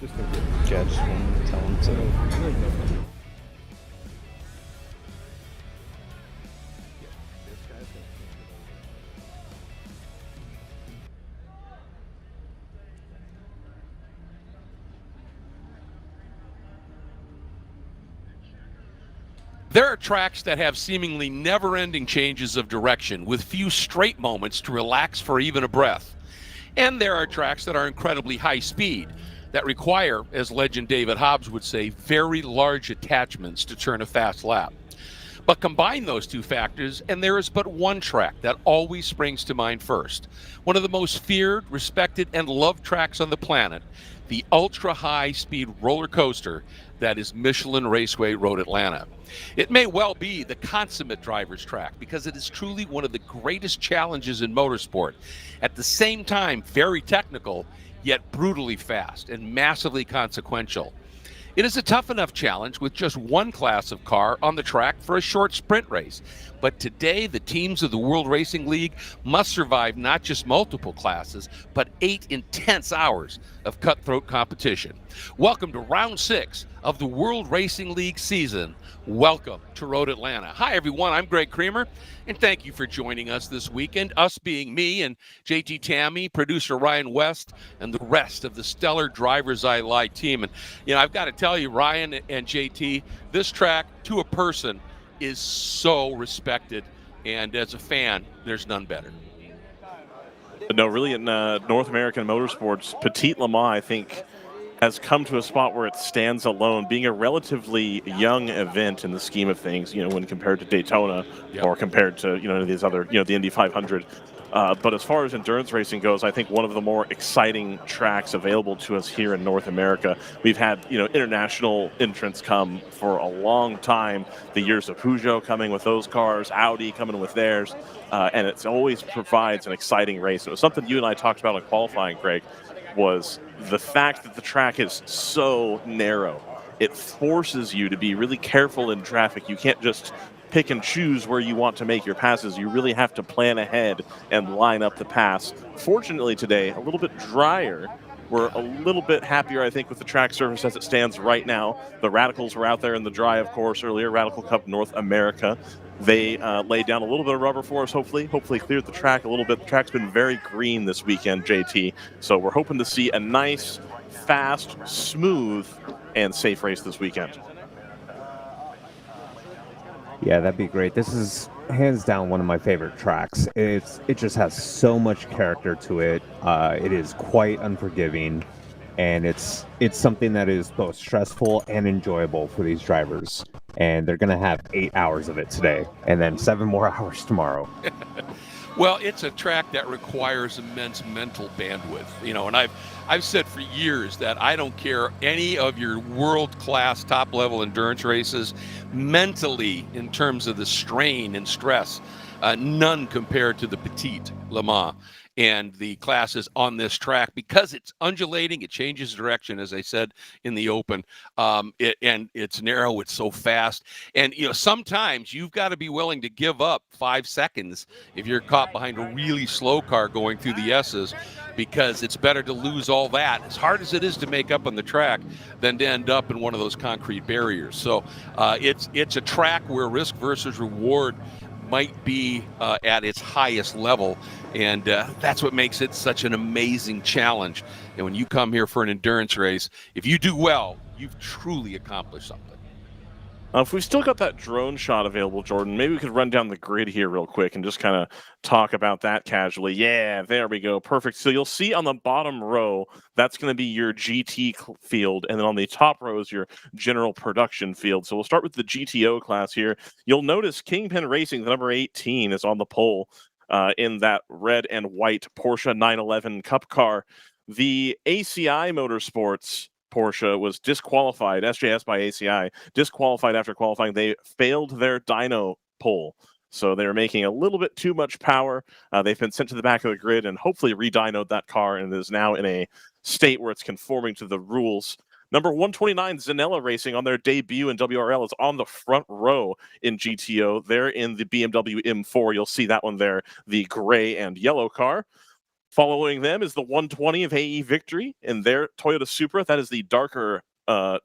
Just a judge and tell him to. There are tracks that have seemingly never-ending changes of direction with few straight moments to relax for even a breath. And there are tracks that are incredibly high speed that require, as legend David Hobbs would say, very large attachments to turn a fast lap. But combine those two factors, and there is but one track that always springs to mind first. One of the most feared, respected, and loved tracks on the planet, the ultra-high-speed roller coaster that is Michelin Raceway Road Atlanta. It may well be the consummate driver's track because it is truly one of the greatest challenges in motorsport. At the same time, very technical, yet brutally fast and massively consequential. It is a tough enough challenge with just one class of car on the track for a short sprint race. But today, the teams of the World Racing League must survive not just multiple classes, but 8 intense hours of cutthroat competition. Welcome to round 6 of the World Racing League season. Welcome to Road Atlanta. Hi, everyone. I'm Greg Creamer, and thank you for joining us this weekend. Us being me and JT Tammy, producer Ryan West, and the rest of the stellar DriversEye Live team. And, I've got to tell you, Ryan and JT, this track, to a person, is so respected. And as a fan, there's none better. No, really, in North American motorsports, Petit Le Mans, I think, has come to a spot where it stands alone, being a relatively young event in the scheme of things, when compared to Daytona or compared to, these other, the Indy 500. But as far as endurance racing goes, I think one of the more exciting tracks available to us here in North America. We've had, international entrants come for a long time. The years of Peugeot coming with those cars, Audi coming with theirs, and it always provides an exciting race. It was something you and I talked about in qualifying, Greg, was the fact that the track is so narrow. It forces you to be really careful in traffic. You can't just pick and choose where you want to make your passes. You really have to plan ahead and line up the pass. Fortunately today, a little bit drier. We're a little bit happier, I think, with the track surface as it stands right now. The Radicals were out there in the dry, of course, earlier. Radical Cup North America. They laid down a little bit of rubber for us, hopefully cleared the track a little bit. The track's been very green this weekend, JT. So we're hoping to see a nice, fast, smooth, and safe race this weekend. Yeah, that'd be great. This is hands down one of my favorite tracks. It just has so much character to it. It is quite unforgiving, and it's something that is both stressful and enjoyable for these drivers. And they're going to have 8 hours of it today, and then 7 more hours tomorrow. Well, it's a track that requires immense mental bandwidth, and I've said for years that I don't care any of your world-class top-level endurance races, mentally, in terms of the strain and stress, none compared to the Petit Le Mans and the classes on this track because it's undulating. It changes direction, as I said in the open, and it's narrow. It's so fast. And, sometimes you've got to be willing to give up 5 seconds if you're caught behind a really slow car going through the S's, because it's better to lose all that, as hard as it is to make up on the track, than to end up in one of those concrete barriers. So it's a track where risk versus reward might be at its highest level, and that's what makes it such an amazing challenge. And when you come here for an endurance race, if you do well, you've truly accomplished something. If we've still got that drone shot available, Jordan, maybe we could run down the grid here real quick and just kind of talk about that casually. Yeah, there we go. Perfect. So you'll see on the bottom row, that's going to be your GT field. And then on the top row is your general production field. So we'll start with the GTO class here. You'll notice Kingpin Racing, the number 18, is on the pole in that red and white Porsche 911 Cup car. The ACI Motorsports Porsche was disqualified, SJS by ACI, disqualified after qualifying. They failed their dyno pull. So they're making a little bit too much power. They've been sent to the back of the grid and hopefully re-dynoed that car and is now in a state where it's conforming to the rules. Number 129, Zanella Racing, on their debut in WRL, is on the front row in GTO. They're in the BMW M4. You'll see that one there, the gray and yellow car. Following them is the 120 of AE Victory in their Toyota Supra. That is the darker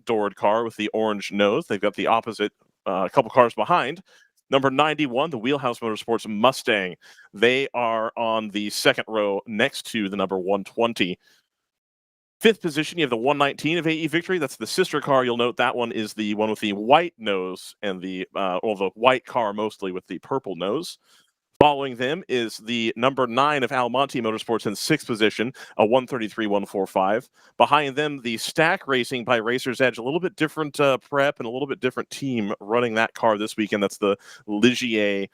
doored car with the orange nose. They've got the opposite couple cars behind. Number 91, the Wheelhouse Motorsports Mustang. They are on the second row next to the number 120. Fifth position, you have the 119 of AE Victory. That's the sister car. You'll note that one is the one with the white nose and the white car mostly with the purple nose. Following them is the number 9 of Almonte Motorsports in sixth position, a 133-145. Behind them, the Stack Racing by Racer's Edge, a little bit different prep and a little bit different team running that car this weekend. That's the Ligier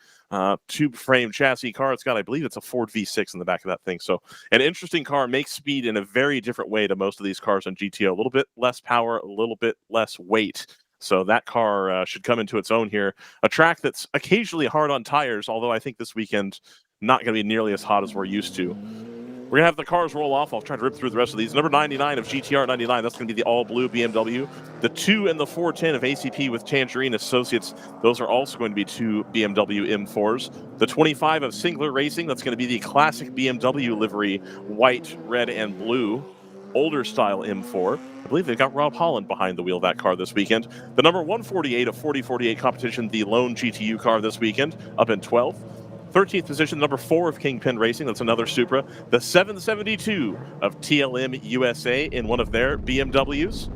tube frame chassis car. It's got, I believe, it's a Ford V6 in the back of that thing. So an interesting car, makes speed in a very different way to most of these cars on GTO. A little bit less power, a little bit less weight. So that car should come into its own here. A track that's occasionally hard on tires, although I think this weekend not going to be nearly as hot as we're used to. We're going to have the cars roll off. I'll try to rip through the rest of these. Number 99 of GTR 99, that's going to be the all-blue BMW. The 2 and the 410 of ACP with Tangerine Associates, those are also going to be 2 BMW M4s. The 25 of Singler Racing, that's going to be the classic BMW livery, white, red, and blue. Older style M4. I believe they've got Rob Holland behind the wheel of that car this weekend. The number 148 of 4048 competition, the lone GTU car this weekend, up in 12th. 13th position, number 4 of Kingpin Racing. That's another Supra. The 772 of TLM USA in one of their BMWs.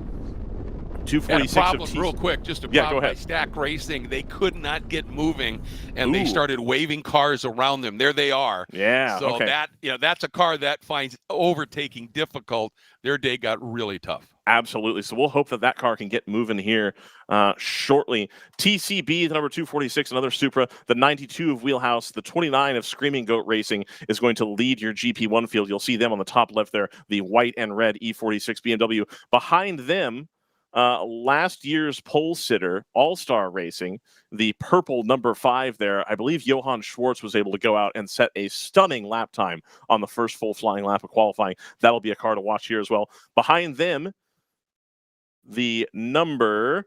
246 problems real quick, just a problem go by ahead. Stack Racing. They could not get moving, and they started waving cars around them. There they are. Yeah. So okay. that's a car that finds overtaking difficult. Their day got really tough. Absolutely. So we'll hope that that car can get moving here shortly. TCB, the number 246, another Supra. The 92 of Wheelhouse, the 29 of Screaming Goat Racing is going to lead your GP1 field. You'll see them on the top left there, the white and red E46 BMW. Behind them, last year's pole sitter, All-Star Racing, the purple number 5 there. I believe Johann Schwartz was able to go out and set a stunning lap time on the first full flying lap of qualifying. That'll be a car to watch here as well. Behind them, the number...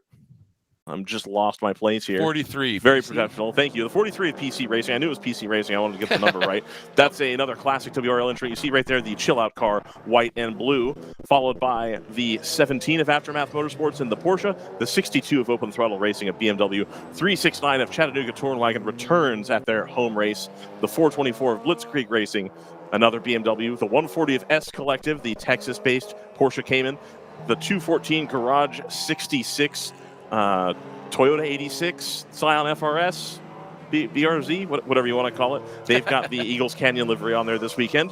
I'm just lost my place here. 43. Very professional. Thank you. The 43 of PC Racing. I knew it was PC Racing. I wanted to get the number right. That's another classic WRL entry. You see right there the chill out car, white and blue, followed by the 17 of Aftermath Motorsports in the Porsche, the 62 of Open Throttle Racing at BMW, 369 of Chattanooga Touringwagon returns at their home race, the 424 of Blitzkrieg Racing, another BMW, the 140 of S Collective, the Texas-based Porsche Cayman, the 214 Garage 66 Toyota 86, Scion FRS, BRZ, whatever you want to call it. They've got the Eagles Canyon livery on there this weekend.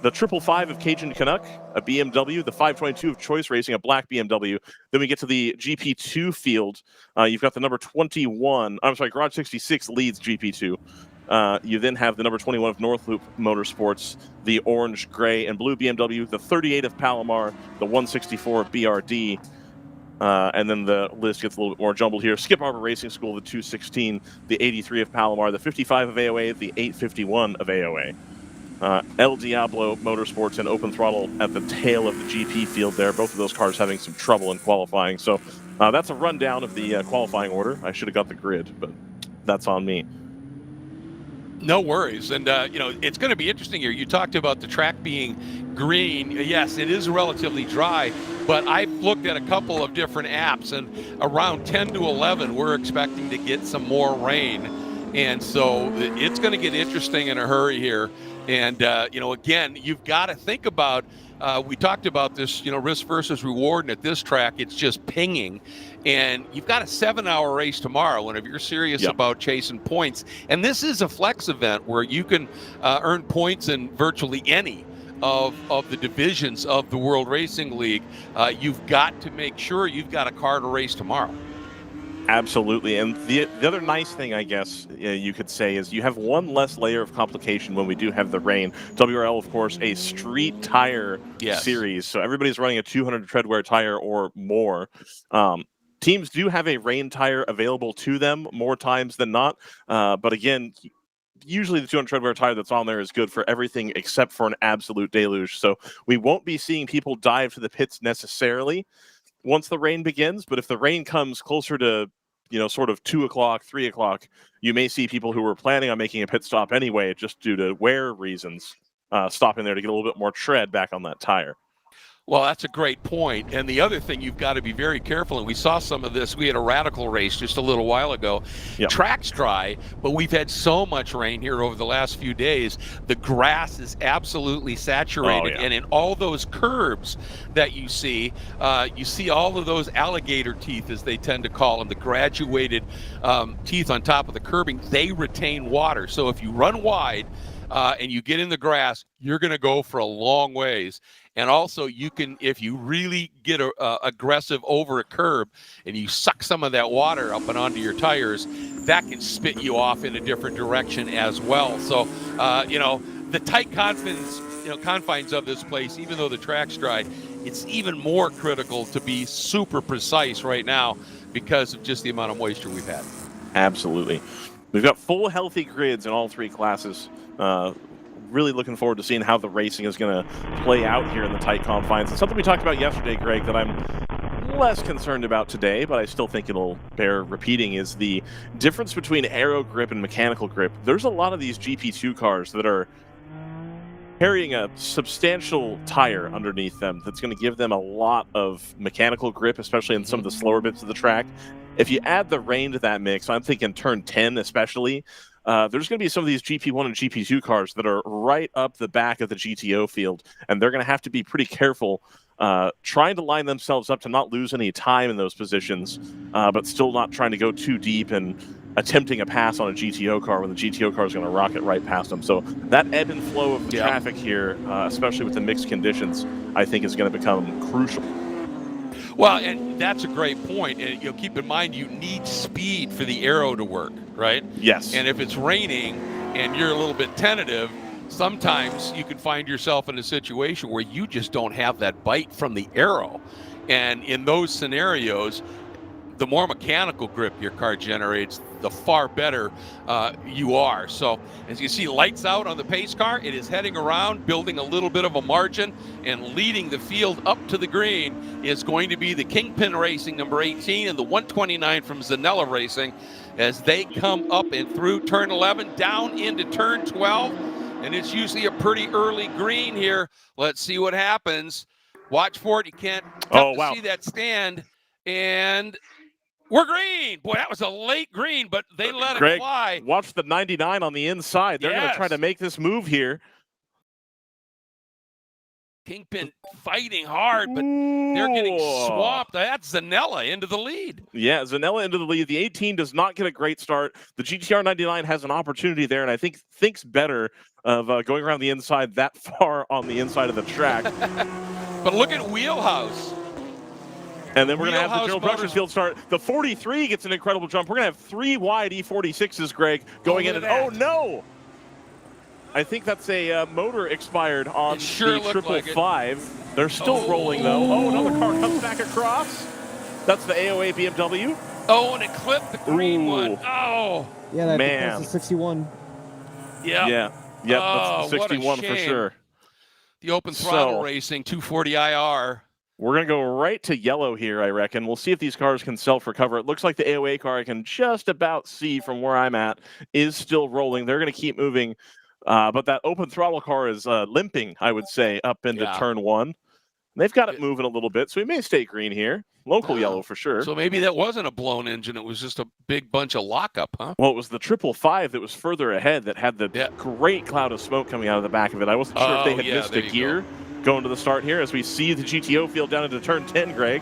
The 555 of Cajun Canuck, a BMW. The 522 of Choice Racing, a black BMW. Then we get to the GP2 field. You've got the number 21. I'm sorry, Garage 66 leads GP2. You then have the number 21 of North Loop Motorsports, the orange, gray, and blue BMW. The 38 of Palomar, the 164 of BRD. And then the list gets a little bit more jumbled here. Skip Arbor Racing School, the 216, the 83 of Palomar, the 55 of AOA, the 851 of AOA. El Diablo Motorsports and Open Throttle at the tail of the GP field there. Both of those cars having some trouble in qualifying. So that's a rundown of the qualifying order. I should have got the grid, but that's on me. No worries. And, it's going to be interesting here. You talked about the track being green. Yes, it is relatively dry, but I've looked at a couple of different apps, and around 10 to 11, we're expecting to get some more rain. And so it's going to get interesting in a hurry here. And, again, you've got to think about, we talked about this, risk versus reward. And at this track, it's just pinging. And you've got a 7-hour race tomorrow. And if you're serious about chasing points, and this is a flex event where you can earn points in virtually any of the divisions of the World Racing League, you've got to make sure you've got a car to race tomorrow. Absolutely. And the other nice thing, I guess, you could say is you have one less layer of complication when we do have the rain. WRL, of course, a street tire series. So everybody's running a 200 treadwear tire or more. Teams do have a rain tire available to them more times than not. But again, usually the 200 treadwear tire that's on there is good for everything except for an absolute deluge. So we won't be seeing people dive to the pits necessarily once the rain begins. But if the rain comes closer to, sort of 2 o'clock, 3 o'clock, you may see people who were planning on making a pit stop anyway, just due to wear reasons, stopping there to get a little bit more tread back on that tire. Well, that's a great point. And the other thing you've got to be very careful, and we saw some of this. We had a radical race just a little while ago. Yep. Track's dry, but we've had so much rain here over the last few days. The grass is absolutely saturated. Oh, yeah. And in all those curbs that you see all of those alligator teeth, as they tend to call them, the graduated teeth on top of the curbing. They retain water. So if you run wide and you get in the grass, you're going to go for a long ways. And also, you can, if you really get aggressive over a curb and you suck some of that water up and onto your tires, that can spit you off in a different direction as well. So, the tight confines of this place, even though the track's dry, it's even more critical to be super precise right now because of just the amount of moisture we've had. Absolutely. We've got full healthy grids in all three classes. Really looking forward to seeing how the racing is going to play out here in the tight confines. And something we talked about yesterday, Greg, that I'm less concerned about today, but I still think it'll bear repeating, is the difference between aero grip and mechanical grip. There's a lot of these GP2 cars that are carrying a substantial tire underneath them that's going to give them a lot of mechanical grip, especially in some of the slower bits of the track. If you add the rain to that mix, I'm thinking turn 10 especially, there's going to be some of these GP1 and GP2 cars that are right up the back of the GTO field, and they're going to have to be pretty careful trying to line themselves up to not lose any time in those positions, but still not trying to go too deep and attempting a pass on a GTO car when the GTO car is going to rocket right past them. So that ebb and flow of the traffic here, especially with the mixed conditions, I think is going to become crucial. Well, and that's a great point. And keep in mind, you need speed for the aero to work, right? Yes. And if it's raining and you're a little bit tentative, sometimes you can find yourself in a situation where you just don't have that bite from the aero. And in those scenarios, the more mechanical grip your car generates, the far better you are. So as you see, lights out on the pace car. It is heading around, building a little bit of a margin, and leading the field up to the green is going to be the Kingpin Racing number 18 and the 129 from Zanella Racing as they come up and through turn 11 down into turn 12. And it's usually a pretty early green here. Let's see what happens. Watch for it. You can't see that stand. And we're green. Boy, that was a late green, but they let Greg, it fly. Watch the 99 on the inside. They're going to try to make this move here. Kingpin fighting hard, but they're getting swamped. That's Zanella into the lead. Yeah, Zanella into the lead. The 18 does not get a great start. The GTR 99 has an opportunity there, and I think thinks better of going around the inside that far on the inside of the track. But look at Wheelhouse. And then we're going to have the general production field start. The 43 gets an incredible jump. We're going to have 3 wide E46s, Greg, going in. And oh, no! I think that's a motor expired on the 555. They're still rolling, though. Oh, another car comes back across. That's the AOA BMW. Oh, and it clipped the green one. Oh. Yeah, that's the 61. Yeah. That's the 61 for sure. The open throttle racing, 240 IR. We're going to go right to yellow here, I reckon. We'll see if these cars can self-recover. It looks like the AOA car I can just about see from where I'm at is still rolling. They're going to keep moving. But that open throttle car is limping, I would say, up into turn 1. They've got it moving a little bit, so we may stay green here. Local yellow for sure. So maybe that wasn't a blown engine. It was just a big bunch of lockup, huh? Well, it was the 555 that was further ahead that had the great cloud of smoke coming out of the back of it. I wasn't sure if they had missed a gear going to the start here as we see the GTO field down into turn 10, Greg.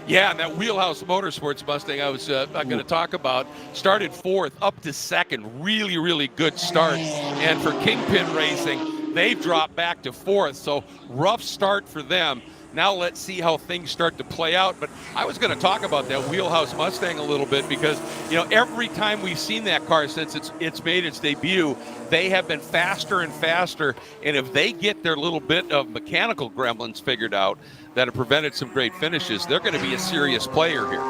Yeah, and that Wheelhouse Motorsports Mustang I was going to talk about started 4th up to 2nd. Really, really good start. And for Kingpin Racing, they've dropped back to 4th. So rough start for them. Now let's see how things start to play out. But I was going to talk about that Wheelhouse Mustang a little bit because, every time we've seen that car since it's made its debut, they have been faster and faster. And if they get their little bit of mechanical gremlins figured out that have prevented some great finishes, they're going to be a serious player here.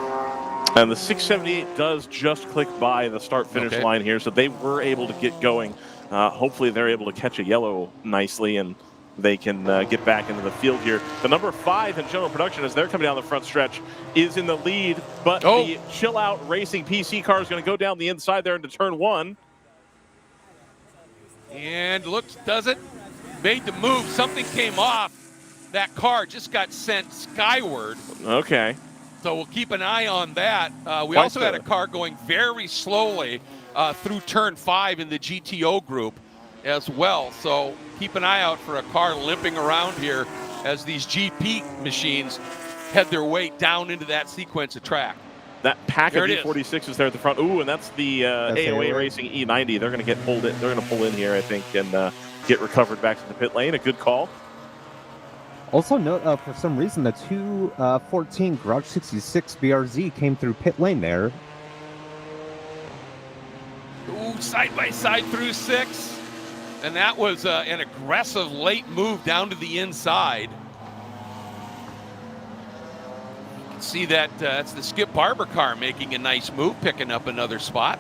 And the 678 does just click by the start-finish line here, so they were able to get going. Hopefully they're able to catch a yellow nicely and they can get back into the field here. The number 5 in general production as they're coming down the front stretch is in the lead, but the Chill Out Racing PC car is going to go down the inside there into turn 1. And looks, does it? Made the move. Something came off. That car just got sent skyward. Okay. So we'll keep an eye on that. We Quite also had a car going very slowly through turn 5 in the GTO group as well. So keep an eye out for a car limping around here as these GP machines head their way down into that sequence of track. That pack There of it E46 is there at the front. Ooh, and that's the AOA Racing E90. They're going to get pulled in. They're going to pull in here, I think, and get recovered back to the pit lane. A good call. Also note, for some reason, the 214 Garage 66 BRZ came through pit lane there. Ooh, side by side through 6. And that was an aggressive late move down to the inside. You can see that that's the Skip Barber car making a nice move, picking up another spot.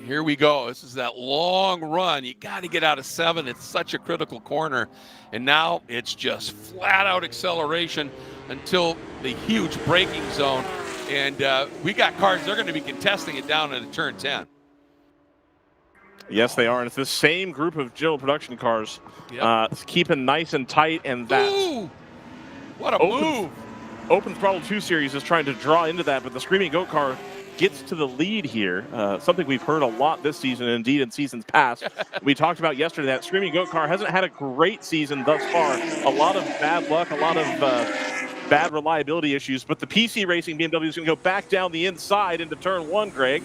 Here we go. This is that long run. You got to get out of 7. It's such a critical corner. And now it's just flat out acceleration until the huge braking zone. And we got cars, they're going to be contesting it down into turn 10. Yes, they are. And it's the same group of General Production cars. Yep. Keeping nice and tight. And that Ooh, what a move. Open Throttle 2 Series is trying to draw into that, but the Screaming Goat car gets to the lead here. Something we've heard a lot this season, and indeed in seasons past. We talked about yesterday that Screaming Goat car hasn't had a great season thus far. A lot of bad luck, a lot of bad reliability issues, but the PC Racing BMW is going to go back down the inside into turn 1, Greg.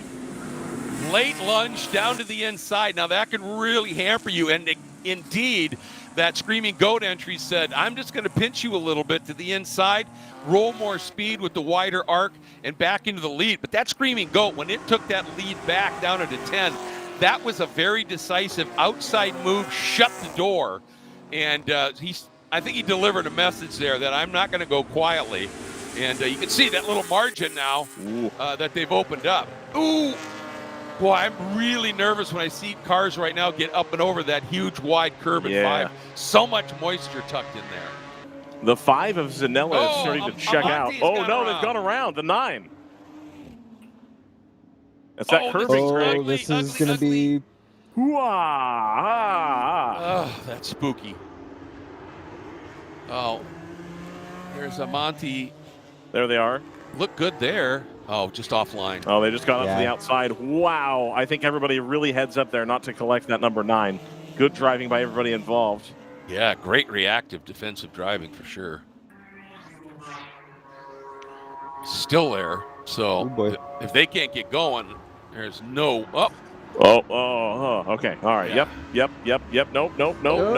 Late lunge down to the inside. Now that can really hamper you, and indeed, that Screaming Goat entry said, I'm just going to pinch you a little bit to the inside, roll more speed with the wider arc, and back into the lead. But that Screaming Goat, when it took that lead back down into 10, that was a very decisive outside move, shut the door. And I think he delivered a message there that I'm not going to go quietly. And you can see that little margin now that they've opened up. Ooh! Boy, I'm really nervous when I see cars right now get up and over that huge wide curb at 5. So much moisture tucked in there. The 5 of Zanella is starting to check out. Oh, no, they've gone around. The 9. It's that curving track. This is going to be... Oh, that's spooky. Oh, there's a Monty. There they are. Look good there. Oh, just offline. Oh, they just got up to the outside. Wow. I think everybody really heads up there not to collect that number 9. Good driving by everybody involved. Yeah, great reactive defensive driving for sure. Still there. So if they can't get going, there's no up. Okay. All right. Yep. Nope. No.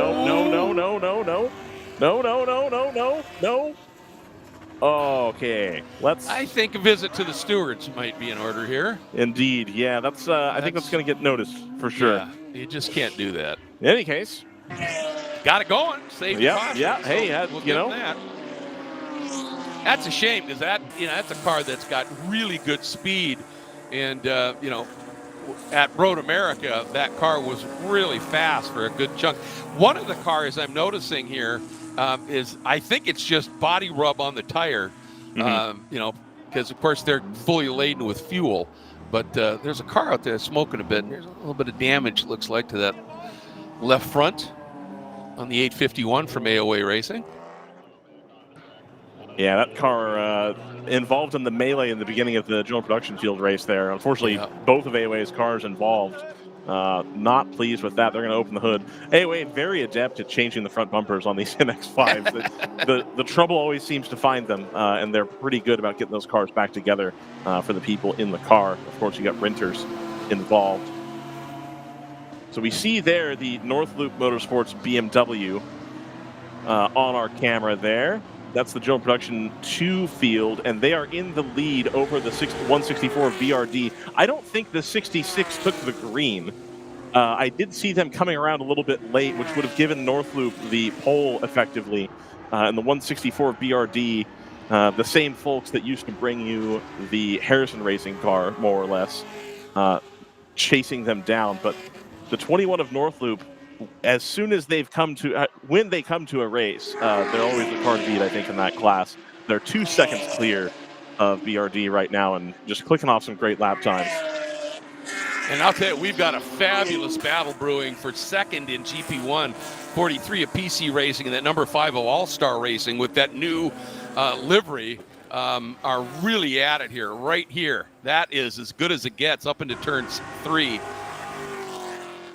Okay. I think a visit to the stewards might be in order here. Indeed. Yeah, I think that's going to get noticed for sure. Yeah, you just can't do that. In any case. Got it going. Save caution. Yeah. So hey, we'll give them that. That's a shame because that's a car that's got really good speed. And, at Road America, that car was really fast for a good chunk. One of the cars I'm noticing here is I think it's just body rub on the tire, because, of course, they're fully laden with fuel. But there's a car out there smoking a bit. And there's a little bit of damage, it looks like, to that left front on the 851 from AOA Racing. Yeah, that car involved in the melee in the beginning of the General Production Field race there. Unfortunately, both of AOA's cars involved. Not pleased with that. They're going to open the hood. AOA very adept at changing the front bumpers on these MX-5s. the trouble always seems to find them, and they're pretty good about getting those cars back together for the people in the car. Of course, you got renters involved. So we see there the North Loop Motorsports BMW on our camera there. That's the General Production 2 field, and they are in the lead over the 164 VRD. I don't think the 66 took the green. I did see them coming around a little bit late, which would have given North Loop the pole effectively. And the 164 BRD, the same folks that used to bring you the Harrison Racing car, more or less, chasing them down. But the 21 of North Loop, as soon as they've come to, when they come to a race, they're always the car to beat, I think, in that class. They're 2 seconds clear of BRD right now and just clicking off some great lap times. And I'll tell you, we've got a fabulous battle brewing for second in GP1, 43 of PC Racing, and that number 50 All-Star Racing with that new livery are really at it here, right here. That is as good as it gets up into turn 3.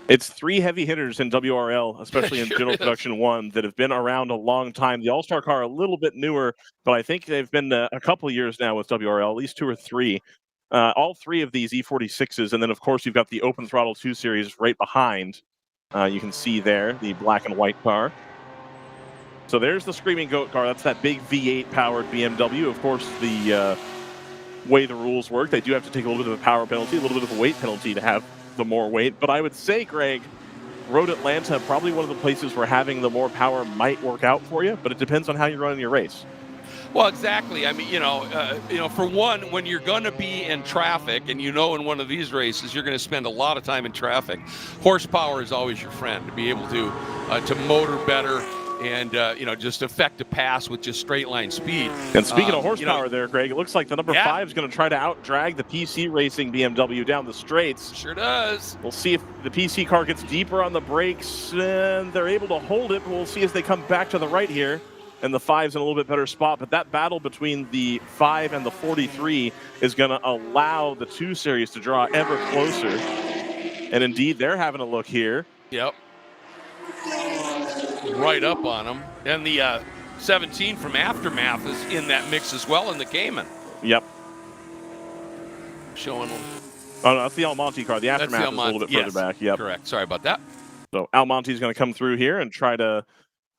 It's 3 heavy hitters in WRL, especially in Sure General is. Production 1, that have been around a long time. The All-Star car a little bit newer, but I think they've been a couple of years now with WRL, at least 2 or 3. All 3 of these E46s, and then, of course, you've got the Open Throttle 2 Series right behind. You can see there the black and white car. So there's the Screaming Goat car. That's that big V8-powered BMW. Of course, the way the rules work, they do have to take a little bit of a power penalty, a little bit of a weight penalty to have the more weight. But I would say, Greg, Road Atlanta, probably one of the places where having the more power might work out for you, but it depends on how you're running your race. Well, exactly. I mean, for one, when you're going to be in traffic, and in one of these races, you're going to spend a lot of time in traffic. Horsepower is always your friend to be able to motor better and just affect a pass with just straight line speed. And speaking of horsepower there, Greg, it looks like the number 5 is going to try to out-drag the PC Racing BMW down the straights. Sure does. We'll see if the PC car gets deeper on the brakes and they're able to hold it. We'll see as they come back to the right here. And the 5's in a little bit better spot. But that battle between the 5 and the 43 is going to allow the 2 Series to draw ever closer. And indeed, they're having a look here. Yep. Right up on them. And the 17 from Aftermath is in that mix as well in the Cayman. Yep. Showing them. Oh, no, that's the Almonte car. The Aftermath is a little bit further back. Yep. Correct. Sorry about that. So Almonte's going to come through here and try to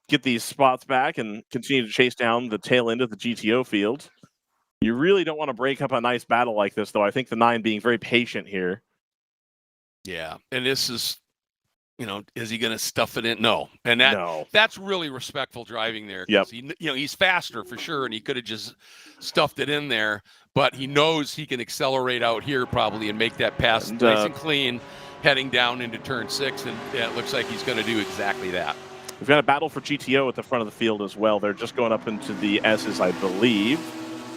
get these spots back and continue to chase down the tail end of the GTO field. You really don't want to break up a nice battle like this, though. I think the 9 being very patient here. Yeah, and this is, is he going to stuff it in? No, and that's really respectful driving there. Yep. He's faster for sure, and he could have just stuffed it in there, but he knows he can accelerate out here probably and make that pass nice and clean, heading down into turn 6, and it looks like he's going to do exactly that. We've got a battle for GTO at the front of the field as well. They're just going up into the S's, I believe.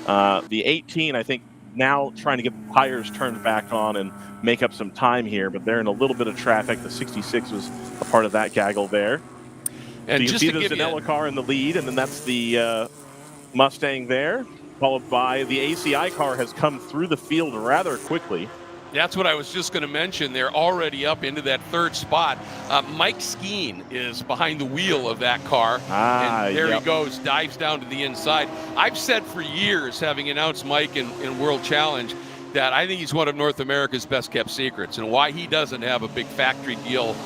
The 18, I think, now trying to get the tires turned back on and make up some time here, but they're in a little bit of traffic. The 66 was a part of that gaggle there. And so you can see the Zanella car in the lead, and then that's the Mustang there, followed by the ACI car has come through the field rather quickly. That's what I was just going to mention. They're already up into that 3rd spot. Mike Skeen is behind the wheel of that car. And there he goes, dives down to the inside. I've said for years, having announced Mike in World Challenge, that I think he's one of North America's best kept secrets. And why he doesn't have a big factory deal,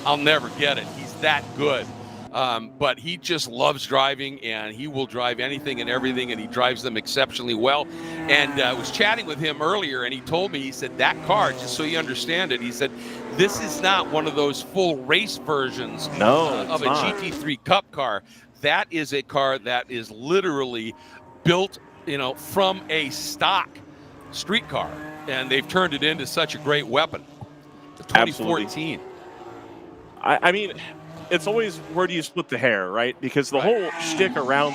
I'll never get it. He's that good. But he just loves driving, and he will drive anything and everything, and he drives them exceptionally well. And I was chatting with him earlier, and he told me, he said, that car, just so you understand it, he said, this is not one of those full race versions of a GT3 Cup car. That is a car that is literally built, from a stock street car, and they've turned it into such a great weapon. The 2014. I mean, it's always where do you split the hair, right? Because the whole shtick around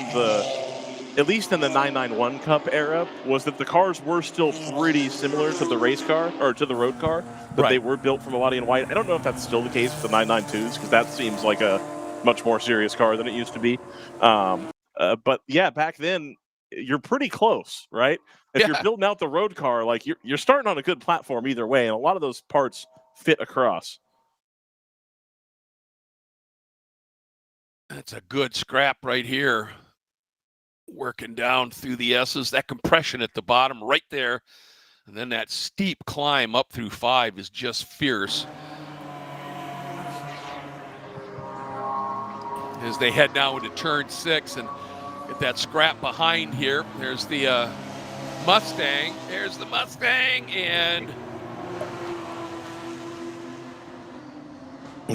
at least in the 991 Cup era, was that the cars were still pretty similar to the race car, or to the road car, but they were built from a body in white. I don't know if that's still the case with the 992s, because that seems like a much more serious car than it used to be. But yeah, back then, you're pretty close, right? If you're building out the road car, like you're starting on a good platform either way, and a lot of those parts fit across. That's a good scrap right here. Working down through the S's. That compression at the bottom right there. And then that steep climb up through 5 is just fierce. As they head now into turn 6 and get that scrap behind here. There's the Mustang. There's the Mustang. And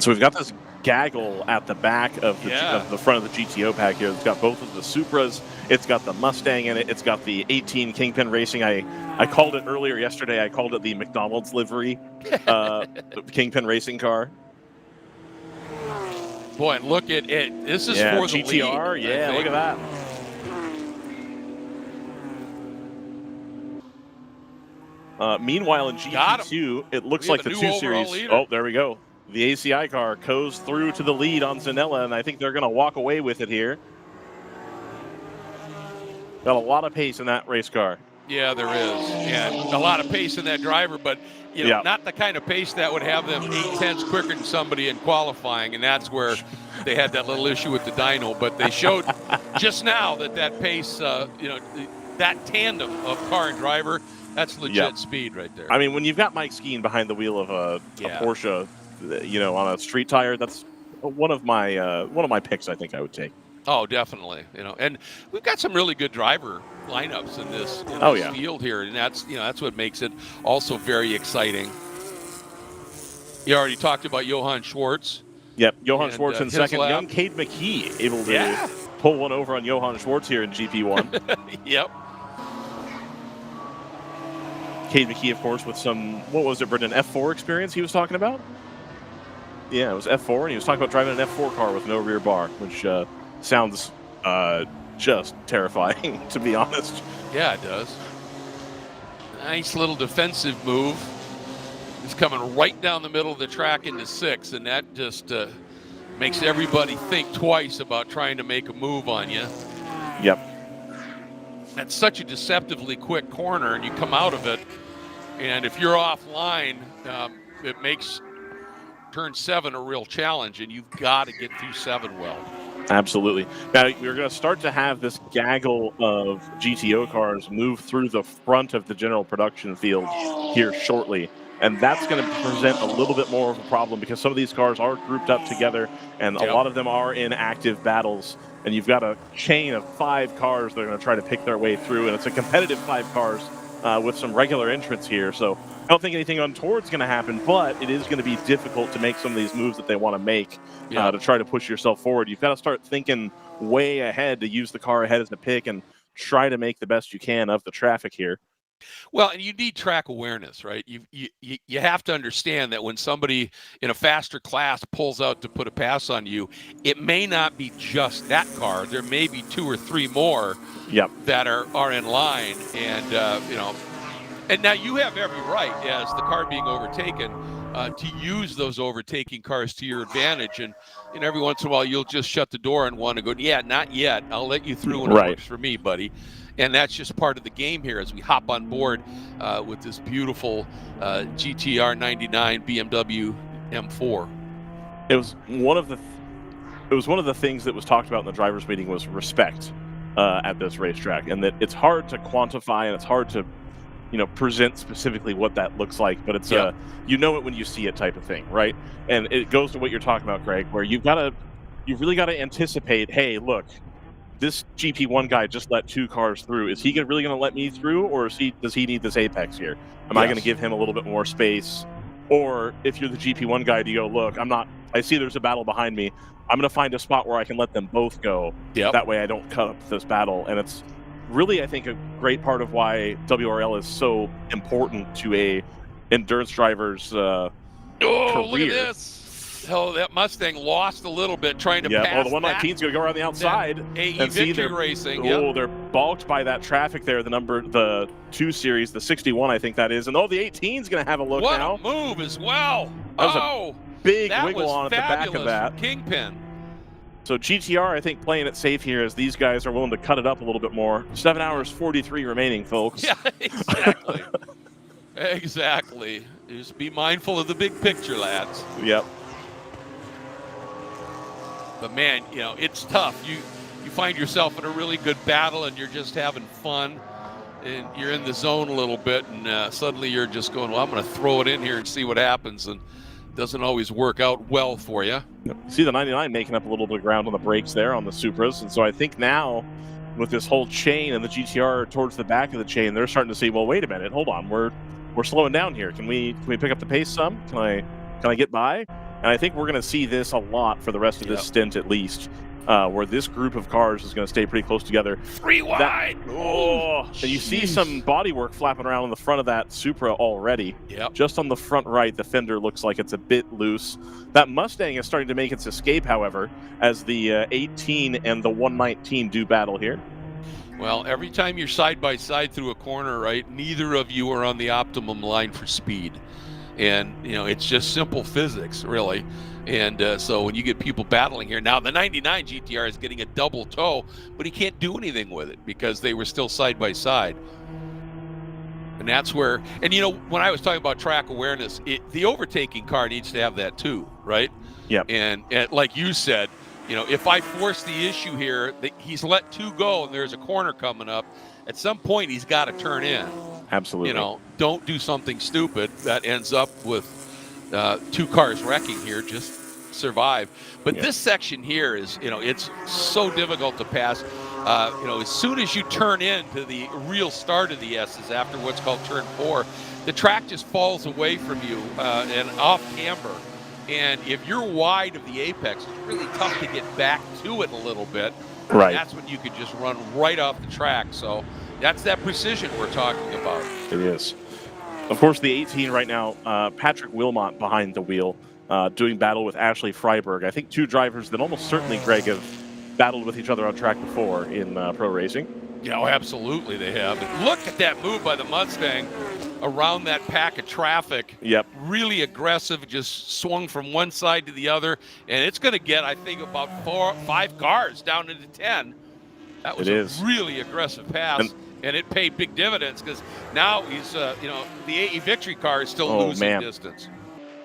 so we've got this gaggle at the back of the front of the GTO pack here. It's got both of the Supras. It's got the Mustang in it. It's got the 18 Kingpin Racing. I called it earlier yesterday. I called it the McDonald's livery, the Kingpin Racing car. Boy, look at it. This is for the GTR. lead, yeah, look at that. Meanwhile, in GP2, it looks like the 2 Series. Oh, there we go. The ACI car goes through to the lead on Zanella, and I think they're going to walk away with it here. Got a lot of pace in that race car. Yeah, there is, and a lot of pace in that driver, but not the kind of pace that would have them 8/10 quicker than somebody in qualifying, and that's where they had that little issue with the dyno. But they showed just now that pace, that tandem of car and driver, that's legit speed right there. I mean, when you've got Mike Skeen behind the wheel of a Porsche, on a street tire, that's one of my picks. I think I would take. Oh, definitely. And we've got some really good driver lineups in this field here, and that's what makes it also very exciting. You already talked about Johann Schwartz. Yep, Johann Schwartz in second. Young Cade McKee able to pull one over on Johann Schwartz here in GP1. Yep. Cade McKee, of course, with some, what was it, Brendan, F4 experience he was talking about? Yeah, it was F4, and he was talking about driving an F4 car with no rear bar, which sounds just terrifying, to be honest. Yeah, it does. Nice little defensive move. He's coming right down the middle of the track into 6, and that just makes everybody think twice about trying to make a move on you. Yep. That's such a deceptively quick corner, and you come out of it, and if you're offline, it makes turn 7 a real challenge, and you've got to get through 7 well. Absolutely. Now, we're going to start to have this gaggle of GTO cars move through the front of the general production field here shortly. And that's going to present a little bit more of a problem because some of these cars are grouped up together, and a lot of them are in active battles. And you've got a chain of 5 cars that are going to try to pick their way through, and it's a competitive 5 cars with some regular entrants here. So I don't think anything untoward is going to happen, but it is going to be difficult to make some of these moves that they want to make to try to push yourself forward. You've got to start thinking way ahead to use the car ahead as a pick and try to make the best you can of the traffic here. Well, and you need track awareness, right? You have to understand that when somebody in a faster class pulls out to put a pass on you, it may not be just that car. There may be 2 or 3 more that are in line, and and now you have every right as the car being overtaken to use those overtaking cars to your advantage, and every once in a while you'll just shut the door on one and go, "Yeah, not yet. I'll let you through when it works for me, buddy." And that's just part of the game here as we hop on board with this beautiful GTR 99 BMW M4. It was one of the things that was talked about in the drivers' meeting was respect at this racetrack, and that it's hard to quantify and it's hard to present specifically what that looks like, but it's it when you see it type of thing, right? And it goes to what you're talking about, Greg, where you really got to anticipate, hey, look, this GP1 guy just let 2 cars through. Is he really going to let me through, or does he need this apex here? Am I going to give him a little bit more space? Or if you're the GP1 guy, do you go, look, I see there's a battle behind me. I'm going to find a spot where I can let them both go. That way I don't cut up this battle. And it's really, I think, a great part of why WRL is so important to a endurance driver's career. Look at this. Oh, that Mustang lost a little bit trying to pass. The 119's going to go around the outside. AE Victory Racing. They're balked by that traffic there. The 2 Series, the 61, I think that is. And the 18's going to have a look now. What a move as well. That was a big wiggle on at the back of that. Kingpin. So GTR, I think, playing it safe here as these guys are willing to cut it up a little bit more. 7 hours 43 remaining, folks. Yeah, exactly. Exactly. Just be mindful of the big picture, lads. Yep. But man, it's tough. You find yourself in a really good battle and you're just having fun and you're in the zone a little bit, and suddenly you're just going, well, I'm going to throw it in here and see what happens, and it doesn't always work out well for you. See the 99 making up a little bit of ground on the brakes there on the Supras, and so I think now with this whole chain and the GTR towards the back of the chain, they're starting to see, well, wait a minute, hold on, we're slowing down here. Can we pick up the pace some? Can I get by? And I think we're going to see this a lot for the rest of this stint, at least, where this group of cars is going to stay pretty close together. 3 wide. And you see some bodywork flapping around on the front of that Supra already. Yep. Just on the front right, the fender looks like it's a bit loose. That Mustang is starting to make its escape, however, as the 18 and the 119 do battle here. Well, every time you're side by side through a corner, right, neither of you are on the optimum line for speed. And, it's just simple physics, really. And so when you get people battling here, now the 99 GTR is getting a double toe, but he can't do anything with it because they were still side by side. And that's where, and when I was talking about track awareness, the overtaking car needs to have that too, right? Yep. And like you said, if I force the issue here, he's let 2 go and there's a corner coming up, at some point he's got to turn in. Absolutely. Don't do something stupid that ends up with 2 cars wrecking here. Just survive. But this section here is, it's so difficult to pass. As soon as you turn into the real start of the S's after what's called turn 4, the track just falls away from you and off camber. And if you're wide of the apex, it's really tough to get back to it a little bit. Right. And that's when you could just run right off the track. So that's that precision we're talking about. It is. Of course, the 18 right now, Patrick Wilmot behind the wheel, doing battle with Ashley Freiberg. I think 2 drivers that almost certainly, Greg, have battled with each other on track before in pro racing. Yeah, absolutely they have. And look at that move by the Mustang around that pack of traffic. Yep. Really aggressive, just swung from one side to the other. And it's going to get, I think, about 5 cars down into 10. That was a really aggressive pass. And it paid big dividends because now he's, the AE Victory car is still losing distance.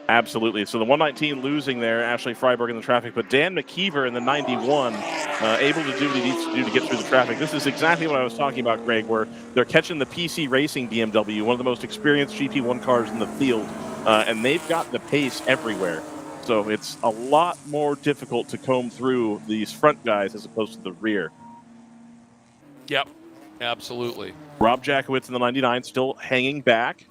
Absolutely. So the 119 losing there, Ashley Freiberg in the traffic, but Dan McKeever in the 91 able to do what he needs to do to get through the traffic. This is exactly what I was talking about, Greg, where they're catching the PC Racing BMW, one of the most experienced GP1 cars in the field, and they've got the pace everywhere. So it's a lot more difficult to comb through these front guys as opposed to the rear. Yep, absolutely. Rob Jakowitz in the 99 still hanging back.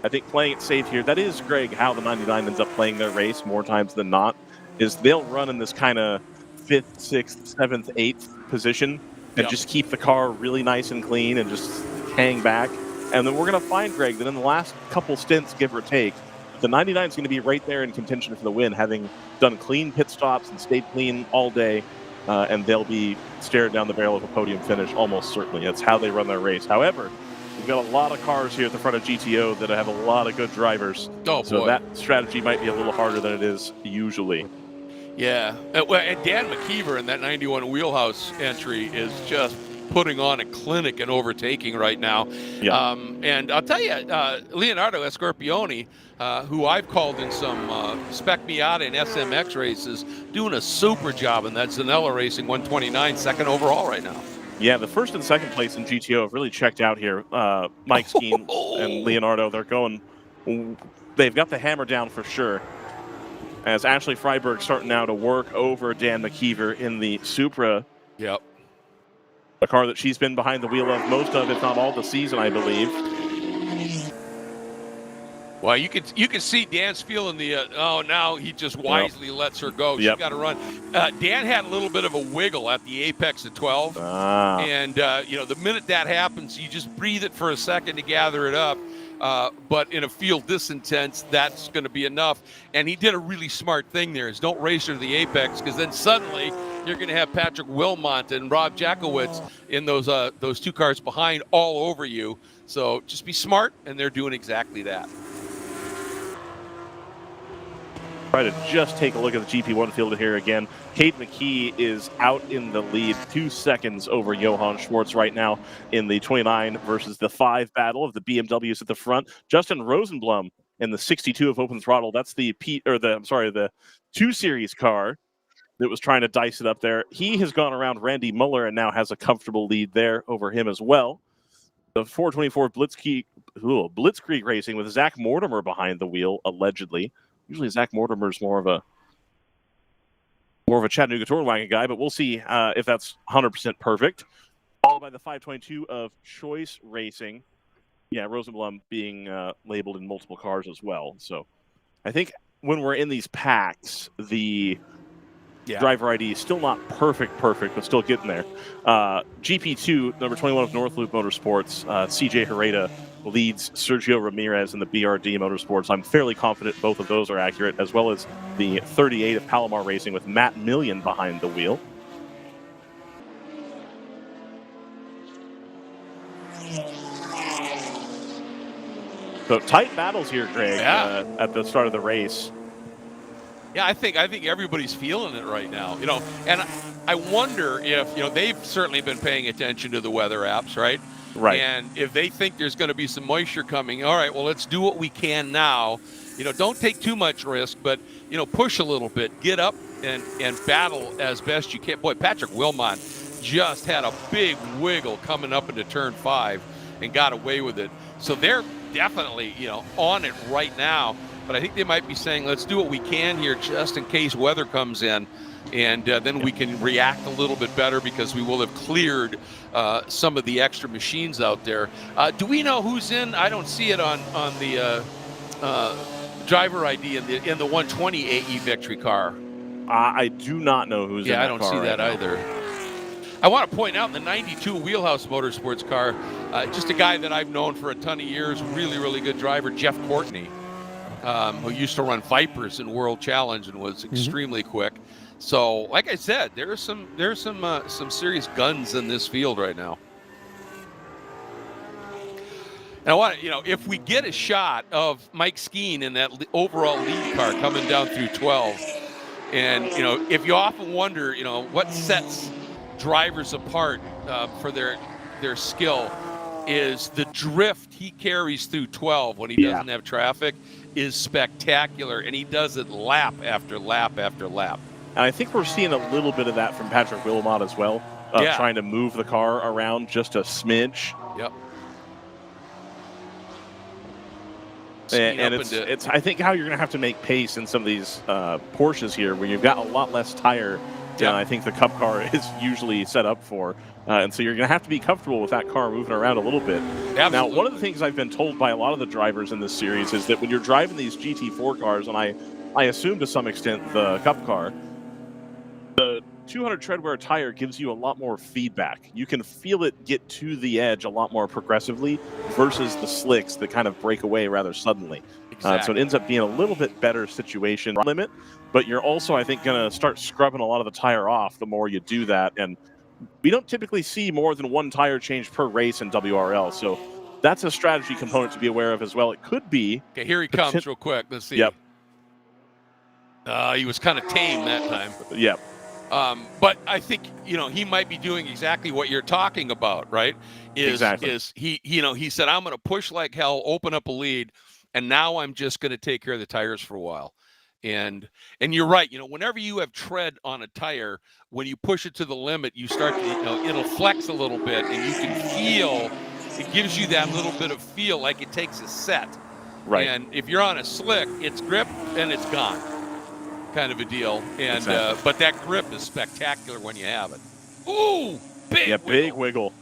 I think playing it safe here, that is, Greg, how the 99 ends up playing their race more times than not, is they'll run in this kind of 5th, 6th, 7th, 8th position and just keep the car really nice and clean and just hang back. And then we're going to find, Greg, that in the last couple stints, give or take, the 99 is going to be right there in contention for the win, having done clean pit stops and stayed clean all day, and they'll be staring down the barrel of a podium finish almost certainly. That's how they run their race. However, we've got a lot of cars here at the front of GTO that have a lot of good drivers. So that strategy might be a little harder than it is usually. Yeah. And Dan McKeever in that 91 wheelhouse entry is just putting on a clinic and overtaking right now. Yeah. And I'll tell you, Leonardo Escorpione, who I've called in some Spec Miata and SMX races, doing a super job in that Zanella Racing 129, second overall right now. Yeah, the first and second place in GTO have really checked out here. Mike Skeen and Leonardo, they've got the hammer down for sure. As Ashley Freiberg starting now to work over Dan McKeever in the Supra. Yep. A car that she's been behind the wheel of most of, if not all, the season, I believe. Well, you can see Dan's feeling the, now he just wisely lets her go. She's got to run. Dan had a little bit of a wiggle at the apex at 12. And, the minute that happens, you just breathe it for a second to gather it up. But in a field this intense, that's going to be enough. And he did a really smart thing there, is don't race her to the apex, because then suddenly you're going to have Patrick Wilmot and Rob Jakowitz in those 2 cars behind all over you. So just be smart, and they're doing exactly that. Try to just take a look at the GP1 field here again. Cade McKee is out in the lead, 2 seconds over Johann Schwartz right now in the 29 versus the 5 battle of the BMWs at the front. Justin Rosenblum in the 62 of Open Throttle. That's the 2 Series car that was trying to dice it up there. He has gone around Randy Muller and now has a comfortable lead there over him as well. The 424 Blitzkrieg Racing with Zach Mortimer behind the wheel, allegedly. Usually Zach Mortimer's more of a Chattanooga Touring Wagon guy, but we'll see if that's 100% perfect. Followed by the 522 of Choice Racing. Yeah, Rosenblum being labeled in multiple cars as well. So I think when we're in these packs, the driver ID is still not perfect, but still getting there. GP2, number 21 of North Loop Motorsports, CJ Hereda leads Sergio Ramirez in the BRD Motorsports. I'm fairly confident both of those are accurate, as well as the 38 of Palomar Racing with Matt Million behind the wheel. So tight battles here, Greg, at the start of the race. Yeah, I think everybody's feeling it right now. And I wonder if they've certainly been paying attention to the weather apps, right? Right. And if they think there's going to be some moisture coming, all right, well, let's do what we can now. Don't take too much risk, but push a little bit, get up and battle as best you can. Boy, Patrick Wilmot just had a big wiggle coming up into turn 5 and got away with it. So they're definitely on it right now. But I think they might be saying, let's do what we can here just in case weather comes in. And then we can react a little bit better because we will have cleared some of the extra machines out there. Do we know who's in? I don't see it on the driver ID in the 120 AE Victory car. I do not know who's in that car. Yeah, I don't see that either. I want to point out in the 92 Wheelhouse Motorsports car, just a guy that I've known for a ton of years, really, really good driver, Jeff Courtney. Who used to run Vipers in World Challenge and was extremely quick. So, like I said, there's some serious guns in this field right now. And I want to, if we get a shot of Mike Skeen in that overall lead car coming down through 12, and if you often wonder, what sets drivers apart for their skill, is the drift he carries through 12 when he doesn't have traffic is spectacular, and he does it lap after lap after lap. And I think we're seeing a little bit of that from Patrick Wilmot as well, trying to move the car around just a smidge. Yep. And it's I think how you're going to have to make pace in some of these Porsches here, where you've got a lot less tire than I think the Cup car is usually set up for. And so you're going to have to be comfortable with that car moving around a little bit. Absolutely. Now, one of the things I've been told by a lot of the drivers in this series is that when you're driving these GT4 cars, and I assume to some extent the Cup car, the 200 treadwear tire gives you a lot more feedback. You can feel it get to the edge a lot more progressively versus the slicks that kind of break away rather suddenly. Exactly. So it ends up being a little bit better situation limit, but you're also, I think, going to start scrubbing a lot of the tire off the more you do that. And we don't typically see more than one tire change per race in WRL, so that's a strategy component to be aware of as well. It could be... Okay, here he comes real quick. Let's see. Yep. He was kind of tame that time. Yep. But I think, he might be doing exactly what you're talking about, right? Exactly. He said, I'm going to push like hell, open up a lead, and now I'm just going to take care of the tires for a while. And you're right. Whenever you have tread on a tire, when you push it to the limit, you start to, it'll flex a little bit, and you can feel, it gives you that little bit of feel like it takes a set. Right. And if you're on a slick, it's grip and it's gone, kind of a deal. And exactly. But that grip is spectacular when you have it. Ooh, big wiggle. Big wiggle.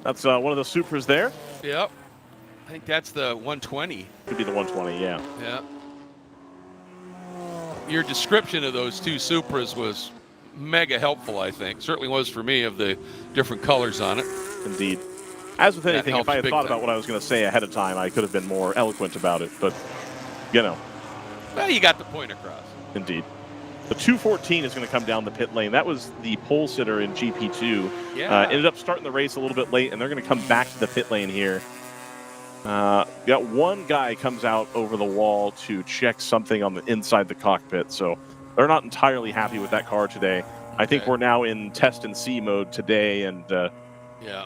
That's one of the Supras there. Yep. I think that's the 120. Could be the 120, yeah. Yeah. Your description of those two Supras was mega helpful, I think. Certainly was for me, of the different colors on it. Indeed. As with anything, if I had thought about what I was going to say ahead of time, I could have been more eloquent about it. But, Well, you got the point across. Indeed. The 214 is going to come down the pit lane. That was the pole sitter in GP2. Yeah. Ended up starting the race a little bit late, and they're going to come back to the pit lane here. Got one guy comes out over the wall to check something on the inside the cockpit, so they're not entirely happy with that car today. I think we're now in test and see mode today, and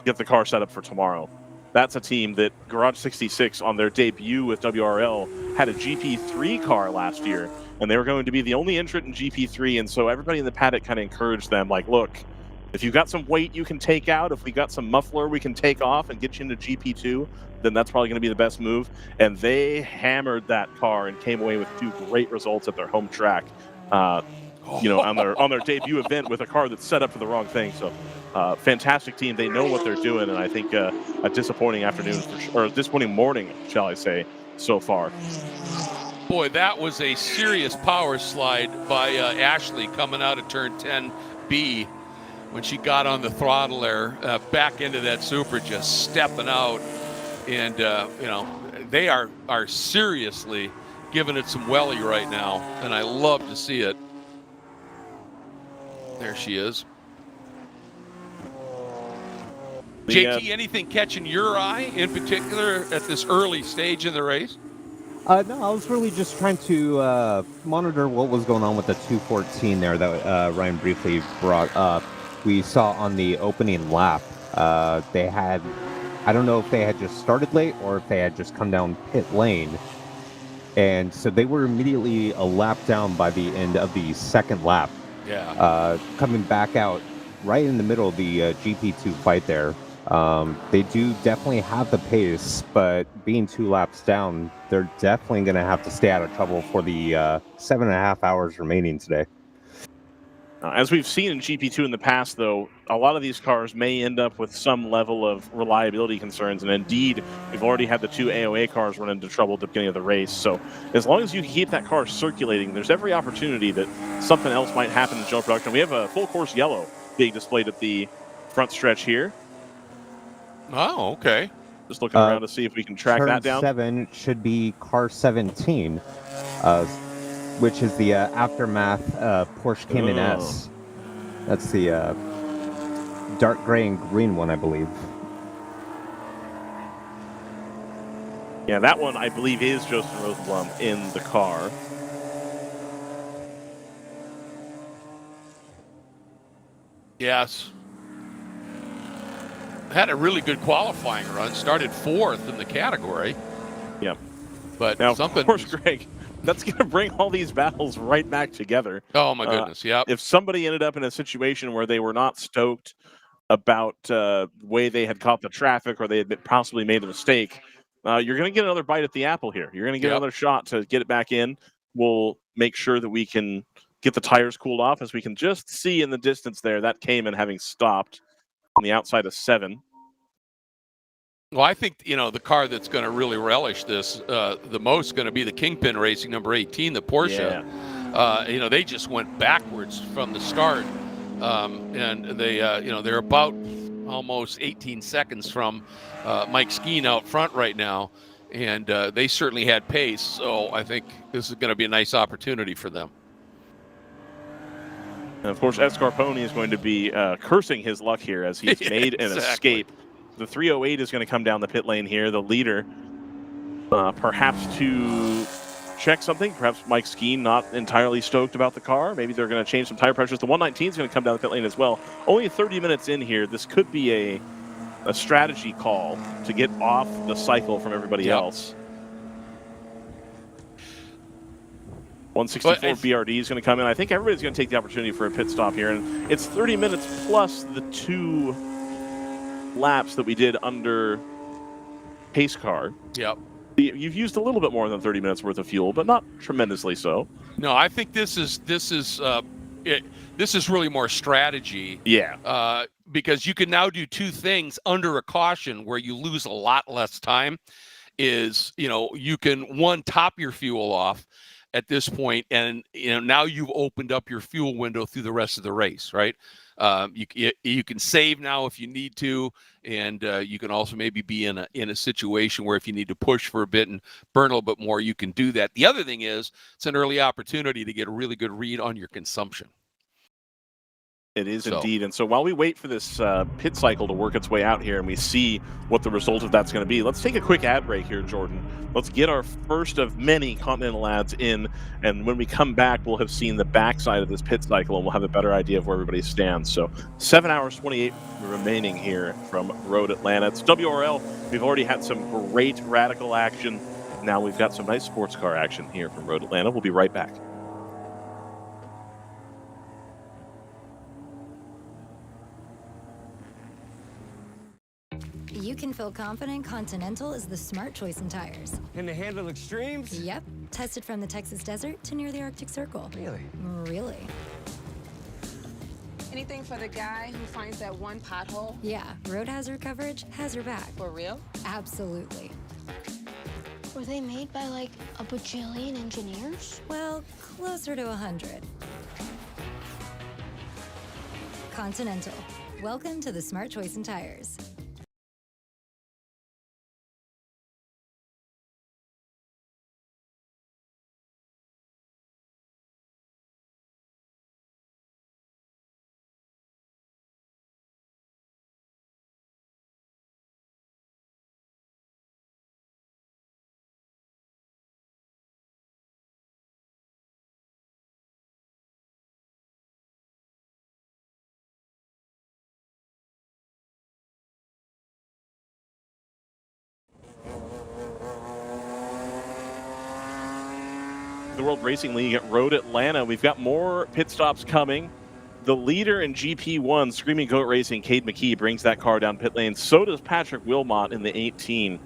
get the car set up for tomorrow. That's a team that Garage 66 on their debut with WRL had a GP3 car last year, and they were going to be the only entrant in GP3, and so everybody in the paddock kind of encouraged them, like, look, if you've got some weight you can take out, if we got some muffler we can take off and get you into GP2, then that's probably going to be the best move. And they hammered that car and came away with 2 great results at their home track, on their debut event with a car that's set up for the wrong thing. So fantastic team. They know what they're doing, and I think a disappointing afternoon, or a disappointing morning, shall I say, so far. Boy, that was a serious power slide by Ashley coming out of turn 10B when she got on the throttle there, back into that Supra, just stepping out. And, they are seriously giving it some welly right now, and I love to see it. There she is. The, JT, anything catching your eye in particular at this early stage in the race? No, I was really just trying to monitor what was going on with the 214 there that Ryan briefly brought up. We saw on the opening lap, they had, I don't know if they had just started late or if they had just come down pit lane. And so they were immediately a lap down by the end of the second lap, Yeah. coming back out right in the middle of the GP2 fight there. They do definitely have the pace, but being 2 laps down, they're definitely going to have to stay out of trouble for the 7.5 hours remaining today. As we've seen in GP2 in the past, though, a lot of these cars may end up with some level of reliability concerns. And indeed, we've already had the 2 AOA cars run into trouble at the beginning of the race. So as long as you keep that car circulating, there's every opportunity that something else might happen in general production. We have a full course yellow being displayed at the front stretch here. Oh, okay. Just looking around to see if we can track that down. Turn 7 should be car 17. Which is the aftermath Porsche Cayman S. That's the dark gray and green one, I believe. Yeah, that one, I believe, is Joseph Rosenblum in the car. Yes. Had a really good qualifying run. Started 4th in the category. Yep. But now, something. Of course, Greg, that's going to bring all these battles right back together. Oh, my goodness. Yep. If somebody ended up in a situation where they were not stoked about the way they had caught the traffic or they had possibly made a mistake, you're going to get another bite at the apple here. You're going to get another shot to get it back in. We'll make sure that we can get the tires cooled off, as we can just see in the distance there that Cayman having stopped on the outside of 7. Well, I think, the car that's going to really relish this the most is going to be the Kingpin Racing number 18, the Porsche. Yeah. They just went backwards from the start. And they, they're about almost 18 seconds from Mike Skeen out front right now. And they certainly had pace. So I think this is going to be a nice opportunity for them. And of course, Escarpone is going to be cursing his luck here as he's made an escape. The 308 is going to come down the pit lane here. The leader, perhaps to check something. Perhaps Mike Skeen not entirely stoked about the car. Maybe they're going to change some tire pressures. The 119 is going to come down the pit lane as well. Only 30 minutes in here. This could be a strategy call to get off the cycle from everybody else. 164 BRD is going to come in. I think everybody's going to take the opportunity for a pit stop here. And it's 30 minutes plus the 2 laps that we did under pace car. Yep. You've used a little bit more than 30 minutes worth of fuel, but not tremendously so. No, I think this is really more strategy. Yeah. Because you can now do 2 things under a caution where you lose a lot less time. Is, you can, one, top your fuel off at this point, and now you've opened up your fuel window through the rest of the race, right? You can save now if you need to, and you can also maybe be in a situation where if you need to push for a bit and burn a little bit more, you can do that. The other thing is it's an early opportunity to get a really good read on your consumption. It is indeed. And so while we wait for this pit cycle to work its way out here and we see what the result of that's going to be, let's take a quick ad break here, Jordan. Let's get our first of many Continental ads in. And when we come back, we'll have seen the backside of this pit cycle and we'll have a better idea of where everybody stands. So 7 hours, 28 remaining here from Road Atlanta. It's WRL. We've already had some great radical action. Now we've got some nice sports car action here from Road Atlanta. We'll be right back. You can feel confident Continental is the smart choice in tires. And to handle extremes? Yep. Tested from the Texas desert to near the Arctic Circle. Really? Really. Anything for the guy who finds that one pothole? Yeah, road hazard coverage has your back. For real? Absolutely. Were they made by like a bajillion engineers? Well, closer to 100. Continental. Welcome to the smart choice in tires. the World Racing League at Road Atlanta. We've got more pit stops coming. The leader in GP1, Screaming Goat Racing, Cade McKee, brings that car down pit lane. So does Patrick Wilmot in the 18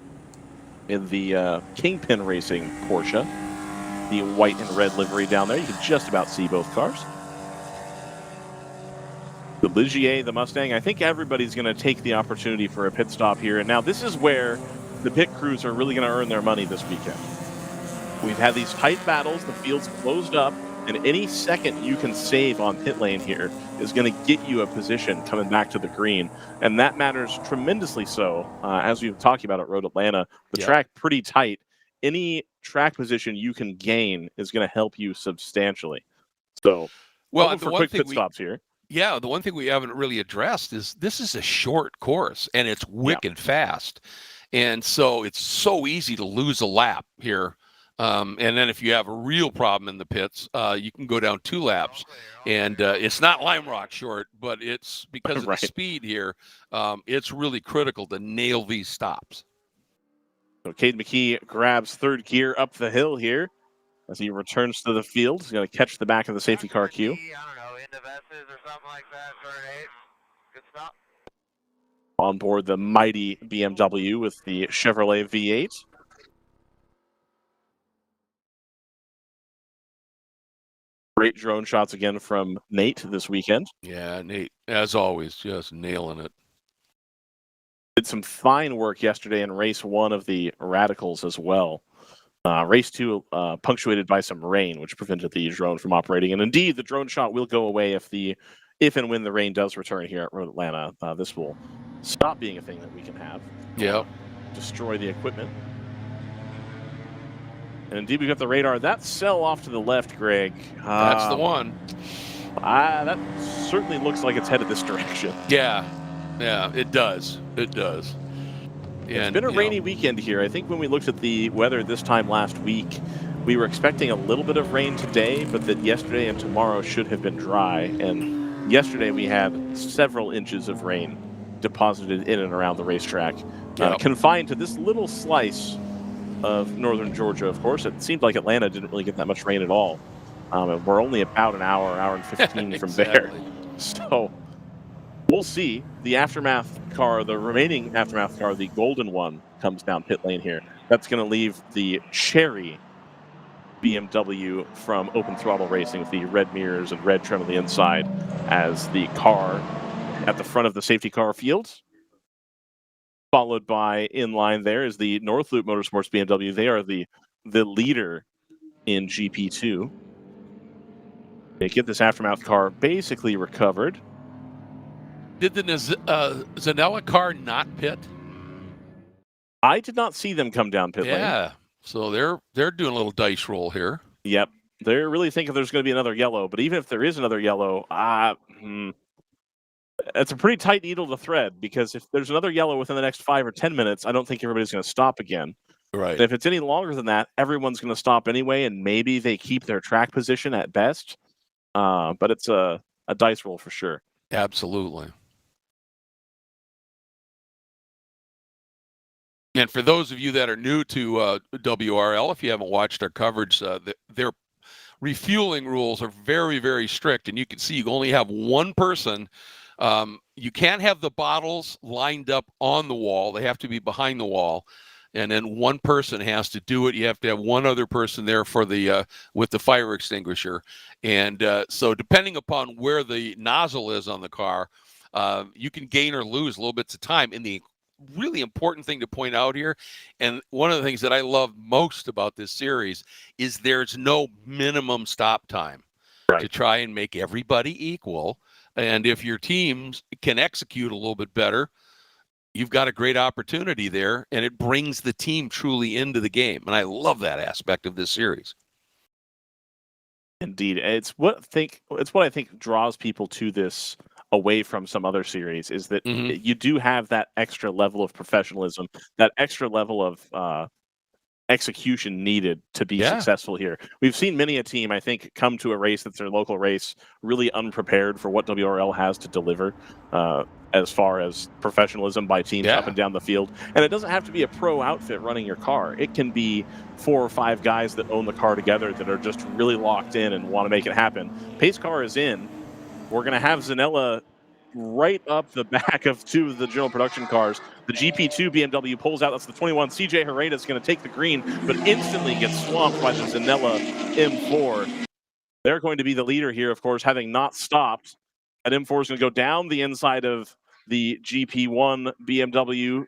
in the Kingpin Racing Porsche. The white and red livery down there. You can just about see both cars. The Ligier, the Mustang. I think everybody's going to take the opportunity for a pit stop here. And now this is where the pit crews are really going to earn their money this weekend. We've had these tight battles. The field's closed up. And any second you can save on pit lane here is going to get you a position coming back to the green. And that matters tremendously so. As we've talked about at Road Atlanta, the track pretty tight. Any track position you can gain is going to help you substantially. So, well, for quick pit stops here. Yeah, the one thing we haven't really addressed is this is a short course, and it's wicked fast. And so it's so easy to lose a lap here. And then if you have a real problem in the pits, you can go down 2 laps. And it's not Lime Rock short, but it's because of the speed here, it's really critical to nail these stops. So Cade McKee grabs third gear up the hill here as he returns to the field. He's going to catch the back of the safety car queue. I don't know, into S's or something like that, turn 8. Good stop. On board the mighty BMW with the Chevrolet V8. Great drone shots again from Nate this weekend. Yeah, Nate, as always, just nailing it. Did some fine work yesterday in race 1 of the Radicals as well. Race 2 punctuated by some rain, which prevented the drone from operating. And indeed, the drone shot will go away if and when the rain does return here at Road Atlanta. This will stop being a thing that we can have. Yeah. Destroy the equipment. And indeed, we've got the radar. That cell off to the left, Greg. That's the one. That certainly looks like it's headed this direction. Yeah, it does. It does. It's been a rainy weekend here. I think when we looked at the weather this time last week, we were expecting a little bit of rain today, but that yesterday and tomorrow should have been dry. And yesterday we had several inches of rain deposited in and around the racetrack, confined to this little slice of northern Georgia, of course. It seemed like Atlanta didn't really get that much rain at all. And we're only about an hour and 15 from there. So we'll see. The aftermath car, the remaining aftermath car, the golden one, comes down pit lane here. That's going to leave the cherry BMW from Open Throttle Racing with the red mirrors and red trim on the inside as the car at the front of the safety car field. Followed by, in line there, is the North Loop Motorsports BMW. They are the leader in GP2. They get this aftermath car basically recovered. Did the Zanella car not pit? I did not see them come down pit lane. Yeah, so they're doing a little dice roll here. Yep, they're really thinking there's going to be another yellow. But even if there is another yellow, it's a pretty tight needle to thread, because if there's another yellow within the next 5 or 10 minutes, I don't think everybody's going to stop again. Right. And if it's any longer than that, everyone's going to stop anyway, and maybe they keep their track position at best. But it's a dice roll for sure. Absolutely. And for those of you that are new to WRL, if you haven't watched our coverage, their refueling rules are very, very strict. And you can see you only have one person. You can't have the bottles lined up on the wall. They have to be behind the wall. And then one person has to do it. You have to have one other person there for the with the fire extinguisher. And so depending upon where the nozzle is on the car, you can gain or lose little bits of time. And the really important thing to point out here, and one of the things that I love most about this series, is there's no minimum stop time to try and make everybody equal. And if your teams can execute a little bit better, you've got a great opportunity there, and it brings the team truly into the game. And I love that aspect of this series. Indeed. It's what I think draws people to this away from some other series, is that you do have that extra level of professionalism, that extra level of execution needed to be successful here. We've seen many a team, I think, come to a race that's their local race really unprepared for what WRL has to deliver as far as professionalism by teams up and down the field. And it doesn't have to be a pro outfit running your car. It can be 4 or 5 guys that own the car together that are just really locked in and want to make it happen. Pace car is in. We're going to have Zanella right up the back of 2 of the general production cars. The GP2 BMW pulls out. That's the 21. CJ Herrera is going to take the green, but instantly gets swamped by the Zanella M4. They're going to be the leader here, of course, having not stopped. That M4 is going to go down the inside of the GP1 BMW.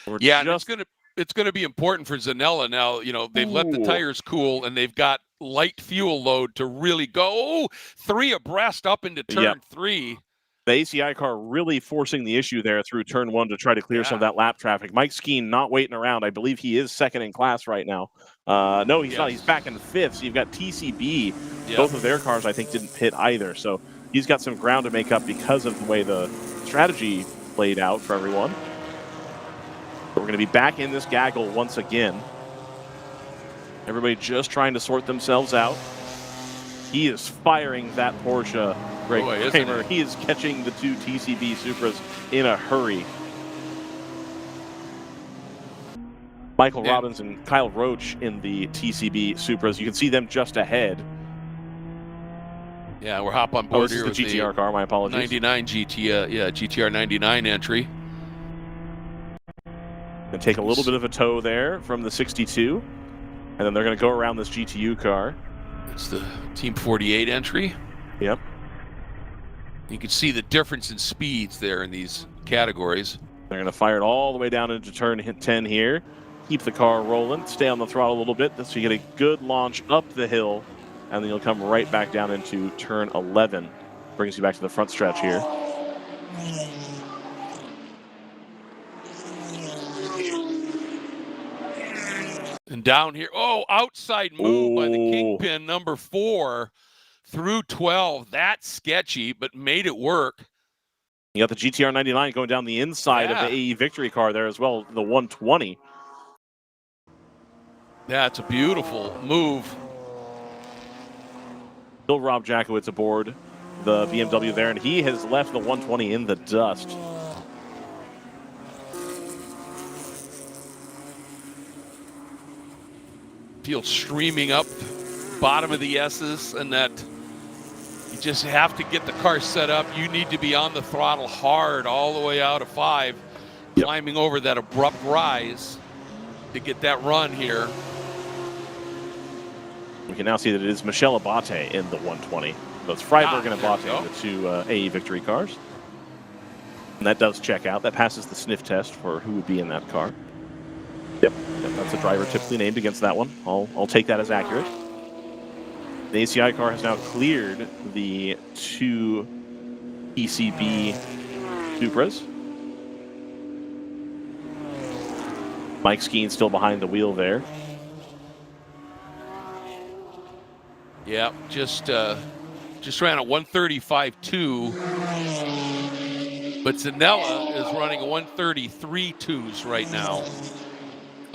It's going to be important for Zanella now. You know, they've let the tires cool and they've got light fuel load to really go 3 abreast up into turn 3. The ACI car really forcing the issue there through turn 1 to try to clear some of that lap traffic. Mike Skeen not waiting around. I believe he is second in class right now. No, he's not. He's back in 5th. So you've got TCB. Both of their cars, I think, didn't pit either. So he's got some ground to make up because of the way the strategy played out for everyone. We're going to be back in this gaggle once again. Everybody just trying to sort themselves out. He is firing that Porsche, Greg Kramer. He is catching the 2 TCB Supras in a hurry. Michael Robbins and Kyle Roach in the TCB Supras. You can see them just ahead. Yeah, we're hop on board here with the GTR car. My apologies. 99 GTR 99 entry. Going to take a little bit of a tow there from the 62. And then they're going to go around this GTU car. It's the Team 48 entry. Yep. You can see the difference in speeds there in these categories. They're going to fire it all the way down into turn 10 here. Keep the car rolling. Stay on the throttle a little bit so you get a good launch up the hill. And then you'll come right back down into turn 11. Brings you back to the front stretch here. And down here, outside move by the Kingpin, number 4 through 12. That's sketchy, but made it work. You got the GTR 99 going down the inside of the AE Victory car there as well, the 120. Yeah, it's a beautiful move. Still Rob Jakowitz aboard the BMW there, and he has left the 120 in the dust. Fuel streaming up bottom of the S's, and that you just have to get the car set up. You need to be on the throttle hard all the way out of 5, climbing over that abrupt rise to get that run here. We can now see that it is Michel Abate in the 120. So it's Freiberg and Abate in the 2 AE Victory cars. And that does check out. That passes the sniff test for who would be in that car. Yep, that's a driver typically named against that one. I'll take that as accurate. The ACI car has now cleared the 2 ECB Supras. Mike Skeen still behind the wheel there. Yeah, just ran a 135.2, but Zanella is running a 133.2s right now.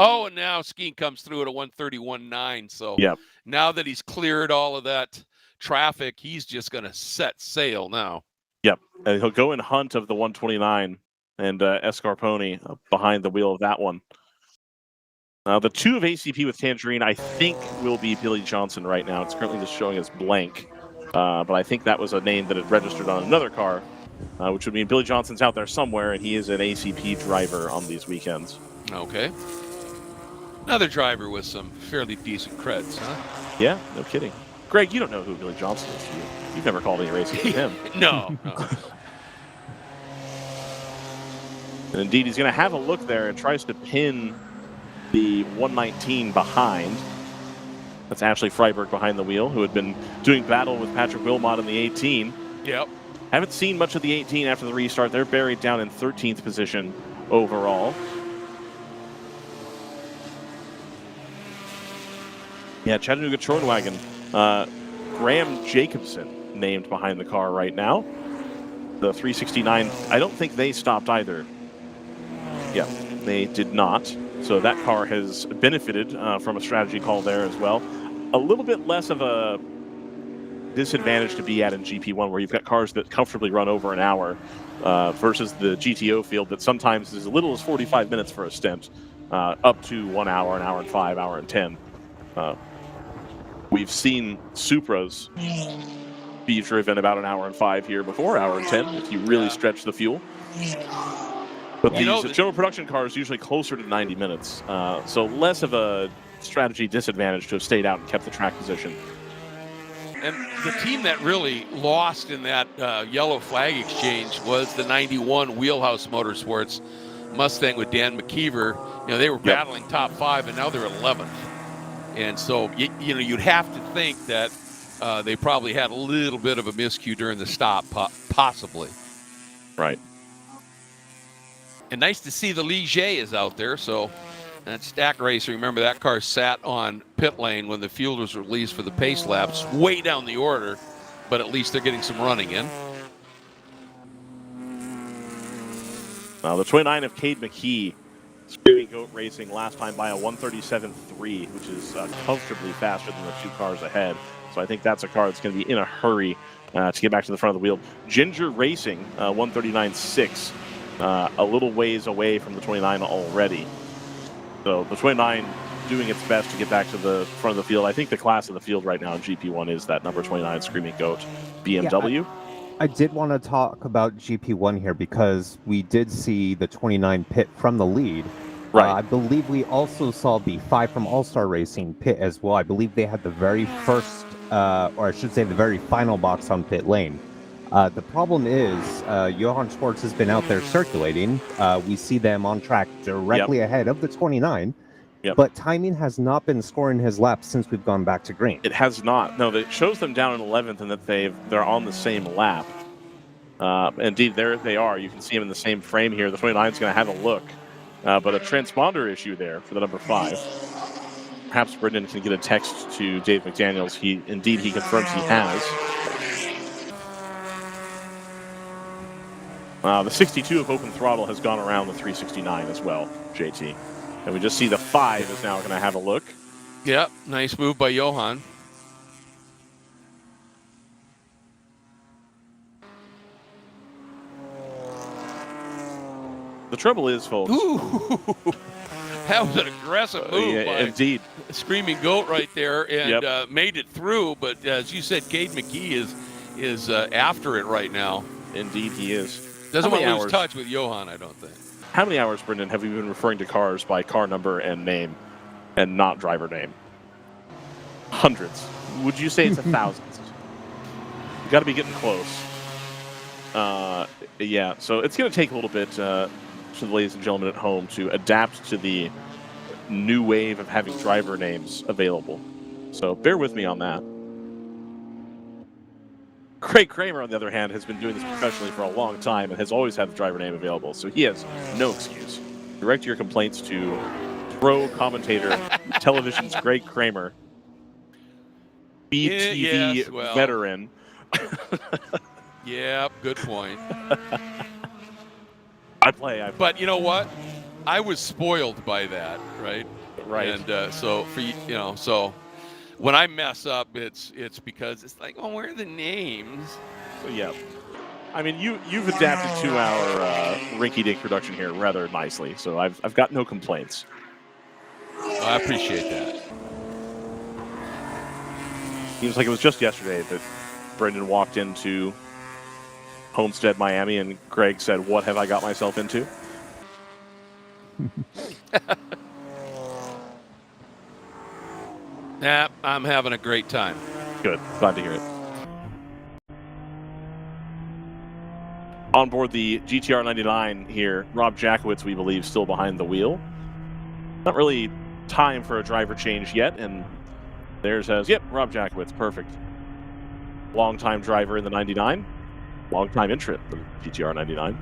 Oh, and now Skeen comes through at a 131.9. So now that he's cleared all of that traffic, he's just going to set sail now. Yep, and he'll go in hunt of the 129 and Escarponi behind the wheel of that one. The 2 of ACP with Tangerine, I think, will be Billy Johnson right now. It's currently just showing as blank, but I think that was a name that had registered on another car, which would mean Billy Johnson's out there somewhere, and he is an ACP driver on these weekends. Okay. Another driver with some fairly decent creds, huh? Yeah, no kidding. Greg, you don't know who Billy Johnson is. You've never called any races with him. No. And indeed, he's going to have a look there and tries to pin the 119 behind. That's Ashley Freiberg behind the wheel, who had been doing battle with Patrick Wilmot in the 18. Yep. Haven't seen much of the 18 after the restart. They're buried down in 13th position overall. Yeah, Chattanooga Tronwagen. Graham Jacobson named behind the car right now. The 369, I don't think they stopped either. Yeah, they did not. So that car has benefited from a strategy call there as well. A little bit less of a disadvantage to be at in GP1, where you've got cars that comfortably run over an hour versus the GTO field that sometimes is as little as 45 minutes for a stint, up to 1 hour, an hour and 5, hour and 10. We've seen Supras be driven about an hour and 5 here before, hour and 10, if you really stretch the fuel. But these general production cars usually closer to 90 minutes, so less of a strategy disadvantage to have stayed out and kept the track position. And the team that really lost in that yellow flag exchange was the 91 Wheelhouse Motorsports Mustang with Dan McKeever. You know, they were battling top 5, and now they're 11th. And so, you know, you'd have to think that they probably had a little bit of a miscue during the stop, possibly. Right. And nice to see the Ligier is out there. So that Stack Racer, remember that car sat on pit lane when the field was released for the pace laps, way down the order, but at least they're getting some running in. Now the 29 of Cade McKee, Screaming Goat Racing last time by a 137.3, which is comfortably faster than the 2 cars ahead. So I think that's a car that's going to be in a hurry to get back to the front of the wheel. Ginger Racing, 139.6, a little ways away from the 29 already. So the 29 doing its best to get back to the front of the field. I think the class of the field right now in GP1 is that number 29 Screaming Goat BMW. Yeah, I did want to talk about GP1 here because we did see the 29 pit from the lead. Right. I believe we also saw the 5 from All-Star Racing pit as well. I believe they had the very first, or I should say the very final box on pit lane. The problem is Johan Schwartz has been out there circulating. We see them on track directly ahead of the 29. But timing has not been scoring his laps since we've gone back to green. It has not. No, it shows them down in 11th and that they're on the same lap. Indeed, there they are. You can see them in the same frame here. The 29 is going to have a look. But a transponder issue there for the number 5. Perhaps Brendan can get a text to Dave McDaniels. He confirms he has. The 62 of Open Throttle has gone around the 369 as well, JT. And we just see the 5 is now going to have a look. Yep, nice move by Johan. The trouble is, folks. Ooh, that was an aggressive move by indeed. Screaming Goat right there, and made it through. But as you said, Cade McKee is after it right now. Indeed, he is. Doesn't want to lose touch with Johan, I don't think. How many hours, Brendan, have we been referring to cars by car number and name and not driver name? Hundreds. Would you say it's 1,000? You've got to be getting close. Yeah, so it's going to take a little bit to the ladies and gentlemen at home to adapt to the new wave of having driver names available. So bear with me on that. Craig Kramer, on the other hand, has been doing this professionally for a long time and has always had the driver name available, so he has no excuse. Direct your complaints to pro commentator, television's Greg Kramer, BTV veteran. Yeah, good point. But you know what? I was spoiled by that, right? Right. And so for so when I mess up, it's because it's like, oh, where are the names? So yeah, I mean you've adapted to our rinky-dink production here rather nicely, so I've got no complaints. I appreciate that. Seems like it was just yesterday that Brendan walked into Homestead, Miami, and Greg said, "What have I got myself into?" Yeah, I'm having a great time. Good. Glad to hear it. On board the GTR 99 here, Rob Jackowitz, we believe, still behind the wheel. Not really time for a driver change yet, and there says, yep, Rob Jackowitz, perfect. Long-time driver in the 99. Long-time entrant in the GTR 99.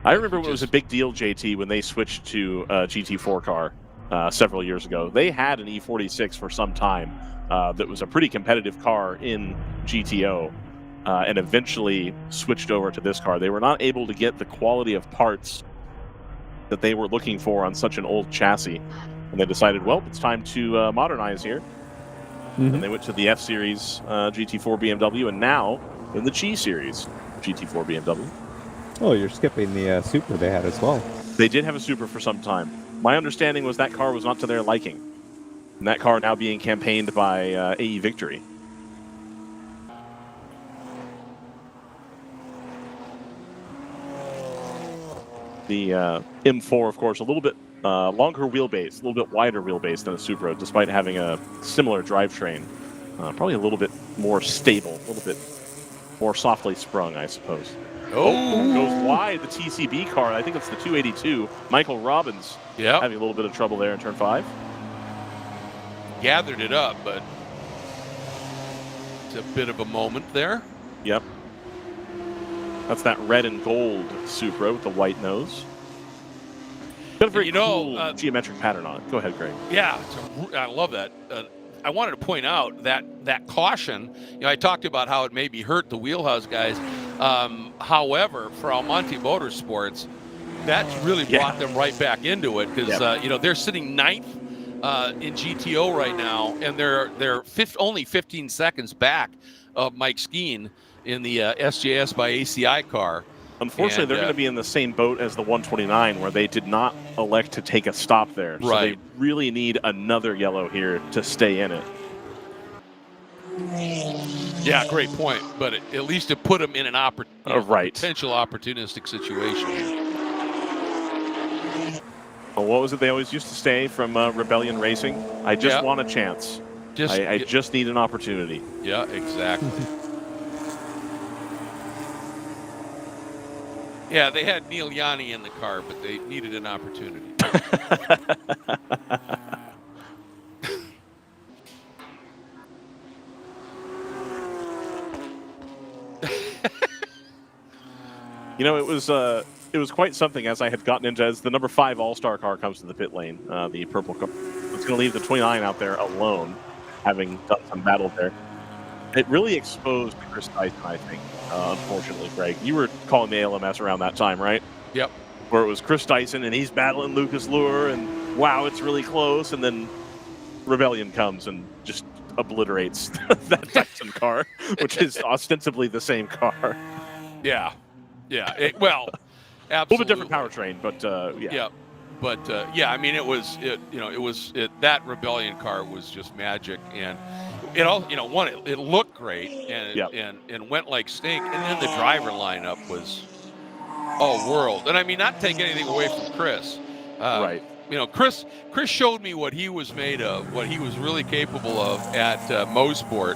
I remember when it was a big deal, JT, when they switched to a GT4 car several years ago. They had an E46 for some time that was a pretty competitive car in GTO and eventually switched over to this car. They were not able to get the quality of parts that they were looking for on such an old chassis. And they decided, well, it's time to modernize here. And they went to the F-Series GT4 BMW, and now in the G Series GT4 BMW. Oh, you're skipping the Super they had as well. They did have a Super for some time. My understanding was that car was not to their liking. And that car now being campaigned by AE Victory. The M4, of course, a little bit longer wheelbase, a little bit wider wheelbase than a Supra, despite having a similar drivetrain. Probably a little bit more stable, a little bit more softly sprung, I suppose. Oh, goes wide, the TCB car. I think it's the 282. Michael Robbins having a little bit of trouble there in turn 5. Gathered it up, but it's a bit of a moment there. Yep. That's that red and gold Supra with the white nose. Got a very cool geometric pattern on it. Go ahead, Greg. Yeah, I love that. I wanted to point out that caution. I talked about how it maybe hurt the Wheelhouse guys. However, for Almonte Motorsports, that's really brought them right back into it because they're sitting 9th in GTO right now, and they're only 15 seconds back of Mike Skeen in the SJS by ACI car. Unfortunately, they're going to be in the same boat as the 129, where they did not elect to take a stop there. So they really need another yellow here to stay in it. Yeah, great point. But at least it put them in an potential opportunistic situation. Well, what was it they always used to say from Rebellion Racing? I just want a chance. I just need an opportunity. Yeah, exactly. Yeah, they had Neil Yanni in the car, but they needed an opportunity. It was quite something as I had gotten into as the number 5 All-Star car comes to the pit lane, the purple car. It's going to leave the 29 out there alone, having done some battle there. It really exposed Chris Dyson, I think, unfortunately, Greg. You were calling the ALMS around that time, right? Yep. Where it was Chris Dyson, and he's battling Lucas Luhr, and wow, it's really close, and then Rebellion comes and just obliterates that Dyson car, which is ostensibly the same car. Yeah. Absolutely. A little bit different powertrain, but yeah. Yeah. But I mean, that Rebellion car was just magic, and it looked great, and went like stink, and then the driver lineup was world. And I mean, not take anything away from Chris. Right. Chris showed me what he was made of, what he was really capable of at Mosport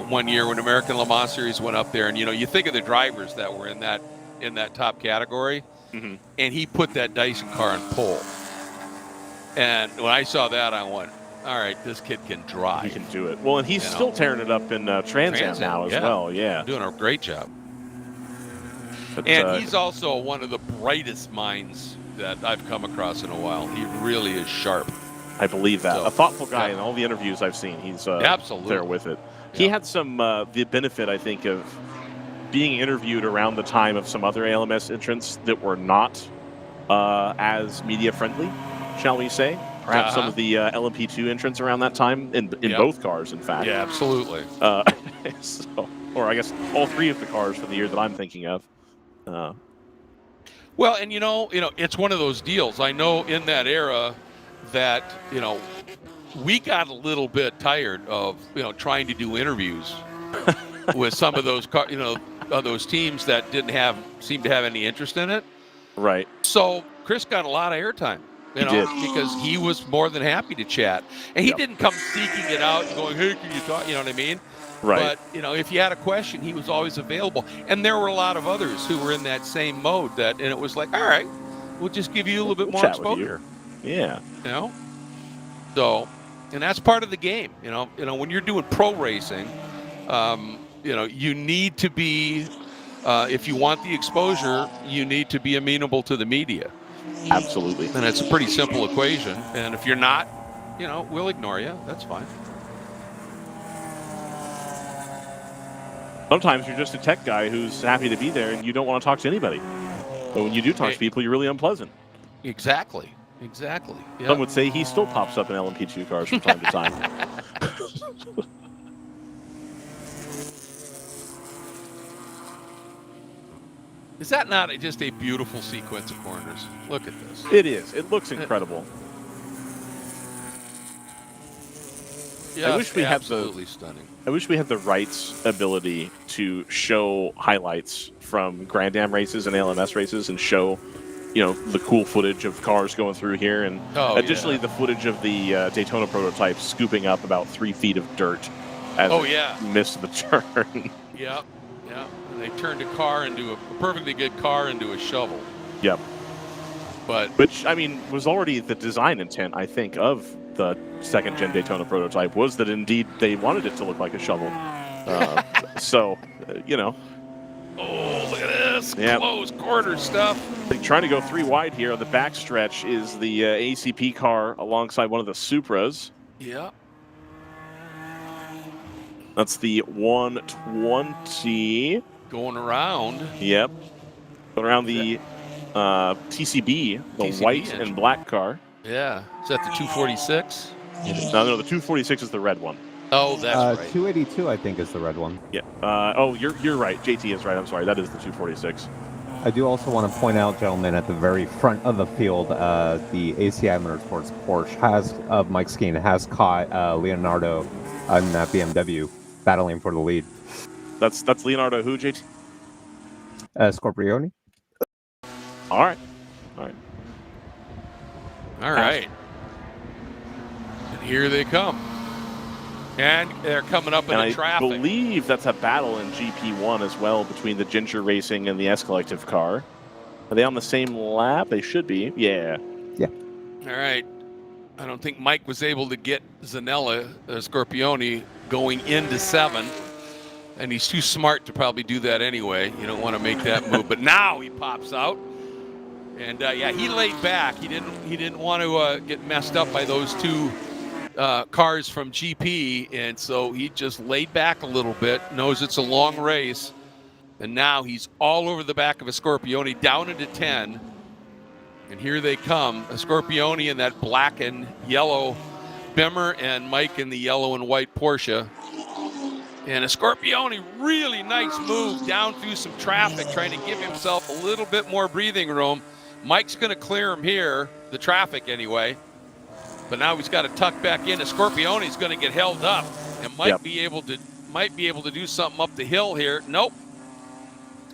one year when American Le Mans Series went up there, and you think of the drivers that were in that top category. Mm-hmm. And he put that Dyson car on pole. And when I saw that, I went, all right, this kid can drive. He can do it. Well, and he's still tearing it up in Trans Am now as well. Yeah. Doing a great job. But, and he's also one of the brightest minds that I've come across in a while. He really is sharp. I believe that. A thoughtful guy in all the interviews I've seen. He's absolutely there with it. Yeah. He had some the benefit, I think, of being interviewed around the time of some other ALMS entrants that were not as media friendly, shall we say? Perhaps some of the LMP2 entrants around that time in both cars, in fact. Yeah, absolutely. Or I guess all 3 of the cars for the year that I'm thinking of. Well, and it's one of those deals. I know in that era that we got a little bit tired of trying to do interviews with some of those those teams that didn't seem to have any interest in it. Right. So Chris got a lot of airtime, because he was more than happy to chat. And he didn't come seeking it out and going, hey, can you talk? You know what I mean? Right. But, if you had a question, he was always available. And there were a lot of others who were in that same mode and it was like, all right, we'll just give you a little bit more exposure. Yeah. So, and that's part of the game. When you're doing pro racing, you need to be, if you want the exposure, you need to be amenable to the media. Absolutely. And it's a pretty simple equation. And if you're not, we'll ignore you. That's fine. Sometimes you're just a tech guy who's happy to be there and you don't want to talk to anybody. But when you do talk to people, you're really unpleasant. Exactly. Exactly. Yep. Some would say he still pops up in LMP2 cars from time to time. Is that not just a beautiful sequence of corners? Look at this. It is. It looks incredible. Yes, I wish we had absolutely stunning. I wish we had the rights ability to show highlights from Grand Am races and ALMS races and show, the cool footage of cars going through here, and additionally the footage of the Daytona prototype scooping up about 3 feet of dirt as it missed the turn. Yep. And they turned a perfectly good car into a shovel. Yep. Which was already the design intent, I think, of the second-gen Daytona prototype, was that indeed they wanted it to look like a shovel. Oh, look at this. Yep. Close quarter stuff. They're trying to go 3 wide here. On the backstretch is the ACP car alongside one of the Supras. Yep. That's the 120. Going around. Yep. Going around the TCB, the white engine. and black car. Yeah. Is that the 246? No, the 246 is the red one. Oh, that's right. 282, I think, is the red one. Yeah. You're right. JT is right. I'm sorry. That is the 246. I do also want to point out, gentlemen, at the very front of the field, the ACI Motorsports Porsche of Mike Skeen has caught Leonardo in that BMW battling for the lead. That's Leonardo who, JT? Scorpione. All right. And here they come. And they're coming up in the traffic. I believe that's a battle in GP1 as well between the Ginger Racing and the S Collective car. Are they on the same lap? They should be. Yeah. All right. I don't think Mike was able to get Zanella, Scorpione, going into 7. And he's too smart to probably do that anyway. You don't want to make that move. But now he pops out. And, he laid back. He didn't want to get messed up by those 2 cars from GP, and so he just laid back a little bit, knows it's a long race, and now he's all over the back of a Scorpione, down into 10, and here they come, a Scorpione in that black and yellow Bimmer, and Mike in the yellow and white Porsche, and a Scorpione, really nice move down through some traffic, trying to give himself a little bit more breathing room. Mike's going to clear him here, the traffic anyway. But now he's got to tuck back in. A Scorpione's going to get held up and might be able to do something up the hill here. Nope.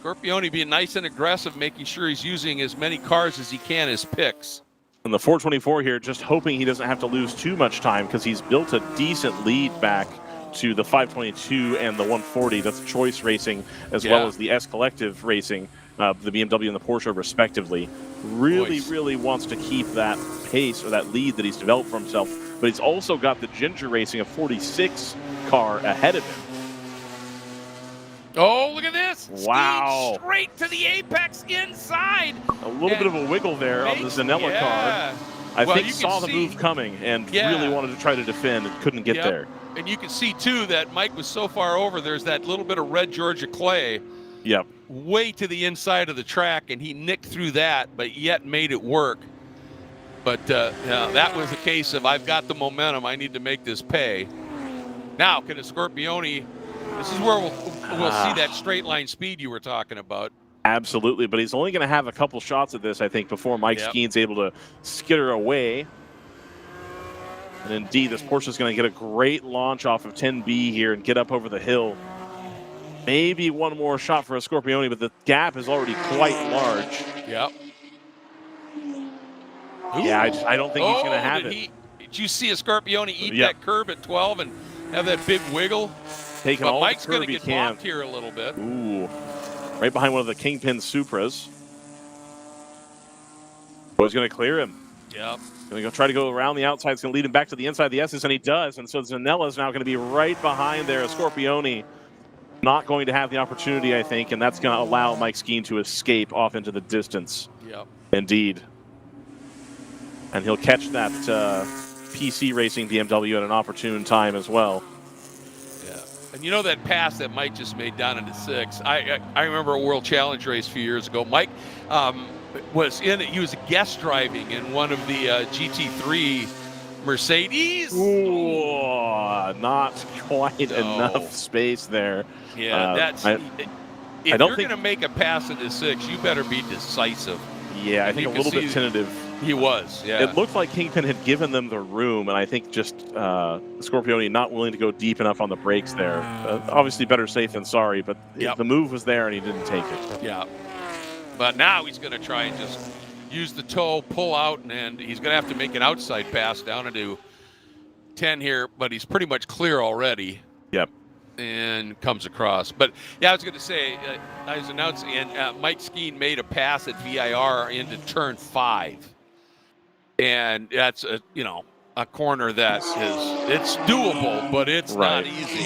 Scorpione being nice and aggressive, making sure he's using as many cars as he can as picks. And the 424 here, just hoping he doesn't have to lose too much time because he's built a decent lead back to the 522 and the 140. That's Choice Racing as well as the S Collective Racing, the BMW and the Porsche respectively. Really wants to keep that pace or that lead that he's developed for himself, but he's also got the Ginger Racing, a 46 car ahead of him. Oh, look at this! Wow! Speed straight to the apex inside. A little bit of a wiggle there on the Zanella car. I think saw the move coming and really wanted to try to defend and couldn't get there. And you can see too that Mike was so far over. There's that little bit of red Georgia clay. Yep. Way to the inside of the track, and he nicked through that, but yet made it work. But that was a case of I've got the momentum. I need to make this pay. Now, can a Scorpione? This is where we'll see that straight line speed you were talking about. Absolutely, but he's only going to have a couple shots at this, I think, before Mike Skeen's able to skitter away. And indeed, this Porsche is going to get a great launch off of 10B here and get up over the hill. Maybe one more shot for a Scorpione, but the gap is already quite large. Yep. Yeah, I don't think he's going to have it. Did you see a Scorpione eat that curb at 12 and have that big wiggle? Taking all Mike's the curb going to get bumped here a little bit. Ooh. Right behind one of the Kingpin Supras. Oh, he's going to clear him. Yep. Going to try to go around the outside. It's going to lead him back to the inside of the S's, and he does. And so Zanella's now going to be right behind there. A Scorpione not going to have the opportunity, I think, and that's going to allow Mike Skeen to escape off into the distance. Yep. Indeed. And he'll catch that PC Racing BMW at an opportune time as well. Yeah. And you know that pass that Mike just made down into 6? I remember a World Challenge race a few years ago. Mike he was guest driving in one of the GT3 Mercedes. Ooh, not quite No. enough space there. Yeah, If you're don't going think- to make a pass into 6, you better be decisive. Yeah, I think a little bit tentative. He was, yeah. It looked like Kingpin had given them the room, and I think just Scorpione not willing to go deep enough on the brakes there. Obviously, better safe than sorry, but the move was there, and he didn't take it. Yeah. But now he's going to try and just use the toe, pull out, and he's going to have to make an outside pass down into 10 here, but he's pretty much clear already. Yep. And comes across. But, yeah, I was going to say, I was announcing, and Mike Skeen made a pass at VIR into turn 5. And that's a corner that it's doable, but it's not easy.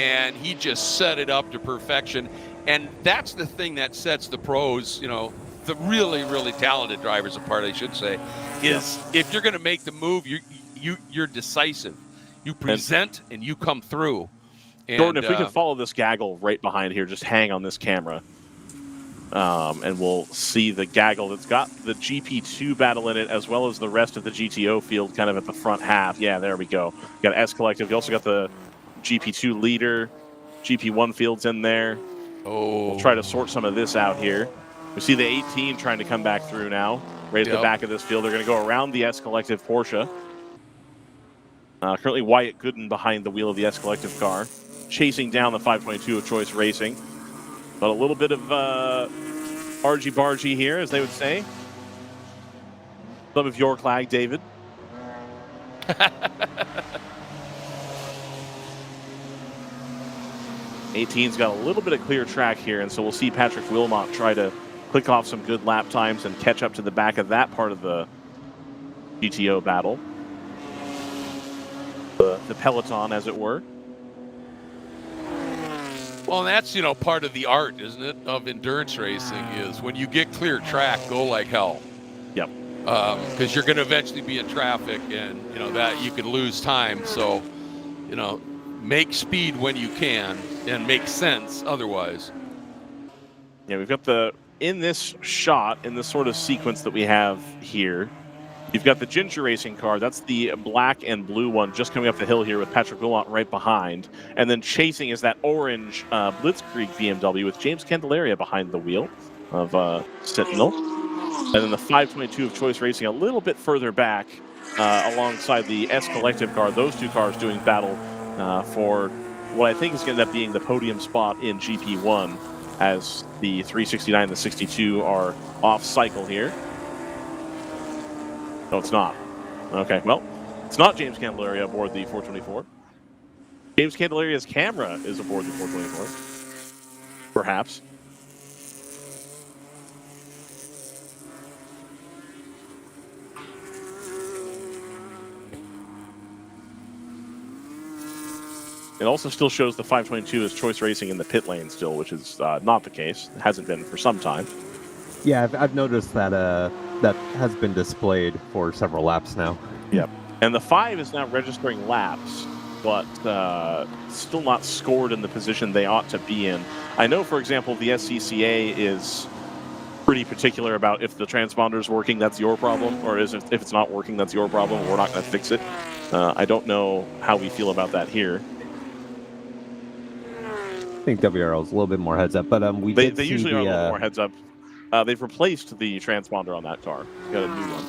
And he just set it up to perfection. And that's the thing that sets the pros, the really, really talented drivers apart, I should say, is if you're going to make the move, you're decisive. You present and you come through. And, Jordan, if we can follow this gaggle right behind here, just hang on this camera. And we'll see the gaggle that's got the GP2 battle in it, as well as the rest of the GTO field kind of at the front half. Yeah, there we go. Got S Collective. You also got the GP2 leader, GP1 fields in there. Oh. We'll try to sort some of this out here. We see the 18 trying to come back through now. Right at the back of this field. They're going to go around the S Collective Porsche. Currently Wyatt Gooden behind the wheel of the S Collective car, chasing down the 522 of Choice Racing. But a little bit of argy-bargy here, as they would say. Some of your flag, David. 18's got a little bit of clear track here, and so we'll see Patrick Wilmot try to click off some good lap times and catch up to the back of that part of the GTO battle. The peloton, as it were. Well, and that's, part of the art, isn't it, of endurance racing, is when you get clear track, go like hell. Yep. Because you're going to eventually be in traffic, and, that you can lose time. So, make speed when you can and make sense otherwise. Yeah, we've got in this shot, in this sort of sequence that we have here, you've got the Ginger Racing car. That's the black and blue one just coming up the hill here with Patrick Wilmot right behind. And then chasing is that orange Blitzkrieg BMW with James Candelaria behind the wheel of Sentinel. And then the 522 of Choice Racing a little bit further back alongside the S Collective car. Those two cars doing battle for what I think is going to end up being the podium spot in GP1 as the 369 and the 62 are off cycle here. No, it's not. Okay, well, it's not James Candelaria aboard the 424. James Candelaria's camera is aboard the 424. Perhaps. It also still shows the 522 as Choice Racing in the pit lane still, which is not the case. It hasn't been for some time. Yeah, I've noticed that that has been displayed for several laps now. Yep. And the 5 is now registering laps, but still not scored in the position they ought to be in. I know, for example, the SCCA is pretty particular about if the transponder is working, that's your problem, or if it's not working, that's your problem. We're not going to fix it. I don't know how we feel about that here. I think WRL is a little bit more heads up, but they usually are a little more heads up. They've replaced the transponder on that car. Got a new one.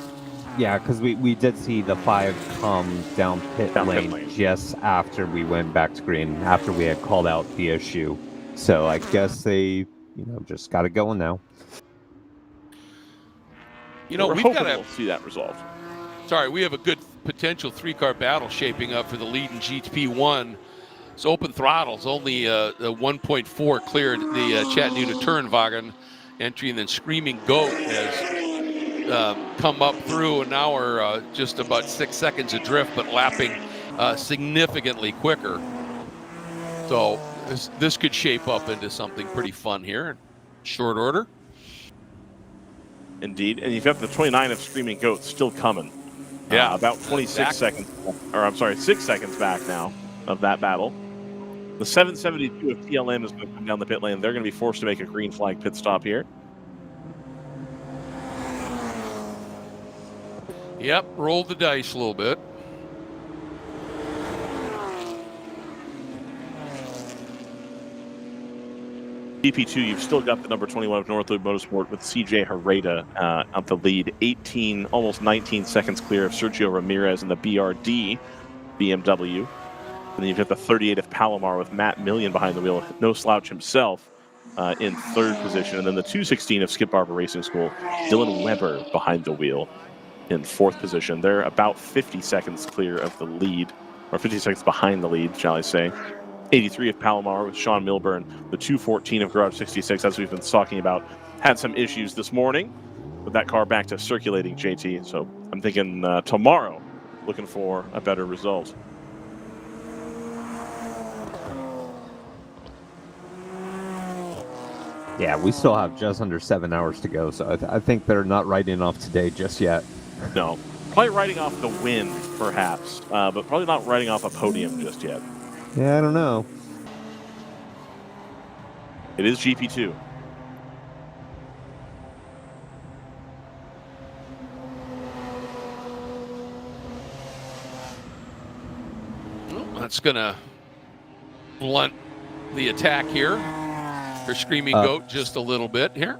Yeah, because we did see the 5 come down pit lane just after we went back to green, after we had called out the issue. So I guess they, just got it going now. We've got to see that resolved. Sorry, we have a good potential 3-car battle shaping up for the lead in GP1. It's open throttles, only the 1.4 cleared the Chattanooga Turnwagen entry, and then Screaming Goat has come up through, and now we're just about 6 seconds adrift, but lapping significantly quicker. So this could shape up into something pretty fun here in short order. Indeed, and you've got the 29 of Screaming Goat still coming. Yeah, about 26 seconds, or I'm sorry, 6 seconds back now of that battle. The 772 of TLM is going to come down the pit lane. They're going to be forced to make a green flag pit stop here. Yep, rolled the dice a little bit. GP2, you've still got the number 21 of North Loop Motorsport with CJ Herrera out the lead, 18, almost 19 seconds clear of Sergio Ramirez in the BRD BMW. And then you've got the 38 of Palomar with Matt Million behind the wheel, no slouch himself in third position. And then the 216 of Skip Barber Racing School, Dylan Weber behind the wheel in fourth position. They're about 50 seconds clear of the lead, or 50 seconds behind the lead, shall I say. 83 of Palomar with Sean Milburn. The 214 of Garage 66, as we've been talking about, had some issues this morning with that car back to circulating, JT. So I'm thinking tomorrow, looking for a better result. Yeah, we still have just under 7 hours to go, so I think they're not writing off today just yet. No. Probably writing off the win, perhaps, but probably not writing off a podium just yet. Yeah, I don't know. It is GP2. That's going to blunt the attack here. They're screaming goat just a little bit here.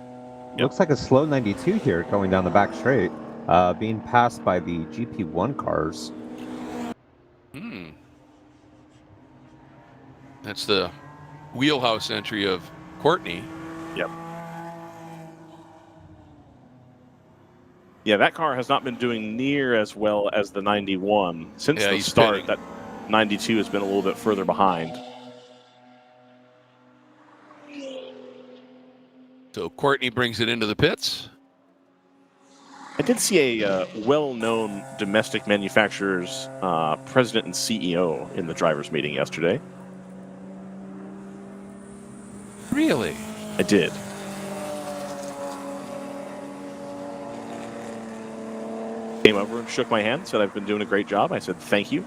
Yep. Looks like a slow 92 here going down the back straight, being passed by the GP1 cars. That's the wheelhouse entry of Courtney. Yep. Yeah, that car has not been doing near as well as the 91. Since the start, pitting. That 92 has been a little bit further behind. So Courtney brings it into the pits. I did see a well-known domestic manufacturer's president and CEO in the drivers' meeting yesterday. Really? I did. Came over and shook my hand, said I've been doing a great job. I said, thank you.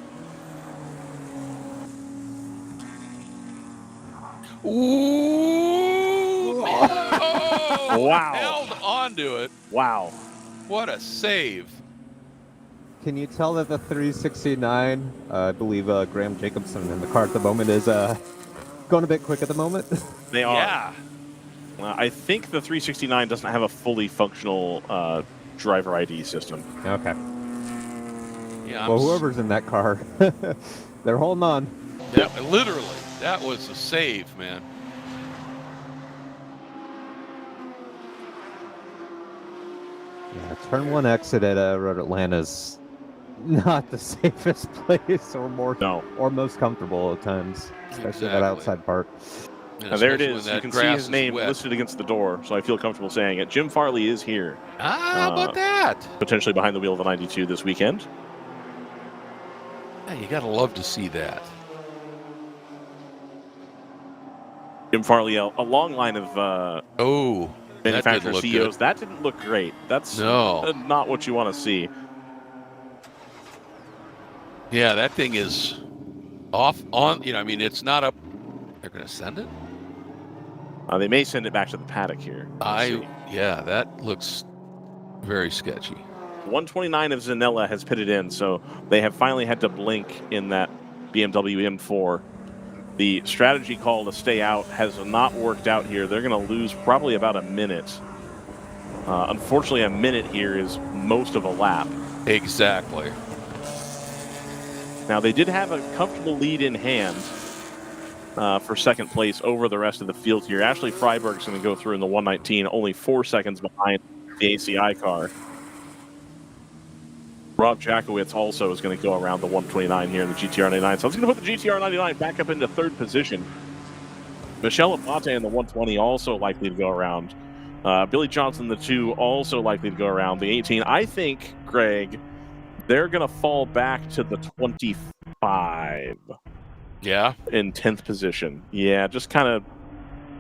Ooh! Oh, wow. Held onto it. Wow. What a save. Can you tell that the 369, I believe Graham Jacobson in the car at the moment, is going a bit quick at the moment? They are. Yeah. I think the 369 doesn't have a fully functional driver ID system. Okay. Yeah. Well, whoever's in that car, they're holding on. Yeah, literally. That was a save, man. Yeah, turn one exit at Road Atlanta is not the safest place or most comfortable at times, especially that outside part. Now, there it is. You can see his name listed against the door, so I feel comfortable saying it. Jim Farley is here. How about that? Potentially behind the wheel of the 92 this weekend. Yeah, you got to love to see that. Jim Farley, a long line of manufacturer CEOs. That didn't look great. That's not what you want to see. Yeah, that thing is off on, I mean, it's not up. They're going to send it? They may send it back to the paddock here. Yeah, that looks very sketchy. 129 of Zanella has pitted in, so they have finally had to blink in that BMW M4. The strategy call to stay out has not worked out here. They're going to lose probably about a minute. Unfortunately, a minute here is most of a lap. Exactly. Now, they did have a comfortable lead in hand for second place over the rest of the field here. Ashley Freiberg's going to go through in the 119, only 4 seconds behind the ACI car. Rob Jakowitz also is going to go around the 129 here in the GTR 99. So I was going to put the GTR 99 back up into third position. Michelle Abate in the 120 also likely to go around. Billy Johnson, the 2, also likely to go around. The 18, I think, Greg, they're going to fall back to the 25. Yeah. In 10th position. Yeah, just kind of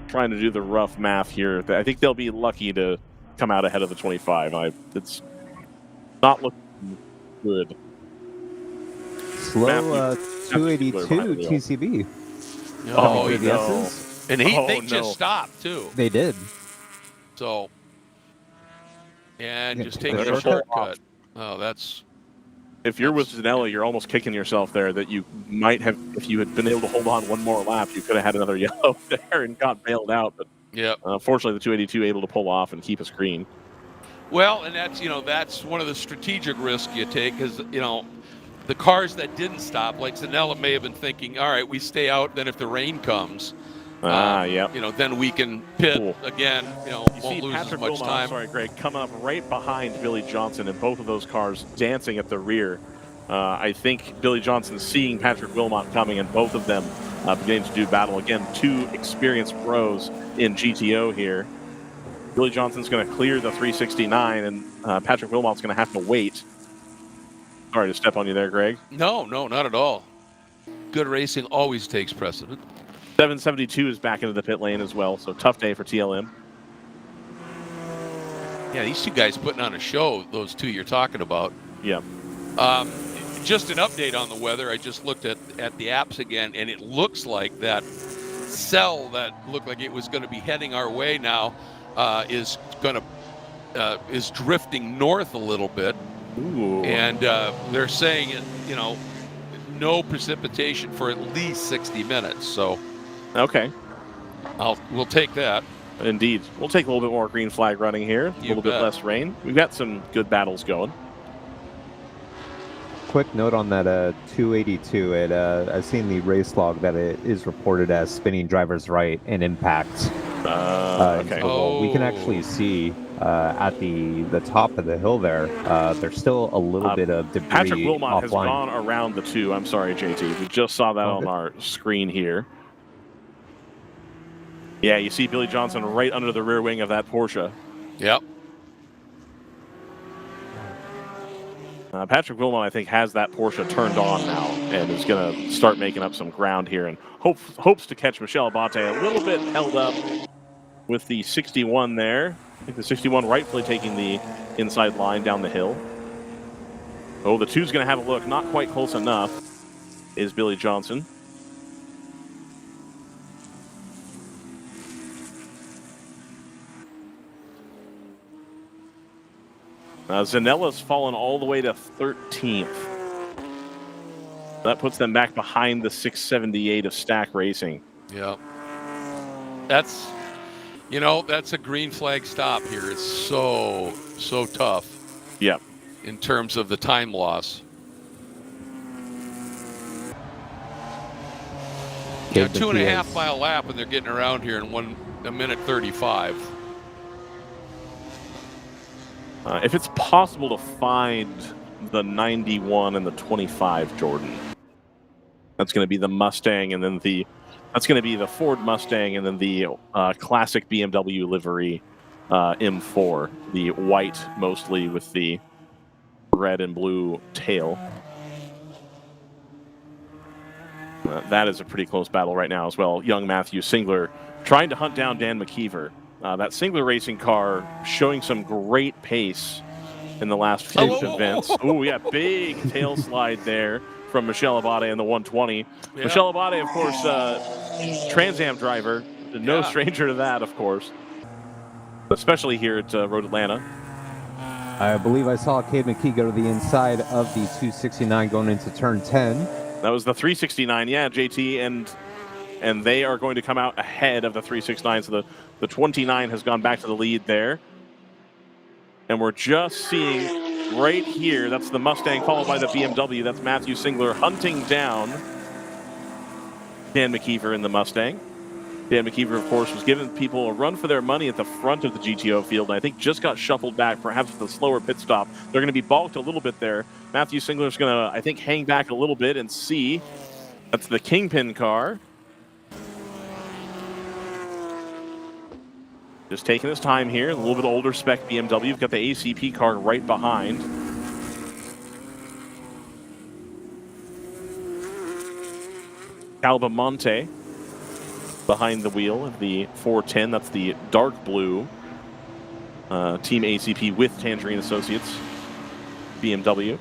trying to do the rough math here. I think they'll be lucky to come out ahead of the 25. It's not looking good. Slow 282 TCB. Oh, no. And they just stopped, too. They did. So, and Yeah, just taking a shortcut. Oh, that's If you're with Zanella, you're almost kicking yourself there that you might have, if you had been able to hold on one more lap, you could have had another yellow there and got bailed out. But yep. Fortunately, the 282 able to pull off and keep us green. Well, and that's one of the strategic risks you take, because the cars that didn't stop, like Zanella may have been thinking, all right, we stay out. Then if the rain comes, Yep. then we can pit Cool. again. You Won't see lose Patrick as much Wilmot, time. sorry, Greg, coming up right behind Billy Johnson, and both of those cars dancing at the rear. I think Billy Johnson seeing Patrick Wilmot coming, and both of them beginning to do battle. Again, two experienced pros in GTO here. Billy Johnson's going to clear the 369, and Patrick Wilmot's going to have to wait. Sorry to step on you there, Greg. No, not at all. Good racing always takes precedent. 772 is back into the pit lane as well, so tough day for TLM. Yeah, these two guys putting on a show, those two you're talking about. Yeah. Just an update on the weather. I just looked at the apps again, and it looks like that cell that looked like it was going to be heading our way now is drifting north a little bit. Ooh. And they're saying no precipitation for at least 60 minutes. So Okay. We'll take that. Indeed. We'll take a little bit more green flag running here. A little bit less rain. We've got some good battles going. Quick note on that 282. I've seen the race log that it is reported as spinning drivers right and impact. Okay. We can actually see at the top of the hill there, there's still a little bit of debris Patrick Wilmot has offline. gone around the two. I'm sorry, JT. We just saw that on our screen here. Yeah, you see Billy Johnson right under the rear wing of that Porsche. Yep. Patrick Wilmot, I think, has that Porsche turned on now and is going to start making up some ground here and hopes to catch Michel Abate a little bit held up with the 61 there. I think the 61 rightfully taking the inside line down the hill. Oh, the two's going to have a look. Not quite close enough is Billy Johnson. Zanella's fallen all the way to 13th. That puts them back behind the 678 of Stack Racing. Yeah. That's a green flag stop here. It's so tough. Yeah. In terms of the time loss. Yeah, 2.5 mile lap, and they're getting around here in 1 minute 35. If it's possible to find the 91 and the 25, Jordan, that's going to be the Mustang, and then that's going to be the Ford Mustang, and then the classic BMW livery M4, the white mostly with the red and blue tail. That is a pretty close battle right now as well. Young Matthew Singler trying to hunt down Dan McKeever. That Singler racing car showing some great pace in the last few events. Oh, yeah, big tail slide there from Michel Abate in the 120. Yeah. Michel Abate, of course, Trans Am driver. No stranger to that, of course. Especially here at Road Atlanta. I believe I saw Cade McKee go to the inside of the 269 going into turn 10. That was the 369, yeah, JT, and they are going to come out ahead of the 369, so the 29 has gone back to the lead there. And we're just seeing right here, that's the Mustang followed by the BMW. That's Matthew Singler hunting down Dan McKeever in the Mustang. Dan McKeever, of course, was giving people a run for their money at the front of the GTO field, and I think just got shuffled back, perhaps with a slower pit stop. They're going to be balked a little bit there. Matthew Singler's going to, I think, hang back a little bit and see. That's the Kingpin car. Just taking his time here. A little bit older spec BMW. You've got the ACP car right behind. Calbamonte behind the wheel of the 410. That's the dark blue Team ACP with Tangerine Associates BMW.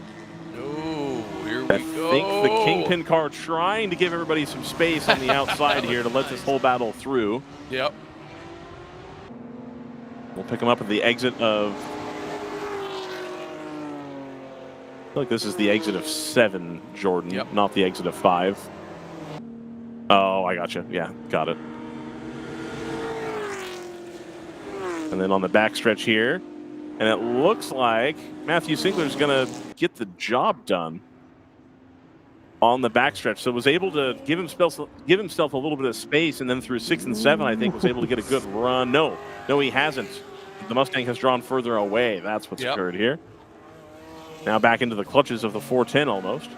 Oh, here we I go. think the Kingpin car trying to give everybody some space on the outside here to let this whole battle through. Yep. We'll pick them up at the exit of feel like this is the exit of 7, Jordan, Yep. not the exit of 5. Oh, I gotcha. Yeah, got it. And then on the backstretch here, and it looks like Matthew Singler's going to get the job done on the backstretch. So was able to give himself a little bit of space, and then through 6 and 7, I think was able to get a good run. No, he hasn't. The Mustang has drawn further away. That's what's occurred here. Now back into the clutches of the 410 almost.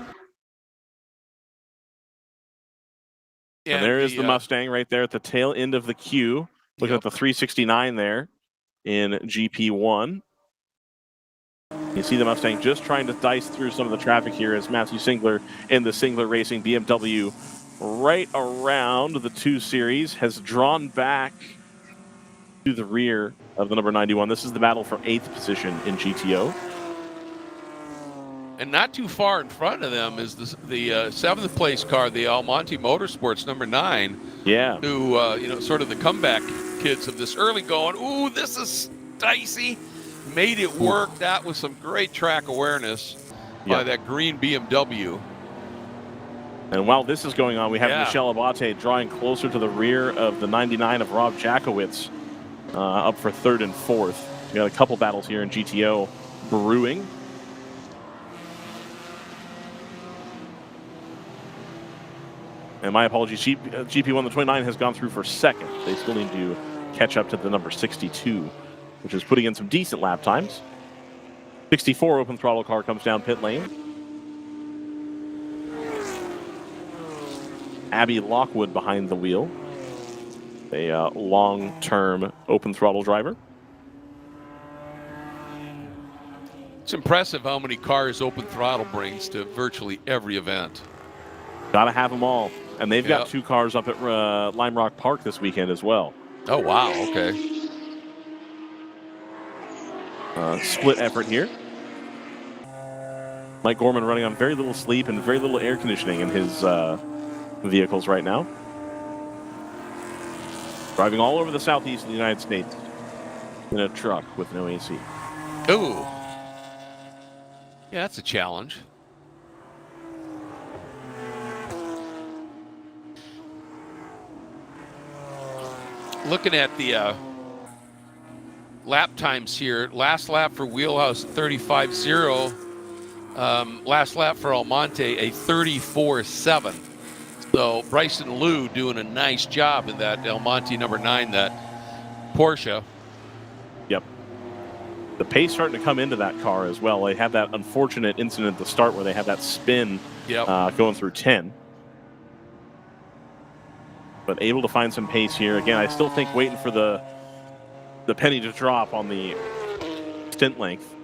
And there is the Mustang right there at the tail end of the queue. Looking at the 369 there in GP1. You see the Mustang just trying to dice through some of the traffic here as Matthew Singler in the Singler Racing BMW right around the 2 Series has drawn back to the rear of the number 91. This is the battle for 8th position in GTO. And not too far in front of them is the 7th place car, the Almonte Motorsports number 9. Yeah. Who, sort of the comeback kids of this early going, ooh, this is dicey. Made it work. That was some great track awareness by that green BMW. And while this is going on, we have Michel Abate drawing closer to the rear of the 99 of Rob Jakowitz, up for 3rd and 4th. We got a couple battles here in GTO brewing. And my apologies, GP1, the 29 has gone through for 2nd. They still need to catch up to the number 62, which is putting in some decent lap times. 64 open throttle car comes down pit lane. Abby Lockwood behind the wheel. A long-term open throttle driver. It's impressive how many cars open throttle brings to virtually every event. Got to have them all. And they've got 2 cars up at Lime Rock Park this weekend as well. Oh, wow. Okay. Split effort here. Mike Gorman running on very little sleep and very little air conditioning in his vehicles right now. Driving all over the southeast of the United States in a truck with no AC. Ooh. Yeah, that's a challenge. Looking at the lap times here, last lap for Wheelhouse 35.0, last lap for Almonte a 34.7. So Bryson Liu doing a nice job in that Almonte number 9, that Porsche. Yep. The pace starting to come into that car as well. They had that unfortunate incident at the start where they had that spin going through 10. But able to find some pace here. Again, I still think waiting for the penny to drop on the stint length.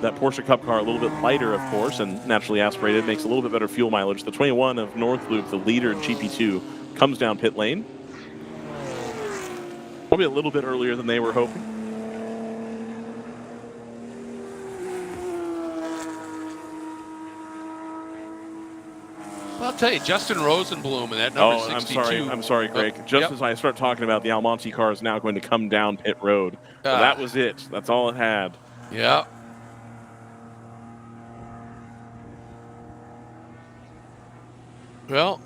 That Porsche Cup car a little bit lighter, of course, and naturally aspirated, makes a little bit better fuel mileage. The 21 of North Loop, the leader in GP2, comes down pit lane. Probably a little bit earlier than they were hoping. I'll tell you, Justin Rosenblum and that number 62. I'm sorry, Greg. Just as I start talking about the Almonte car is now going to come down pit road. So that was it. That's all it had. Yeah. Well,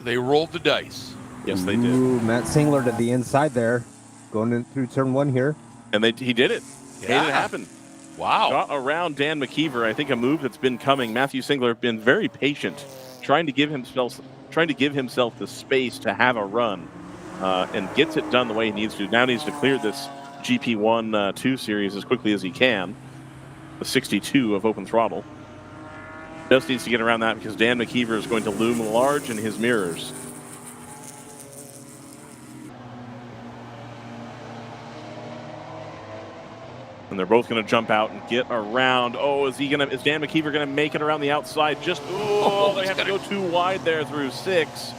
they rolled the dice. Yes, they did. Ooh, Matt Singler to the inside there, going in through turn 1 here. And he did it. Made it happen. Wow. Got around Dan McKeever. I think a move that's been coming. Matthew Singler been very patient, trying to give himself the space to have a run, and gets it done the way he needs to. Now needs to clear this GP1 2 series as quickly as he can. The 62 of open throttle. Just needs to get around that because Dan McKeever is going to loom large in his mirrors. And they're both going to jump out and get around. Oh, is Dan McKeever going to make it around the outside? They have to go too wide there through 6.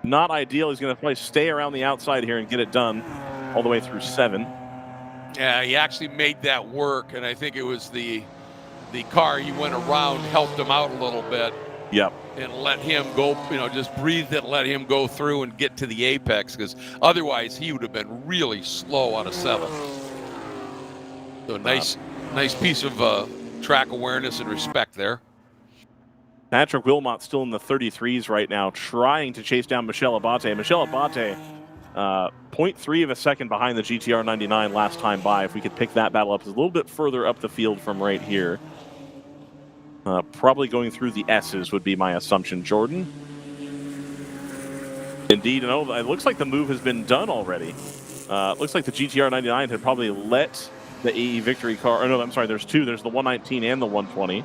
Not ideal. He's going to probably stay around the outside here and get it done all the way through 7. Yeah, he actually made that work, and I think it was the car he went around helped him out a little bit. Yep. And let him go, just breathe it, let him go through and get to the apex, because otherwise he would have been really slow out of 7. So nice piece of track awareness and respect there. Patrick Wilmot still in the 33s right now, trying to chase down Michel Abate. Michel Abate, 0.3 of a second behind the GTR 99 last time by. If we could pick that battle up, it's a little bit further up the field from right here. Probably going through the S's would be my assumption, Jordan. Indeed, no, it looks like the move has been done already. Looks like the GTR 99 had probably let the AE Victory car, or no, I'm sorry, there's two. There's the 119 and the 120.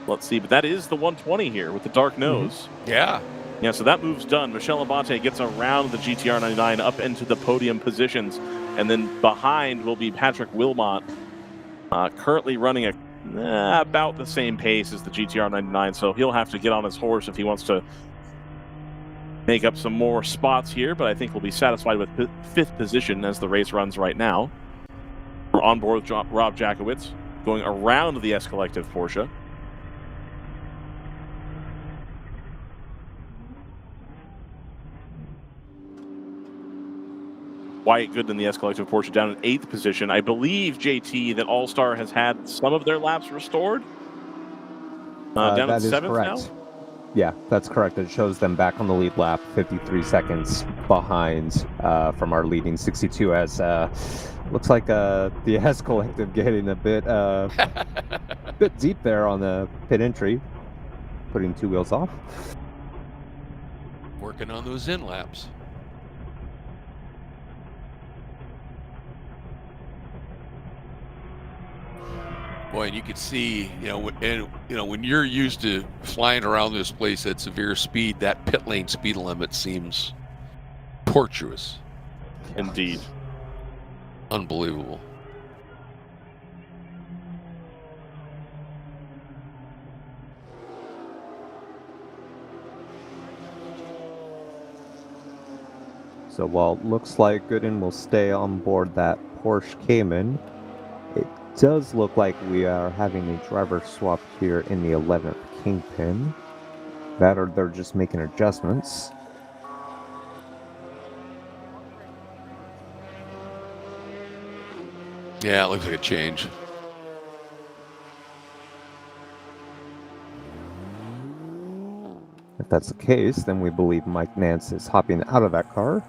Let's see, but that is the 120 here with the dark nose. Yeah. Yeah, so that move's done. Michel Abate gets around the GTR 99 up into the podium positions, and then behind will be Patrick Wilmot, currently running about the same pace as the GTR 99, so he'll have to get on his horse if he wants to make up some more spots here, but I think we'll be satisfied with fifth position as the race runs right now. We're on board with Rob Jakowitz, going around the S Collective Porsche. Wyatt Good in the S Collective Porsche down in 8th position. I believe, JT, that All-Star has had some of their laps restored. Down that in is 7th correct. now? Yeah, that's correct. It shows them back on the lead lap, 53 seconds behind from our leading 62 as looks like the S Collective getting a bit bit deep there on the pit entry, putting two wheels off. Working on those in laps. Boy, and you could see, when you're used to flying around this place at severe speed, that pit lane speed limit seems tortuous. Indeed. Unbelievable. So while it looks like Gooden will stay on board that Porsche Cayman, it does look like we are having a driver swap here in the 11th Kingpin. That or they're just making adjustments. Yeah, it looks like a change. If that's the case, then we believe Mike Nance is hopping out of that car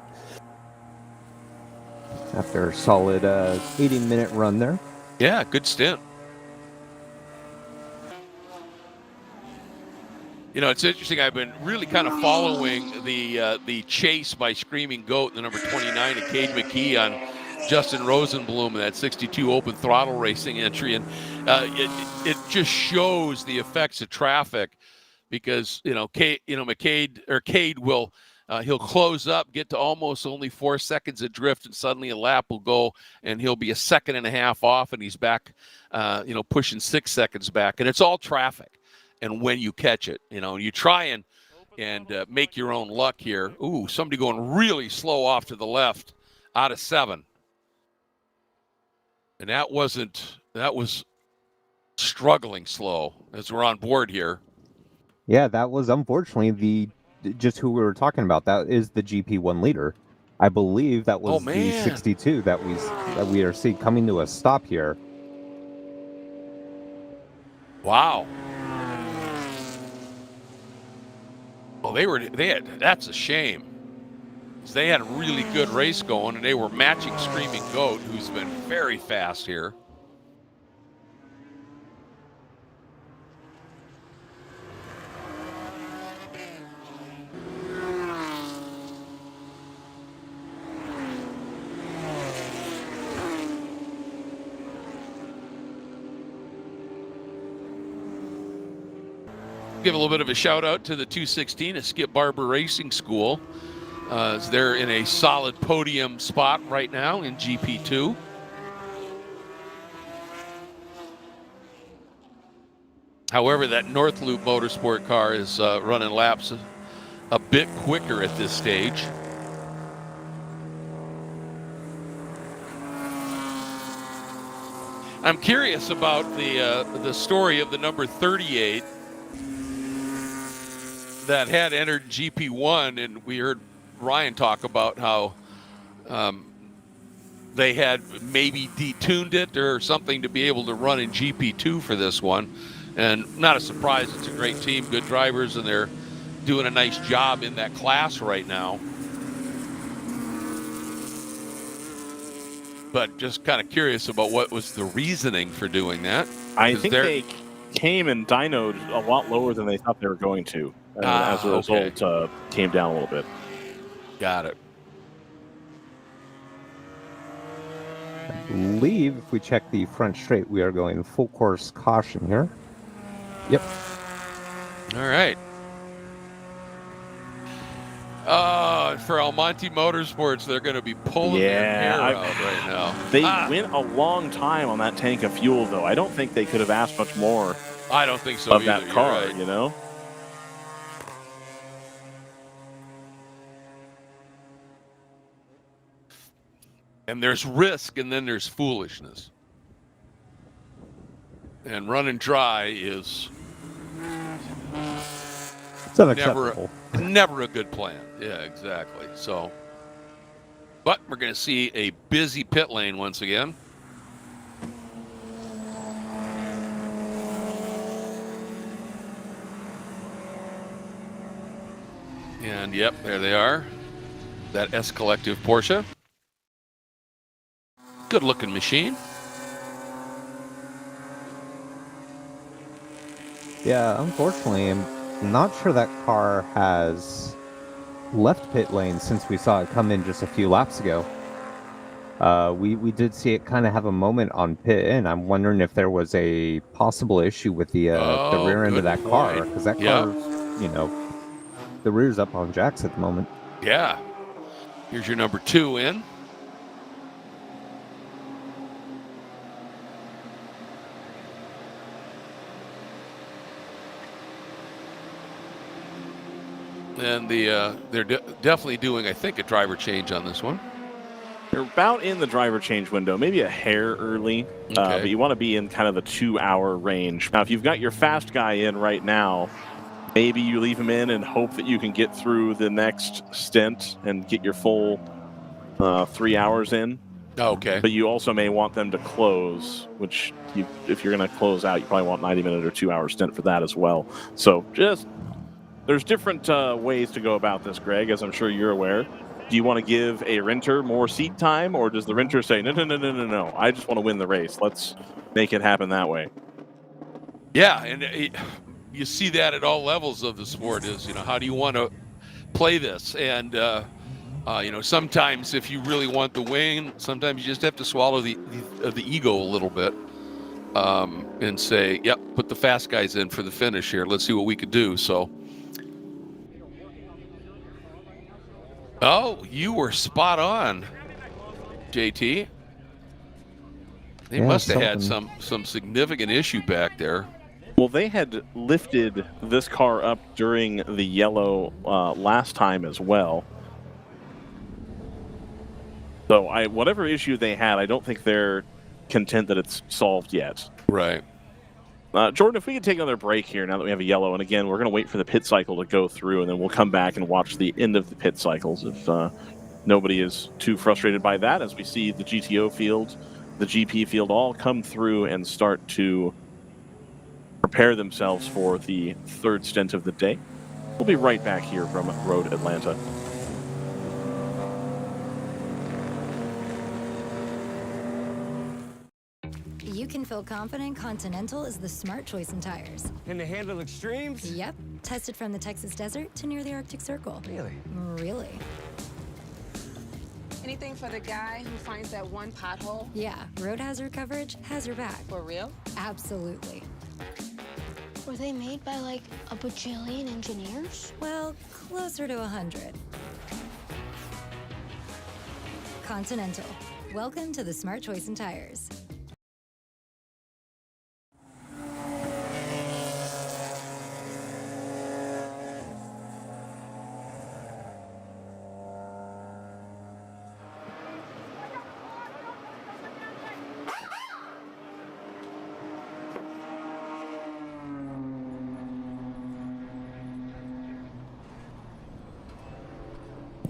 after a solid 80-minute run there. Yeah, good stint. It's interesting. I've been really kind of following the chase by Screaming Goat, the number 29, and Cade McKee on Justin Rosenblum in that 62 open throttle racing entry, and it just shows the effects of traffic because Cade will he'll close up, get to almost only 4 seconds adrift, and suddenly a lap will go, and he'll be a second and a half off, and he's back, pushing 6 seconds back, and it's all traffic. And when you catch it, you try and make your own luck here. Ooh, somebody going really slow off to the left out of 7. And that was struggling slow as we're on board here. Yeah, that was unfortunately just who we were talking about. That is the GP1 leader. I believe that was the 62 that we are seeing coming to a stop here. Wow. Well, that's a shame. They had a really good race going, and they were matching Screaming Goat, who's been very fast here. Give a little bit of a shout out to the 216 at Skip Barber Racing School. They're in a solid podium spot right now in GP2. However, that North Loop Motorsport car is running laps a bit quicker at this stage. I'm curious about the story of the number 38 that had entered GP1, and we heard Ryan talk about how they had maybe detuned it or something to be able to run in GP2 for this one. And not a surprise, it's a great team, good drivers, and they're doing a nice job in that class right now. But just kind of curious about what was the reasoning for doing that. I think they came and dynoed a lot lower than they thought they were going to. And as a result, came down a little bit. Got it. I believe if we check the front straight, we are going full course caution here. Yep. All right. For Almonte Motorsports, they're going to be pulling their hair out right now. They went a long time on that tank of fuel, though. I don't think they could have asked much more. I don't think so of either. that car, right. you know? And there's risk, and then there's foolishness. And running dry is It's unacceptable. Never a good plan. Yeah, exactly. So, but we're going to see a busy pit lane once again. And yep, there they are. That S Collective Porsche. Good looking machine. Yeah, unfortunately, I'm not sure that car has left pit lane since we saw it come in just a few laps ago. We did see it kind of have a moment on pit, and I'm wondering if there was a possible issue with the rear end of that car, because that car, you know, the rear's up on jacks at the moment. Yeah. Here's your number 2 in. And they're definitely doing, I think, a driver change on this one. They're about in the driver change window, maybe a hair early, but you want to be in kind of the 2-hour range. Now, if you've got your fast guy in right now, maybe you leave him in and hope that you can get through the next stint and get your full 3 hours in. Okay. But you also may want them to close, which if you're going to close out, you probably want 90-minute or 2-hour stint for that as well. So there's different ways to go about this, Greg, as I'm sure you're aware. Do you want to give a renter more seat time, or does the renter say, no, I just want to win the race. Let's make it happen that way. Yeah, and you see that at all levels of the sport is, how do you want to play this? And, sometimes if you really want the win, sometimes you just have to swallow the ego a little bit and say, yep, put the fast guys in for the finish here. Let's see what we could do. So, oh, you were spot on, JT. They must have had some significant issue back there. Well, they had lifted this car up during the yellow last time as well. So whatever issue they had, I don't think they're content that it's solved yet. Right. Jordan, if we could take another break here now that we have a yellow, and again, we're going to wait for the pit cycle to go through, and then we'll come back and watch the end of the pit cycles if nobody is too frustrated by that, as we see the GTO field, the GP field all come through and start to prepare themselves for the third stint of the day. We'll be right back here from Road Atlanta. You can feel confident Continental is the smart choice in tires. Can they handle extremes? Yep. Tested from the Texas desert to near the Arctic Circle. Really? Really. Anything for the guy who finds that one pothole? Yeah, road hazard coverage has your back. For real? Absolutely. Were they made by like a bajillion engineers? Well, closer to 100. Continental. Welcome to the smart choice in tires.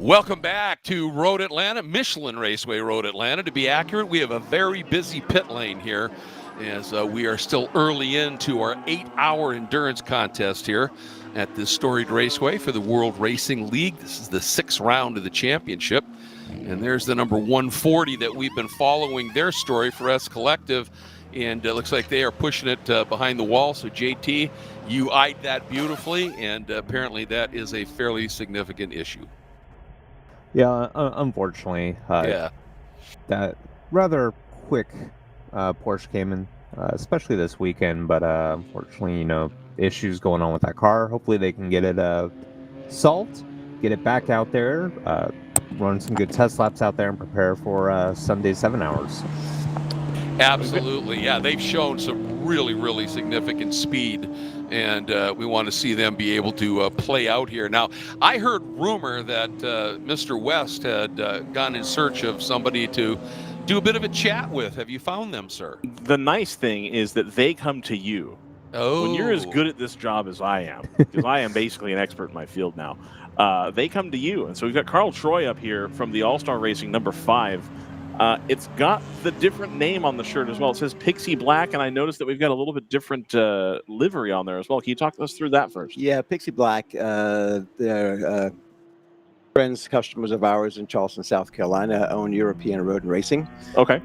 Welcome back to Road Atlanta, Michelin Raceway Road Atlanta. To be accurate, we have a very busy pit lane here as we are still early into our 8-hour endurance contest here at this storied raceway for the World Racing League. This is the 6th round of the championship. And there's the number 140 that we've been following their story for S Collective. And it looks like they are pushing it behind the wall. So, JT, you eyed that beautifully, and apparently that is a fairly significant issue. Yeah, unfortunately, that rather quick Porsche came in, especially this weekend. But unfortunately, issues going on with that car. Hopefully, they can get it solved, get it back out there, run some good test laps out there, and prepare for Sunday 7 hours. Absolutely, yeah. They've shown some really, really significant speed, and we want to see them be able to play out here. Now, I heard rumor that Mr. West had gone in search of somebody to do a bit of a chat with. Have you found them, sir? The nice thing is that they come to you. Oh. When you're as good at this job as I am, because I am basically an expert in my field now, they come to you. And so we've got Carl Troy up here from the All-Star Racing number 5. It's got the different name on the shirt as well. It says Pixie Black, and I noticed that we've got a little bit different livery on there as well. Can you talk us through that first? Yeah, Pixie Black, they're friends, customers of ours in Charleston, South Carolina, own European Road and Racing. Okay.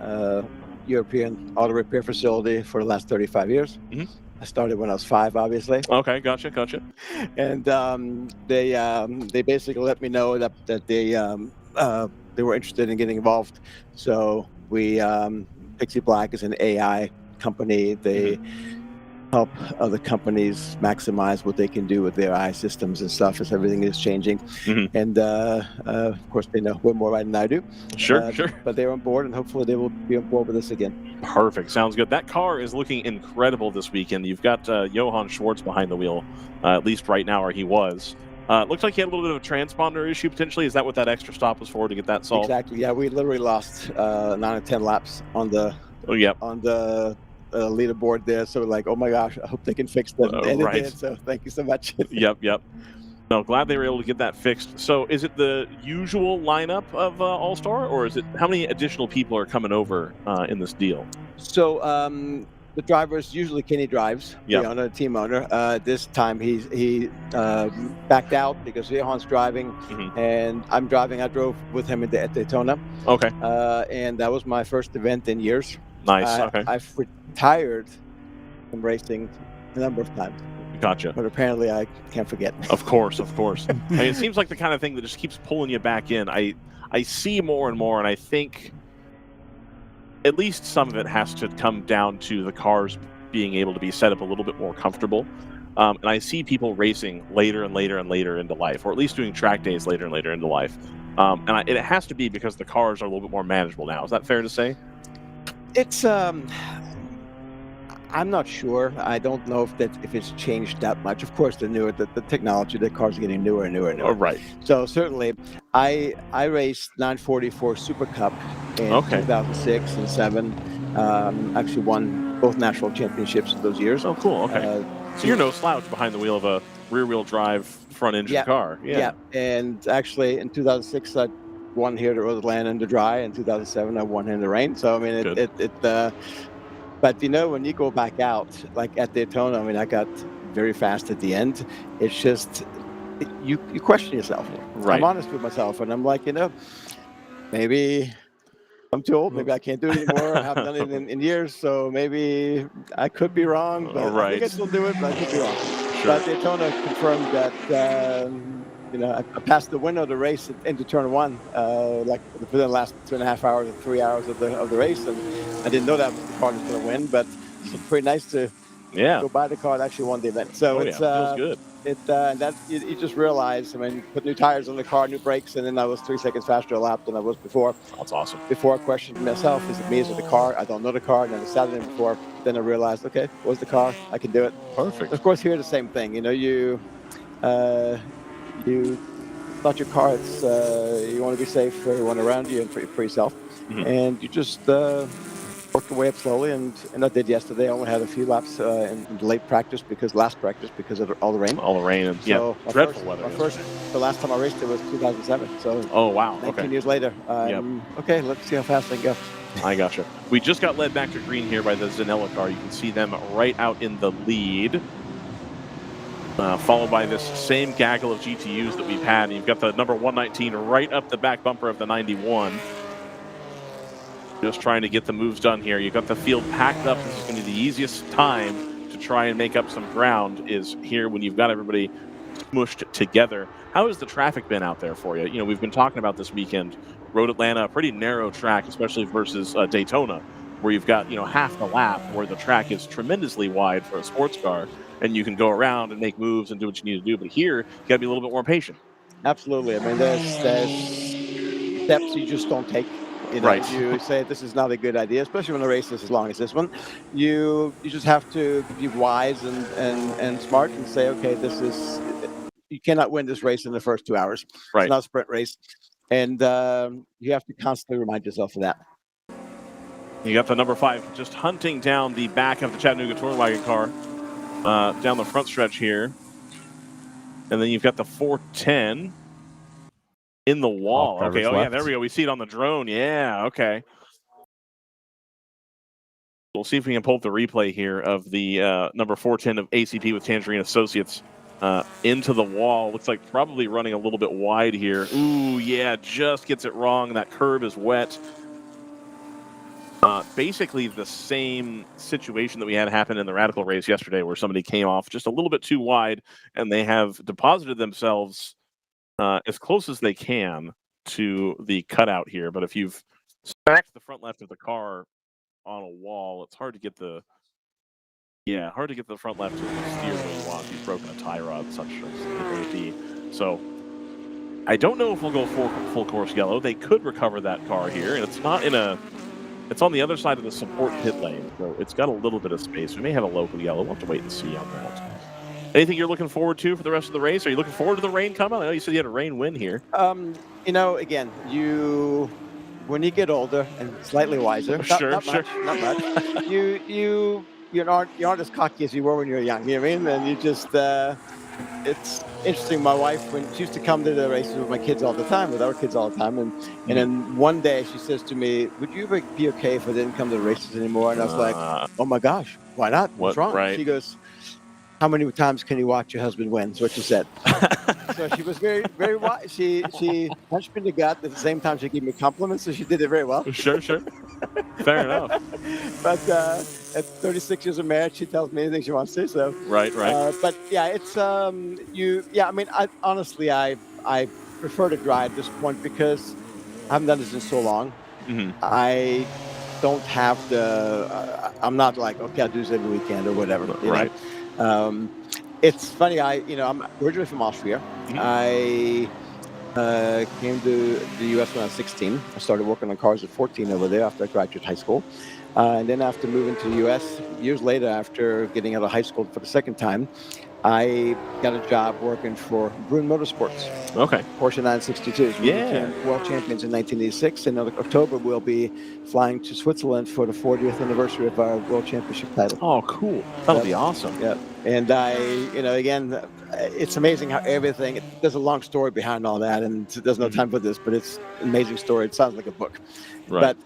European auto repair facility for the last 35 years. Mm-hmm. I started when I was 5, obviously. Okay, gotcha. And they basically let me know that they were interested in getting involved. So we, Pixie Black is an AI company. They help other companies maximize what they can do with their AI systems and stuff as everything is changing. Mm-hmm. And of course, they know way more right than I do. Sure. But they're on board, and hopefully they will be on board with us again. Perfect. Sounds good. That car is looking incredible this weekend. You've got Johann Schwartz behind the wheel, at least right now, or he was. Looks like he had a little bit of a transponder issue potentially. Is that what that extra stop was for, to get that solved? Exactly. Yeah, we literally lost 9 or 10 laps on the leaderboard there. So like, oh my gosh, I hope they can fix them. And right. it did, so thank you so much. Yep. No, glad they were able to get that fixed. So is it the usual lineup of All-Star, or is it how many additional people are coming over in this deal? So the drivers, usually Kenny drives, the team owner. This time he backed out because Johann's driving, and I'm driving. I drove with him at Daytona. Okay. And that was my first event in years. Nice. Okay. I've retired from racing a number of times. Gotcha. But apparently I can't forget. Of course. I mean, it seems like the kind of thing that just keeps pulling you back in. I see more and more, and I think at least some of it has to come down to the cars being able to be set up a little bit more comfortable. And I see people racing later and later and later into life, or at least doing track days later and later into life. And it has to be because the cars are a little bit more manageable now. Is that fair to say? It's I'm not sure. I don't know if it's changed that much. Of course, the technology, the cars are getting newer and newer and newer. Oh, right. So certainly, I raced 944 Super Cup in 2006 and 7. Actually won both national championships in those years. Oh, cool. Okay. So you're no slouch behind the wheel of a rear-wheel drive front-engine car. Yeah. And actually, in 2006, I won here at Road Atlanta in the dry. In 2007, I won here in the rain. So I mean, but when you go back out, like at Daytona, I mean, I got very fast at the end. It's just, you question yourself. Right. I'm honest with myself, and I'm like, maybe I'm too old. Maybe I can't do it anymore. I haven't done it in years, so maybe I could be wrong. But I think I still do it, but I could be wrong. Sure. But Daytona confirmed that, I passed the window of the race into turn 1, like within the last 2.5 hours or 3 hours of the race, and I didn't know that the car was going to win, but it's pretty nice to go buy the car that actually won the event. So it feels good. That you just realize, I mean, put new tires on the car, new brakes, and then I was 3 seconds faster a lap than I was before. That's awesome. Before I questioned myself, is it me, is it the car? I don't know the car, and then I sat in it before. Then I realized, okay, what's the car? I can do it. Perfect. Of course, here the same thing. You thought your car, you want to be safe for everyone around you and for yourself. And you just worked your way up slowly, and I did yesterday. I only had a few laps in late practice last practice because of all the rain. All the rain and So dreadful weather. The last time I raced it was 2007. So oh wow, 19 years later. Okay, let's see how fast I can go. I gotcha. We just got led back to green here by the Zanella car. You can see them right out in the lead. Followed by this same gaggle of GTUs that we've had. And you've got the number 119 right up the back bumper of the 91. Just trying to get the moves done here. You've got the field packed up. This is going to be the easiest time to try and make up some ground is here when you've got everybody smushed together. How has the traffic been out there for you? You know, we've been talking about this weekend. Road Atlanta, a pretty narrow track, especially versus Daytona, where you've got, half the lap where the track is tremendously wide for a sports car. And you can go around and make moves and do what you need to do. But here, you got to be a little bit more patient. Absolutely. I mean, there's steps you just don't take. Right. You say this is not a good idea, especially when a race is as long as this one. You just have to be wise and smart and say, okay, you cannot win this race in the first 2 hours. Right. It's not a sprint race. And you have to constantly remind yourself of that. You got the number 5 just hunting down the back of the Chattanooga Touring Wagon car. Down the front stretch here. And then you've got the 410 in the wall. Okay, yeah, there we go. We see it on the drone. Yeah, okay. We'll see if we can pull up the replay here of the number 410 of ACP with Tangerine Associates into the wall. Looks like probably running a little bit wide here. Ooh, yeah, just gets it wrong. That curb is wet. Basically the same situation that we had happen in the Radical race yesterday where somebody came off just a little bit too wide and they have deposited themselves as close as they can to the cutout here. But if you've stacked the front left of the car on a wall, it's hard to get the front left to steer where you want if you've broken a tie rod, such as it may be. So I don't know if we'll go full course yellow. They could recover that car here, and it's on the other side of the support pit lane, so it's got a little bit of space. We may have a local yellow. We'll have to wait and see on that. Anything you're looking forward to for the rest of the race? Are you looking forward to the rain coming? I know you said you had a rain win here. Again, when you get older and slightly wiser, not much, you aren't as cocky as you were when you were young. You know what I mean? And you just it's interesting. My wife, when she used to come to the races with my kids all the time, with our kids all the time, and then one day she says to me, "Would you be okay if I didn't come to the races anymore?" And I was like, "Oh my gosh, why not? What's wrong?" Right. She goes, "How many times can you watch your husband win?" That's what she said. So she was very, very wise. She punched me in the gut at the same time she gave me compliments, so she did it very well. Sure. Fair enough. But at 36 years of marriage, she tells me anything she wants to. So right. But yeah, it's I mean, I prefer to drive at this point because I haven't done this in so long. Mm-hmm. I don't have I'm not like, okay, I'll do this every weekend or whatever. Right. It's funny. I'm originally from Austria. Mm-hmm. I came to the U.S. when I was 16. I started working on cars at 14 over there after I graduated high school. And then after moving to the U.S., years later, after getting out of high school for the second time, I got a job working for Brun Motorsports. Okay. Porsche 962s. We became world champions in 1986. In October, we'll be flying to Switzerland for the 40th anniversary of our world championship title. Oh, cool. That'll be awesome. Yeah. And again, it's amazing how there's a long story behind all that, and there's no time for this, but it's an amazing story. It sounds like a book. Right.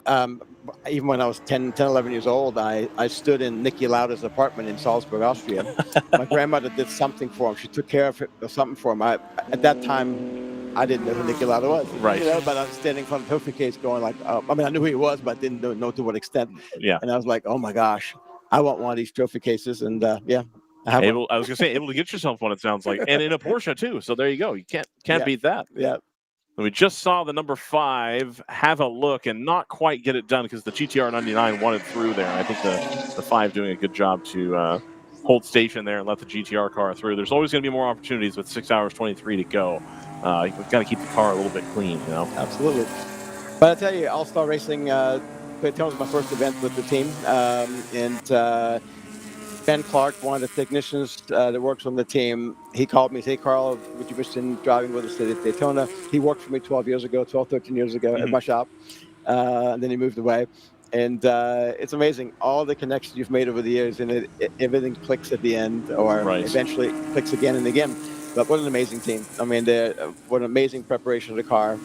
But even when I was 10, 11 years old, I stood in Nicky Lauda's apartment in Salzburg, Austria. My grandmother did something for him. She took care of something for him. At that time, I didn't know who Nicky Lauda was. Right. But I was standing in front of the trophy case going like, I knew who he was, but I didn't know to what extent. Yeah. And I was like, oh my gosh, I want one of these trophy cases. And I was going to say, able to get yourself one, it sounds like. And in a Porsche, too. So there you go. You can't beat that. Yeah. We just saw the number 5 have a look and not quite get it done because the GTR 99 wanted through there. I think the 5 doing a good job to hold station there and let the GTR car through. There's always going to be more opportunities with 6 hours 23 to go. We've got to keep the car a little bit clean, Absolutely. But I tell you, All-Star Racing, Daytona was my first event with the team, and Ben Clark, one of the technicians that works on the team, he called me and said, "Hey, Carl, would you be interested in driving with us at Daytona?" He worked for me 13 years ago at my shop, and then he moved away. And it's amazing all the connections you've made over the years, and everything clicks at the end, or Right. eventually clicks again and again. But what an amazing team! I mean, what an amazing preparation of the car.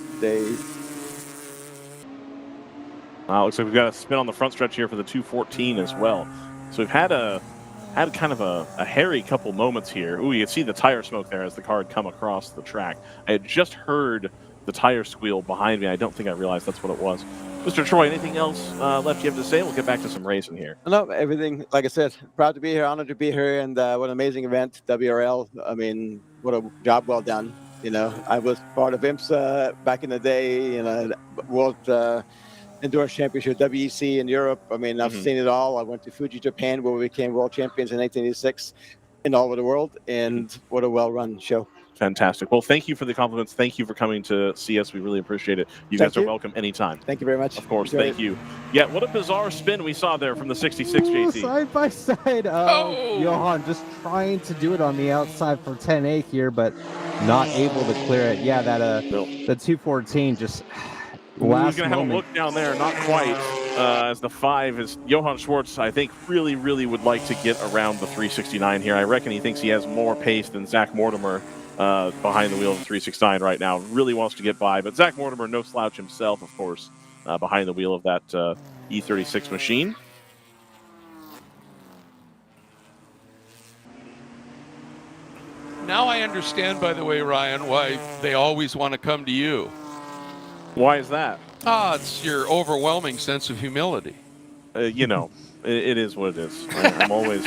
Looks like we've got a spin on the front stretch here for the 214 as well. So we've had kind of a hairy couple moments here. Ooh, you can see the tire smoke there as the car had come across the track. I had just heard the tire squeal behind me. I don't think I realized that's what it was. Mr. Troy, anything else left you have to say? We'll get back to some racing here. No, everything, like I said, proud to be here, honored to be here, and what an amazing event, WRL. I mean, what a job well done. You know, I was part of IMSA back in the day, World Endurance Championship, WEC in Europe. I mean, I've seen it all. I went to Fuji, Japan, where we became world champions in 1986 and all over the world, and what a well-run show. Fantastic. Well, thank you for the compliments. Thank you for coming to see us. We really appreciate it. You guys are welcome anytime. Thank you very much. Of course. Enjoy Thank it. you. Yeah, what a bizarre spin we saw there from the 66, JT. Side by side. Johan just trying to do it on the outside for 10A here, but not able to clear it. Yeah, the 214 just last He's going to have a look down there. Not quite. As the 5 is Johan Schwartz, I think, really would like to get around the 369 here. I reckon he thinks he has more pace than Zach Mortimer behind the wheel of the 369 right now. Really wants to get by, but Zach Mortimer, no slouch himself, of course, behind the wheel of that E36 machine. Now I understand, by the way, Ryan, why they always want to come to you. Why is that? It's your overwhelming sense of humility. You know, it is what it is. I'm always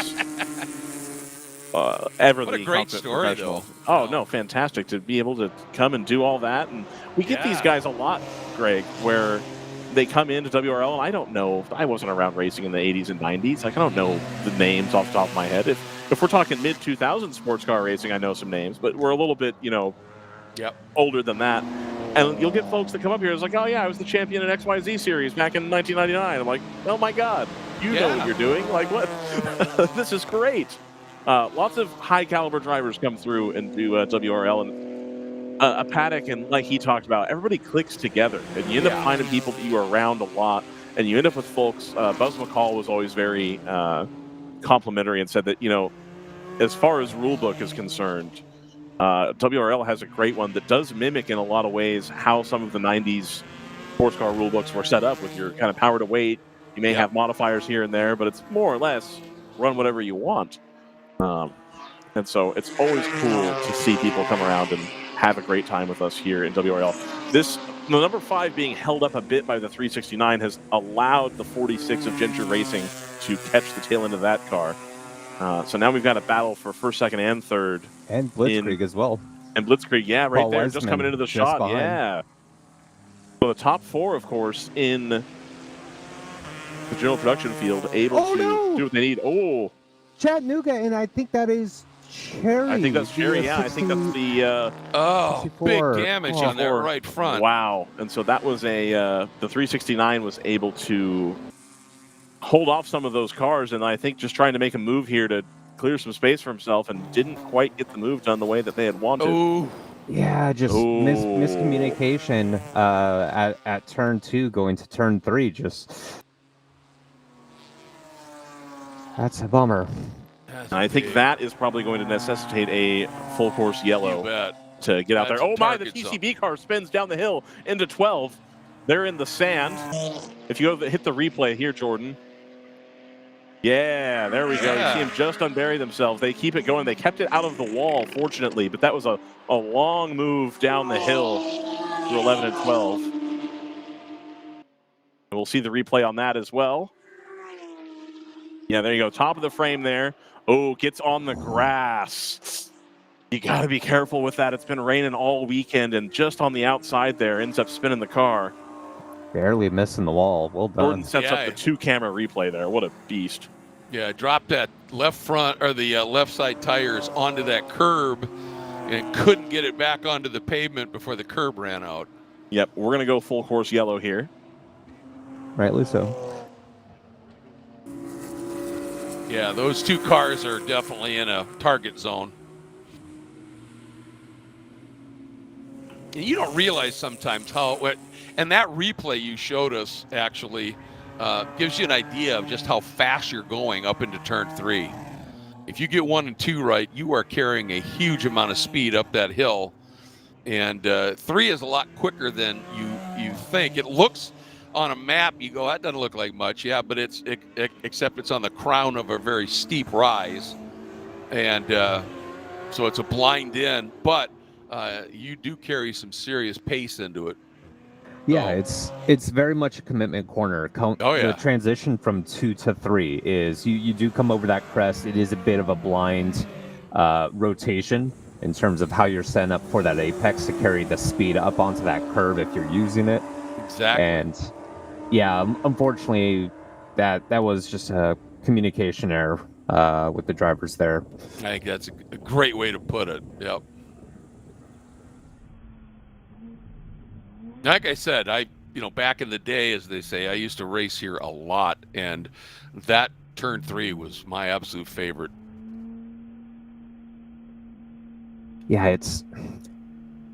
ever what a the great story, though. Oh, no, fantastic to be able to come and do all that. And we get these guys a lot, Greg, where they come into WRL, and I don't know. I wasn't around racing in the 80s and 90s. Like, I don't know the names off the top of my head. If we're talking mid-2000s sports car racing, I know some names, but we're a little bit, older than that. And you'll get folks that come up here, it's like, oh, yeah, I was the champion in XYZ series back in 1999. I'm like, oh, my God, you know what you're doing. Like, what? This is great. Lots of high-caliber drivers come through and do WRL. And a paddock, and like he talked about, everybody clicks together. And you end up finding people that you are around a lot. And you end up with folks. Buzz McCall was always very complimentary and said that, as far as rule book is concerned, WRL has a great one that does mimic in a lot of ways how some of the 90s sports car rule books were set up with your kind of power to weight. You may have modifiers here and there, but it's more or less run whatever you want. And so it's always cool to see people come around and have a great time with us here in WRL. The number 5 being held up a bit by the 369 has allowed the 46 of Ginger Racing to catch the tail end of that car. So now we've got a battle for first, second, and third. And Blitzkrieg as well. And Blitzkrieg, right Paul there, Weisman just coming into the shot. behind. Yeah. So the top 4, of course, in the general production field, able to do what they need. Oh. Chattanooga, and I think that is Cherry. I think that's Cherry, yeah. I think that's the... big damage on that right front. Wow. And so that was the 369 was able to hold off some of those cars, and I think just trying to make a move here to clear some space for himself, and didn't quite get the move done the way that they had wanted. Ooh. Yeah, just miscommunication at turn 2 going to turn 3. That's a bummer. I think that is probably going to necessitate a full course yellow to get out there. Oh my, the TCB car spins down the hill into 12. They're in the sand. If you hit the replay here, Jordan. Yeah, there we go. You see them just unbury themselves. They keep it going. They kept it out of the wall, fortunately, but that was a long move down the hill through 11 and 12. And we'll see the replay on that as well. Yeah, there you go. Top of the frame there. Oh, gets on the grass. You got to be careful with that. It's been raining all weekend, and just on the outside there, ends up spinning the car. Barely missing the wall. Well done. Gordon sets up the 2-camera replay there. What a beast. Yeah, dropped that left front, or the left side tires onto that curb and couldn't get it back onto the pavement before the curb ran out. Yep, we're going to go full course yellow here. Rightly so. Yeah, those 2 cars are definitely in a target zone. And you don't realize sometimes how, and that replay you showed us actually gives you an idea of just how fast you're going up into turn 3. If you get 1 and 2 right, you are carrying a huge amount of speed up that hill. And 3 is a lot quicker than you think. It looks on a map, you go, that doesn't look like much. Yeah, but except it's on the crown of a very steep rise. And so it's a blind in, but you do carry some serious pace into it. Yeah, it's very much a commitment corner. Oh, yeah. The transition from 2 to 3 is you do come over that crest. It is a bit of a blind rotation in terms of how you're setting up for that apex to carry the speed up onto that curve if you're using it. Exactly. And yeah, unfortunately, that was just a communication error with the drivers there. I think that's a great way to put it. Yep. Like I said, back in the day, as they say, I used to race here a lot, and that turn 3 was my absolute favorite. Yeah,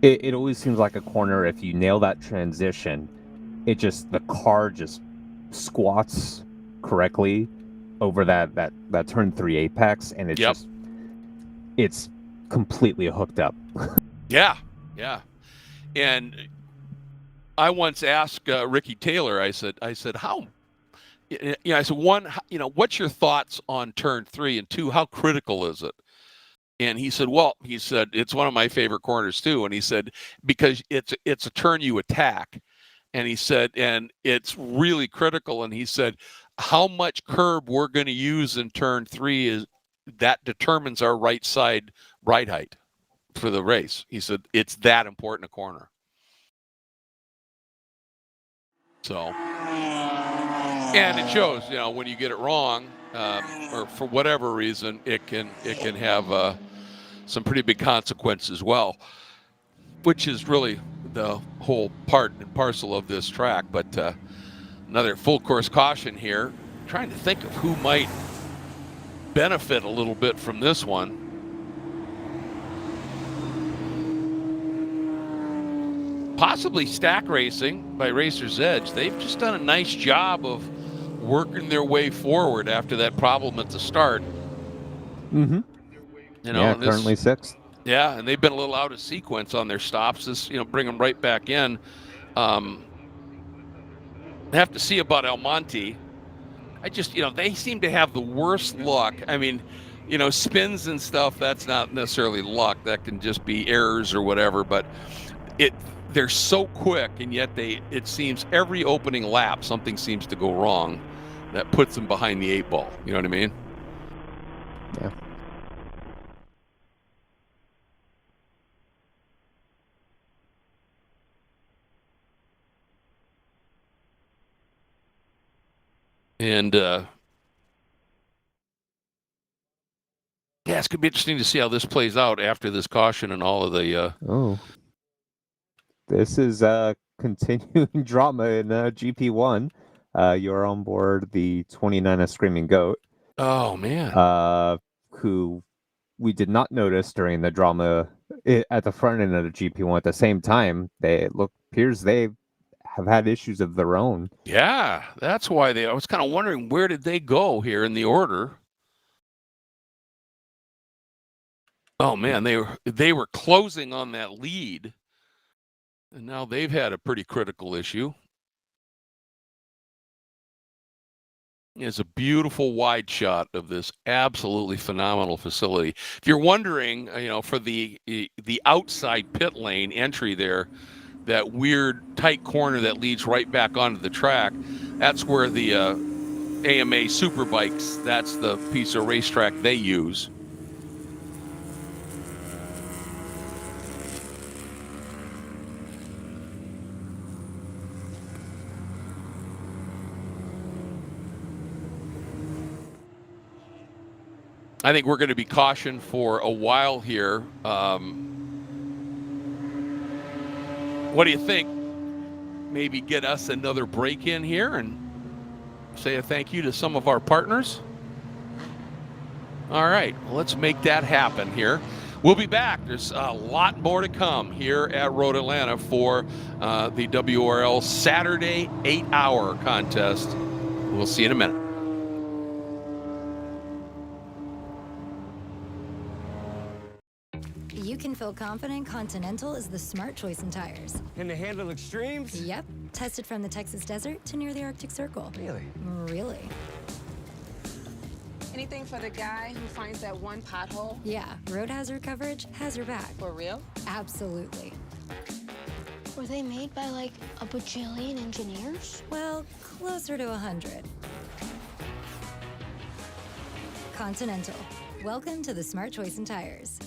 it always seems like a corner. If you nail that transition, the car just squats correctly over that turn 3 apex, and it's completely hooked up. Yeah. And I once asked Ricky Taylor, I said, how, I said, 1, what's your thoughts on turn 3, and 2, how critical is it? And he said, it's one of my favorite corners too. And he said, because it's a turn you attack. And he said, and it's really critical. And he said, how much curb we're going to use in turn 3 that determines our right side ride height for the race. He said, it's that important a corner. So, and it shows, when you get it wrong, or for whatever reason, it can have some pretty big consequences as well, which is really the whole part and parcel of this track. But another full course caution here. I'm trying to think of who might benefit a little bit from this one. Possibly Stack Racing by Racer's Edge. They've just done a nice job of working their way forward after that problem at the start. Mm-hmm. Currently 6th. Yeah, and they've been a little out of sequence on their stops. This, bring them right back in. I have to see about El Monte. I just, they seem to have the worst luck. I mean, spins and stuff, that's not necessarily luck. That can just be errors or whatever, but they're so quick, and yet it seems every opening lap something seems to go wrong that puts them behind the 8 ball. You know what I mean? Yeah. And it's going to be interesting to see how this plays out after this caution and all of the this is continuing drama in GP1. You're on board the 29 Screaming Goat. Oh man. Who we did not notice during the drama at the front end of the GP1. At the same time, appears they have had issues of their own. Yeah, that's why I was kind of wondering, where did they go here in the order? Oh man, they were closing on that lead, and now they've had a pretty critical issue. It's a beautiful wide shot of this absolutely phenomenal facility. If you're wondering, for the outside pit lane entry there, that weird tight corner that leads right back onto the track, that's where the AMA Superbikes, that's the piece of racetrack they use. I think we're going to be cautioned for a while here. What do you think? Maybe get us another break in here and say a thank you to some of our partners? All right, well, let's make that happen here. We'll be back. There's a lot more to come here at Road Atlanta for the WRL Saturday 8-hour contest. We'll see you in a minute. You can feel confident Continental is the smart choice in tires. Can they handle extremes? Yep. Tested from the Texas desert to near the Arctic Circle. Really? Really? Anything for the guy who finds that one pothole? Yeah, road hazard coverage has your back. For real? Absolutely. Were they made by like a bajillion engineers? Well, closer to 100. Continental. Welcome to the smart choice in tires.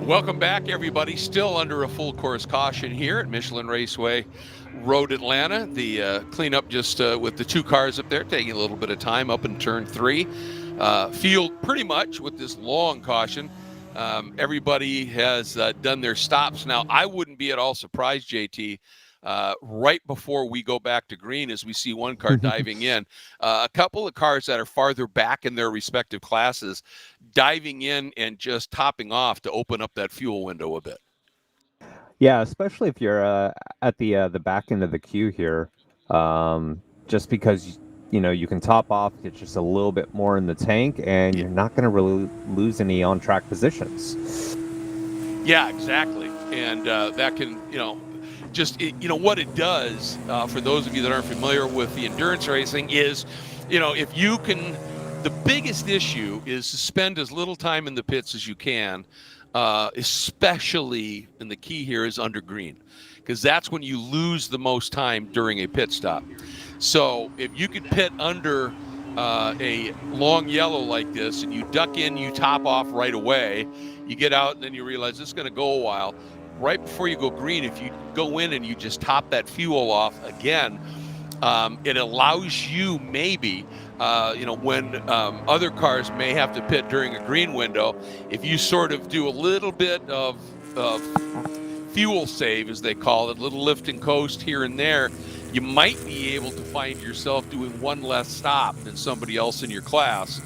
Welcome back, everybody. Still under a full course caution here at Michelin Raceway Road Atlanta. The cleanup just with the 2 cars up there taking a little bit of time up in turn 3. Field pretty much with this long caution. Everybody has done their stops. Now, I wouldn't be at all surprised, JT, right before we go back to green as we see one car diving in. A couple of cars that are farther back in their respective classes diving in and just topping off to open up that fuel window a bit. Yeah, especially if you're at the back end of the queue here, just because you can top off, get just a little bit more in the tank, and you're not going to really lose any on-track positions. Yeah, exactly, and that can just what it does for those of you that aren't familiar with the endurance racing is, if you can. The biggest issue is to spend as little time in the pits as you can, especially, and the key here is under green, because that's when you lose the most time during a pit stop. So if you could pit under a long yellow like this and you duck in, you top off right away, you get out and then you realize this is going to go a while. Right before you go green, if you go in and you just top that fuel off again, it allows you maybe, when other cars may have to pit during a green window, if you sort of do a little bit of fuel save, as they call it, a little lift and coast here and there, you might be able to find yourself doing one less stop than somebody else in your class.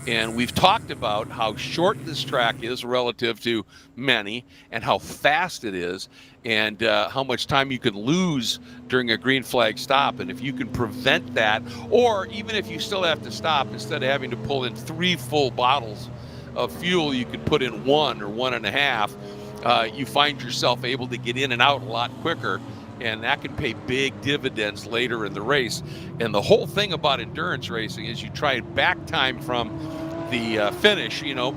And we've talked about how short this track is relative to many and how fast it is and how much time you can lose during a green flag stop. And if you can prevent that, or even if you still have to stop, instead of having to pull in 3 full bottles of fuel, you can put in 1 or 1.5. You find yourself able to get in and out a lot quicker. And that can pay big dividends later in the race. And the whole thing about endurance racing is you try and back time from the finish. We know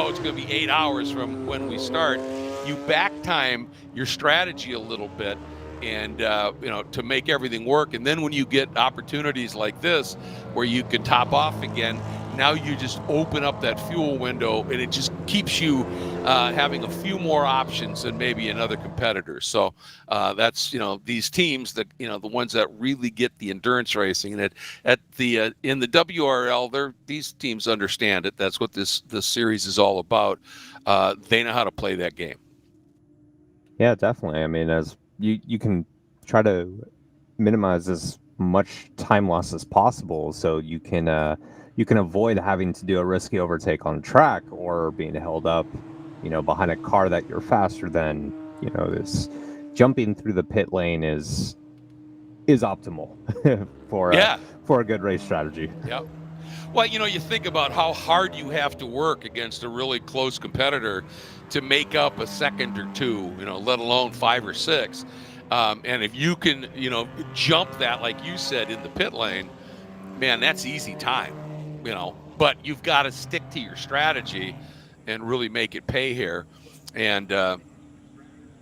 it's going to be 8 hours from when we start. You back time your strategy a little bit and, to make everything work. And then when you get opportunities like this where you can top off again, now you just open up that fuel window and it just keeps you having a few more options than maybe another competitor. So that's, these teams that, the ones that really get the endurance racing, and in the WRL, these teams understand it. That's what this series is all about. They know how to play that game. Yeah, definitely. I mean, as you can try to minimize as much time loss as possible, so you can avoid having to do a risky overtake on track or being held up, behind a car that you're faster than. This jumping through the pit lane is optimal for a good race strategy. Yep. Well, you think about how hard you have to work against a really close competitor to make up a second or two, let alone 5 or 6. And if you can, jump that, like you said, in the pit lane, man, that's easy time. But you've got to stick to your strategy and really make it pay here. And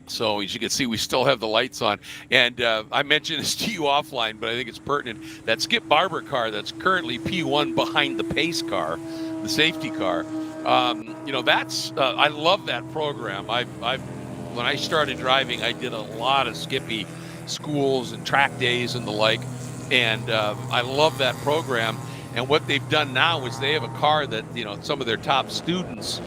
so as you can see, we still have the lights on. And I mentioned this to you offline, but I think it's pertinent. That Skip Barber car that's currently P1 behind the pace car, the safety car, that's I love that program. When I started driving, I did a lot of Skippy schools and track days and the like. And I love that program. And what they've done now is they have a car that, some of their top students,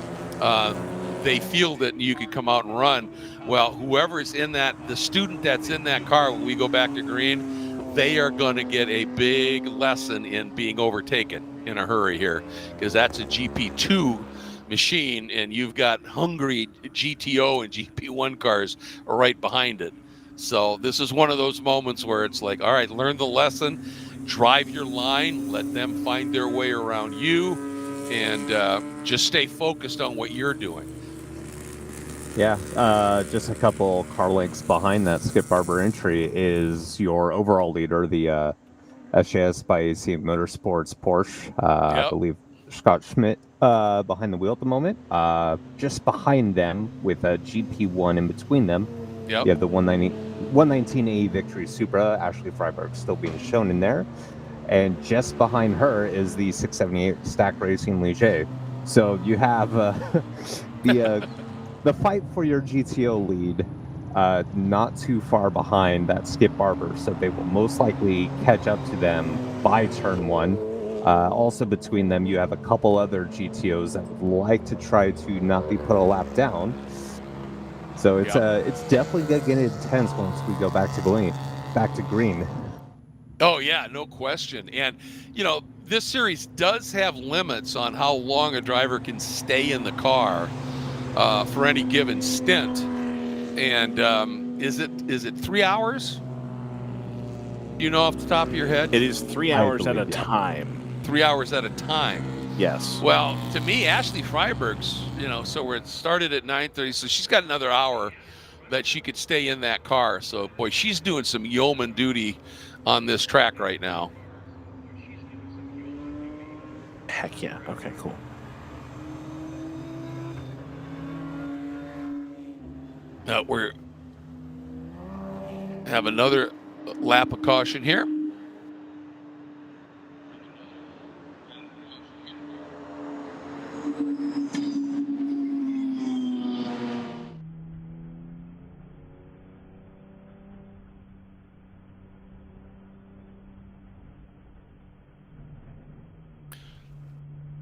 they feel that you could come out and run. Well, whoever's in the student that's in that car, when we go back to green, they are going to get a big lesson in being overtaken in a hurry here, because that's a GP2 machine, and you've got hungry GTO and GP1 cars right behind it. So this is one of those moments where it's like, all right, learn the lesson. Drive your line, let them find their way around you, and just stay focused on what you're doing. Yeah, just a couple car lengths behind that Skip Barber entry is your overall leader, the SJS by AC Motorsports Porsche. I believe Scott Schmidt behind the wheel at the moment. Just behind them with a GP1 in between them. You have the 119A Victory Supra, Ashley Freiberg, still being shown in there. And just behind her is the 678 Stack Racing Ligier. So you have the the fight for your GTO lead, not too far behind that Skip Barber, so they will most likely catch up to them by turn 1. Also between them, you have a couple other GTOs that would like to try to not be put a lap down. So it's definitely gonna get intense once we go back to green. Oh yeah, no question. And this series does have limits on how long a driver can stay in the car for any given stint. And is it 3 hours? Do you know off the top of your head? It is 3 hours at a time. 3 hours at a time. Yes. Well, to me, Ashley Freiberg's, so it started at 9:30, so she's got another hour that she could stay in that car. So, boy, she's doing some yeoman duty on this track right now. Heck yeah. Okay, cool. We have another lap of caution here.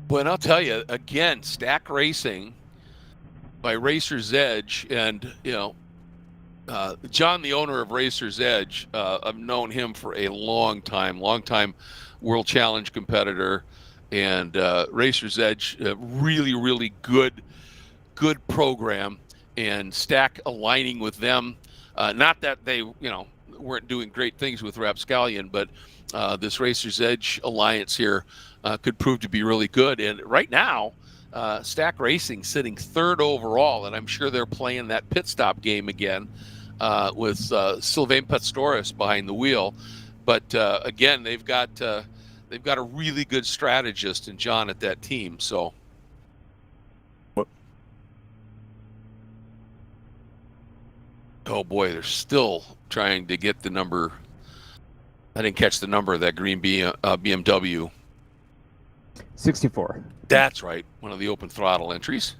Well, and I'll tell you, again, Stack Racing by Racer's Edge, and, John, the owner of Racer's Edge, I've known him for a long time World Challenge competitor, and Racer's Edge, really, really good program, and Stack aligning with them. Not that they, weren't doing great things with Rapscallion, but this Racer's Edge alliance here could prove to be really good. And right now, Stack Racing sitting 3rd overall, and I'm sure they're playing that pit stop game again with Sylvain Pastoris behind the wheel. But again, they've got a really good strategist in John at that team. So. Oh boy, they're still trying to get the number. I didn't catch the number of that green BMW. 64. That's right, one of the open throttle entries.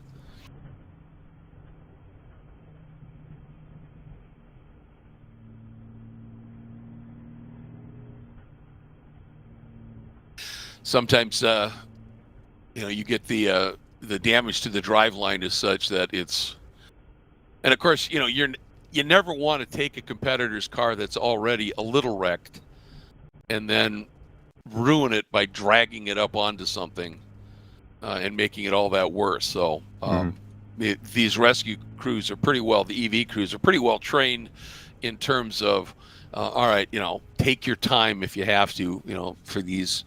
Sometimes, you get the damage to the driveline is such that it's, and of course, you never want to take a competitor's car that's already a little wrecked and then ruin it by dragging it up onto something and making it all that worse. So these rescue crews are pretty well, the EV crews are pretty well trained in terms of, all right, take your time if you have to, for these,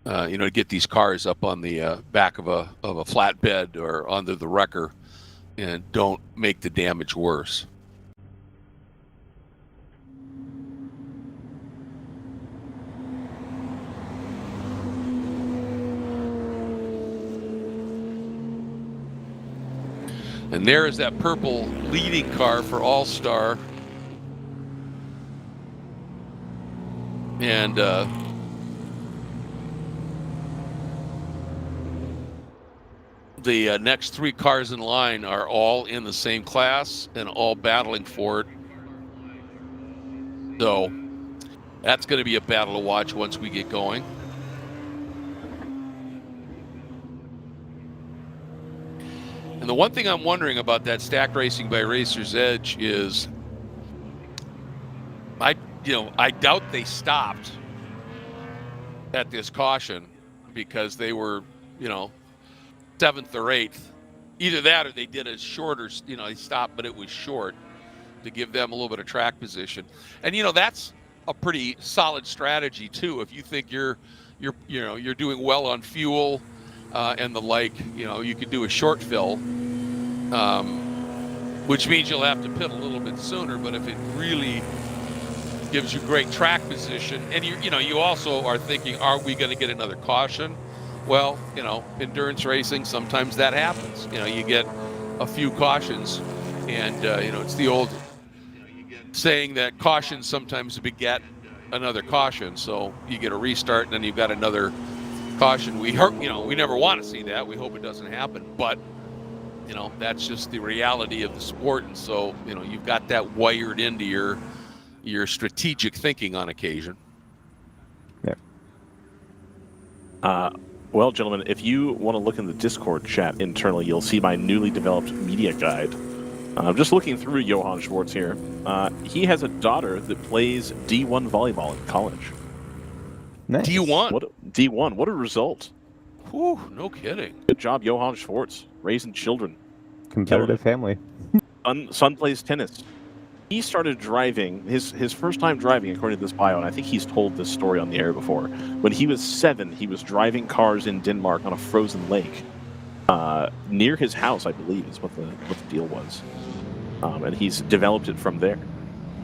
to get these cars up on the back of a flatbed or onto the wrecker, and don't make the damage worse. And there is that purple leading car for All-Star. And the next 3 cars in line are all in the same class and all battling for it. So that's going to be a battle to watch once we get going. And the one thing I'm wondering about that Stack Racing by Racer's Edge is, I doubt they stopped at this caution because they were, 7th or 8th. Either that or they did a shorter, they stopped, but it was short to give them a little bit of track position. And, that's a pretty solid strategy too. If you think you're doing well on fuel, and the like, you could do a short fill, which means you'll have to pit a little bit sooner. But if it really gives you great track position, and you also are thinking, are we going to get another caution? Well, endurance racing, sometimes that happens. You get a few cautions, and it's the old saying that cautions sometimes beget another caution. So you get a restart, and then you've got another caution. We never want to see that. We hope it doesn't happen, but you know, that's just the reality of the sport. And so, you know, you've got that wired into your strategic thinking on occasion. Yeah. Well, gentlemen, if you want to look in the Discord chat internally, you'll see my newly developed media guide. I'm just looking through Johann Schwartz here. He has a daughter that plays D1 volleyball in college. Nice. D1. What a result. Whew, no kidding. Good job, Johann Schwartz, raising children. Competitive family. Son plays tennis. He started driving, his first time driving, according to this bio, and I think he's told this story on the air before. When he was 7, he was driving cars in Denmark on a frozen lake. Near his house, I believe, is what the deal was. And he's developed it from there.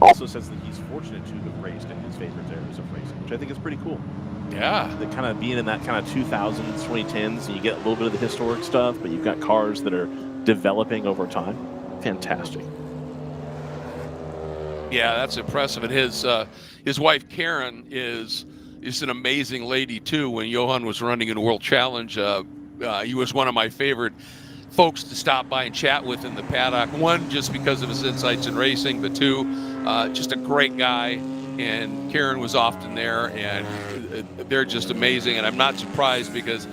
Also says that he's fortunate to have raced in his favorite eras of racing, which I think is pretty cool. Yeah. The kind of being in that kind of 2000s, 2010s, and you get a little bit of the historic stuff, but you've got cars that are developing over time. Fantastic. Yeah, that's impressive. And his wife Karen is an amazing lady too. When Johan was running in World Challenge, he was one of my favorite folks to stop by and chat with in the paddock. One, just because of his insights in racing, but two, just a great guy. And Karen was often there, and they're just amazing. And I'm not surprised because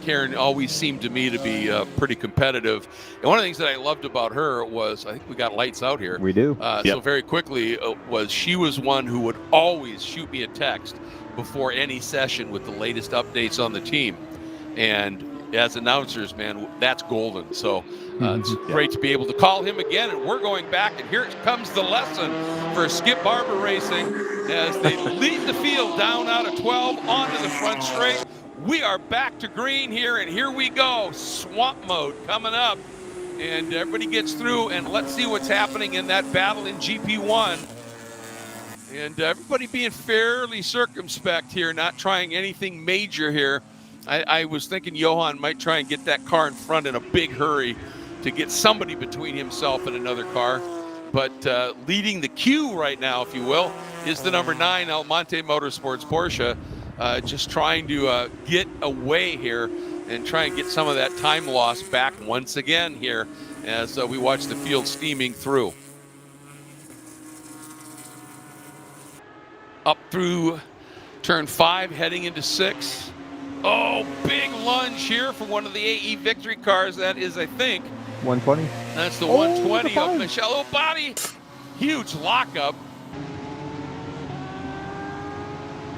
Karen always seemed to me to be pretty competitive. And one of the things that I loved about her was, I think we got lights out here. We do. So very quickly, she was one who would always shoot me a text before any session with the latest updates on the team. And as announcers, man, that's golden. So it's great to be able to call him again. And we're going back, and here comes the lesson for Skip Barber Racing as they lead the field down out of 12 onto the front straight. We are back to green here, and here we go. Swamp mode coming up, and everybody gets through, and let's see what's happening in that battle in GP1. And everybody being fairly circumspect here, not trying anything major here. I was thinking Johan might try and get that car in front in a big hurry to get somebody between himself and another car. But leading the queue right now, if you will, is the number 9 Almonte Motorsports Porsche. Just trying to get away here and try and get some of that time loss back once again here as we watch the field steaming through. Up through turn 5, heading into 6. Oh, big lunge here for one of the AE Victory cars. That is, I think, 120. That's the 120 of Michel Obati. Huge lockup.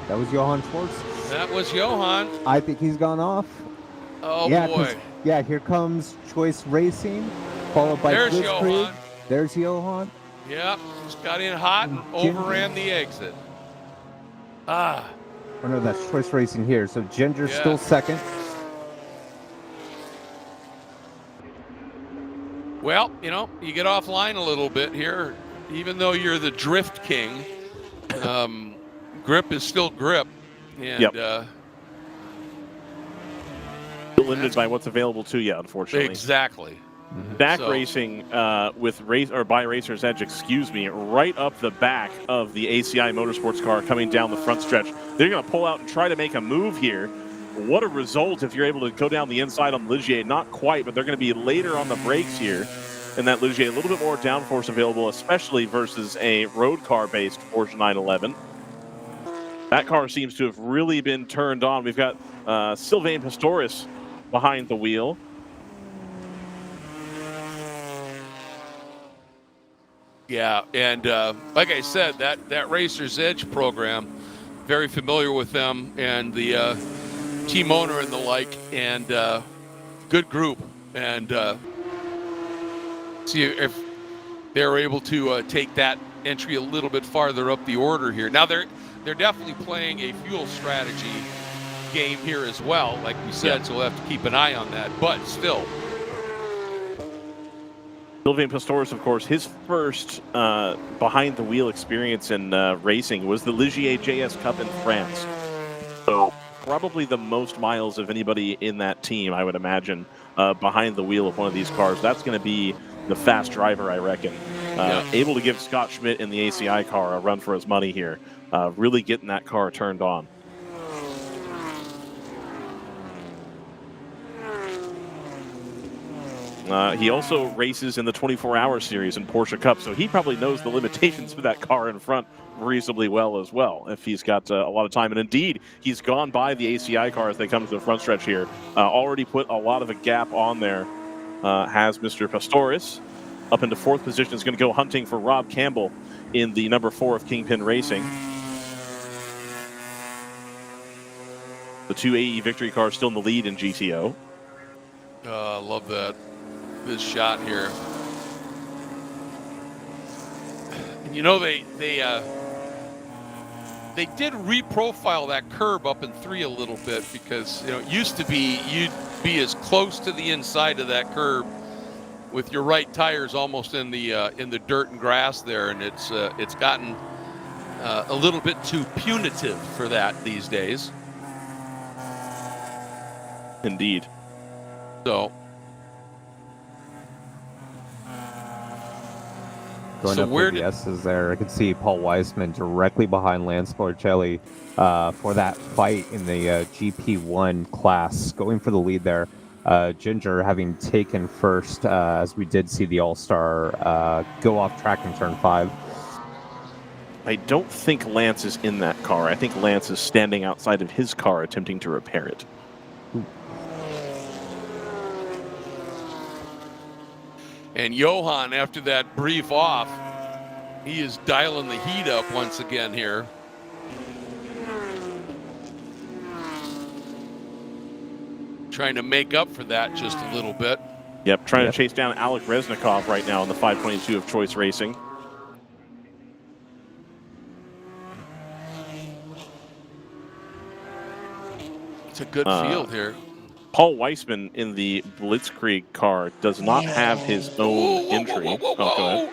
That was Johann Schwartz. That was Johan. I think he's gone off. Oh, yeah, boy. Yeah, here comes Choice Racing, followed by There's Blitzkrieg. Johan. There's Johan. Yep, just got in hot and overran the exit. Oh, no, that's Choice Racing here. So Ginger's still second. Well, you know, you get offline a little bit here. Even though you're the drift king, grip is still grip. And, limited by what's available to you, unfortunately. Exactly. Back racing with by Racer's Edge, right up the back of the ACI Motorsports car coming down the front stretch. They're going to pull out and try to make a move here. What a result if you're able to go down the inside on Ligier. Not quite, but they're going to be later on the brakes here. And that Ligier, a little bit more downforce available, especially versus a road car-based Porsche 911. That car seems to have really been turned on. We've got Sylvain Pistorius behind the wheel. Yeah, and like I said, that Racer's Edge program, very familiar with them and the team owner and the like, and good group. And see if they're able to take that entry a little bit farther up the order here. Now they're definitely playing a fuel strategy game here as well, like we said, so we'll have to keep an eye on that. But still. Sylvain Pistorius, of course, his first behind-the-wheel experience in racing was the Ligier JS Cup in France. So probably the most miles of anybody in that team, I would imagine, behind the wheel of one of these cars. That's going to be the fast driver, I reckon. Able to give Scott Schmidt in the ACI car a run for his money here. Really getting that car turned on. He also races in the 24-hour series in Porsche Cup, so he probably knows the limitations of that car in front reasonably well as well, if he's got a lot of time. And indeed, he's gone by the ACI car as they come to the front stretch here. Already put a lot of a gap on there. Has Mr. Pastoris up into 4th position. Is going to go hunting for Rob Campbell in the number 4 of Kingpin Racing. The 2 AE victory cars still in the lead in GTO. I love this shot here. And you know, they did reprofile that curb up in 3 a little bit, because it used to be you'd be as close to the inside of that curb with your right tires almost in the dirt and grass there, and it's gotten a little bit too punitive for that these days. Indeed. So Going up where the S's there, I could see Paul Weissman directly behind Lance Borcelli for that fight in the GP1 class, going for the lead there. Ginger having taken first, as we did see the All-Star go off track in turn 5. I don't think Lance is in that car. I think Lance is standing outside of his car attempting to repair it. And Johan, after that brief off, he is dialing the heat up once again here. Trying to make up for that just a little bit. Yep, trying to chase down Alec Reznikov right now in the 522 of Choice Racing. It's a good field here. Paul Weissman in the Blitzkrieg car does not have his own entry. Go ahead.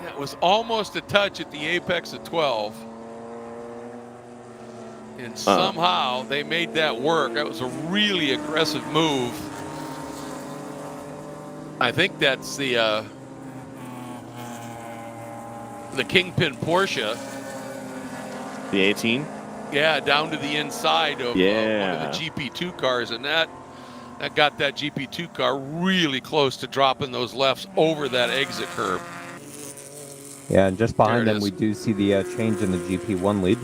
That was almost a touch at the apex of 12. And somehow they made that work. That was a really aggressive move. I think that's the Kingpin Porsche. The 18? Yeah, down to the inside of one of the GP2 cars, and that got that GP2 car really close to dropping those lefts over that exit curb. Yeah, and just behind them, we do see the change in the GP1 lead.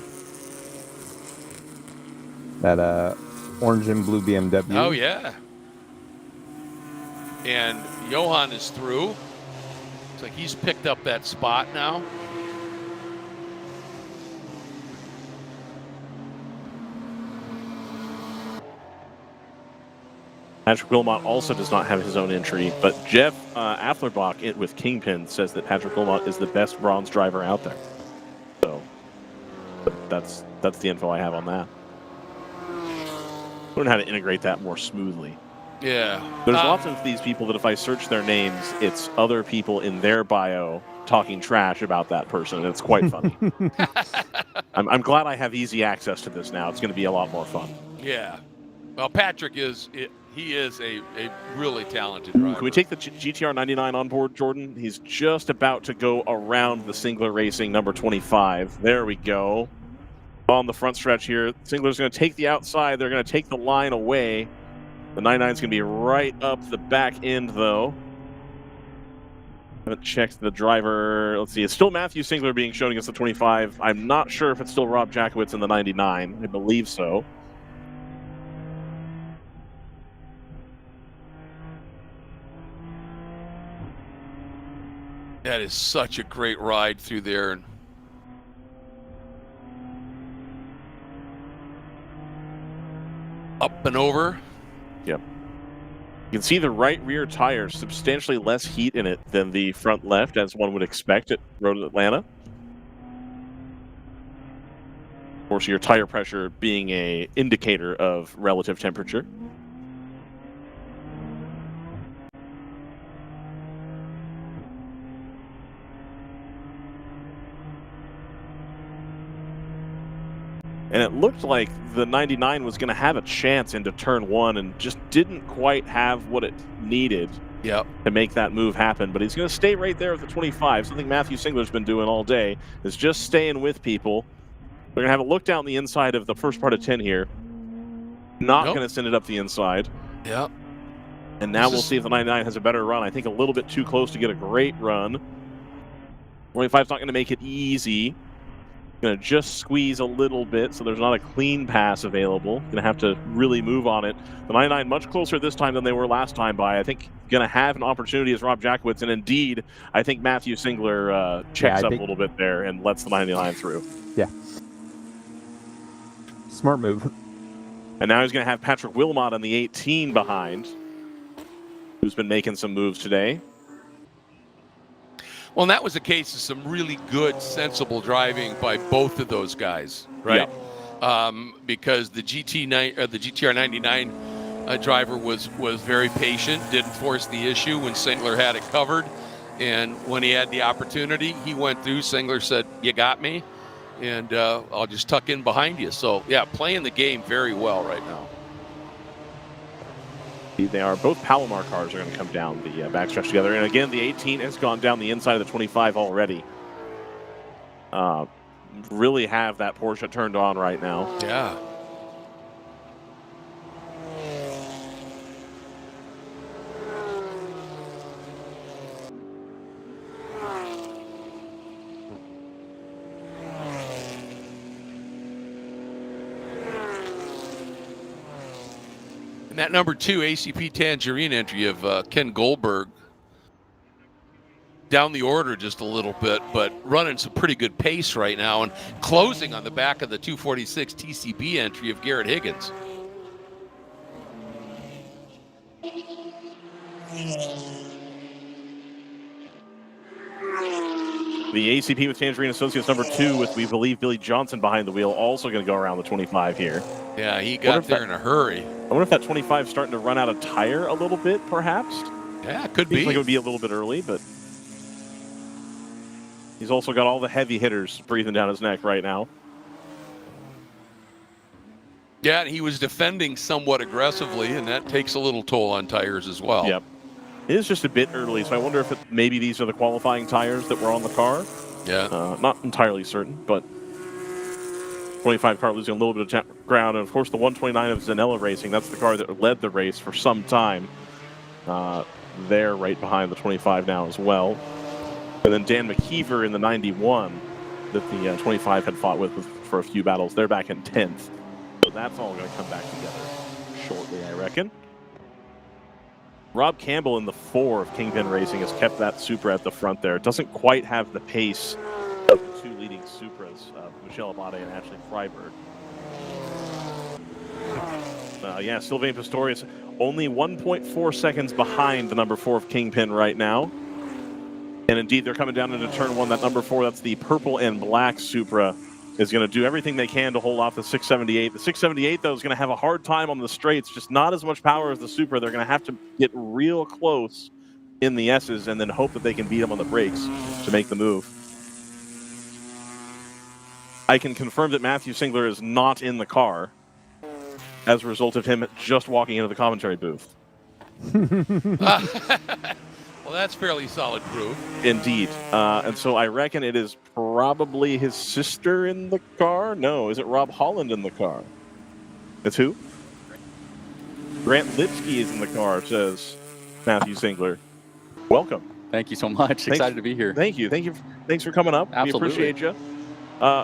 That orange and blue BMW. Oh, yeah. And Johan is through. It's like he's picked up that spot now. Patrick Wilmot also does not have his own entry, but Jeff Afflerbach with Kingpin says that Patrick Wilmot is the best bronze driver out there. So that's the info I have on that. Learn how to integrate that more smoothly. Yeah. There's lots of these people that if I search their names, it's other people in their bio talking trash about that person, and it's quite funny. I'm glad I have easy access to this now. It's going to be a lot more fun. Yeah. Well, Patrick is a really talented driver. Can we take the GTR 99 on board, Jordan? He's just about to go around the Singler Racing number 25. There we go. On the front stretch here, Singler's going to take the outside. They're going to take the line away. The 99's going to be right up the back end, though. Haven't checked the driver. Let's see. It's still Matthew Singler being shown against the 25. I'm not sure if it's still Rob Jackowitz in the 99. I believe so. That is such a great ride through there. Up and over. Yep. You can see the right rear tire, substantially less heat in it than the front left, as one would expect at Road Atlanta. Of course, your tire pressure being an indicator of relative temperature. And it looked like the 99 was going to have a chance into turn 1 and just didn't quite have what it needed to make that move happen. But he's going to stay right there at the 25. Something Matthew Singler's been doing all day is just staying with people. They're going to have a look down the inside of the first part of 10 here. Not going to send it up the inside. Yep. And now we'll see if the 99 has a better run. I think a little bit too close to get a great run. 25's not going to make it easy. Going to just squeeze a little bit, so there's not a clean pass available. Going to have to really move on it. The 99 much closer this time than they were last time by. I think going to have an opportunity as Rob Jackowitz, and indeed, I think Matthew Singler checks up a little bit there and lets the 99 through. Yeah. Smart move. And now he's going to have Patrick Wilmot on the 18 behind, who's been making some moves today. Well, and that was a case of some really good, sensible driving by both of those guys, right? Yeah. Because the GTR 99 driver was very patient, didn't force the issue when Singler had it covered, and when he had the opportunity, he went through. Singler said, "You got me," and I'll just tuck in behind you. So, yeah, playing the game very well right now. They are both Palomar cars are going to come down the backstretch together. And again, the 18 has gone down the inside of the 25 already. Really have that Porsche turned on right now. Yeah. And that number 2 ACP Tangerine entry of Ken Goldberg down the order just a little bit, but running some pretty good pace right now and closing on the back of the 246 TCB entry of Garrett Higgins. The ACP with Tangerine Associates number 2 with, we believe, Billy Johnson behind the wheel, also going to go around the 25 here. Yeah, he got there in a hurry. I wonder if that 25 is starting to run out of tire a little bit, perhaps? Yeah, it could be. Seems like it would be a little bit early, but he's also got all the heavy hitters breathing down his neck right now. Yeah, and he was defending somewhat aggressively, and that takes a little toll on tires as well. Yep. It is just a bit early, so I wonder if maybe these are the qualifying tires that were on the car. Yeah. Not entirely certain, but 25 car losing a little bit of ground. And, of course, the 129 of Zanella Racing, that's the car that led the race for some time. They're right behind the 25 now as well. And then Dan McKeever in the 91 that the 25 had fought with for a few battles. They're back in 10th. So that's all going to come back together shortly, I reckon. Rob Campbell in the 4 of Kingpin Racing has kept that Supra at the front there. It doesn't quite have the pace of the 2 leading Supras, Michelle Abate and Ashley Freiberg. Sylvain Pistorius only 1.4 seconds behind the number 4 of Kingpin right now. And indeed, they're coming down into turn 1. That number 4, that's the purple and black Supra, is going to do everything they can to hold off the 678. The 678, though, is going to have a hard time on the straights, just not as much power as the Supra. They're going to have to get real close in the S's and then hope that they can beat them on the brakes to make the move. I can confirm that Matthew Singler is not in the car as a result of him just walking into the commentary booth. Well, that's fairly solid proof. Indeed. And so I reckon it is probably his sister in the car. No, is it Rob Holland in the car? It's who? Grant Lipsky is in the car, says Matthew Singler. Welcome. Thank you so much. Excited to be here. Thank you. Thanks for coming up. Absolutely. We appreciate you.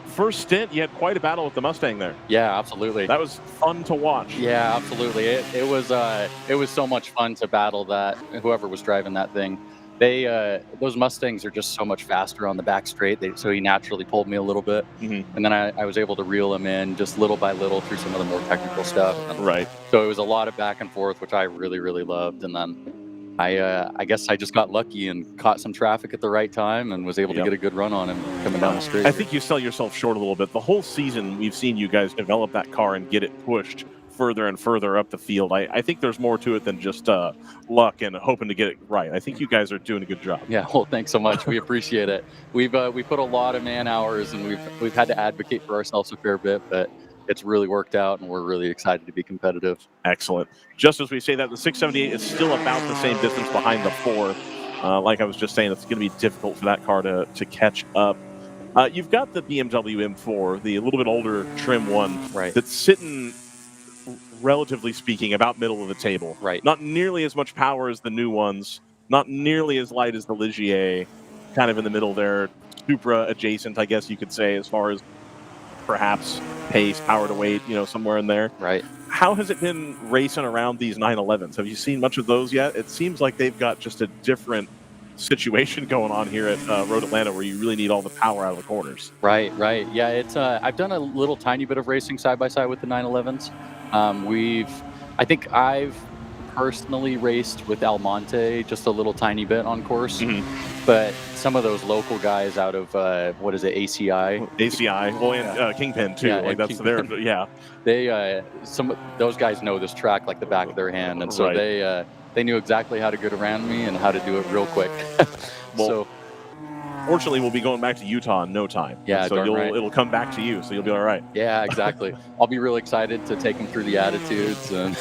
First stint, you had quite a battle with the Mustang there. Yeah, absolutely. That was fun to watch. Yeah, absolutely. It was so much fun to battle that. Whoever was driving that thing, those Mustangs are just so much faster on the back straight. So he naturally pulled me a little bit, and then I was able to reel him in just little by little through some of the more technical stuff. Right. So it was a lot of back and forth, which I really, really loved. And then I guess I just got lucky and caught some traffic at the right time and was able to get a good run on him coming down the street. I think you sell yourself short a little bit. The whole season, we've seen you guys develop that car and get it pushed further and further up the field. I think there's more to it than just luck and hoping to get it right. I think you guys are doing a good job. Yeah, well, thanks so much. We appreciate it. We put a lot of man hours and we've had to advocate for ourselves a fair bit, but it's really worked out, and we're really excited to be competitive. Excellent. Just as we say that, the 678 is still about the same distance behind the 4. Like I was just saying, it's going to be difficult for that car to catch up. You've got the BMW M4, the little bit older trim one, right, that's sitting relatively speaking, about middle of the table. Right. Not nearly as much power as the new ones, not nearly as light as the Ligier, kind of in the middle there. Supra adjacent, I guess you could say, as far as perhaps pace, power to weight, somewhere in there. Right. How has it been racing around these 911s? Have you seen much of those yet? It seems like they've got just a different situation going on here at Road Atlanta, where you really need all the power out of the corners. Right. Yeah, it's I've done a little tiny bit of racing side by side with the 911s. I think I've personally raced with Almonte just a little tiny bit on course, but some of those local guys out of what is it, ACI? ACI, well, and Kingpin too. Yeah, like that's Kingpin. their, yeah. They those guys know this track like the back of their hand, and so they knew exactly how to get around me and how to do it real quick. Well, so fortunately, we'll be going back to Utah in no time. Yeah, so darn right. it'll come back to you, so you'll be all right. yeah, exactly. I'll be really excited to take them through the attitudes, and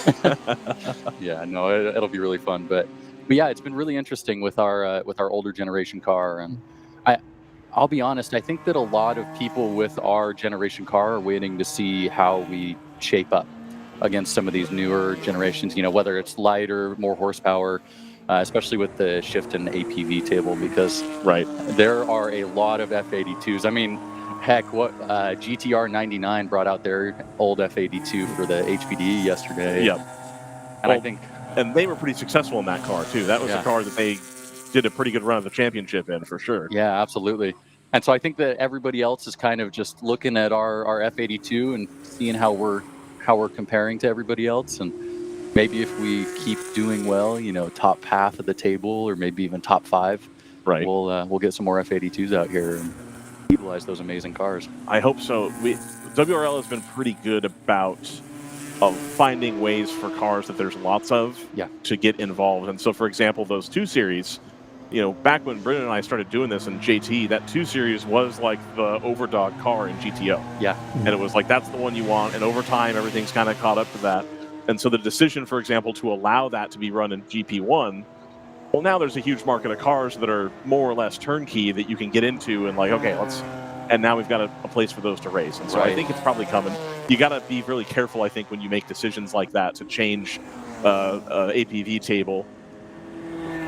yeah, no, it'll be really fun. But yeah, it's been really interesting with our older generation car, and I'll be honest, I think that a lot of people with our generation car are waiting to see how we shape up against some of these newer generations, whether it's lighter, more horsepower, especially with the shift in the APV table, because there are a lot of F82s. I mean, heck, what GTR 99 brought out their old F82 for the HPD yesterday. Yep. And I think... And they were pretty successful in that car, too. That was a car that they did a pretty good run of the championship in, for sure. Yeah, absolutely. And so I think that everybody else is kind of just looking at our F82 and seeing how we're comparing to everybody else, and maybe if we keep doing well, top half of the table, or maybe even top 5, we'll get some more F82s out here and utilize those amazing cars. I hope so. WRL has been pretty good about finding ways for cars that there's lots of to get involved. And so, for example, those 2 Series, back when Brendan and I started doing this in JT, that 2 Series was like the overdog car in GTO. Yeah. And it was like, that's the one you want. And over time, everything's kind of caught up to that. And so the decision, for example, to allow that to be run in GP1, well, now there's a huge market of cars that are more or less turnkey that you can get into and and now we've got a place for those to race. And so I think it's probably coming. You got to be really careful, I think, when you make decisions like that to change APV table,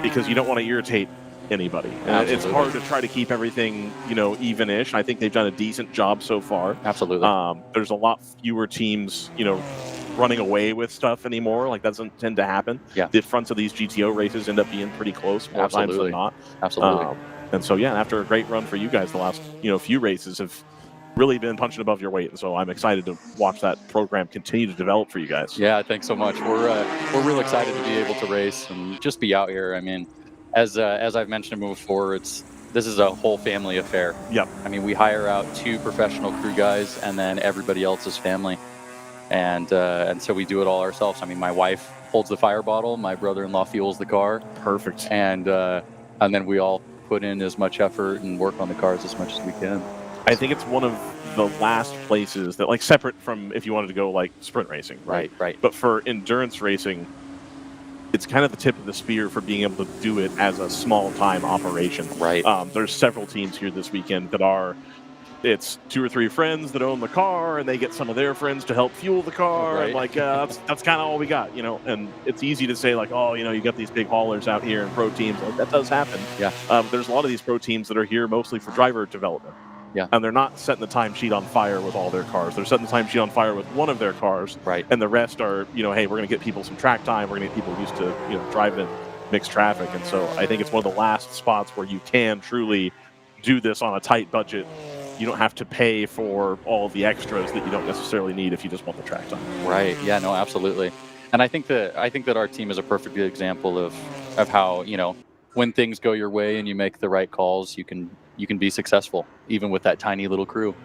because you don't want to irritate anybody. It's hard to try to keep everything, even-ish. I think they've done a decent job so far. Absolutely. There's a lot fewer teams, running away with stuff anymore. Like, that doesn't tend to happen. Yeah. The fronts of these GTO races end up being pretty close more times than not. Absolutely. And so, after a great run for you guys, the last, few races have really been punching above your weight. And so I'm excited to watch that program continue to develop for you guys. Yeah, thanks so much. We're real excited to be able to race and just be out here. I mean, as I've mentioned before, this is a whole family affair. Yep. I mean, we hire out 2 professional crew guys, and then everybody else is family. And so we do it all ourselves. I mean, my wife holds the fire bottle, my brother-in-law fuels the car. Perfect. And then we all put in as much effort and work on the cars as much as we can. I think it's one of the last places that, like, separate from if you wanted to go like sprint racing, right? But for endurance racing, it's kind of the tip of the spear for being able to do it as a small time operation. Right. There's several teams here this weekend that it's 2 or 3 friends that own the car, and they get some of their friends to help fuel the car. Right. And like, that's kind of all we got, and it's easy to say like, oh, you got these big haulers out here and pro teams. Like, that does happen. Yeah. There's a lot of these pro teams that are here mostly for driver development. Yeah. And they're not setting the timesheet on fire with all their cars. They're setting the timesheet on fire with one of their cars. Right. And the rest are, hey, we're going to get people some track time. We're going to get people used to, driving in mixed traffic. And so I think it's one of the last spots where you can truly do this on a tight budget. You don't have to pay for all the extras that you don't necessarily need if you just want the track time. Right. Yeah, no, absolutely. And I think that our team is a perfect example of how, when things go your way and you make the right calls, you can be successful, even with that tiny little crew,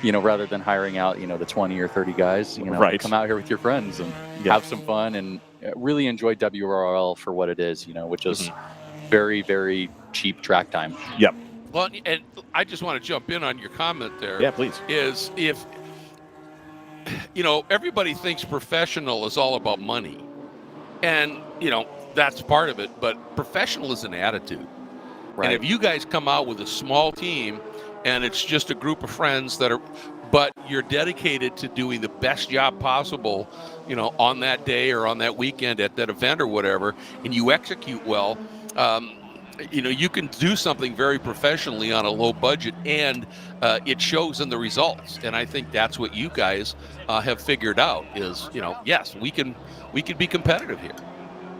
rather than hiring out, the 20 or 30 guys, come out here with your friends and have some fun and really enjoy WRL for what it is, which is very, very cheap track time. Yep. Well, and I just want to jump in on your comment there. Yeah, please. Is if, everybody thinks professional is all about money. And, that's part of it. But professional is an attitude. Right. And if you guys come out with a small team and it's just a group of friends that are, but you're dedicated to doing the best job possible, you know, on that day or on that weekend at that event or whatever, and you execute well. You know, you can do something very professionally on a low budget, and it shows in the results. And I think that's what you guys have figured out is, you know, yes, we can be competitive here.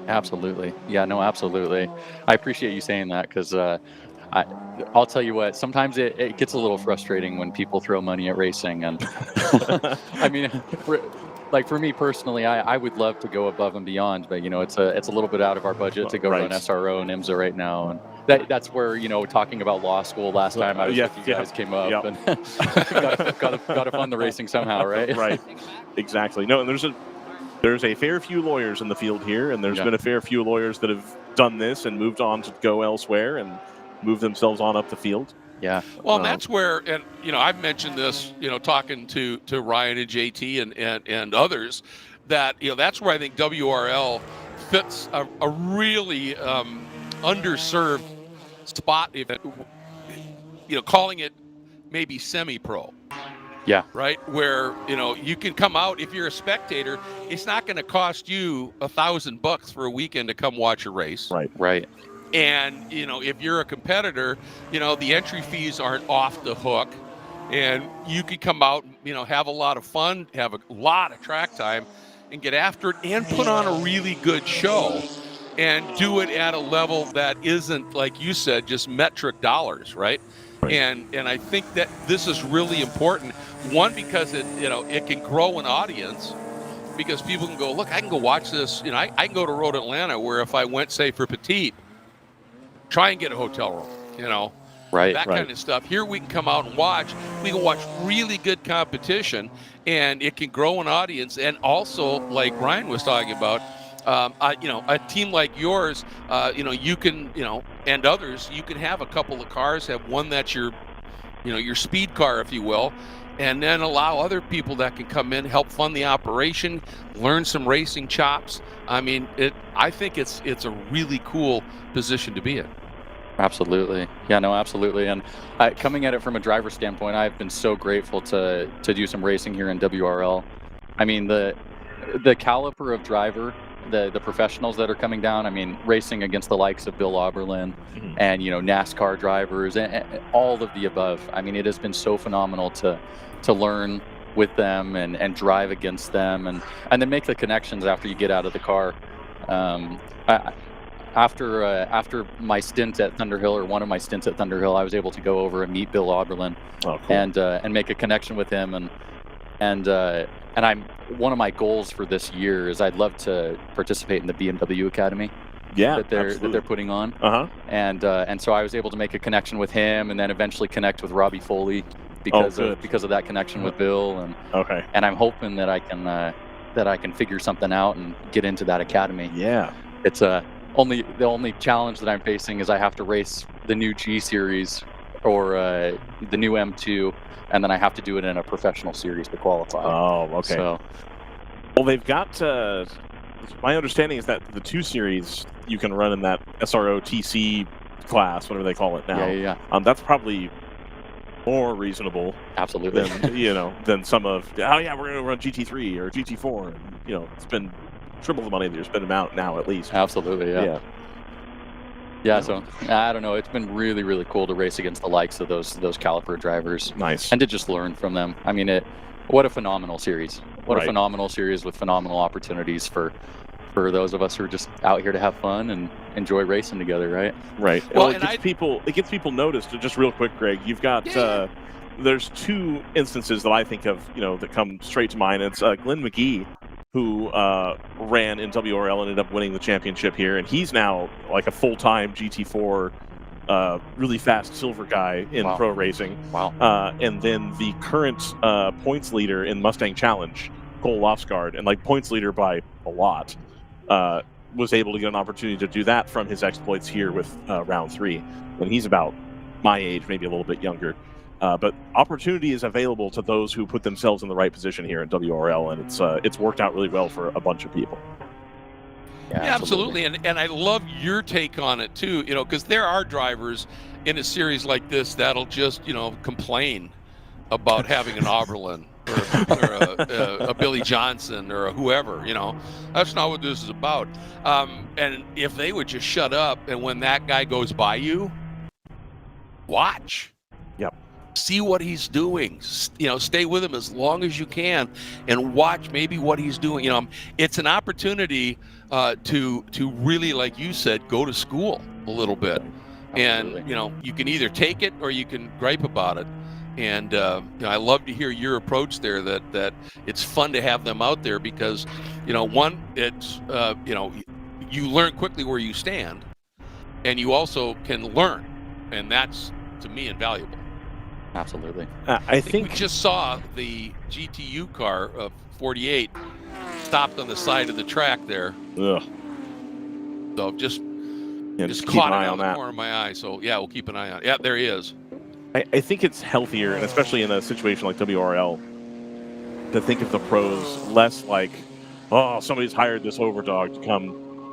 Absolutely. Yeah, no, absolutely. I appreciate you saying that because I'll tell you what, sometimes it gets a little frustrating when people throw money at racing. And I mean, for me personally, I would love to go above and beyond, but you know, it's a little bit out of our budget to go run SRO and IMSA right now. And that's where, you know, talking about law school last time I was with you guys came up, and got to fund the racing somehow, right? Right. Exactly. No, and there's a fair few lawyers in the field here, and there's been a fair few lawyers that have done this and moved on to go elsewhere and move themselves on up the field. Yeah. Well, and that's where, and you know, I've mentioned this, you know, talking to Ryan and JT and others, that, you know, that's where I think WRL fits a really underserved spot, if it, you know, calling it maybe semi-pro. Yeah. Right. Where, you know, you can come out, if you're a spectator, it's not going to cost you $1,000 for a weekend to come watch a race. Right. Right. And, you know, if you're a competitor, you know, the entry fees aren't off the hook, and you could come out, you know, have a lot of fun, have a lot of track time, and get after it and put on a really good show and do it at a level that isn't, like you said, just metric dollars, right? And I think that this is really important. One, because it, you know, it can grow an audience, because people can go, look, I can go watch this. You know, I can go to Road Atlanta, where if I went, say, for Petite, try and get a hotel room, you know, that kind of stuff. Here we can come out and watch. We can watch really good competition, and it can grow an audience. And also, like Ryan was talking about, you know, a team like yours, you know, you can, you know, and others, you can have a couple of cars, have one that's your, you know, your speed car, if you will, and then allow other people that can come in, help fund the operation, learn some racing chops. I mean, I think it's a really cool position to be in. Absolutely. Yeah, no, absolutely. And coming at it from a driver standpoint, I've been so grateful to do some racing here in WRL. I mean, the caliber of driver, the professionals that are coming down, I mean, racing against the likes of Bill Auberlin and, you know, NASCAR drivers and all of the above. I mean, it has been so phenomenal to learn with them and drive against them and then make the connections after you get out of the car. After my stint at Thunderhill, or one of my stints at Thunderhill, I was able to go over and meet Bill Auberlin and make a connection with him. And I'm one of my goals for this year is I'd love to participate in the BMW Academy. That they're putting on. And so I was able to make a connection with him, and then eventually connect with Robbie Foley because of that connection with Bill. And I'm hoping that I can figure something out and get into that academy. Yeah. It's the only challenge that I'm facing is I have to race the new G series or the new M2, and then I have to do it in a professional series to qualify. Oh, okay. So, well, they've got. My understanding is that the 2 series you can run in that SRO TC class, whatever they call it now. Yeah. That's probably more reasonable. Absolutely. Than, you know, than some of, we're going to run GT3 or GT4. And, you know, it's been triple the money that you're spending out now, at least. Absolutely, yeah. So I don't know. It's been really, really cool to race against the likes of those caliper drivers. Nice. And to just learn from them. I mean, what a phenomenal series. What a phenomenal series with phenomenal opportunities for those of us who are just out here to have fun and enjoy racing together, right? Right. Well, it gets people noticed. Just real quick, Greg, you've got there's 2 instances that I think of, you know, that come straight to mind. It's Glenn McGee, who ran in WRL and ended up winning the championship here, and he's now like a full-time GT4 really fast silver guy in pro racing. Wow. And then the current points leader in Mustang Challenge, Cole Lofsgaard, and like points leader by a lot, was able to get an opportunity to do that from his exploits here with round 3, when he's about my age, maybe a little bit younger. But opportunity is available to those who put themselves in the right position here at WRL, and it's worked out really well for a bunch of people. Yeah, absolutely. And I love your take on it too, because there are drivers in a series like this that'll just, complain about having an Oberlin or a Billy Johnson or a whoever, that's not what this is about. And if they would just shut up, and when that guy goes by you, watch. Yep. See what he's doing. Stay with him as long as you can and watch maybe what he's doing. It's an opportunity to really, like you said, go to school a little bit. Absolutely. And, you can either take it or you can gripe about it. And I love to hear your approach there, that it's fun to have them out there because, one, it's, you learn quickly where you stand, and you also can learn. And that's, to me, invaluable. Absolutely. I think we just saw the GTU car of 48 stopped on the side of the track there. Ugh. So just keep caught an eye it on on the that. corner of my eye. So yeah, we'll keep an eye on it. Yeah, there he is. I think it's healthier, and especially in a situation like WRL, to think of the pros less like, oh, somebody's hired this overdog to come,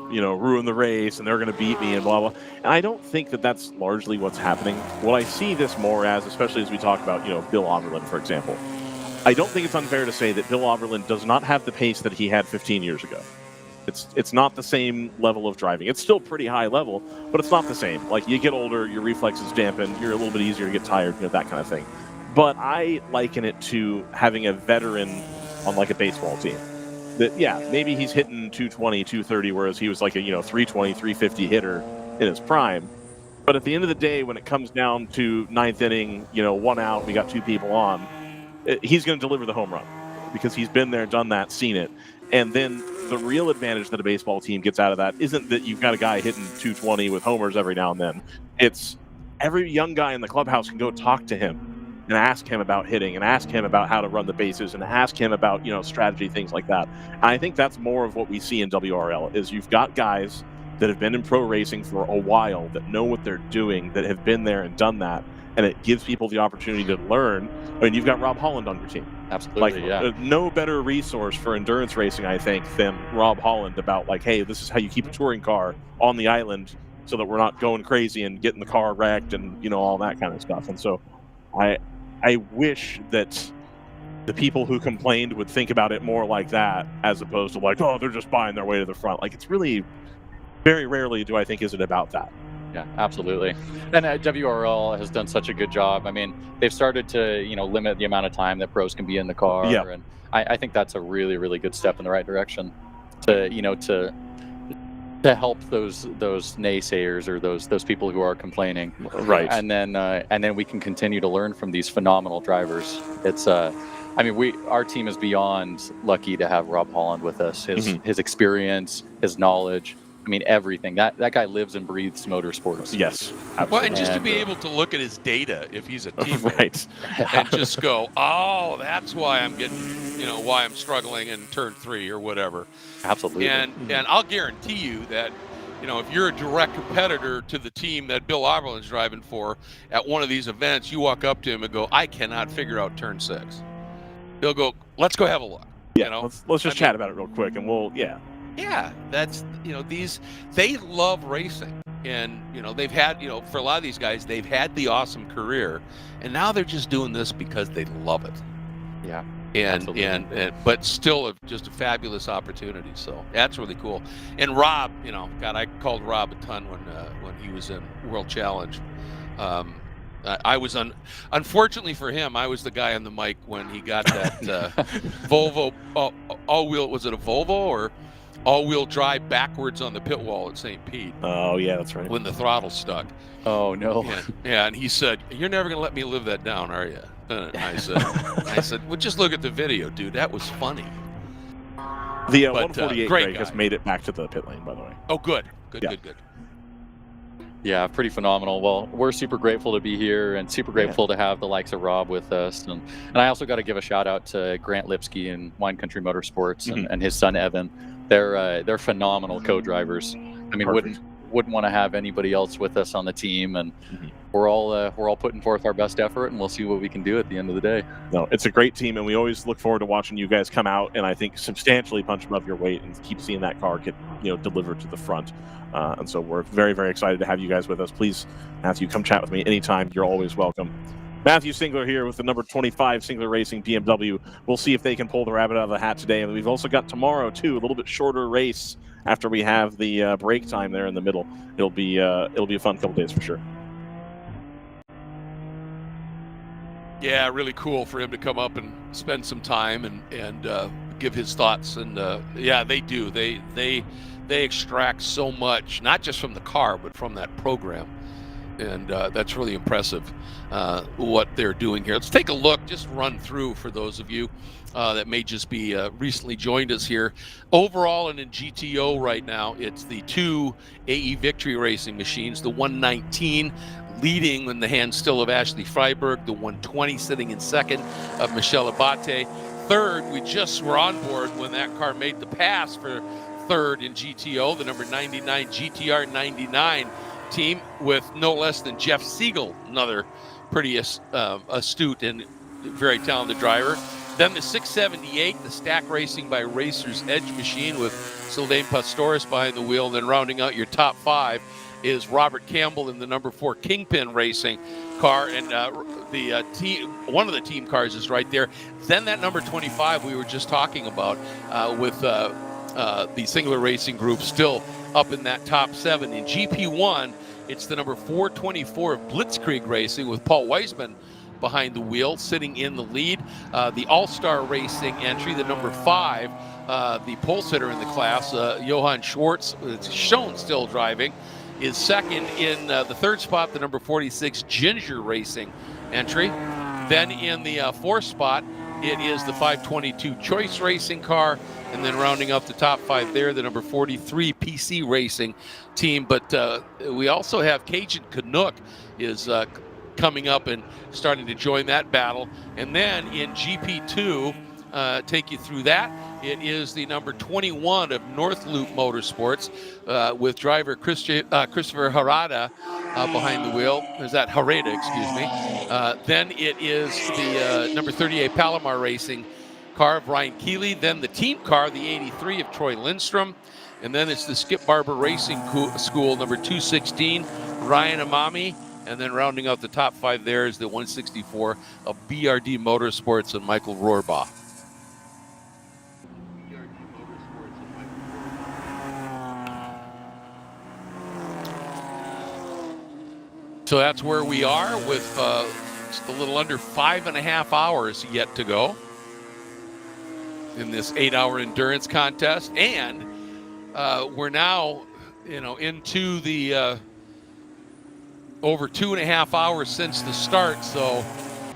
ruin the race, and they're going to beat me, and blah, blah. And I don't think that that's largely what's happening. What I see this more as, especially as we talk about, Bill Oberlin, for example, I don't think it's unfair to say that Bill Oberlin does not have the pace that he had 15 years ago. It's not the same level of driving. It's still pretty high level, but it's not the same. Like, you get older, your reflexes dampen, you're a little bit easier to get tired, that kind of thing. But I liken it to having a veteran on, like, a baseball team. That, yeah, maybe he's hitting 220, 230, whereas he was like a, 320, 350 hitter in his prime. But at the end of the day, when it comes down to ninth inning, 1 out, we got 2 people on, he's going to deliver the home run because he's been there, done that, seen it. And then the real advantage that a baseball team gets out of that isn't that you've got a guy hitting 220 with homers every now and then. It's every young guy in the clubhouse can go talk to him and ask him about hitting and ask him about how to run the bases and ask him about, strategy, things like that. And I think that's more of what we see in WRL is you've got guys that have been in pro racing for a while, that know what they're doing, that have been there and done that. And it gives people the opportunity to learn. I mean, you've got Rob Holland on your team. Absolutely, yeah. No better resource for endurance racing, I think, than Rob Holland about, like, hey, this is how you keep a touring car on the island so that we're not going crazy and getting the car wrecked and, all that kind of stuff. And so I wish that the people who complained would think about it more like that as opposed to like, oh, they're just buying their way to the front. Like, it's really very rarely do I think is it about that. Yeah, absolutely. And WRL has done such a good job. I mean, they've started to, limit the amount of time that pros can be in the car. Yeah. And I think that's a really, really good step in the right direction to, to help those naysayers or those people who are complaining. Right. And then we can continue to learn from these phenomenal drivers. It's our team is beyond lucky to have Rob Holland with us. His experience, his knowledge. I mean, everything. That guy lives and breathes motorsports. Yes. Absolutely. Well, and just to be able to look at his data if he's a teammate, right, and just go, oh, that's why I'm getting, why I'm struggling in turn 3 or whatever. Absolutely. And I'll guarantee you that, if you're a direct competitor to the team that Bill Oberlin's driving for at one of these events, you walk up to him and go, I cannot figure out turn 6. He'll go, let's go have a look. Yeah. Let's just chat about it real quick, and we'll Yeah, that's, they love racing. And, they've had, for a lot of these guys, they've had the awesome career. And now they're just doing this because they love it. Yeah. But still just a fabulous opportunity. So that's really cool. And Rob, God, I called Rob a ton when he was in World Challenge. I was unfortunately for him, I was the guy on the mic when he got that Volvo all-wheel. Was it a Volvo or all-wheel drive backwards on the pit wall at St. Pete? Oh yeah, that's right. When the throttle stuck. Oh no. And he said, "You're never gonna let me live that down, are you?" And I said, "Well, just look at the video, dude. That was funny." The 148 Greg has made it back to the pit lane, by the way. Oh, good. Yeah, pretty phenomenal. Well, we're super grateful to be here and super grateful to have the likes of Rob with us. And I also got to give a shout out to Grant Lipsky and Wine Country Motorsports and his son Evan. They're phenomenal co-drivers. I mean, wouldn't want to have anybody else with us on the team, and we're all putting forth our best effort, and we'll see what we can do at the end of the day. No, it's a great team, and we always look forward to watching you guys come out and I think substantially punch above your weight and keep seeing that car get delivered to the front. And so we're very, very excited to have you guys with us. Please, Matthew, come chat with me anytime. You're always welcome. Matthew Singler here with the number 25 Singler Racing BMW. We'll see if they can pull the rabbit out of the hat today. And we've also got tomorrow, too, a little bit shorter race after we have the break time there in the middle. It'll be a fun couple days for sure. Yeah, really cool for him to come up and spend some time and give his thoughts. And yeah, they do. They extract so much, not just from the car, but from that program. And that's really impressive what they're doing here. Let's take a look, just run through for those of you that may just be recently joined us here. Overall and in GTO right now, it's the 2 AE Victory Racing machines, the 119 leading in the hands still of Ashley Freiberg, the 120 sitting in second of Michelle Abate. Third, we just were on board when that car made the pass for third in GTO, the number 99 GTR 99 team with no less than Jeff Siegel, another pretty astute and very talented driver. Then the 678, the Stack Racing by Racer's Edge machine with Sylvain Pastores behind the wheel. And then rounding out your top 5 is Robert Campbell in the number 4 Kingpin Racing car, and the team, one of the team cars is right there. Then that number 25 we were just talking about with the Singler Racing Group still up in that top 7. In GP1, it's the number 424 of Blitzkrieg Racing with Paul Weisman behind the wheel, sitting in the lead. The All-Star Racing entry, the number 5, the pole sitter in the class, Johann Schwartz, it's shown still driving, is second. In the third spot, the number 46 Ginger Racing entry. Then in the 4th spot, it is the 522 Choice Racing car, and then rounding up the top 5 there, the number 43 PC Racing team. But we also have Cajun Canuck is coming up and starting to join that battle. And then in GP2, take you through that, it is the number 21 of North Loop Motorsports with driver Christopher Harada behind the wheel. Is that Harada, excuse me. Then it is the number 38 Palomar Racing car of Ryan Keeley. Then the team car, the 83 of Troy Lindstrom. And then it's the Skip Barber Racing School, number 216, Ryan Amami. And then rounding out the top 5 there is the 164 of BRD Motorsports and Michael Rohrbaugh. So that's where we are with just a little under 5.5 hours yet to go in this 8-hour endurance contest. And we're now, into the over 2.5 hours since the start. So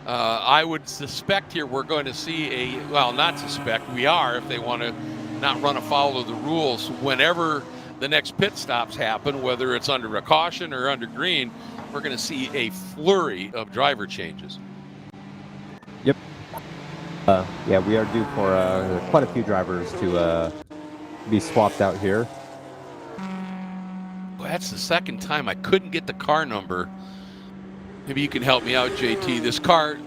I would suspect here we're going to see not suspect, we are, if they want to not run afoul of the rules, whenever the next pit stops happen, whether it's under a caution or under green, we're going to see a flurry of driver changes. Yep. Yeah, we are due for quite a few drivers to be swapped out here. Well, that's the second time I couldn't get the car number. Maybe you can help me out, JT. This car,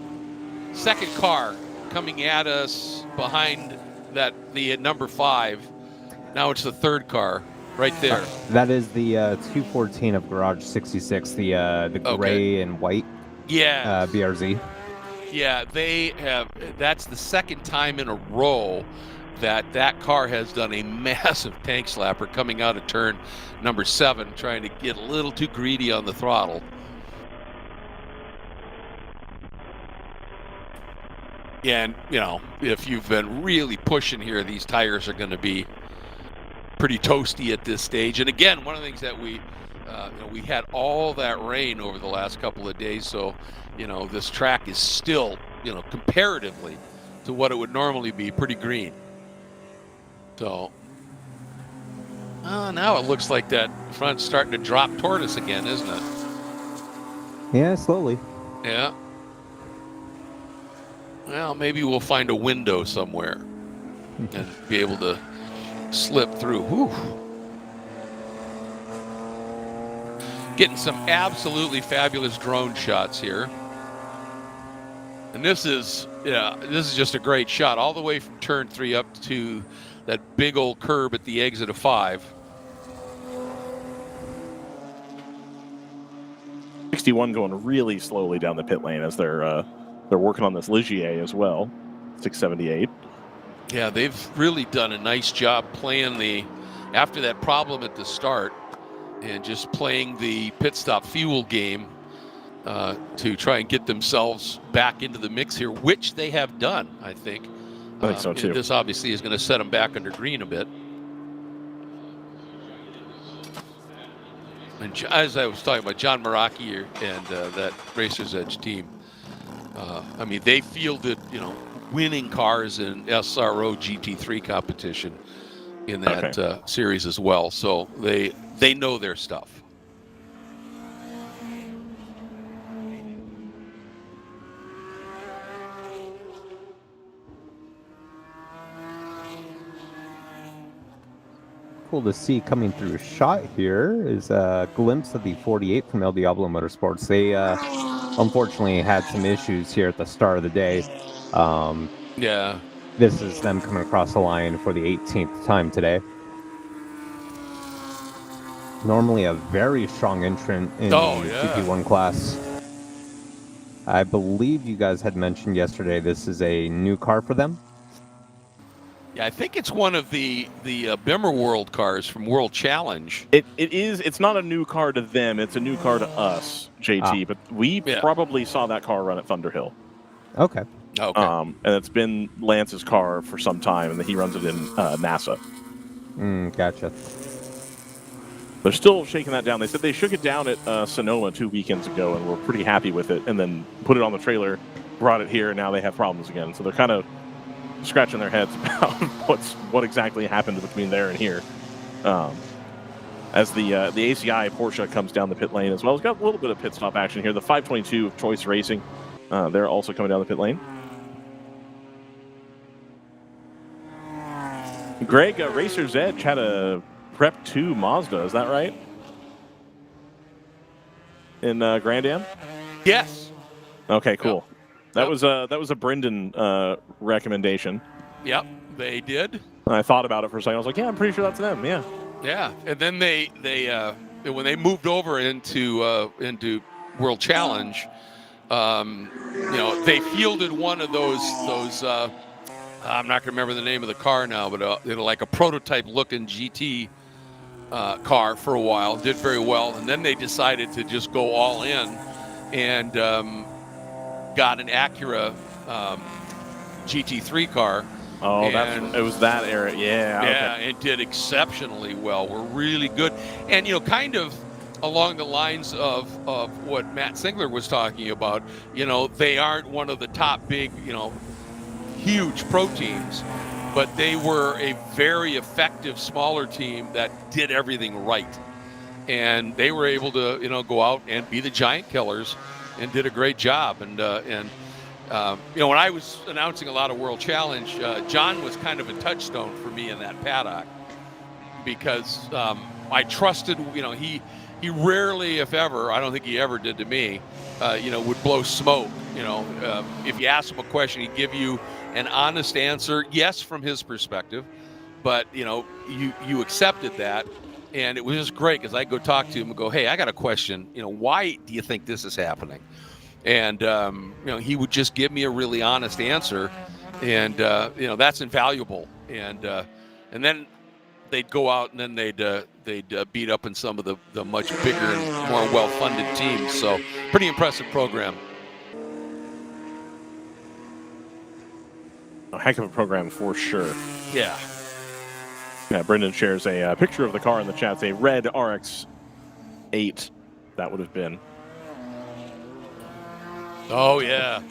second car coming at us behind the number 5. Now it's the third car. Right there. That is the 214 of Garage 66, the gray and white. Yeah. BRZ. Yeah, they have. That's the second time in a row that car has done a massive tank slapper coming out of turn number 7, trying to get a little too greedy on the throttle. And if you've been really pushing here, these tires are going to be pretty toasty at this stage. And again, one of the things that we had all that rain over the last couple of days, so this track is still comparatively to what it would normally be pretty green. So now it looks like that front's starting to drop toward us again, isn't it? Yeah, slowly. Yeah. Well, maybe we'll find a window somewhere and be able to slip through. Whew. Getting some absolutely fabulous drone shots here. And this is just a great shot all the way from turn 3 up to that big old curb at the exit of 5. 61 going really slowly down the pit lane as they're working on this Ligier as well. 678. Yeah, they've really done a nice job playing after that problem at the start and just playing the pit stop fuel game to try and get themselves back into the mix here, which they have done, I think. I think so too. This obviously is going to set them back under green a bit. And as I was talking about, John Meraki and that Racers Edge team, I mean, they fielded, winning cars in SRO GT3 competition in that series as well. So they know their stuff. Cool to see coming through a shot here is a glimpse of the 48 from El Diablo Motorsports. They unfortunately had some issues here at the start of the day. Yeah. This is them coming across the line for the 18th time today. Normally a very strong entrant in the GP1 class. I believe you guys had mentioned yesterday this is a new car for them. Yeah, I think it's one of the Bimmer World cars from World Challenge. It is. It's not a new car to them. It's a new car to us, JT. But we probably saw that car run at Thunderhill. Okay. And it's been Lance's car for some time, and he runs it in NASA. Gotcha. They're still shaking that down. They said they shook it down at Sonoma 2 weekends ago, and were pretty happy with it, and then put it on the trailer, brought it here, and now they have problems again. So they're kind of scratching their heads about what exactly happened between there and here. As the ACI Porsche comes down the pit lane as well. It's got a little bit of pit stop action here. The 522 of Choice Racing, they're also coming down the pit lane. Greg, Racer's Edge had a Prep 2 Mazda, is that right? In Grand Am? Yes. Okay, cool. That was a Brendan recommendation. Yep, they did. I thought about it for a second. I was like, yeah, I'm pretty sure that's them. Yeah. Yeah, and then they when they moved over into World Challenge, they fielded one of those. I'm not gonna remember the name of the car now, but like a prototype looking GT car for a while. Did very well, and then they decided to just go all in and got an Acura GT3 car. Oh, it was that era. Yeah. Yeah, okay. it did exceptionally well. We're really good. And, kind of along the lines of what Matt Singler was talking about, they aren't one of the top big, huge pro teams, but they were a very effective smaller team that did everything right. And they were able to, go out and be the giant killers and did a great job. And when I was announcing a lot of World Challenge, John was kind of a touchstone for me in that paddock because I trusted, he rarely, if ever, I don't think he ever did to me, would blow smoke. If you ask him a question, he'd give you an honest answer, yes, from his perspective, but, you accepted that. And it was just great because I go talk to him and go, hey, I got a question. Why do you think this is happening? And, he would just give me a really honest answer. And, that's invaluable. And then they'd go out and then they'd beat up in some of the much bigger and more well-funded teams. So pretty impressive program. A heck of a program for sure. Yeah. Yeah, Brendan shares a picture of the car in the chat. It's a red RX-8, that would have been. Oh, yeah.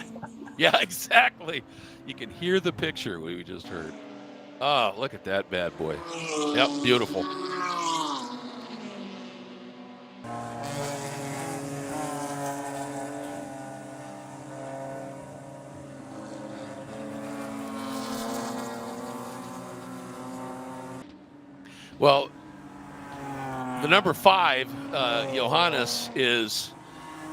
Yeah, exactly. You can hear the picture we just heard. Oh, look at that bad boy. Yep, beautiful. Well, The number 5, Johannes, is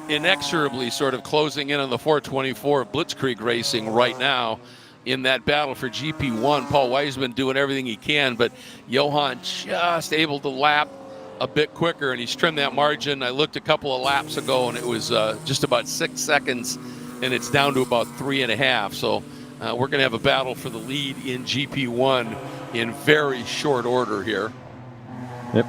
inexorably sort of closing in on the 424 of Blitzkrieg Racing right now in that battle for GP1. Paul Weisman doing everything he can, but Johan just able to lap a bit quicker, and he's trimmed that margin. I looked a couple of laps ago, and it was just about 6 seconds, and it's down to about 3.5. So we're going to have a battle for the lead in GP1 in very short order here. Yep.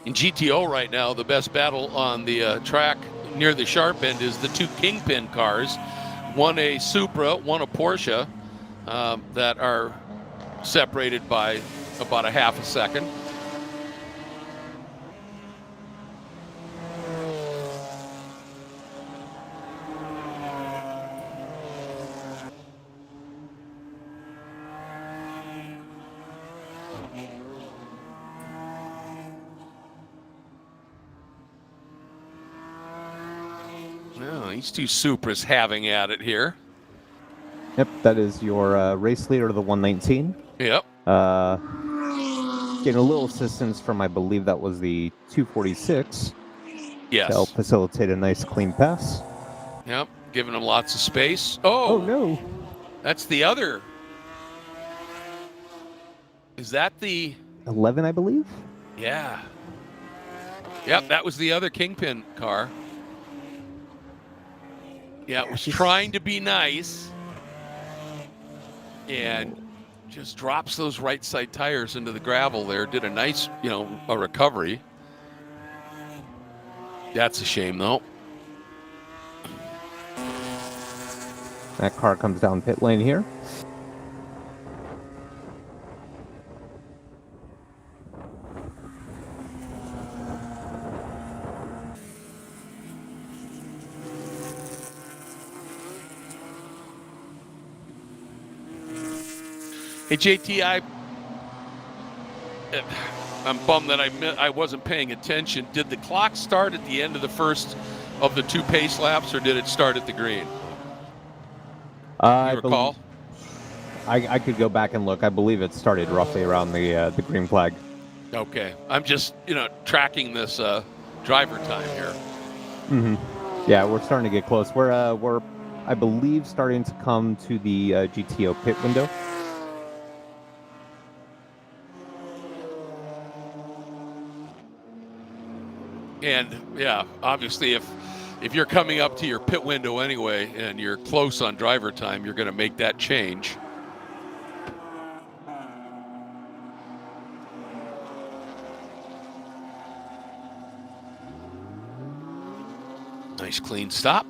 In GTO right now, the best battle on the track near the sharp end is the 2 Kingpin cars, one a Supra, one a Porsche, that are separated by about a half a second. No, these 2 Supras having at it here. Yep, that is your race leader, the 119. Yep. Getting a little assistance from, I believe that was the 246. Yes. To help facilitate a nice clean pass. Yep, giving them lots of space. Oh no. That's the other. Is that the 11, I believe? Yeah. Yep, that was the other Kingpin car. Yeah, it was trying to be nice and just drops those right side tires into the gravel there. Did a nice, a recovery. That's a shame, though. That car comes down pit lane here. Hey, JT, I'm bummed that I wasn't paying attention. Did the clock start at the end of the first of the 2 pace laps, or did it start at the green? You recall? I could go back and look. I believe it started roughly around the green flag. Okay. I'm just, tracking this driver time here. Mm-hmm. Yeah, we're starting to get close. We're I believe, starting to come to the GTO pit window. And yeah, obviously if you're coming up to your pit window anyway and you're close on driver time, you're going to make that change. Nice clean stop.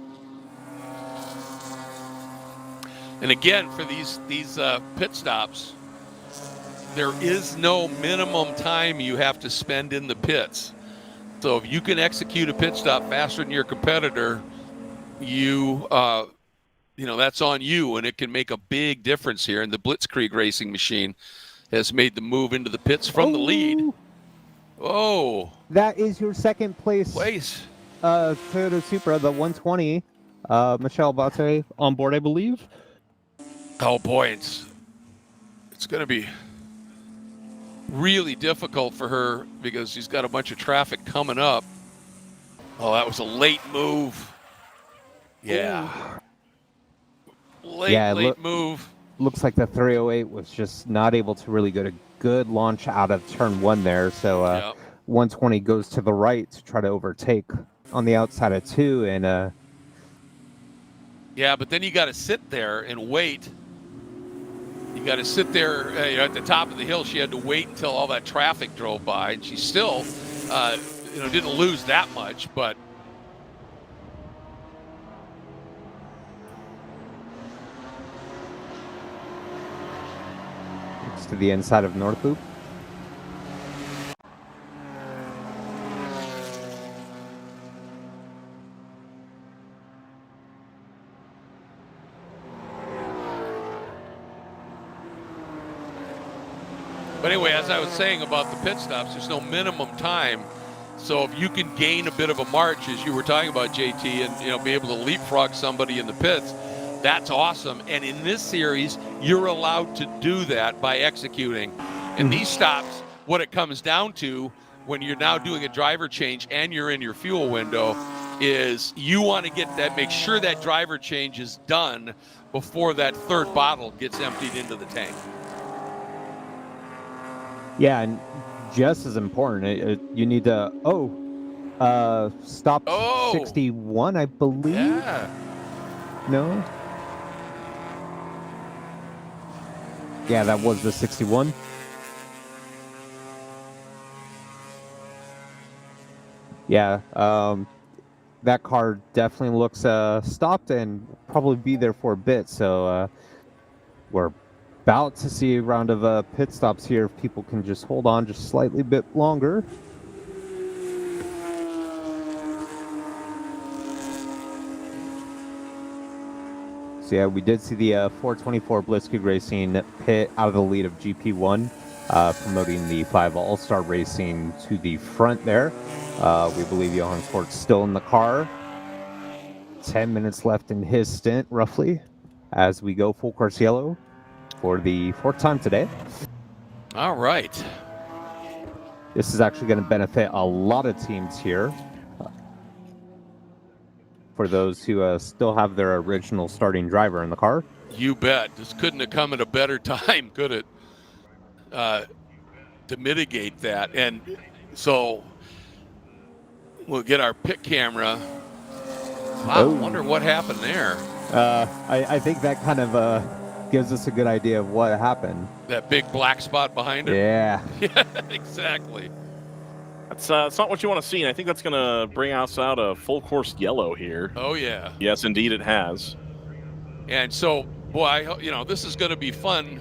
And again, for these pit stops, there is no minimum time you have to spend in the pits. So if you can execute a pit stop faster than your competitor, that's on you, and it can make a big difference here. And the Blitzkrieg Racing machine has made the move into the pits from the lead. Oh, that is your second place. Toyota Supra, the 120. Michelle Batte on board, I believe. Oh boy, it's going to be really difficult for her because she's got a bunch of traffic coming up. Oh, that was a late move. Yeah. Late move. Looks like the 308 was just not able to really get a good launch out of turn 1 there. So 120 goes to the right to try to overtake on the outside of 2. And yeah, but then you got to sit there and wait. You got to sit there at the top of the hill. She had to wait until all that traffic drove by, and she still, didn't lose that much. But it's to the inside of North Loop. But anyway, as I was saying about the pit stops, there's no minimum time. So if you can gain a bit of a march, as you were talking about, JT, and be able to leapfrog somebody in the pits, that's awesome. And in this series, you're allowed to do that by executing. And these stops, what it comes down to when you're now doing a driver change and you're in your fuel window, is you want to get that, make sure that driver change is done before that third bottle gets emptied into the tank. Yeah, and just as important, you need to stop 61, I believe. Yeah. No. Yeah, that was the 61. Yeah, that car definitely looks stopped and probably be there for a bit. So we're about to see a round of pit stops here. If people can just hold on just slightly bit longer. So yeah, we did see the 424 Blitzkrieg Racing pit out of the lead of GP1, promoting the 5 All-Star Racing to the front there. We believe Johan Sport's still in the car. 10 minutes left in his stint, roughly, as we go full course yellow for the 4th time today. All right. This is actually going to benefit a lot of teams here. For those who still have their original starting driver in the car. You bet. This couldn't have come at a better time, could it? To mitigate that. And so we'll get our pit camera. Wow, I wonder what happened there. I think that kind of gives us a good idea of what happened. That big black spot behind it? Yeah. Yeah, exactly. That's not what you want to see, and I think that's going to bring us out a full course yellow here. Oh, yeah. Yes, indeed it has. And so, boy, this is going to be fun.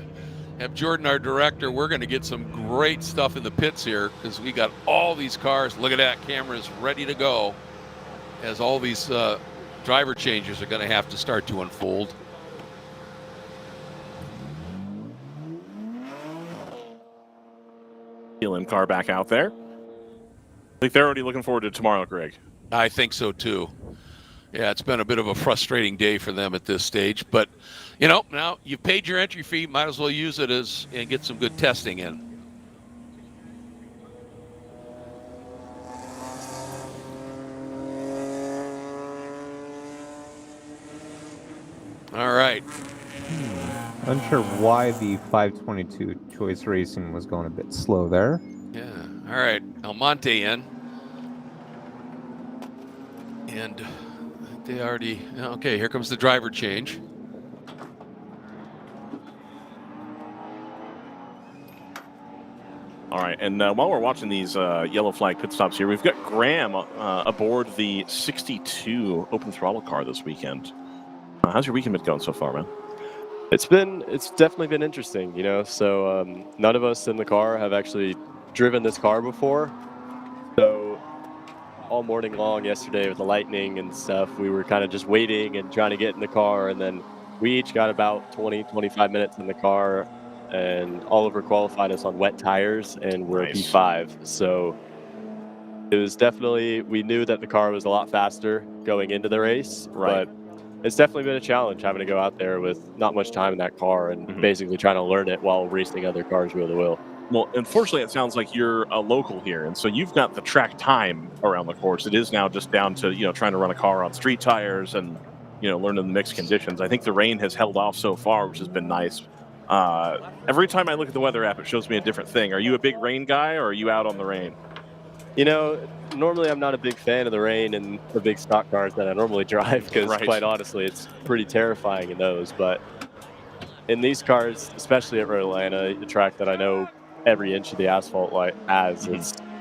Have Jordan, our director, we're going to get some great stuff in the pits here because we got all these cars. Look at that, cameras ready to go as all these driver changes are going to have to start to unfold. Feeling car back out there. I think they're already looking forward to tomorrow, Greg. I think so, too. Yeah, it's been a bit of a frustrating day for them at this stage. But, now you've paid your entry fee. Might as well use it and get some good testing in. All right. Unsure why the 522 Choice Racing was going a bit slow there. Yeah. All right. Almonte in. And they already... Okay, here comes the driver change. All right, and while we're watching these yellow flag pit stops here, we've got Graham aboard the 62 open throttle car this weekend. How's your weekend been going so far, man? It's definitely been interesting, so none of us in the car have actually driven this car before. So all morning long yesterday with the lightning and stuff, we were kind of just waiting and trying to get in the car, and then we each got about 20-25 minutes in the car, and Oliver qualified us on wet tires, and we're Nice. P5. So it was definitely, we knew that the car was a lot faster going into the race, Right. but it's definitely been a challenge having to go out there with not much time in that car and basically trying to learn it while racing other cars wheel to wheel. Well, unfortunately, it sounds like you're a local here, and so you've got the track time around the course. It is now just down to trying to run a car on street tires and learning the mixed conditions. I think the rain has held off so far, which has been nice. Every time I look at the weather app, it shows me a different thing. Are you a big rain guy, or are you out on the rain? Normally I'm not a big fan of the rain and the big stock cars that I normally drive because, Right. quite honestly, it's pretty terrifying in those. But in these cars, especially at Road Atlanta, the track that I know every inch of the asphalt has,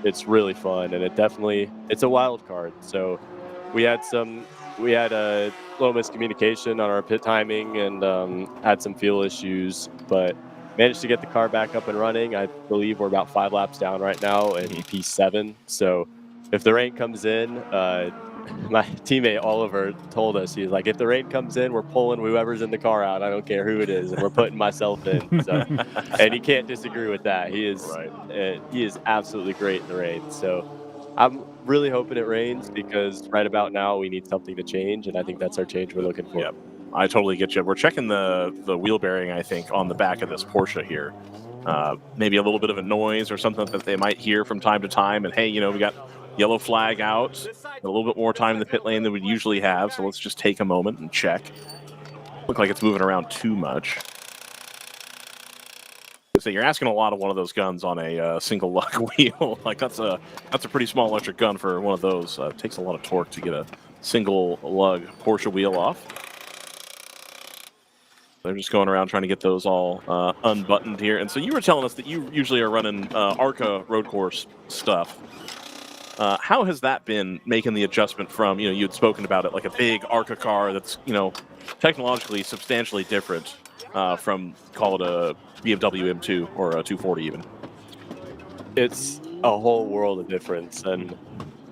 it's really fun, and it's a wild card. So we had a little miscommunication on our pit timing and had some fuel issues, but managed to get the car back up and running. I believe we're about 5 laps down right now in P7. So if the rain comes in, my teammate Oliver told us, he's like, if the rain comes in, we're pulling whoever's in the car out. I don't care who it is, and we're putting myself in. So, and he can't disagree with that. He is absolutely great in the rain. So I'm really hoping it rains because right about now we need something to change, and I think that's our change we're looking for. Yep. I totally get you. We're checking the wheel bearing, I think, on the back of this Porsche here. Maybe a little bit of a noise or something that they might hear from time to time. And hey, we got yellow flag out, a little bit more time in the pit lane than we usually have. So let's just take a moment and check. Look like it's moving around too much. So you're asking a lot of one of those guns on a single lug wheel. Like that's a pretty small electric gun for one of those. It takes a lot of torque to get a single lug Porsche wheel off. They're just going around trying to get those all unbuttoned here. And so you were telling us that you usually are running ARCA road course stuff. How has that been making the adjustment from, you'd spoken about it like a big ARCA car that's, technologically substantially different from, call it a BMW M2 or a 240 even? It's a whole world of difference. And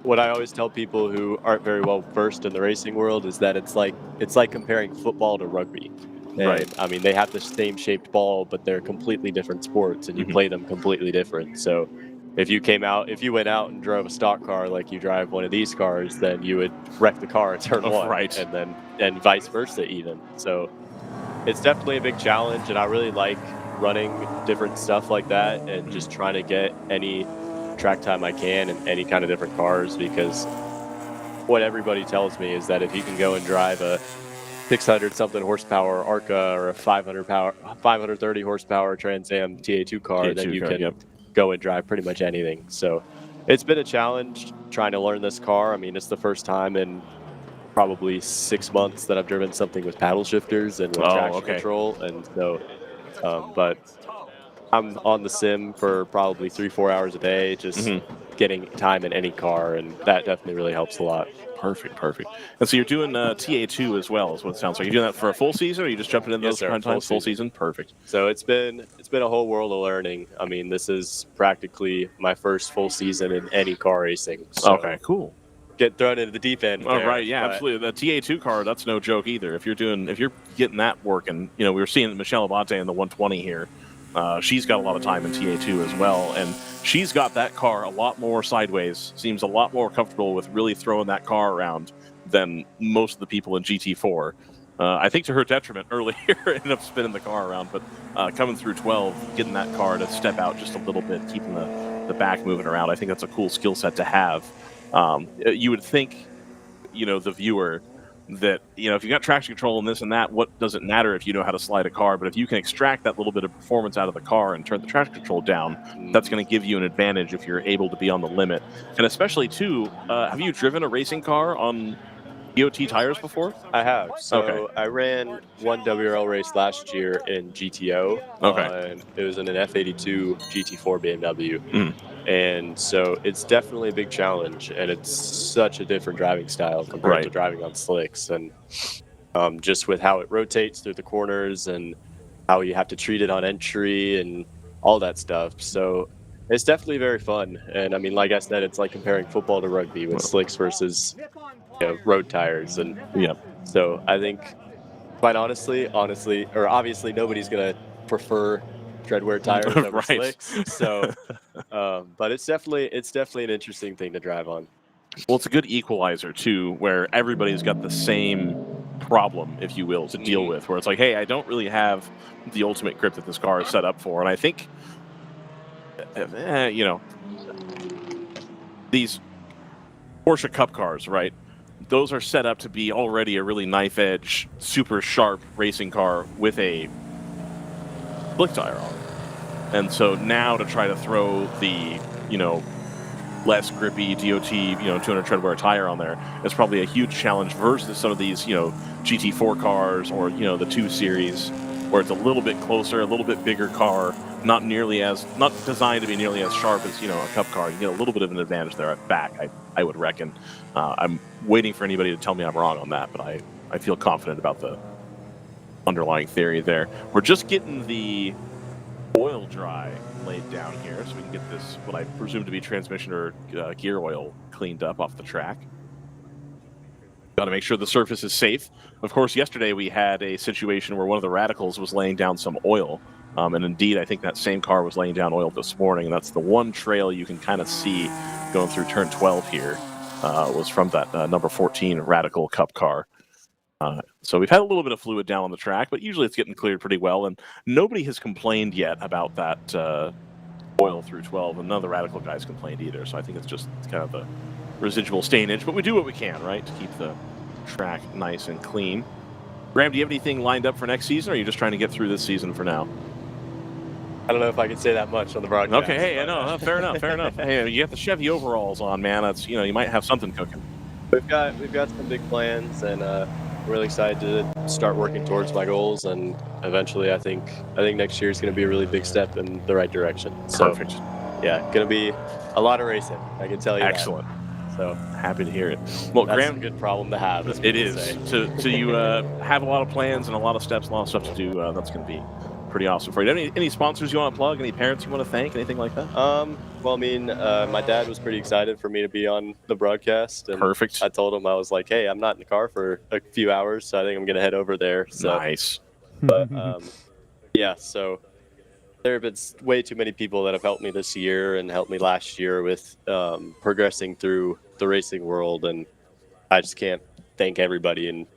what I always tell people who aren't very well versed in the racing world is that it's like comparing football to rugby. And, right. I mean, they have the same shaped ball, but they're completely different sports, and you play them completely different. So if you went out and drove a stock car like you drive one of these cars, then you would wreck the car at turn one, right. and vice versa even. So it's definitely a big challenge, and I really like running different stuff like that and just trying to get any track time I can in any kind of different cars, because what everybody tells me is that if you can go and drive a 600 something horsepower ARCA or a 530 horsepower Trans Am TA2 car, then you can go and drive pretty much anything. So it's been a challenge trying to learn this car. I mean, it's the first time in probably 6 months that I've driven something with paddle shifters and with traction control. And so, but I'm on the sim for probably 3-4 hours a day, just getting time in any car, and that definitely really helps a lot. Perfect. And so you're doing TA2 as well, is what it sounds like. You're doing that for a full season, or are you just jumping in those times? Full season? Perfect. So it's been a whole world of learning. I mean, this is practically my first full season in any car racing. So okay, cool. Get thrown into the deep end. Oh, right, yeah, absolutely. The TA2 car, that's no joke either. If you're getting that working, we were seeing Michelle Abate in the 120 here. She's got a lot of time in TA2 as well, and she's got that car a lot more sideways, seems a lot more comfortable with really throwing that car around than most of the people in GT4. I think to her detriment earlier, ended up spinning the car around, but coming through 12, getting that car to step out just a little bit, keeping the back moving around, I think that's a cool skill set to have. You would think, the viewer, that if you got traction control and this and that, what does it matter if you know how to slide a car? But if you can extract that little bit of performance out of the car and turn the traction control down, that's going to give you an advantage if you're able to be on the limit. And especially too, have you driven a racing car on DOT tires before? I have. So I ran one WRL race last year in GTO. Okay. It was in an F82 GT4 BMW. And so it's definitely a big challenge, and it's such a different driving style compared to driving on slicks, and just with how it rotates through the corners and how you have to treat it on entry and all that stuff. So it's definitely very fun. And I mean, like I said, it's like comparing football to rugby with slicks versus road tires. And so I think, quite honestly, or obviously nobody's going to prefer treadwear tires over slicks. So, but it's definitely an interesting thing to drive on. Well, it's a good equalizer too, where everybody's got the same problem, if you will, to deal with. Where it's like, hey, I don't really have the ultimate grip that this car is set up for, and I think, these Porsche Cup cars, right? Those are set up to be already a really knife edge, super sharp racing car with a slick tire on it. And so now to try to throw the, less grippy DOT, 200 treadwear tire on there is probably a huge challenge versus some of these, GT4 cars or, the 2 Series, where it's a little bit closer, a little bit bigger car, not designed to be nearly as sharp as, a Cup car. You get a little bit of an advantage there at back, I would reckon. I'm waiting for anybody to tell me I'm wrong on that, but I feel confident about the underlying theory there. We're just getting the oil dry laid down here so we can get this, what I presume to be transmission or gear oil, cleaned up off the track. Got to make sure the surface is safe. Of course, yesterday we had a situation where one of the radicals was laying down some oil And indeed, I think that same car was laying down oil this morning. And that's the one trail you can kind of see going through turn 12 here, was from that number 14 Radical Cup car. So we've had a little bit of fluid down on the track, but usually it's getting cleared pretty well. And nobody has complained yet about that oil through 12, and none of the Radical guys complained either. So I think it's just kind of the residual stainage, but we do what we can, right, to keep the track nice and clean. Graham, do you have anything lined up for next season, or are you just trying to get through this season for now? I don't know if I can say that much on the broadcast. Okay, hey, no, fair enough, fair enough. Hey, you got the Chevy overalls on, man. That's, you might have something cooking. We've got some big plans, and I'm really excited to start working towards my goals. And eventually, I think next year is going to be a really big step in the right direction. Perfect. So, yeah, going to be a lot of racing. I can tell you. Excellent. That. So happy to hear it. Well, that's Graham, a good problem to have. It is. So you have a lot of plans and a lot of steps, a lot of stuff to do. That's going to be pretty awesome for you. Any sponsors you want to plug? Any parents you want to thank? Anything like that? Well, I mean, my dad was pretty excited for me to be on the broadcast. And Perfect. I told him, I was like, hey, I'm not in the car for a few hours, so I think I'm going to head over there. So, nice. But yeah, so there have been way too many people that have helped me this year and helped me last year with progressing through the racing world, and I just can't thank everybody in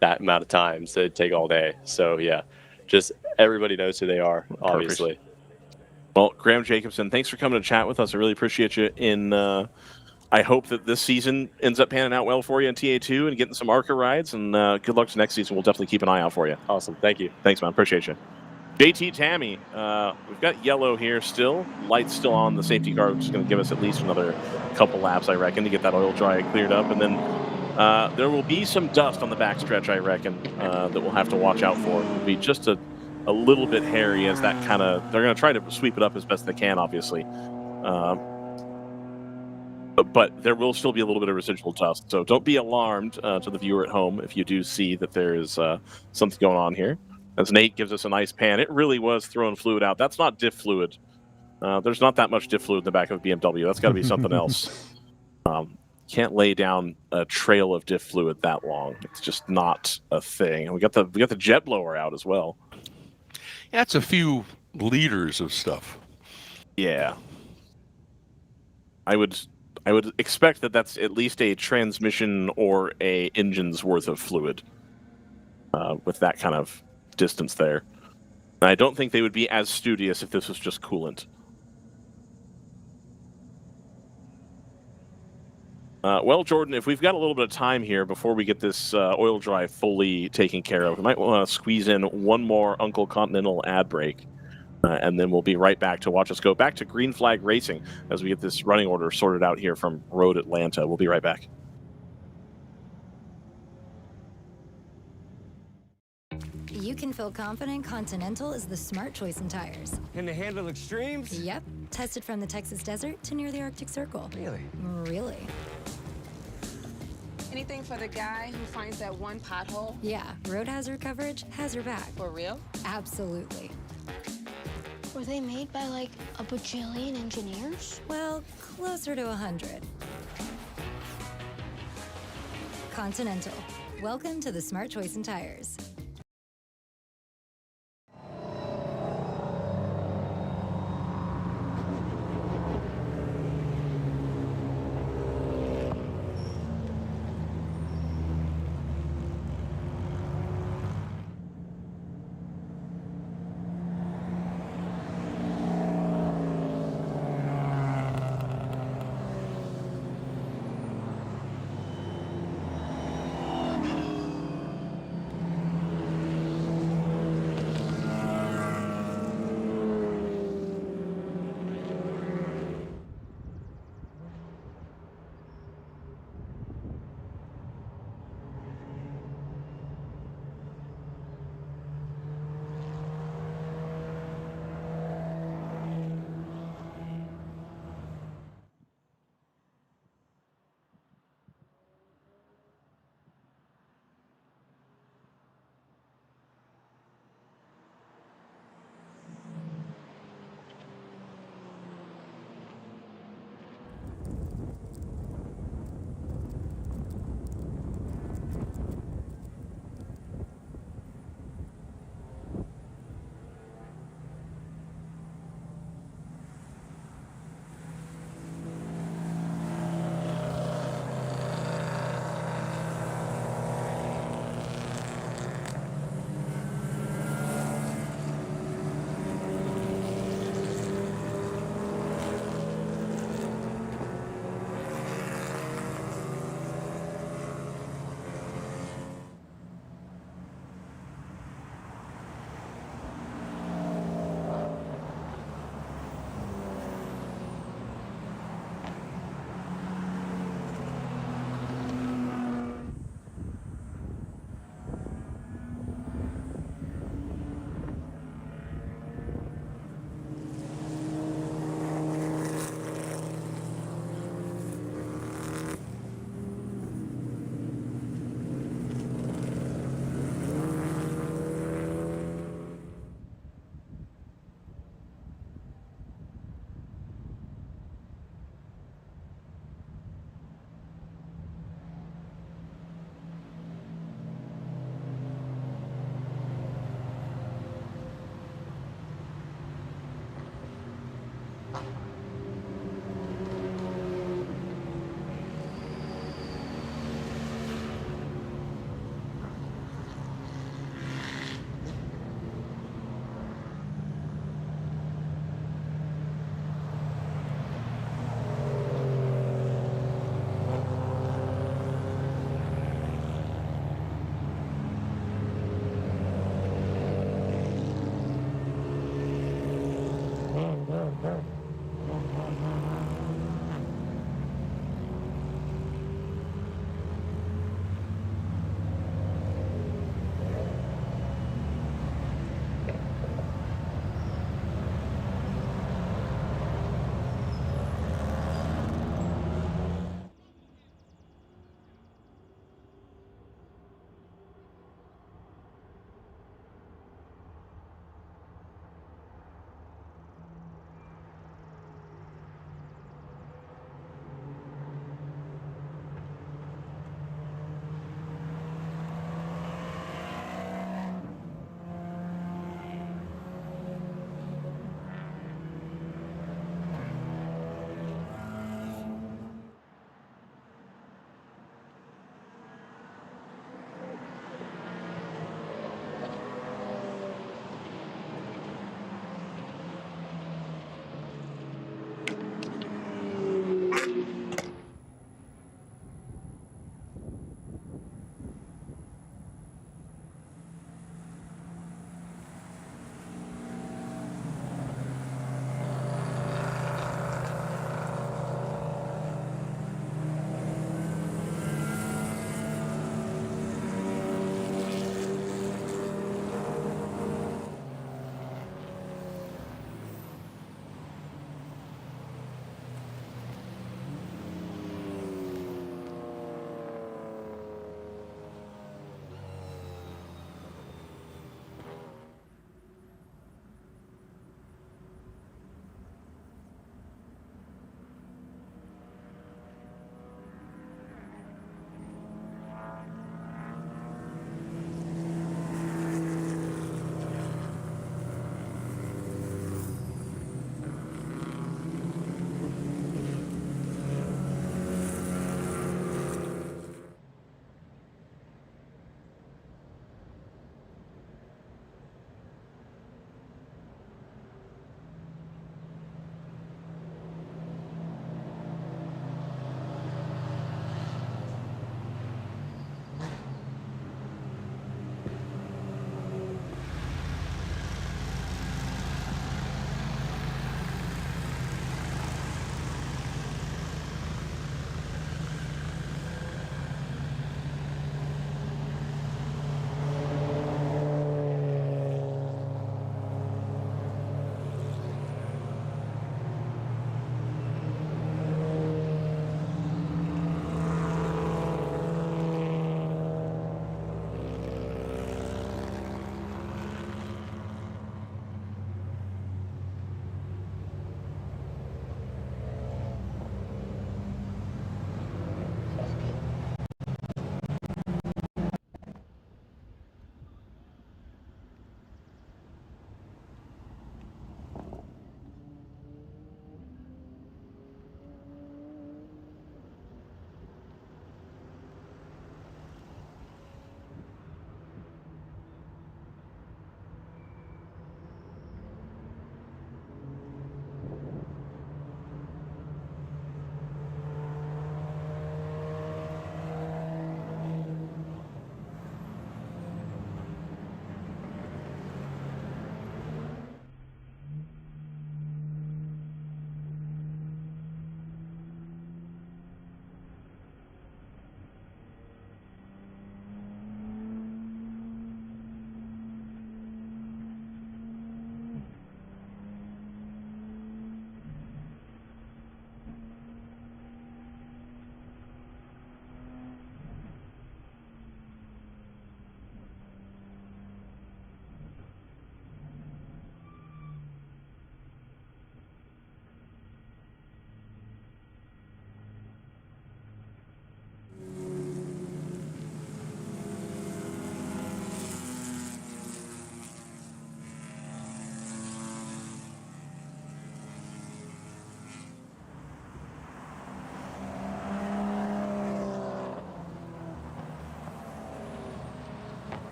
that amount of time. So it'd take all day. So yeah, just everybody knows who they are, obviously. Perfect. Well, Graham Jacobson, thanks for coming to chat with us. I really appreciate you. I hope that this season ends up panning out well for you in TA2 and getting some ARCA rides, and good luck to next season. We'll definitely keep an eye out for you. Awesome. Thank you. Thanks, man. Appreciate you. JT Tammy, we've got yellow here still. Light's still on the safety car, which is going to give us at least another couple laps, I reckon, to get that oil dry cleared up. And then there will be some dust on the backstretch, I reckon, that we'll have to watch out for. It'll be just a little bit hairy as that kind of... They're going to try to sweep it up as best they can, obviously. But there will still be a little bit of residual dust. So don't be alarmed to the viewer at home if you do see that there is something going on here. As Nate gives us a nice pan, it really was throwing fluid out. That's not diff fluid. There's not that much diff fluid in the back of a BMW. That's got to be something else. Can't lay down a trail of diff fluid that long. It's just not a thing. And we got the jet blower out as well. That's a few liters of stuff. Yeah. I would expect that that's at least a transmission or a engine's worth of fluid with that kind of distance there. And I don't think they would be as studious if this was just coolant. Well, Jordan, if we've got a little bit of time here before we get this oil dry fully taken care of, we might want to squeeze in one more Uncle Continental ad break. And then we'll be right back to watch us go back to Green Flag Racing as we get this running order sorted out here from Road Atlanta. We'll be right back. You can feel confident Continental is the smart choice in tires. Can they handle extremes? Yep. Tested from the Texas desert to near the Arctic Circle. Really? Really. Anything for the guy who finds that one pothole? Yeah, road hazard coverage has your back. For real? Absolutely. Were they made by like a bajillion engineers? Well, closer to 100. Continental. Welcome to the smart choice in tires.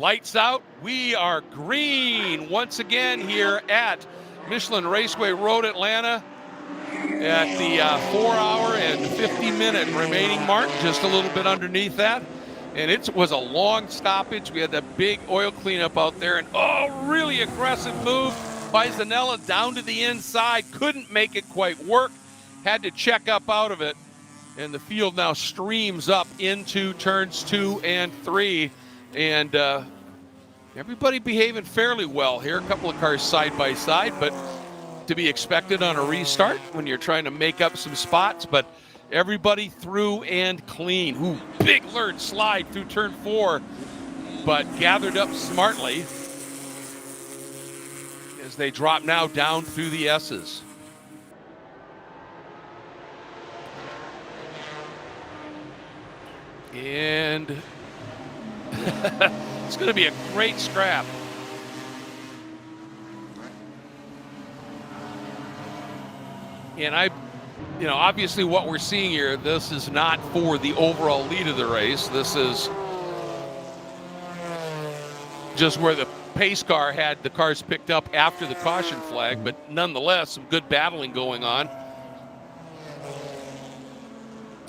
Lights out. We are green once again here at Michelin Raceway Road Atlanta at the 4 hour and 50-minute remaining mark, just a little bit underneath that. And it was a long stoppage. We had that big oil cleanup out there, and really aggressive move by Zanella down to the inside. Couldn't make it quite work. Had to check up out of it. And the field now streams up into turns 2 and 3. And everybody behaving fairly well here. A couple of cars side by side, but to be expected on a restart when you're trying to make up some spots. But everybody through and clean. Ooh, big lurch slide through turn 4, but gathered up smartly as they drop now down through the S's. And it's going to be a great scrap. And obviously what we're seeing here, this is not for the overall lead of the race. This is just where the pace car had the cars picked up after the caution flag, but nonetheless, some good battling going on.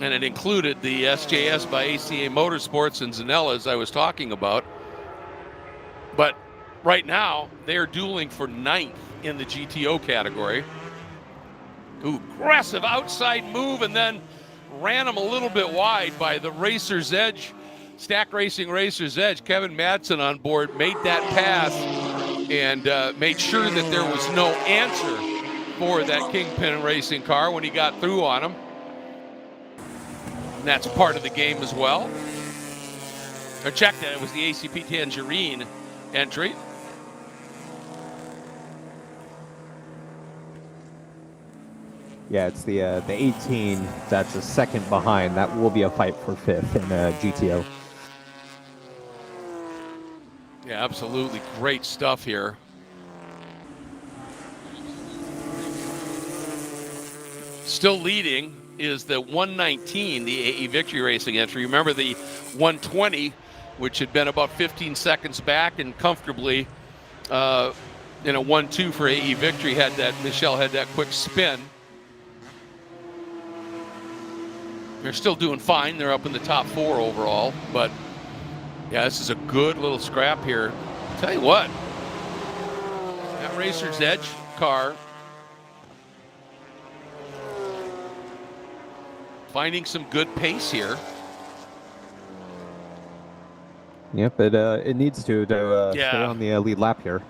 And it included the SJS by ACA Motorsports and Zanella, as I was talking about. But right now, they're dueling for 9th in the GTO category. Ooh, aggressive outside move, and then ran him a little bit wide by the Racer's Edge, Stack Racing Racer's Edge. Kevin Madsen on board made that pass and made sure that there was no answer for that Kingpin Racing car when he got through on him. And that's part of the game as well. I checked that, it was the ACP Tangerine entry. Yeah, it's the 18 that's a second behind. That will be a fight for 5th in GTO. Yeah, absolutely great stuff here. Still leading is the 119, the AE Victory Racing entry. Remember the 120, which had been about 15 seconds back and comfortably in a 1-2 for AE Victory, Michelle had that quick spin. They're still doing fine. They're up in the top 4 overall, but yeah, this is a good little scrap here. Tell you what, that Racer's Edge car finding some good pace here. Yep, it needs to stay on the lead lap here.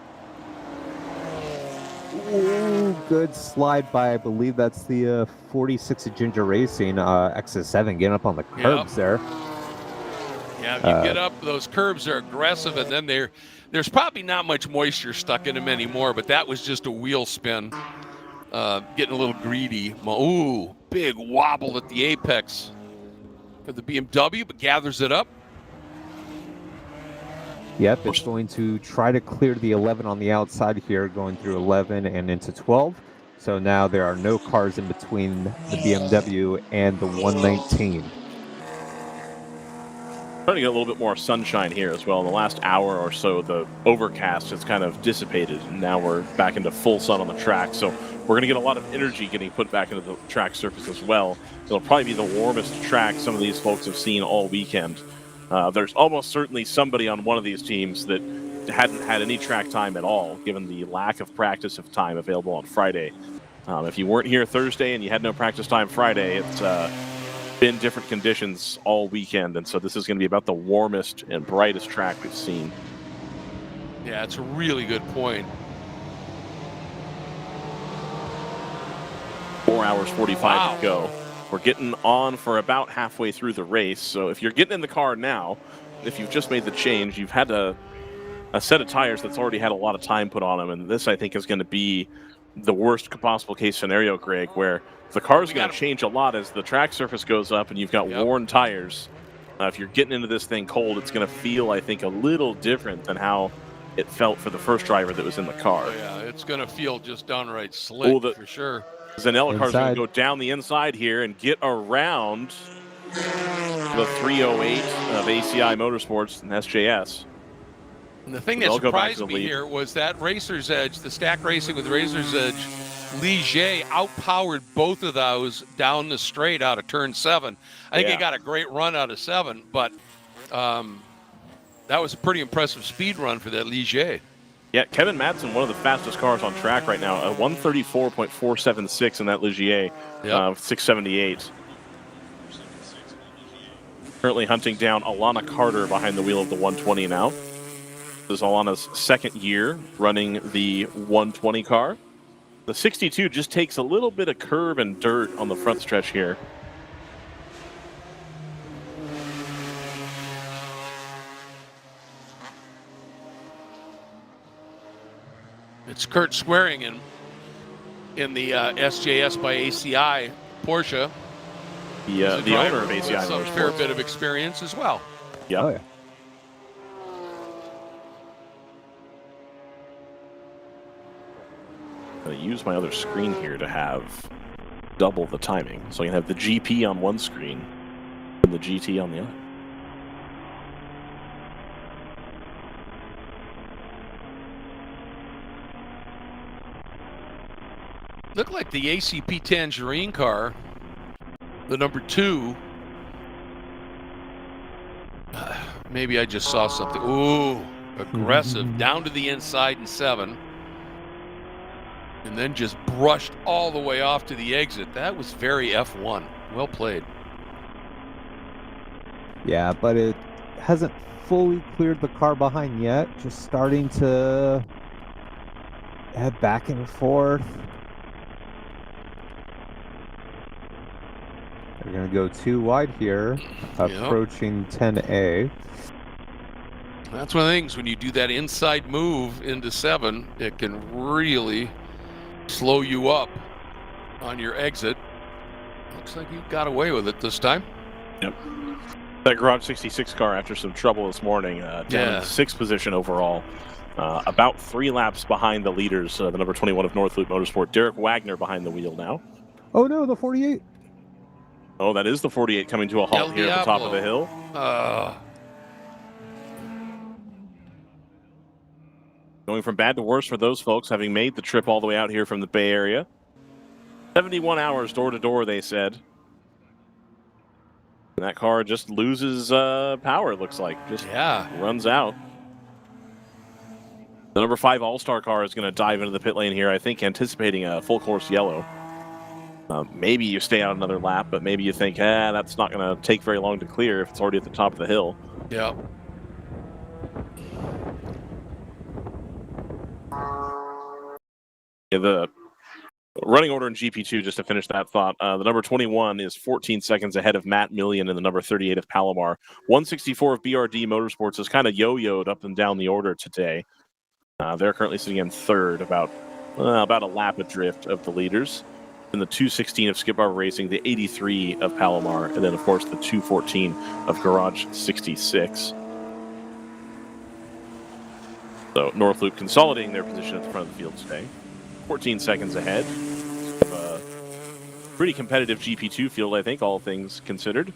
Ooh, good slide by, I believe that's the 46 of Ginger Racing, XS7, getting up on the curbs there. Yeah, you get up, those curbs are aggressive, and then there's probably not much moisture stuck in them anymore, but that was just a wheel spin. Getting a little greedy. Ooh, big wobble at the apex for the BMW, but gathers it up. Yep, it's going to try to clear the 11 on the outside here, going through 11 and into 12. So now there are no cars in between the BMW and the 119. Trying to get a little bit more sunshine here as well. In the last hour or so, the overcast has kind of dissipated, and now we're back into full sun on the track. So we're going to get a lot of energy getting put back into the track surface as well. It'll probably be the warmest track some of these folks have seen all weekend. There's almost certainly somebody on one of these teams that hadn't had any track time at all, given the lack of practice of time available on Friday. If you weren't here Thursday and you had no practice time Friday, it's been different conditions all weekend, and so this is going to be about the warmest and brightest track we've seen. Yeah, it's a really good point. 4 hours 45 to go. We're getting on for about halfway through the race, so if you're getting in the car now, if you've just made the change, you've had a set of tires that's already had a lot of time put on them, and this, I think, is going to be the worst possible case scenario, Greg, where the car's going to change a lot as the track surface goes up and you've got worn tires. If you're getting into this thing cold, it's going to feel, I think, a little different than how it felt for the first driver that was in the car. Oh, yeah, it's going to feel just downright slick for sure. Zanella car's going to go down the inside here and get around the 308 of ACI Motorsports and SJS. And the thing that They'll go back to surprised the me lead. here was that Racer's Edge, the stack racing with Racer's Edge, Ligier outpowered both of those down the straight out of turn 7. I think he got a great run out of 7, but that was a pretty impressive speed run for that Ligier. Yeah, Kevin Madsen, one of the fastest cars on track right now, a 134.476 in that Ligier, 678. Currently hunting down Alana Carter behind the wheel of the 120 now. This is Alana's second year running the 120 car. The 62 just takes a little bit of curb and dirt on the front stretch here. It's Kurt Swearing in the SJS by ACI Porsche. The owner of ACI with some fair bit of experience as well. Yeah. Oh, yeah. I'm going to use my other screen here to have double the timing. So I can have the GP on one screen and the GT on the other. Looked like the ACP Tangerine car, the number 2. Maybe I just saw something. Ooh, aggressive. Down to the inside in 7. And then just brushed all the way off to the exit. That was very F1. Well played. Yeah, but it hasn't fully cleared the car behind yet. Just starting to head back and forth. They're going to go too wide here, approaching 10A. That's one of the things, when you do that inside move into 7, it can really slow you up on your exit. Looks like you got away with it this time. Yep. That Garage 66 car, after some trouble this morning, down in 6th position overall. About 3 laps behind the leaders, the number 21 of North Loop Motorsport, Derek Wagner behind the wheel now. Oh no, the 48. Oh, that is the 48 coming to a halt here at the top of the hill. Going from bad to worse for those folks, having made the trip all the way out here from the Bay Area. 71 hours door to door, they said. And that car just loses power, it looks like. Just runs out. The number 5 All-Star car is going to dive into the pit lane here, I think, anticipating a full course yellow. Maybe you stay out another lap, but maybe you think, that's not going to take very long to clear if it's already at the top of the hill. Yeah. The running order in GP2, just to finish that thought, the number 21 is 14 seconds ahead of Matt Millian and the number 38 of Palomar. 164 of BRD Motorsports has kind of yo-yoed up and down the order today. They're currently sitting in 3rd, about a lap adrift of the leaders. And the 216 of Skip Barber Racing, the 83 of Palomar, and then, of course, the 214 of Garage 66. So North Loop consolidating their position at the front of the field today. 14 seconds ahead. Pretty competitive GP2 field, I think, all things considered.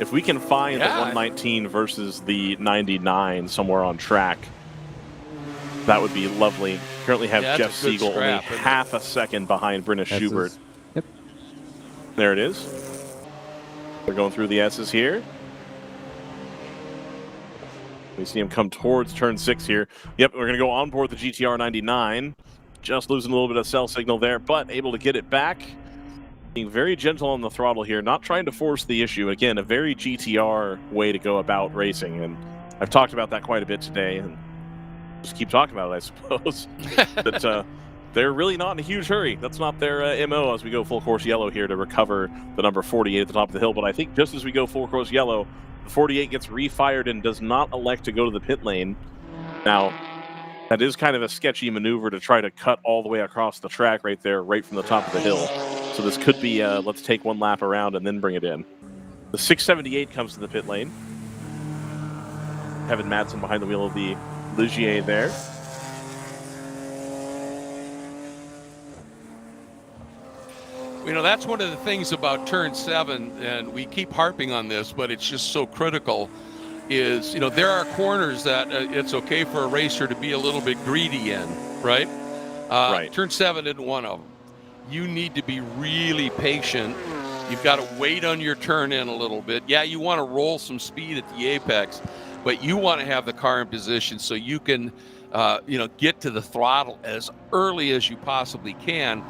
If we can find the 119 versus the 99 somewhere on track, that would be lovely. Currently have Jeff Siegel only half a second behind Brenna Schubert. Yep. There it is. They're going through the S's here. We see him come towards turn 6 here. Yep, we're going to go on board the GTR 99. Just losing a little bit of cell signal there, but able to get it back. Being very gentle on the throttle here, not trying to force the issue. Again, a very GTR way to go about racing, and I've talked about that quite a bit today, and just keep talking about it, I suppose. That they're really not in a huge hurry. That's not their MO as we go full course yellow here to recover the number 48 at the top of the hill. But I think just as we go full course yellow, the 48 gets refired and does not elect to go to the pit lane. Now, that is kind of a sketchy maneuver to try to cut all the way across the track right there, right from the top of the hill. So this could be, let's take one lap around and then bring it in. The 678 comes to the pit lane. Kevin Madsen behind the wheel of the Ligier there. You know, that's one of the things about turn 7, and we keep harping on this, but it's just so critical. is, there are corners that it's okay for a racer to be a little bit greedy in, right? Right. Turn 7 isn't one of them. You need to be really patient. You've got to wait on your turn in a little bit. Yeah, you want to roll some speed at the apex, but you want to have the car in position so you can, get to the throttle as early as you possibly can.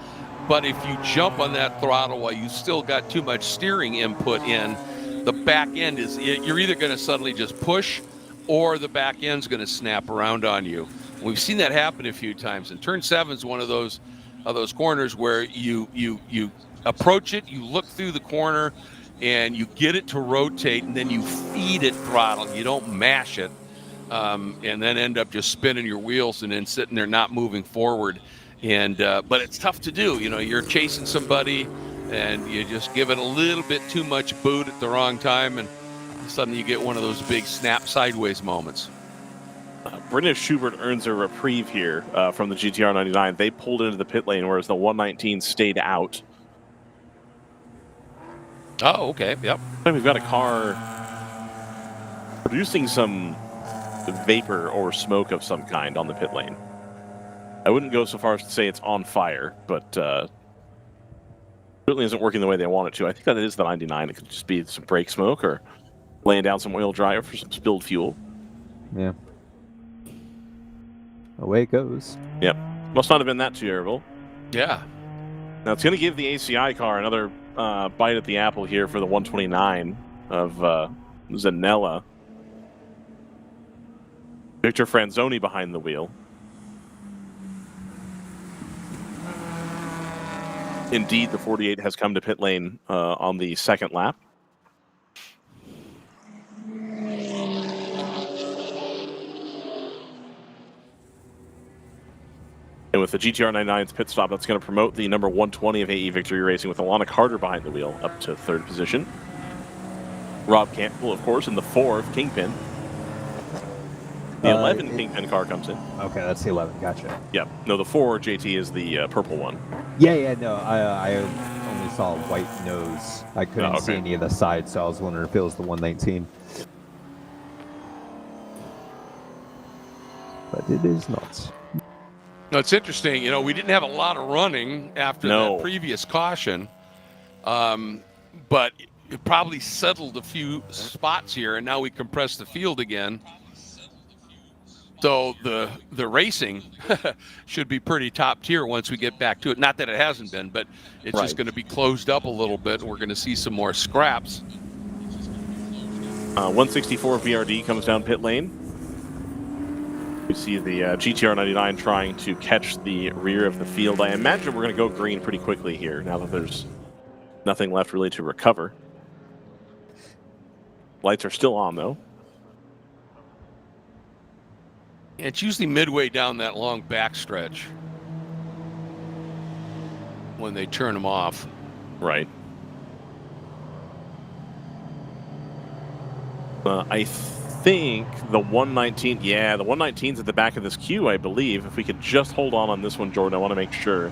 But if you jump on that throttle while you still got too much steering input in, the back end you're either going to suddenly just push or the back end's going to snap around on you. We've seen that happen a few times. And turn 7 is one of those corners where you approach it, you look through the corner, and you get it to rotate, and then you feed it throttle. You don't mash it, and then end up just spinning your wheels and then sitting there not moving forward. And but it's tough to do. You're chasing somebody, and you just give it a little bit too much boot at the wrong time, and suddenly you get one of those big snap sideways moments. Brendan Schubert earns a reprieve here from the GTR 99. They pulled into the pit lane, whereas the 119 stayed out. Oh, okay. Yep. And we've got a car producing some vapor or smoke of some kind on the pit lane. I wouldn't go so far as to say it's on fire, but certainly isn't working the way they want it to. I think that it is the 99. It could just be some brake smoke or laying down some oil dryer for some spilled fuel. Yeah. Away it goes. Yep. Must not have been that terrible. Yeah. Now it's going to give the ACI car another bite at the apple here for the 129 of Zanella. Victor Franzoni behind the wheel. Indeed, the 48 has come to pit lane on the second lap. And with the GTR 99's pit stop, that's going to promote the number 120 of AE Victory Racing with Alana Carter behind the wheel up to third position. Rob Campbell, of course, in the 4 of Kingpin. The 11 Kingpin car comes in. Okay, that's the 11. Gotcha. Yep. No, the 4 JT is the purple one. Yeah. No, I only saw a white nose. I couldn't see any of the sides, so I was wondering if it was the 119. But it is not. No, it's interesting. We didn't have a lot of running after that previous caution, but it probably settled a few spots here, and now we compress the field again. So the racing should be pretty top tier once we get back to it. Not that it hasn't been, but it's just going to be closed up a little bit, and we're going to see some more scraps. 164 BRD comes down pit lane. We see the GTR 99 trying to catch the rear of the field. I imagine we're going to go green pretty quickly here now that there's nothing left really to recover. Lights are still on, though. It's usually midway down that long backstretch when they turn them off. Right. I think the 119, the 119's at the back of this queue, I believe. If we could just hold on this one, Jordan, I want to make sure.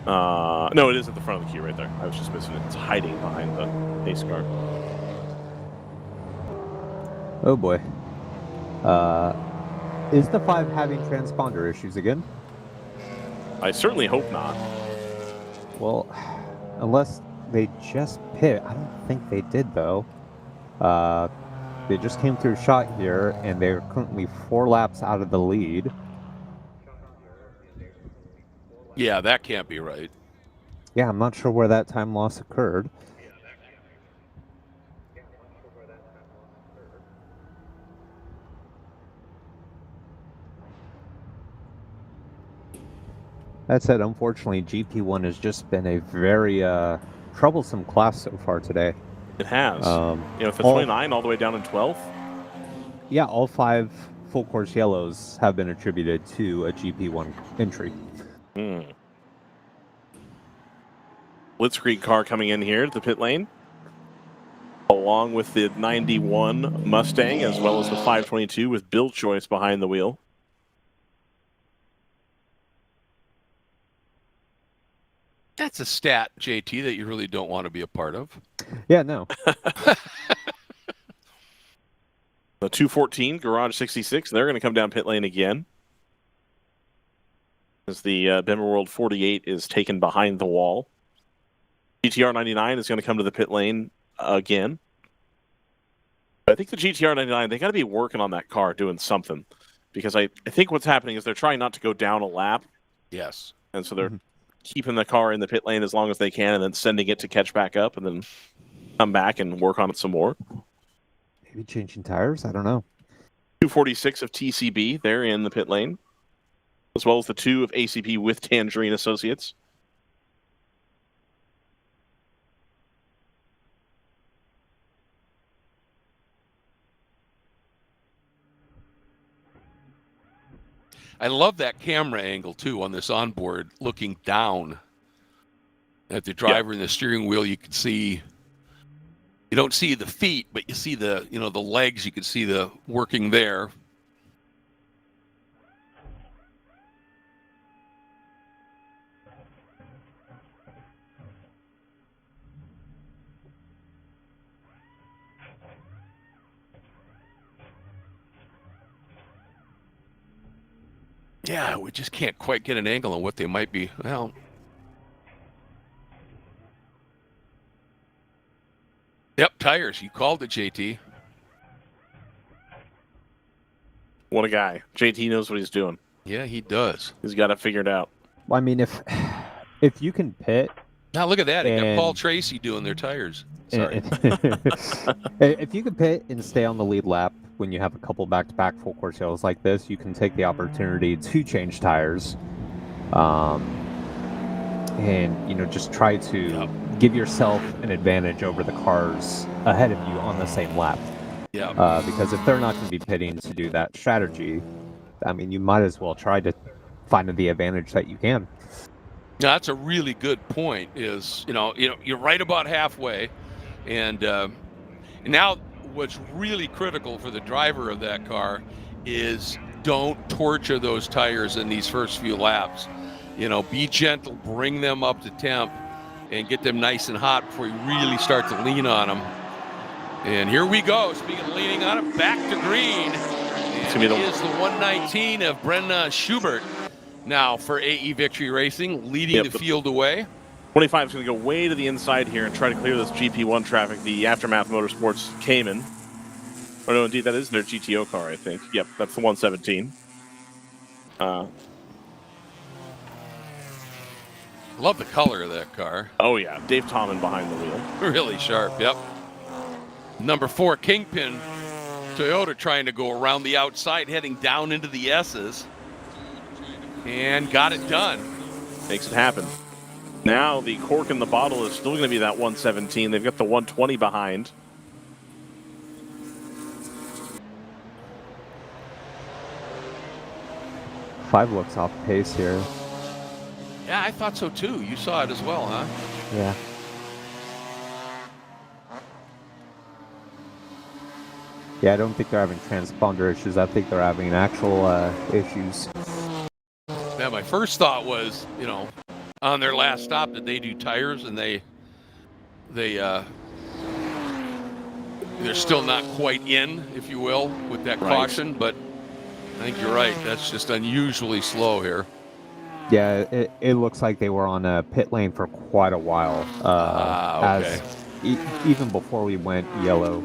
No, it is at the front of the queue right there. I was just missing it. It's hiding behind the pace car. Oh boy. Is the 5 having transponder issues again? I certainly hope not. Well, unless they just pit. I don't think they did, though. They just came through shot here, and they're currently 4 laps out of the lead. Yeah, that can't be right. Yeah, I'm not sure where that time loss occurred. That said, unfortunately, GP1 has just been a very troublesome class so far today. It has. For 29 all the way down in 12th. Yeah, all 5 full course yellows have been attributed to a GP1 entry. Blitzkrieg car coming in here to the pit lane, along with the 91 Mustang, as well as the 522 with Bill Choice behind the wheel. That's a stat, JT, that you really don't want to be a part of. Yeah, no. The 214 Garage 66, they're going to come down pit lane again. As the Bimmer World 48 is taken behind the wall. GTR 99 is going to come to the pit lane again. I think the GTR 99, they got to be working on that car, doing something. Because I think what's happening is they're trying not to go down a lap. Yes. And so they're keeping the car in the pit lane as long as they can and then sending it to catch back up and then come back and work on it some more. Maybe changing tires? I don't know. 246 of TCB, they're in the pit lane. As well as the 2 of ACP with Tangerine Associates. I love that camera angle, too, on this onboard, looking down at the driver and the steering wheel. You can see, you don't see the feet, but you see the, the legs. You can see the working there. Yeah, we just can't quite get an angle on what they might be. Well, yep, tires. You called it, JT. What a guy. JT knows what he's doing. Yeah, he does. He's got it figured out. Well, I mean, if you can pit. Now look at that. He got Paul Tracy doing their tires. Sorry. If you can pit and stay on the lead lap when you have a couple back-to-back full course hills like this, you can take the opportunity to change tires, and just try to give yourself an advantage over the cars ahead of you on the same lap. Yeah. Because if they're not going to be pitting to do that strategy, I mean, you might as well try to find the advantage that you can. Now, that's a really good point. Is you're right about halfway, and now what's really critical for the driver of that car is don't torture those tires in these first few laps. Be gentle, bring them up to temp, and get them nice and hot before you really start to lean on them. And here we go. Speaking of leaning on it, back to green. And it is the 119 of Brenna Schubert. Now for AE Victory Racing, leading the field away. 25 is going to go way to the inside here and try to clear this GP1 traffic. The Aftermath Motorsports Cayman. Oh, no, indeed, that is their GTO car, I think. Yep, that's the 117. Love the color of that car. Oh, yeah. Dave Tomlin behind the wheel. Really sharp, yep. Number 4, Kingpin. Toyota trying to go around the outside, heading down into the S's. And got it done. Makes it happen. Now the cork in the bottle is still going to be that 117. They've got the 120 behind. Five looks off pace here. Yeah, I thought so too. You saw it as well, huh? Yeah. Yeah, I don't think they're having transponder issues. I think they're having actual issues. Yeah, my first thought was, on their last stop, did they do tires and they're still not quite in, if you will, with that caution. But I think you're right. That's just unusually slow here. Yeah, it looks like they were on a pit lane for quite a while. Okay. Even before we went yellow.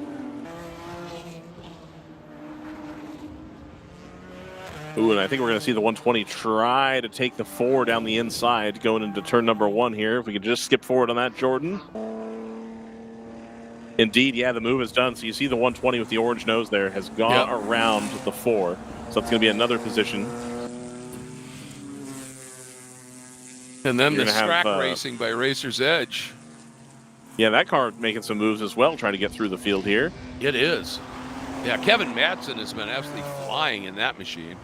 Ooh, and I think we're going to see the 120 try to take the 4 down the inside going into turn number 1 here. If we could just skip forward on that, Jordan. Indeed, yeah, the move is done. So you see the 120 with the orange nose there has gone around the 4. So it's going to be another position. And then the track racing by Racer's Edge. Yeah, that car making some moves as well, trying to get through the field here. It is. Yeah, Kevin Madsen has been absolutely flying in that machine.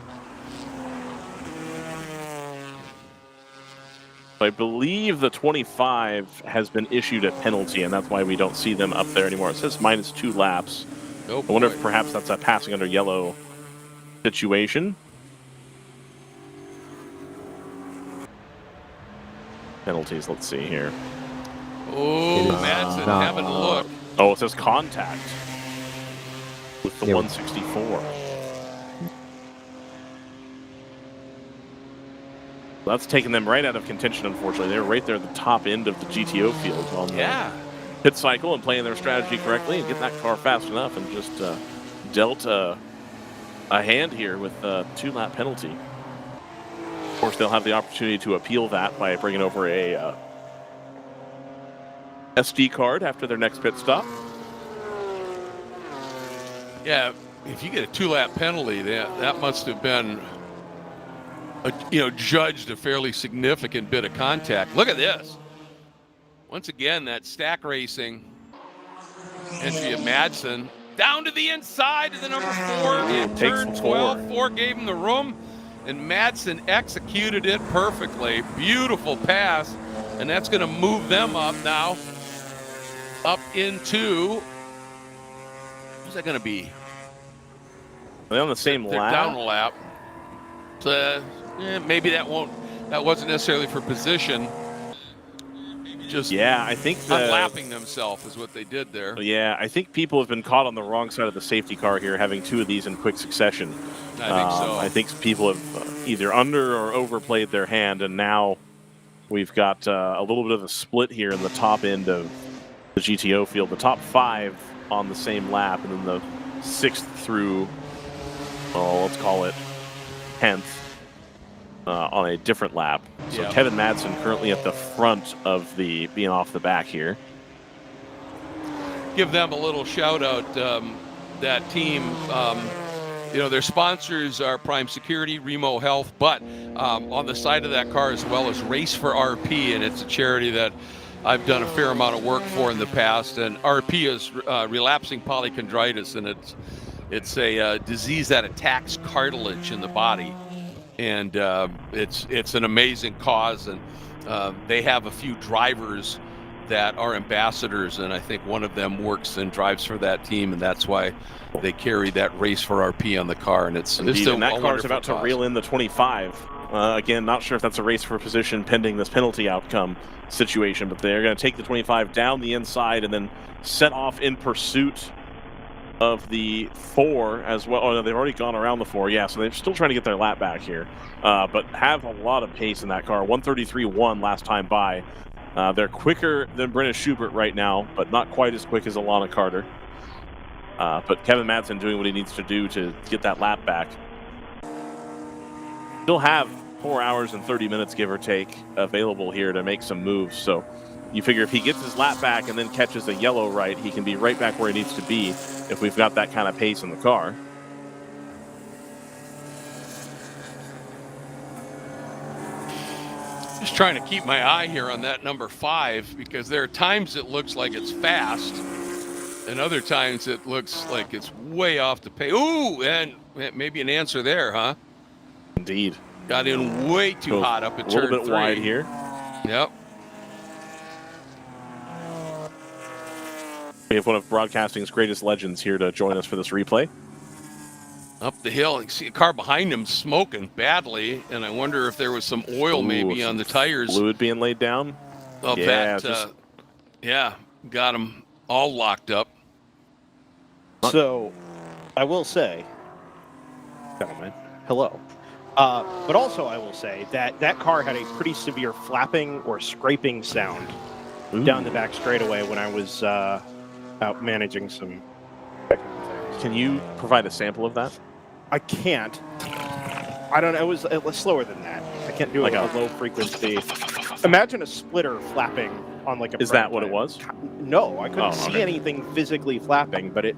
I believe the 25 has been issued a penalty, and that's why we don't see them up there anymore. It says -2 laps. Oh, I wonder if perhaps that's a passing under yellow situation. Penalties, let's see here. Oh, Madsen having a look. Oh, it says contact. with the Yeah. 164. That's taking them right out of contention, unfortunately. They were right there at the top end of the GTO field on the pit cycle and playing their strategy correctly and getting that car fast enough and just dealt a hand here with a 2-lap penalty. Of course, they'll have the opportunity to appeal that by bringing over a SD card after their next pit stop. Yeah, if you get a 2-lap penalty, that must have been, judged a fairly significant bit of contact. Look at this. Once again, that stack racing entry of Madsen down to the inside of the number 4 in turn 12. 4 gave him the room, and Madsen executed it perfectly. Beautiful pass, and that's going to move them up now, up into, who's that going to be? They're on the same lap. Down a lap. So maybe that wasn't necessarily for position. Just I think unlapping themselves is what they did there. Yeah, I think people have been caught on the wrong side of the safety car here, having 2 of these in quick succession. I think so. I think people have either under or overplayed their hand, and now we've got a little bit of a split here in the top end of the GTO field. The top 5 on the same lap, and then the 6th through, let's call it 10th. On a different lap. So Kevin Madsen currently at the front of the being off the back here. Give them a little shout out, that team. Their sponsors are Prime Security, Remo Health, but on the side of that car as well as Race for RP, and it's a charity that I've done a fair amount of work for in the past. And RP is relapsing polychondritis, and it's a disease that attacks cartilage in the body. And it's an amazing cause, and they have a few drivers that are ambassadors, and I think one of them works and drives for that team, and that's why they carry that Race for RP on the car. And it's and that car is about to reel in the 25. Again, not sure if that's a race for position pending this penalty outcome situation, but they're going to take the 25 down the inside and then set off in pursuit of the 4 as well. Oh, no, they've already gone around the 4. Yeah, so they're still trying to get their lap back here. But have a lot of pace in that car. 133.1 last time by. They're quicker than Brenna Schubert right now, but not quite as quick as Alana Carter. But Kevin Madsen doing what he needs to do to get that lap back. Still have 4 hours and 30 minutes, give or take, available here to make some moves. So you figure if he gets his lap back and then catches a yellow right, he can be right back where he needs to be if we've got that kind of pace in the car. Just trying to keep my eye here on that number 5, because there are times it looks like it's fast, and other times it looks like it's way off the pace. Ooh, and maybe an answer there, huh? Indeed. Got in way too hot up at turn 3. A little bit wide here. Yep. We have one of broadcasting's greatest legends here to join us for this replay. Up the hill, you see a car behind him smoking badly, and I wonder if there was some oil maybe on the tires. Fluid being laid down. Of that, got him all locked up. So, I will say, gentlemen, hello. But also I will say that that car had a pretty severe flapping or scraping sound down the back straightaway when I was out managing some technical things. Can you provide a sample of that? I can't. I don't know. It was slower than that. I can't do like a low frequency. Imagine a splitter flapping on like a. Is that what it was? No, I couldn't see anything physically flapping, but it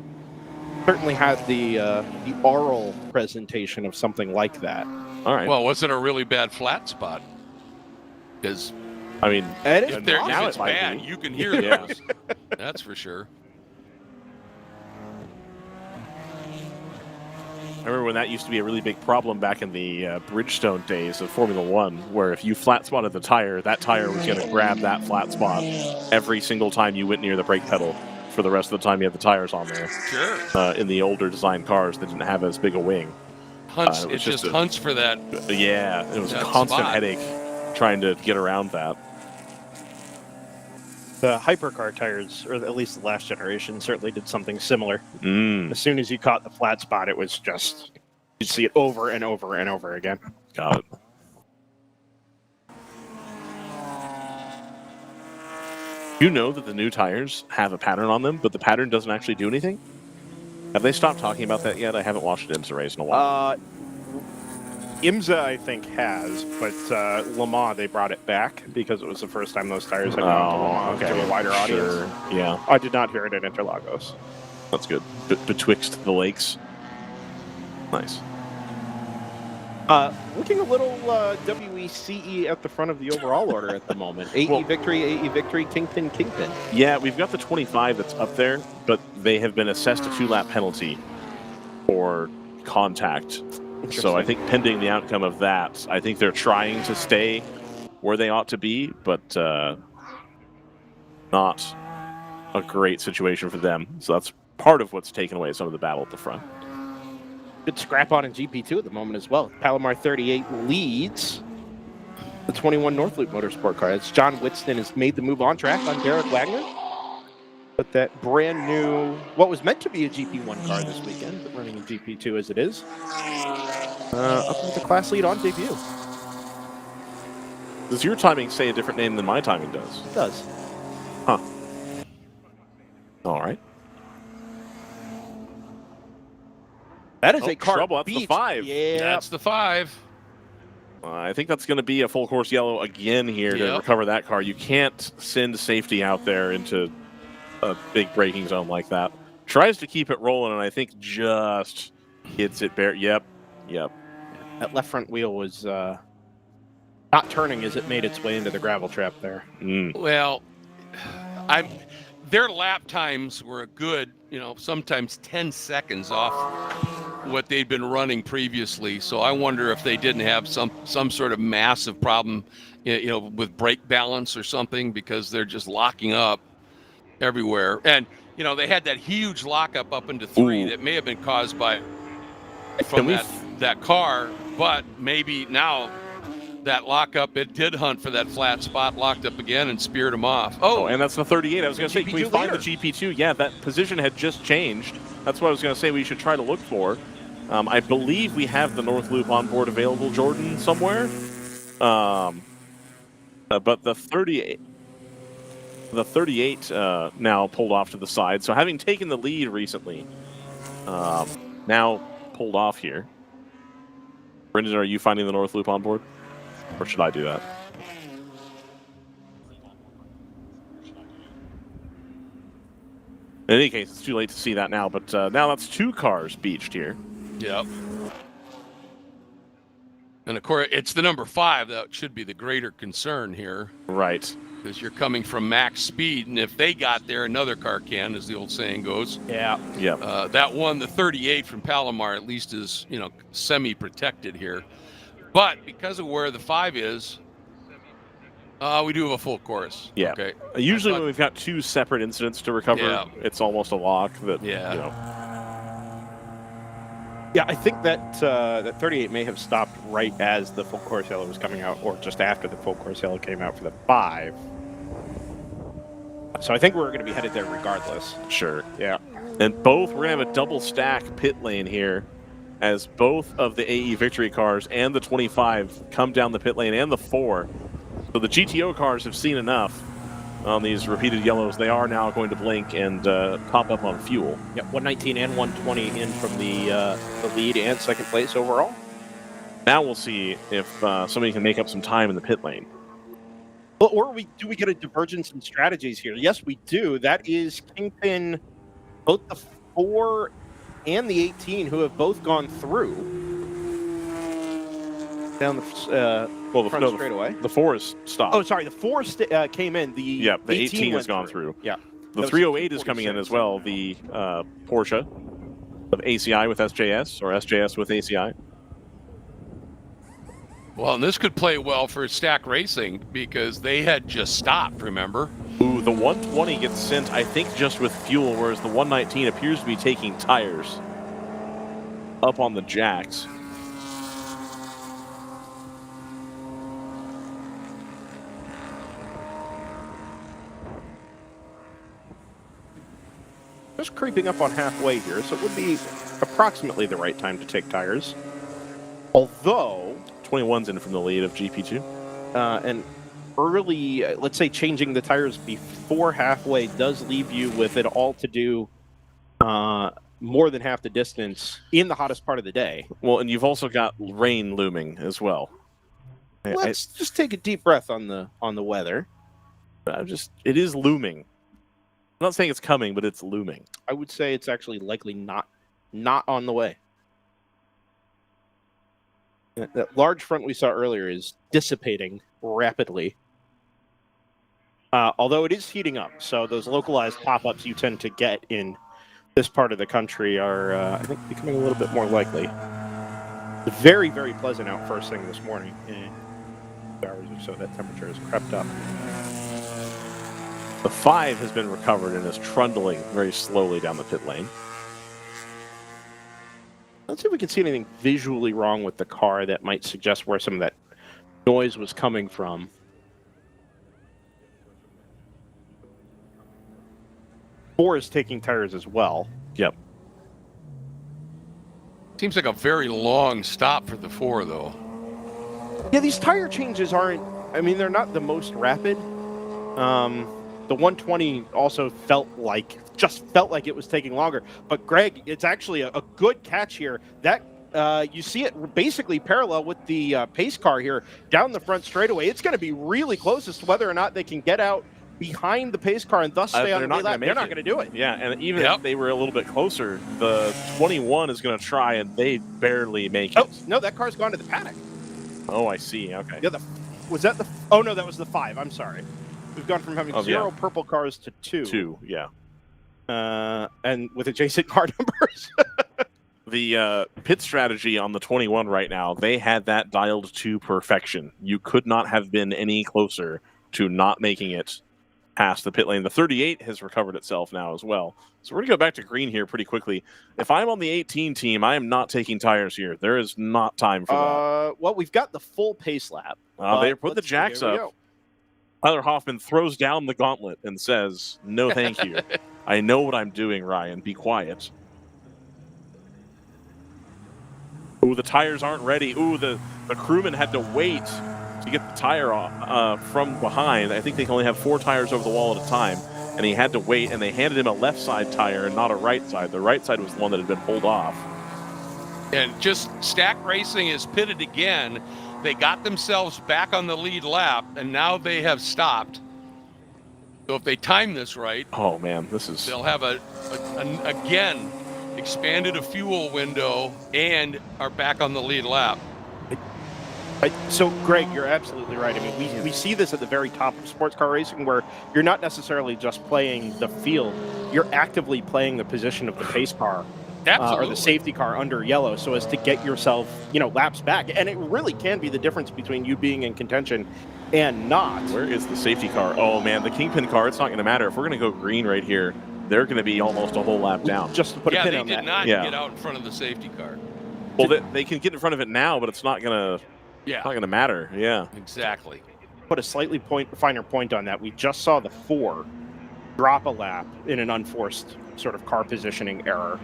certainly had the aural presentation of something like that. All right. Well, was it a really bad flat spot? Because I mean, if it's bad, you can hear those. That's for sure. I remember when that used to be a really big problem back in the Bridgestone days of Formula One, where if you flat spotted the tire, that tire was going to grab that flat spot every single time you went near the brake pedal for the rest of the time you had the tires on there. Sure. In the older design cars that didn't have as big a wing. It just hunts for that. Yeah, it was a constant headache trying to get around that. The hypercar tires, or at least the last generation, certainly did something similar. Mm. As soon as you caught the flat spot, it was just, you'd see it over and over and over again. Got it. You know that the new tires have a pattern on them, but the pattern doesn't actually do anything? Have they stopped talking about that yet? I haven't watched an IMSA race in a while. IMSA, I think, has, but Le Mans, they brought it back because it was the first time those tires had gone to Le Mans to a wider audience. Sure. Yeah, I did not hear it at Interlagos. that's good. Betwixt the lakes. Nice. Looking a little WECE at the front of the overall order at the moment. AE Victory, Kingpin. Yeah, we've got the 25 that's up there, but they have been assessed a 2-lap penalty for contact. So I think pending the outcome of that, I think they're trying to stay where they ought to be, but not a great situation for them. So that's part of what's taken away some of the battle at the front. Good scrap on in GP2 at the moment as well. Palomar 38 leads the 21 North Loop Motorsport car. It's John Whitston has made the move on track on Derek Wagner. But that brand new, what was meant to be a GP1 car this weekend, but running in GP2 as it is, up with the class lead on debut. Does your timing say a different name than my timing does? It does. Huh. All right. That is a car. Trouble. That's the 5. Yeah. That's the 5. I think that's going to be a full course yellow again here to recover that car. You can't send safety out there into a big braking zone like that. Tries to keep it rolling, and I think just hits it bare. Yep. That left front wheel was not turning as it made its way into the gravel trap there. Well, their lap times were a good, sometimes 10 seconds off what they'd been running previously. So I wonder if they didn't have some sort of massive problem, with brake balance or something, because they're just locking up everywhere. And, they had that huge lockup up into 3 that may have been caused from that car, but maybe now that lockup, it did hunt for that flat spot, locked up again, and speared him off. Oh, and that's the 38. I was going to say, can we find the GP2? Yeah, that position had just changed. That's what I was going to say we should try to look for. I believe we have the North Loop on board available, Jordan, somewhere. But the 38... The 38 now pulled off to the side. So having taken the lead recently, now pulled off here. Brendan, are you finding the North Loop on board? Or should I do that? In any case, it's too late to see that now, but now that's 2 cars beached here. Yep. And of course, it's the number 5 that should be the greater concern here. Right. Because you're coming from max speed, and if they got there, another car can, as the old saying goes. Yeah. That one, the 38 from Palomar, at least is, semi-protected here. But because of where the 5 is, we do have a full course. Yeah. Okay. Usually when we've got 2 separate incidents to recover, it's almost a lock that, Yeah, I think that that 38 may have stopped right as the full course yellow was coming out, or just after the full course yellow came out for the 5. So I think we're going to be headed there regardless. Sure. Yeah. And we're going to have a double stack pit lane here as both of the AE Victory cars and the 25 come down the pit lane, and the 4. So the GTO cars have seen enough on these repeated yellows. They are now going to blink and pop up on fuel. Yep, 119 and 120 in from the lead and second place overall. Now we'll see if somebody can make up some time in the pit lane. Well, or do we get a divergence in strategies here? Yes, we do. That is Kingpin, both the 4 and the 18, who have both gone through down the front straightaway. The 4 is stopped. Oh, sorry, the 4 came in. The 18 has gone through. Yeah. The 308 is coming in as well, the Porsche of ACI with SJS, or SJS with ACI. Well, and this could play well for Stack Racing because they had just stopped, remember? Ooh, the 120 gets sent, I think, just with fuel, whereas the 119 appears to be taking tires up on the jacks. just creeping up on halfway here, so it would be approximately the right time to take tires. Although 21's in from the lead of GP2. And early, let's say changing the tires before halfway does leave you with it all to do more than half the distance in the hottest part of the day. Well, and you've also got rain looming as well. Let's just take a deep breath on the weather. It is looming. I'm not saying it's coming, but it's looming. I would say it's actually likely not on the way. That large front we saw earlier is dissipating rapidly. Although it is heating up, so those localized pop-ups you tend to get in this part of the country are, I think, becoming a little bit more likely. Very, very pleasant out first thing this morning. In hours or so, that temperature has crept up. The 5 has been recovered and is trundling very slowly down the pit lane. Let's see if we can see anything visually wrong with the car that might suggest where some of that noise was coming from. Four is taking tires as well. Yep. Seems like a very long stop for the 4, though. Yeah, these tire changes aren't, I mean, they're not the most rapid. The 120 also felt like it was taking longer. But Greg, it's actually a good catch here. That you see it basically parallel with the pace car here down the front straightaway. It's going to be really close as to whether or not they can get out behind the pace car and thus stay on the lead lap. They're not going to do it. Yeah, and even if they were a little bit closer, the 21 is going to try, and they barely make it. Oh, no, that car's gone to the paddock. Oh, I see. Okay. Yeah, was that the... Oh, no, that was the 5. I'm sorry. We've gone from having 0 purple cars to 2. 2, yeah. And with adjacent car numbers. The pit strategy on the 21 right now, they had that dialed to perfection. You could not have been any closer to not making it past the pit lane. The 38 has recovered itself now as well. So we're going to go back to green here pretty quickly. If I'm on the 18 team, I am not taking tires here. There is not time for that. Well, we've got the full pace lap. They put the jacks up. Tyler Hoffman throws down the gauntlet and says, no, thank you. I know what I'm doing, Ryan. Be quiet. Ooh, the tires aren't ready. Ooh, the crewman had to wait to get the tire off from behind. I think they can only have 4 tires over the wall at a time. And he had to wait, and they handed him a left side tire and not a right side. The right side was the one that had been pulled off. And just Stack Racing is pitted again. They got themselves back on the lead lap, and now they have stopped. So if they time this right, oh man, they'll have again expanded a fuel window and are back on the lead lap. So Greg, you're absolutely right. I mean, we see this at the very top of sports car racing, where you're not necessarily just playing the field; you're actively playing the position of the pace car. Or the safety car under yellow, so as to get yourself, laps back. And it really can be the difference between you being in contention and not. Where is the safety car? Oh, man, the Kingpin car, it's not going to matter. If we're going to go green right here, they're going to be almost a whole lap down. Just to put a pin on that. They did not get out in front of the safety car. Well, they can get in front of it now, but it's not going to matter. Yeah. Exactly. Put a slightly finer point on that. We just saw the 4 drop a lap in an unforced sort of car positioning error.